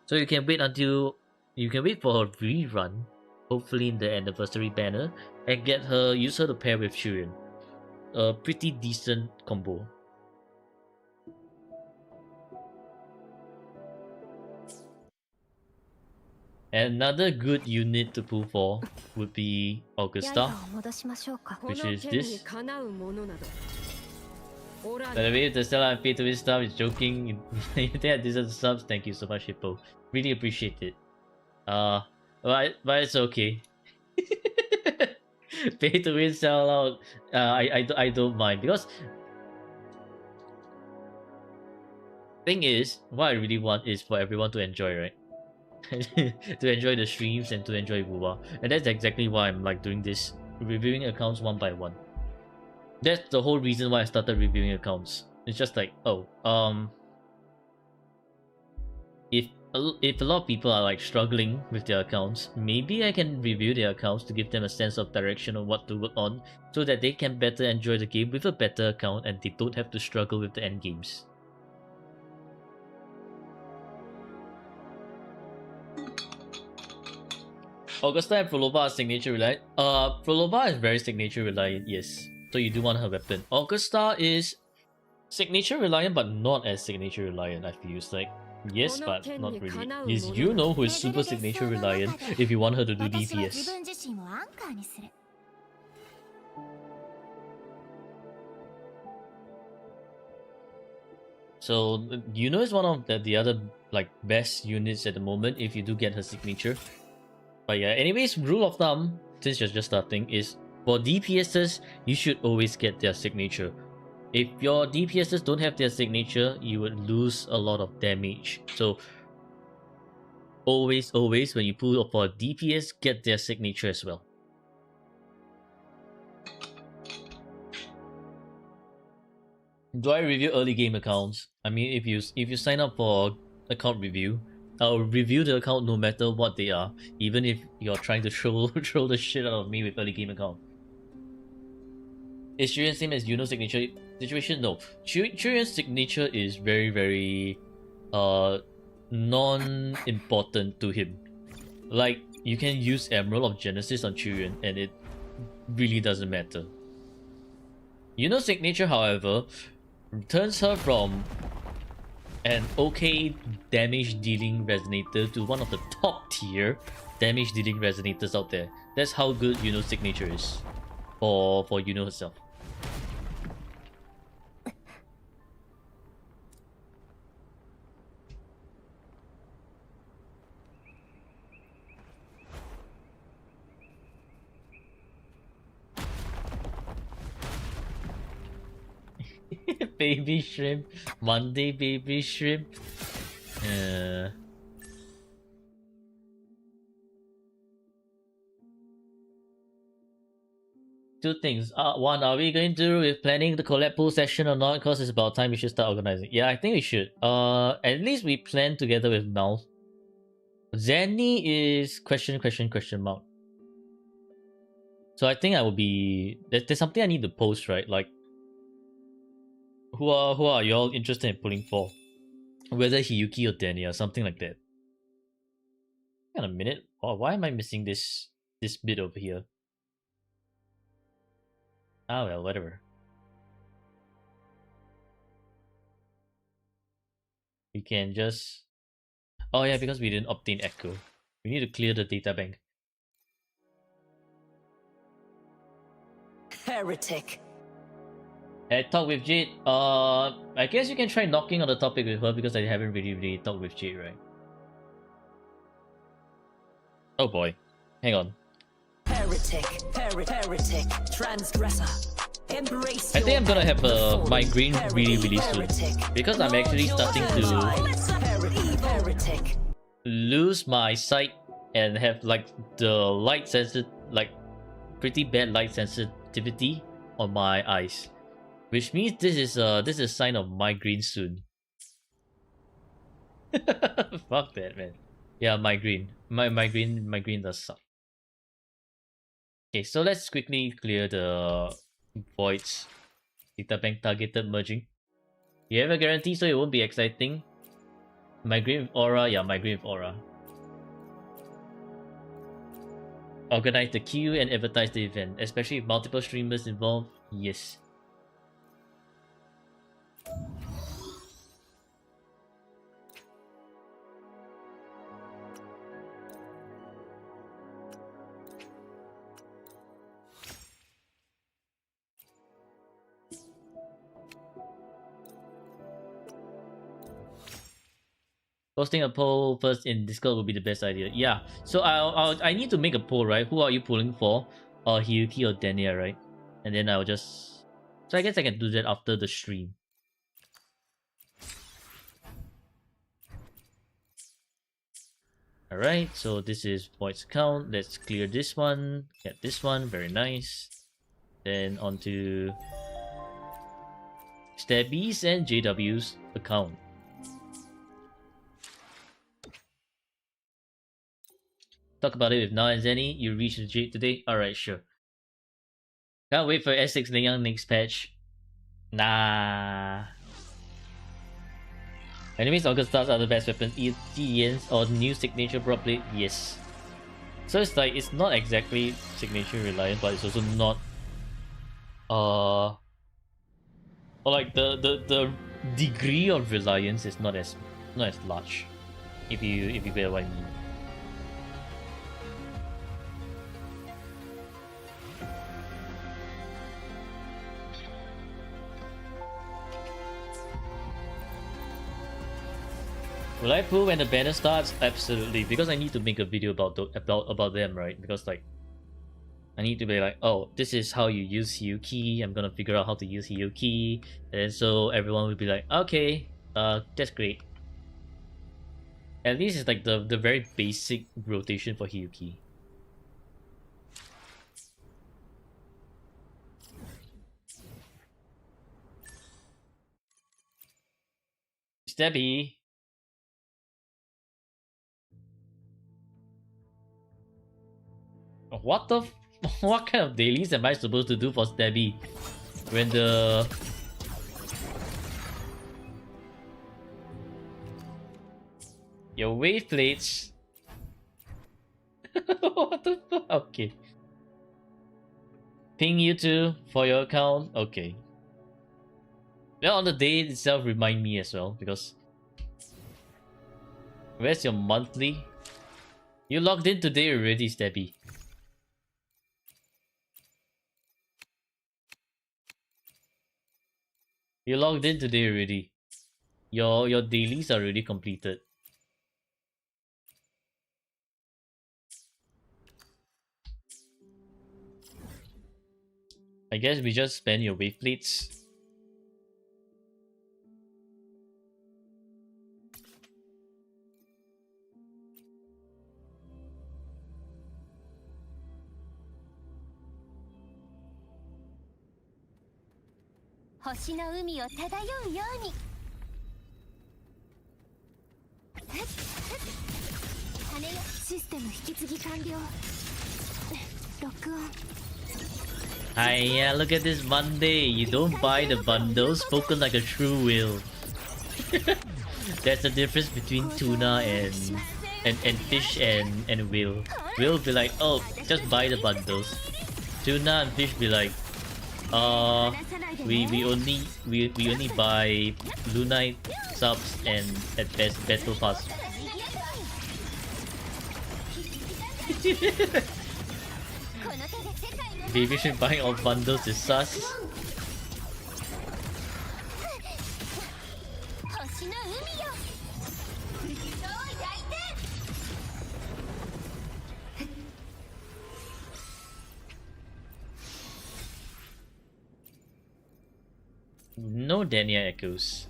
So you can wait for her rerun, hopefully in the anniversary banner, and use her to pair with Shurian. A pretty decent combo. Another good unit to pull for would be Augusta, which is this. By the way, if the seller I paid to win stuff is joking, you think I deserve the subs? Thank you so much, Hippo. Really appreciate it. But it's okay. Pay to win, sell out. I don't mind, because thing is, what I really want is for everyone to enjoy, right? To enjoy the streams and to enjoy WoWa, and that's exactly why I'm like doing this, reviewing accounts one by one. That's the whole reason why I started reviewing accounts. It's just like, if a lot of people are like struggling with their accounts, maybe I can review their accounts to give them a sense of direction on what to work on, so that they can better enjoy the game with a better account and they don't have to struggle with the end games. Augusta and Frolova are signature reliant. Frolova is very signature reliant, yes. So you do want her weapon. Augusta is signature reliant, but not as signature reliant, I feel. It's like, yes, but not really. It's Yuno who is super signature reliant if you want her to do DPS. So Yuno is one of the other like best units at the moment if you do get her signature. But yeah, anyways, rule of thumb, since you're just starting, is for DPSs, you should always get their signature. If your DPSs don't have their signature, you would lose a lot of damage. So always when you pull for a DPS, get their signature as well. Do I review early game accounts? I mean, if you sign up for account review, I'll review the account no matter what they are, even if you're trying to troll the shit out of me with early game account. Is Shurian's same as Yuno's signature situation? No. Shurian's signature is very, very non-important to him. Like, you can use Emerald of Genesis on Shurian and it really doesn't matter. Yuno's signature, however, turns her from an okay damage dealing resonator to one of the top tier damage dealing resonators out there. That's how good Yuno's signature is for Yuno herself. Baby shrimp, Monday baby shrimp. Two things. One, are we going through with planning the collab pool session or not? Because it's about time we should start organizing. Yeah, I think we should. At least we plan together with now. Zenny is question mark. So I think I will be. There's something I need to post, right? Like, who are y'all interested in pulling for? Whether Hiyuki or Danny or something like that. Hang on a minute. Oh, why am I missing this bit over here? Ah well, whatever. We can just... Oh yeah, because we didn't obtain echo. We need to clear the data bank. Heretic. Talk with Jade. I guess you can try knocking on the topic with her because I haven't really talked with Jade, right? Oh boy. Hang on. Heretic. Heretic. Transgressor. Embrace. I think I'm gonna have a migraine really soon. Because I'm actually starting to Heretic. lose my sight and have like the light like pretty bad light sensitivity on my eyes. Which means this is a sign of migraine soon. Fuck that, man. Yeah, migraine. Migraine does suck. Okay, so let's quickly clear the voids. Data bank targeted merging. You have a guarantee, so it won't be exciting. Migraine with aura, yeah, migraine with aura. Organize the queue and advertise the event, especially if multiple streamers involved. Yes. Posting a poll first in Discord would be the best idea. Yeah. So I need to make a poll, right? Who are you pulling for? Hiyuki or Dania, right? And then I'll just... So I guess I can do that after the stream. Alright, so this is voice count. Let's clear this one. Get this one. Very nice. Then onto Stabby's and JW's account. Talk about it with Na and Zenny. You reached the Jade today? Alright, sure. Can't wait for S6 Lingyang next patch. Nah. Enemies August stars are the best weapons. ETNs or new signature prop plate? Yes. So it's like, it's not exactly signature reliant, but it's also not... Or like the degree of reliance is not as large. If you get what I mean. Will I pull when the banner starts? Absolutely, because I need to make a video about them, right? Because like, I need to be like, oh, this is how you use Hiyuki. I'm gonna figure out how to use Hiyuki, and so everyone will be like, okay, that's great. At least it's like the very basic rotation for Hiyuki. Stabby. What the what kind of dailies am I supposed to do for Stabby? When the... Your wave plates... What the fuck? Okay. Ping you too for your account? Okay. Well, on the day itself, remind me as well, because Where's your monthly? You logged in today already, Stabby. You logged in today already. Your dailies are already completed. I guess we just spend your wave plates. Hiya, look at this Monday. You don't buy the bundles, spoken like a true will. There's a difference between tuna and fish and will. Will be like, oh, just buy the bundles. Tuna and fish be like, we only buy Lunite subs and at best battle pass. Baby should buying all bundles is sus. No Dania echoes.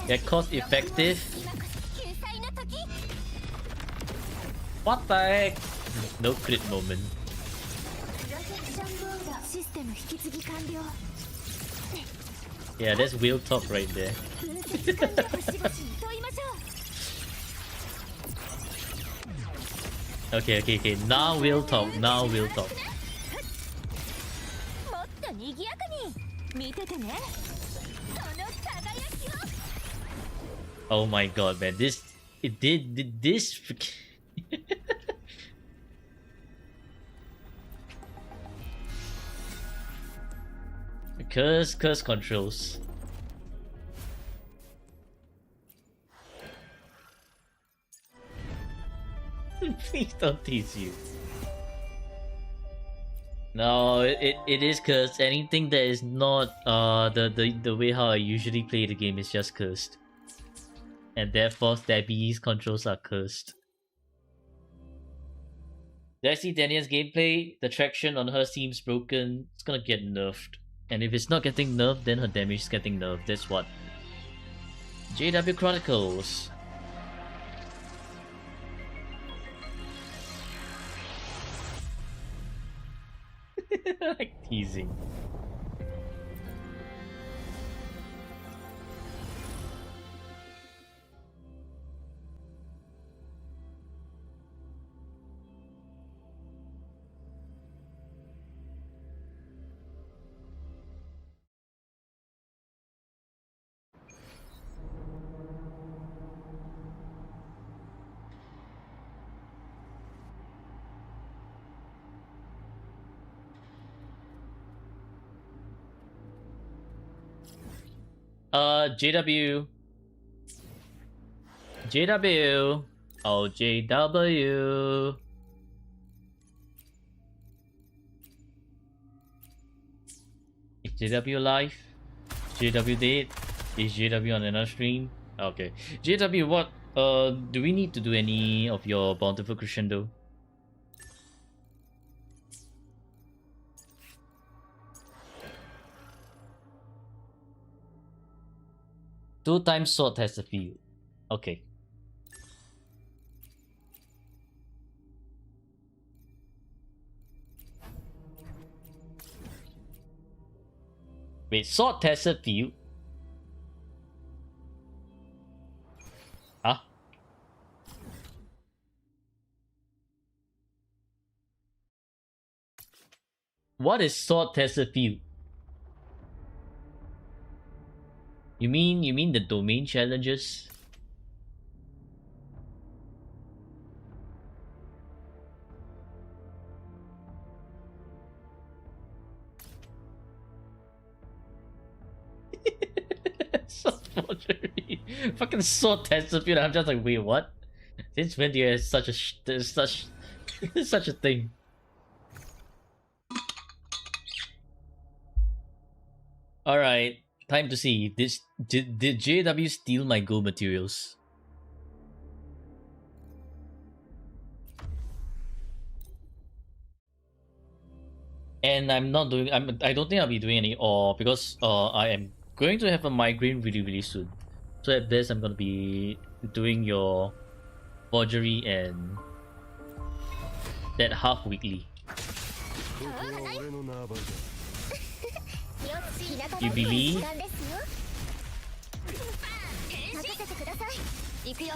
They're cost effective. What the heck? No crit moment. Yeah, that's wheel top right there. Okay. Now wheel top. Oh my god, man. This curse controls. Please don't tease you. No, it is cursed. Anything that is not the way how I usually play the game is just cursed. And therefore Stabby's controls are cursed. Did I see Daniel's gameplay? The traction on her seems broken. It's gonna get nerfed. And if it's not getting nerfed, then her damage is getting nerfed. That's what. JW Chronicles. Like teasing. JW. JW. Oh, JW. Is JW live? JW dead? Is JW on another stream? Okay. JW, what? Do we need to do any of your bountiful crescendo? Two times sword has a field. Okay. Wait, sword tested field? Huh? What is sword tested field? You mean the domain challenges? forgery. Fucking sword tester field. I'm just like, wait, what? Since when do you have such a such such a thing? All right, time to see. Did JW steal my gold materials? And I'm not doing. I don't think I'll be doing any ore because I am going to have a migraine really soon. So at best I'm gonna be doing your forgery and that half weekly. You believe? 任せてください。行くよ。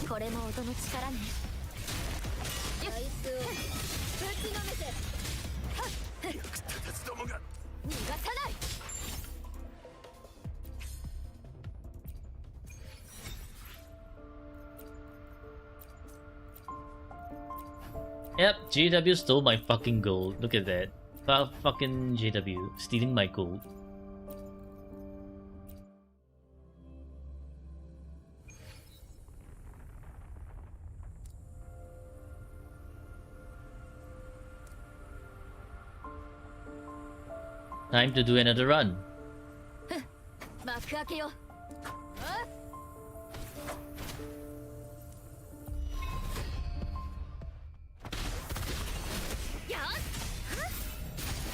これも音の力ね。よっ。ぶちのめて。役立たずどもが逃がさない。Yep, JW stole my fucking gold. Look at that. Fucking JW stealing my gold. Time to do another run. 幕開けよ。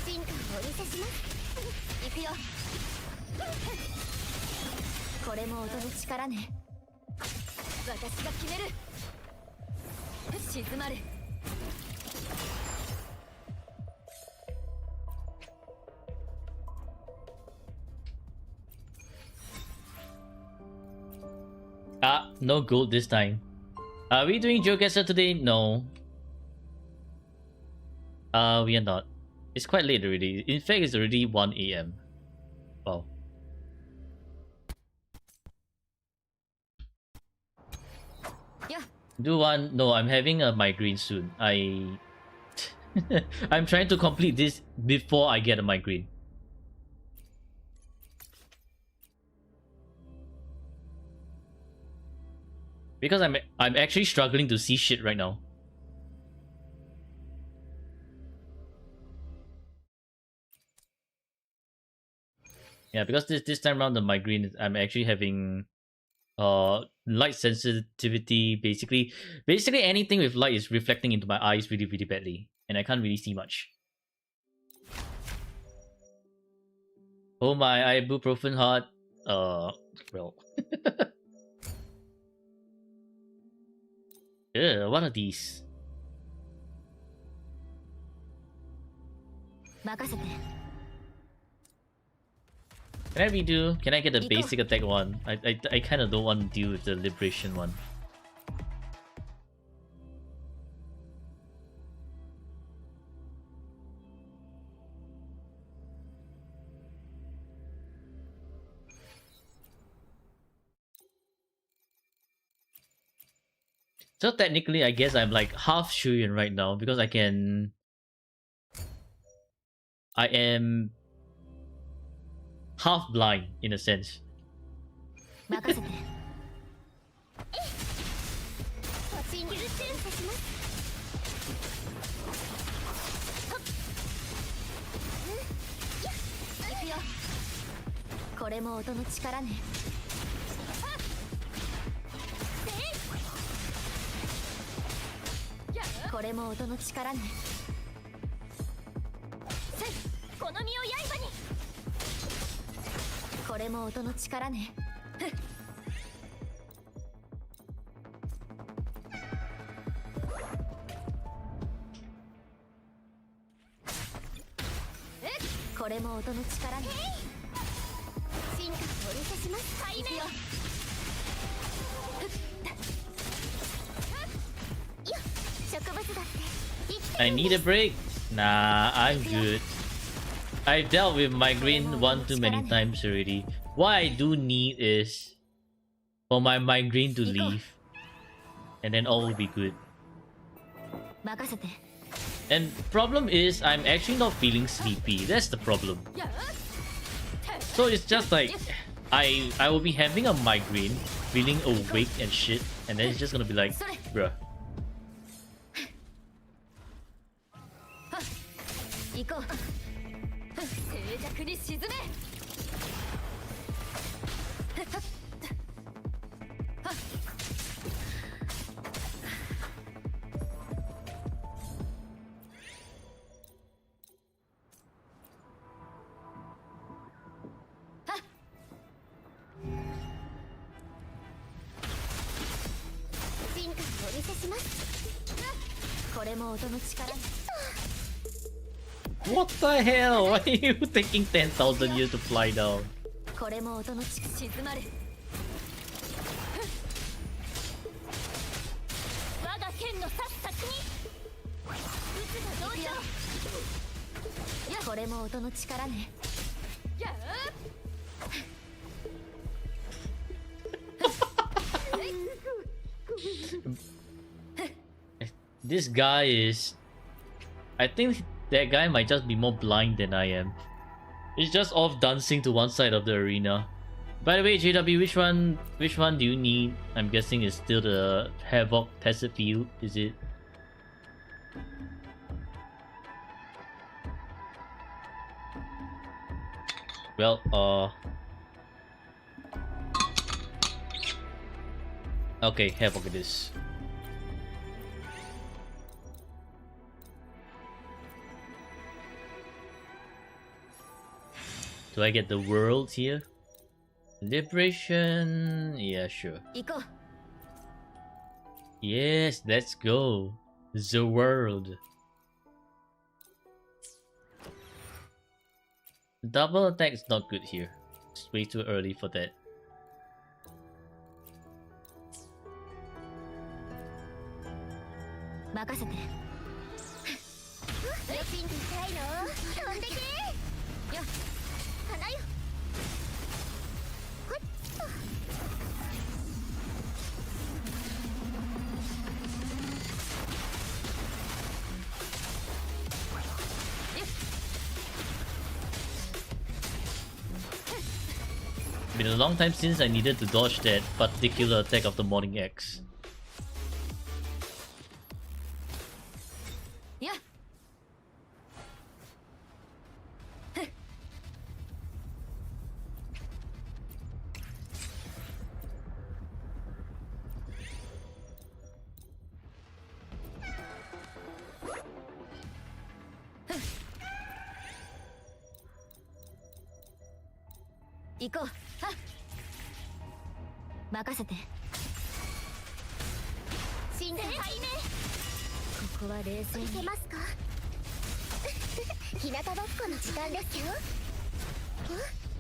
進化をお見せします。行くよ。これも音の力ね。私が決める。静まる。Ah, no gold this time. Are we doing Geocaster today? No. We are not. It's quite late already. In fact, it's already 1 AM. Wow. Yeah. Do one? No, I'm having a migraine soon. I'm trying to complete this before I get a migraine. Because I'm actually struggling to see shit right now. Yeah, because this time around the migraine, I'm actually having light sensitivity. Basically anything with light is reflecting into my eyes really badly, and I can't really see much. Oh my ibuprofen heart. Well. Ugh, what are these? 任せて。 Can I redo? Can I get the basic attack one? I kind of don't want to deal with the liberation one. So technically, I guess I'm like half Shuyan right now because I am half blind in a sense. 任せて。信じるってる。します。行くよ。これも音の力ね。これも音の力ね。せい、この身を刃に。これも音の力ね。これも音の力ね。進化をお見せします。行くよ。I need a break. Nah, I'm good. I've dealt with migraine one too many times already. What I do need is for my migraine to leave, and then all will be good. And problem is, I'm actually not feeling sleepy. That's the problem. So it's just like I will be having a migraine, feeling awake and shit, and then it's just gonna be like, bruh. 行こう静寂に沈め進化をお見せしますこれも音の力 What the hell? Why are you taking 10,000 years to fly down? これも音の力静まる我が剣の刺す先に撃つがどうしよういやこれも音の力ねやあ This guy is... I think that guy might just be more blind than I am. He's just off dancing to one side of the arena. By the way, JW, which one do you need? I'm guessing it's still the Havoc Passive Field, is it? Well, okay, Havoc it is. Do I get the world here? Liberation... Yeah, sure. 行こう Yes, let's go. The world. Double attack is not good here. It's way too early for that. Been a long time since I needed to dodge that particular attack of the Morning X. Yeah. Go. 任せて神殿背面ここは冷静にいけますか日向ぼっこの時間ですよ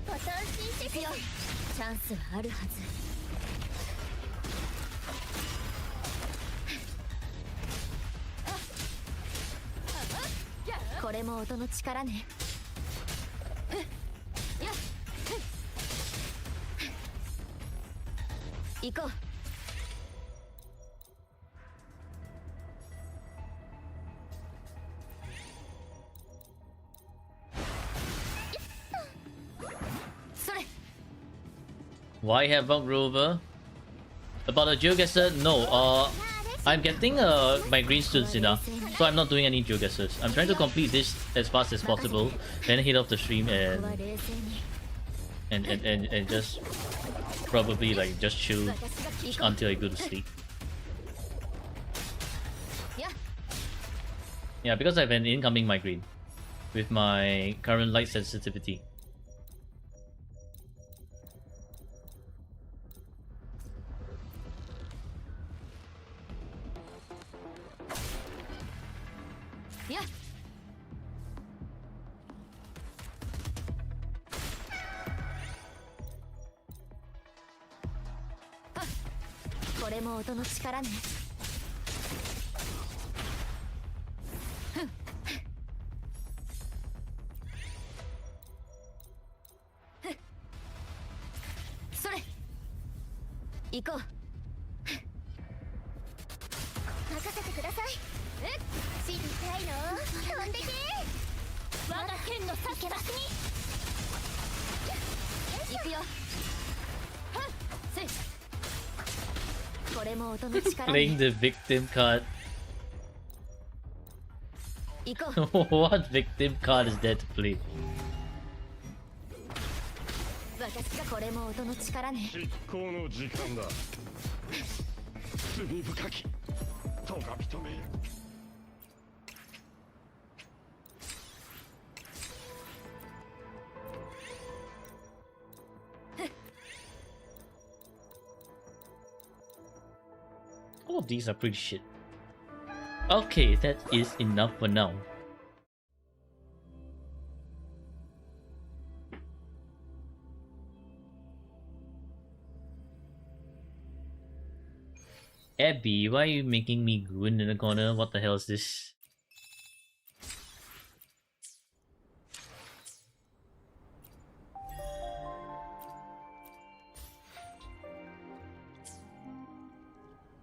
ボタン進出よチャンスはあるはずこれも音の力ね行こうそれ Why Havoc Rover? About the geoguesser? No, I'm getting my green students enough, so I'm not doing any geoguessers. I'm trying to complete this as fast as possible, then hit off the stream and just probably like just chill until I go to sleep. Yeah, because I have an incoming migraine with my current light sensitivity. Yeah. これも音の力ねそれ行こう任せてください知りたいの飛んでけ我が剣の先に行くよ。はっせい。これも音の力 Playing ね。 the victim card. 行こう。 What victim card is there to play? 私がこれも音の力ね。執行の時間だ。罪深きとが認める。All of these are pretty shit. Okay, that is enough for now. Abby, why are you making me goon in the corner? What the hell is this?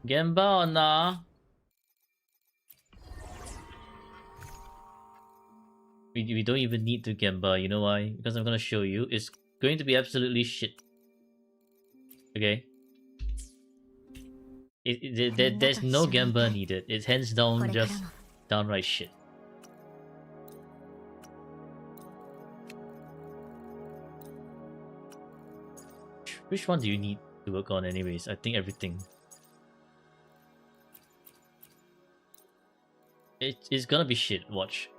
Gemba or nah? We don't even need to Gemba, you know why? Because I'm gonna show you. It's going to be absolutely shit. Okay? There's no Gemba needed. It's hands down just downright shit. Which one do you need to work on anyways? I think everything. It's gonna be shit. Watch.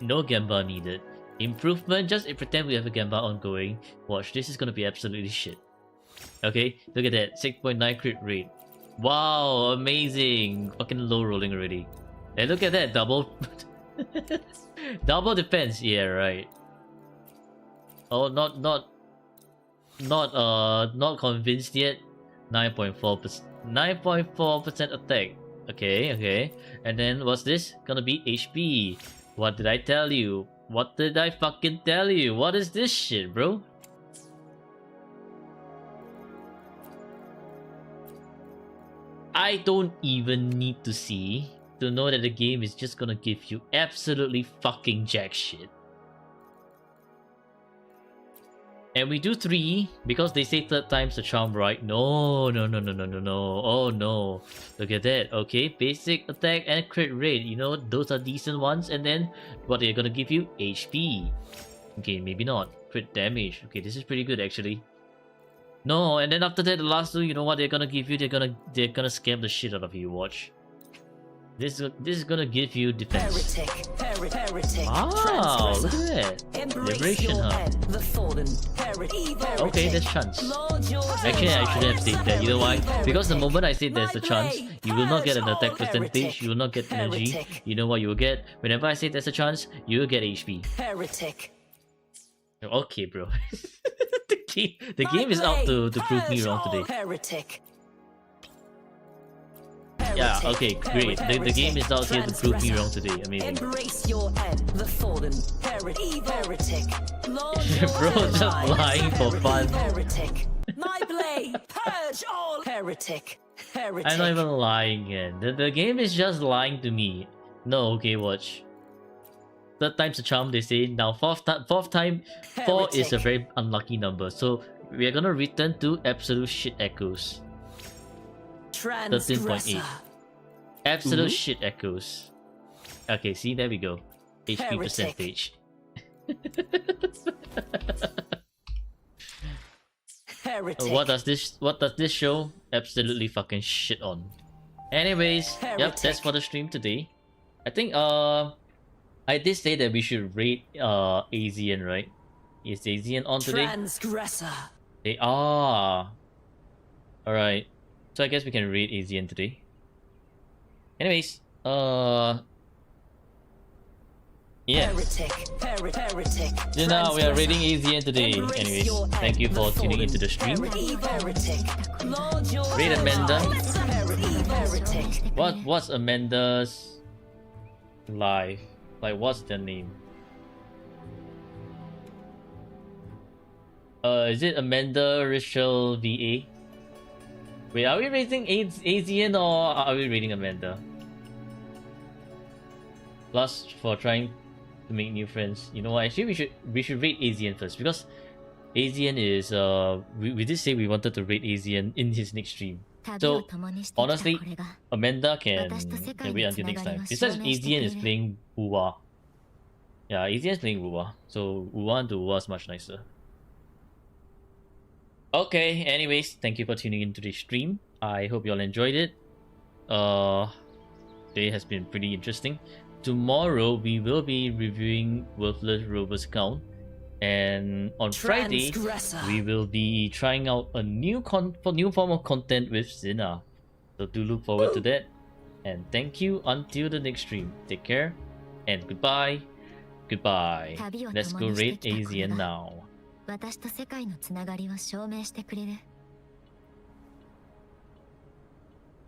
No Gemba needed. Improvement, just pretend we have a Gemba ongoing. Watch, this is gonna be absolutely shit. Okay, look at that. 6.9 crit rate. Wow, amazing. Fucking low rolling already. And look at that, double double defense. Yeah, right. Oh, not convinced yet. 9.4%. 9.4% attack. Okay. And then what's this? Gonna be HP. What did I tell you? What did I fucking tell you? What is this shit, bro? I don't even need to see to know that the game is just gonna give you absolutely fucking jack shit. And we do 3 because they say 3rd time's the charm, right? No. Oh no. Look at that. Okay, basic attack and crit rate. You know, those are decent ones. And then what they're gonna give you? HP. Okay, maybe not. Crit damage. Okay, this is pretty good actually. No, and then after that, the last 2, you know what they're gonna give you? They're gonna scam the shit out of you. Watch. This is gonna give you defense. Heretic. Wow, look at that. Liberation, huh? Okay, there's chance. Actually, I shouldn't have said that. You know why? Because the moment I say there's a chance, you will not get an attack percentage, you will not get energy. You know what you will get? Whenever I say there's a chance, you will get HP. Heretic. Okay, bro. the game is out to prove me wrong today. Heretic. Yeah, okay, great. The game is out here to prove me wrong today. Amazing. Embrace your end, the fallen heretic. Bro, just lying for fun. Heretic. My blade, purge all heretic. I'm not even lying again. The game is just lying to me. No, okay, watch. 3rd time's a charm, they say. Now, 4th time, 4 is a very unlucky number. So, we are gonna return to absolute shit echoes. 13.8. Absolute shit echoes. Okay, see, there we go. HP percentage. Heretic. What does this show? Absolutely fucking shit on. Anyways, yep, that's for the stream today. I think I did say that we should rate Asian, right? Is Asian on today? Transgressor. They are. Alright. So I guess we can rate Asian today. Anyways, yeah. Heretic. So now we are rating Asian today. Anyways, thank you for tuning into the stream. Rate Amanda. What's Amanda's live? Like, what's their name? Is it Amanda Rachel VA? Wait, are we rating Asian or are we rating Amanda? Plus, for trying to make new friends. You know what? Actually, we should rate Asian first because Asian is we did say we wanted to rate Asian in his next stream. 旅を So 共にしてきた honestly, これが Amanda can 私と世界 wait の until つな next がり time. を Besides, 証明してく Asian れ is る playing Uwa. Yeah, Asian is playing Uwa. So Uwa and Uwa is much nicer. Okay, anyways, thank you for tuning into this stream. I hope you all enjoyed it. Today has been pretty interesting. Tomorrow we will be reviewing Worthless Rover's Count. And on Friday, Transgressor. we will be trying out a new form of content with Zina. So do look forward to that. And thank you until the next stream. Take care and goodbye. Goodbye. 旅を Let's 共 go にして raid きたこれ Asian が now. 私と世界のつながりを証明してくれる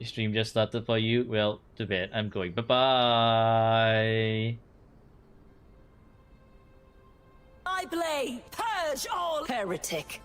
The stream just started for you. Well, too bad. I'm going. Bye bye. I blade, purge all heretic.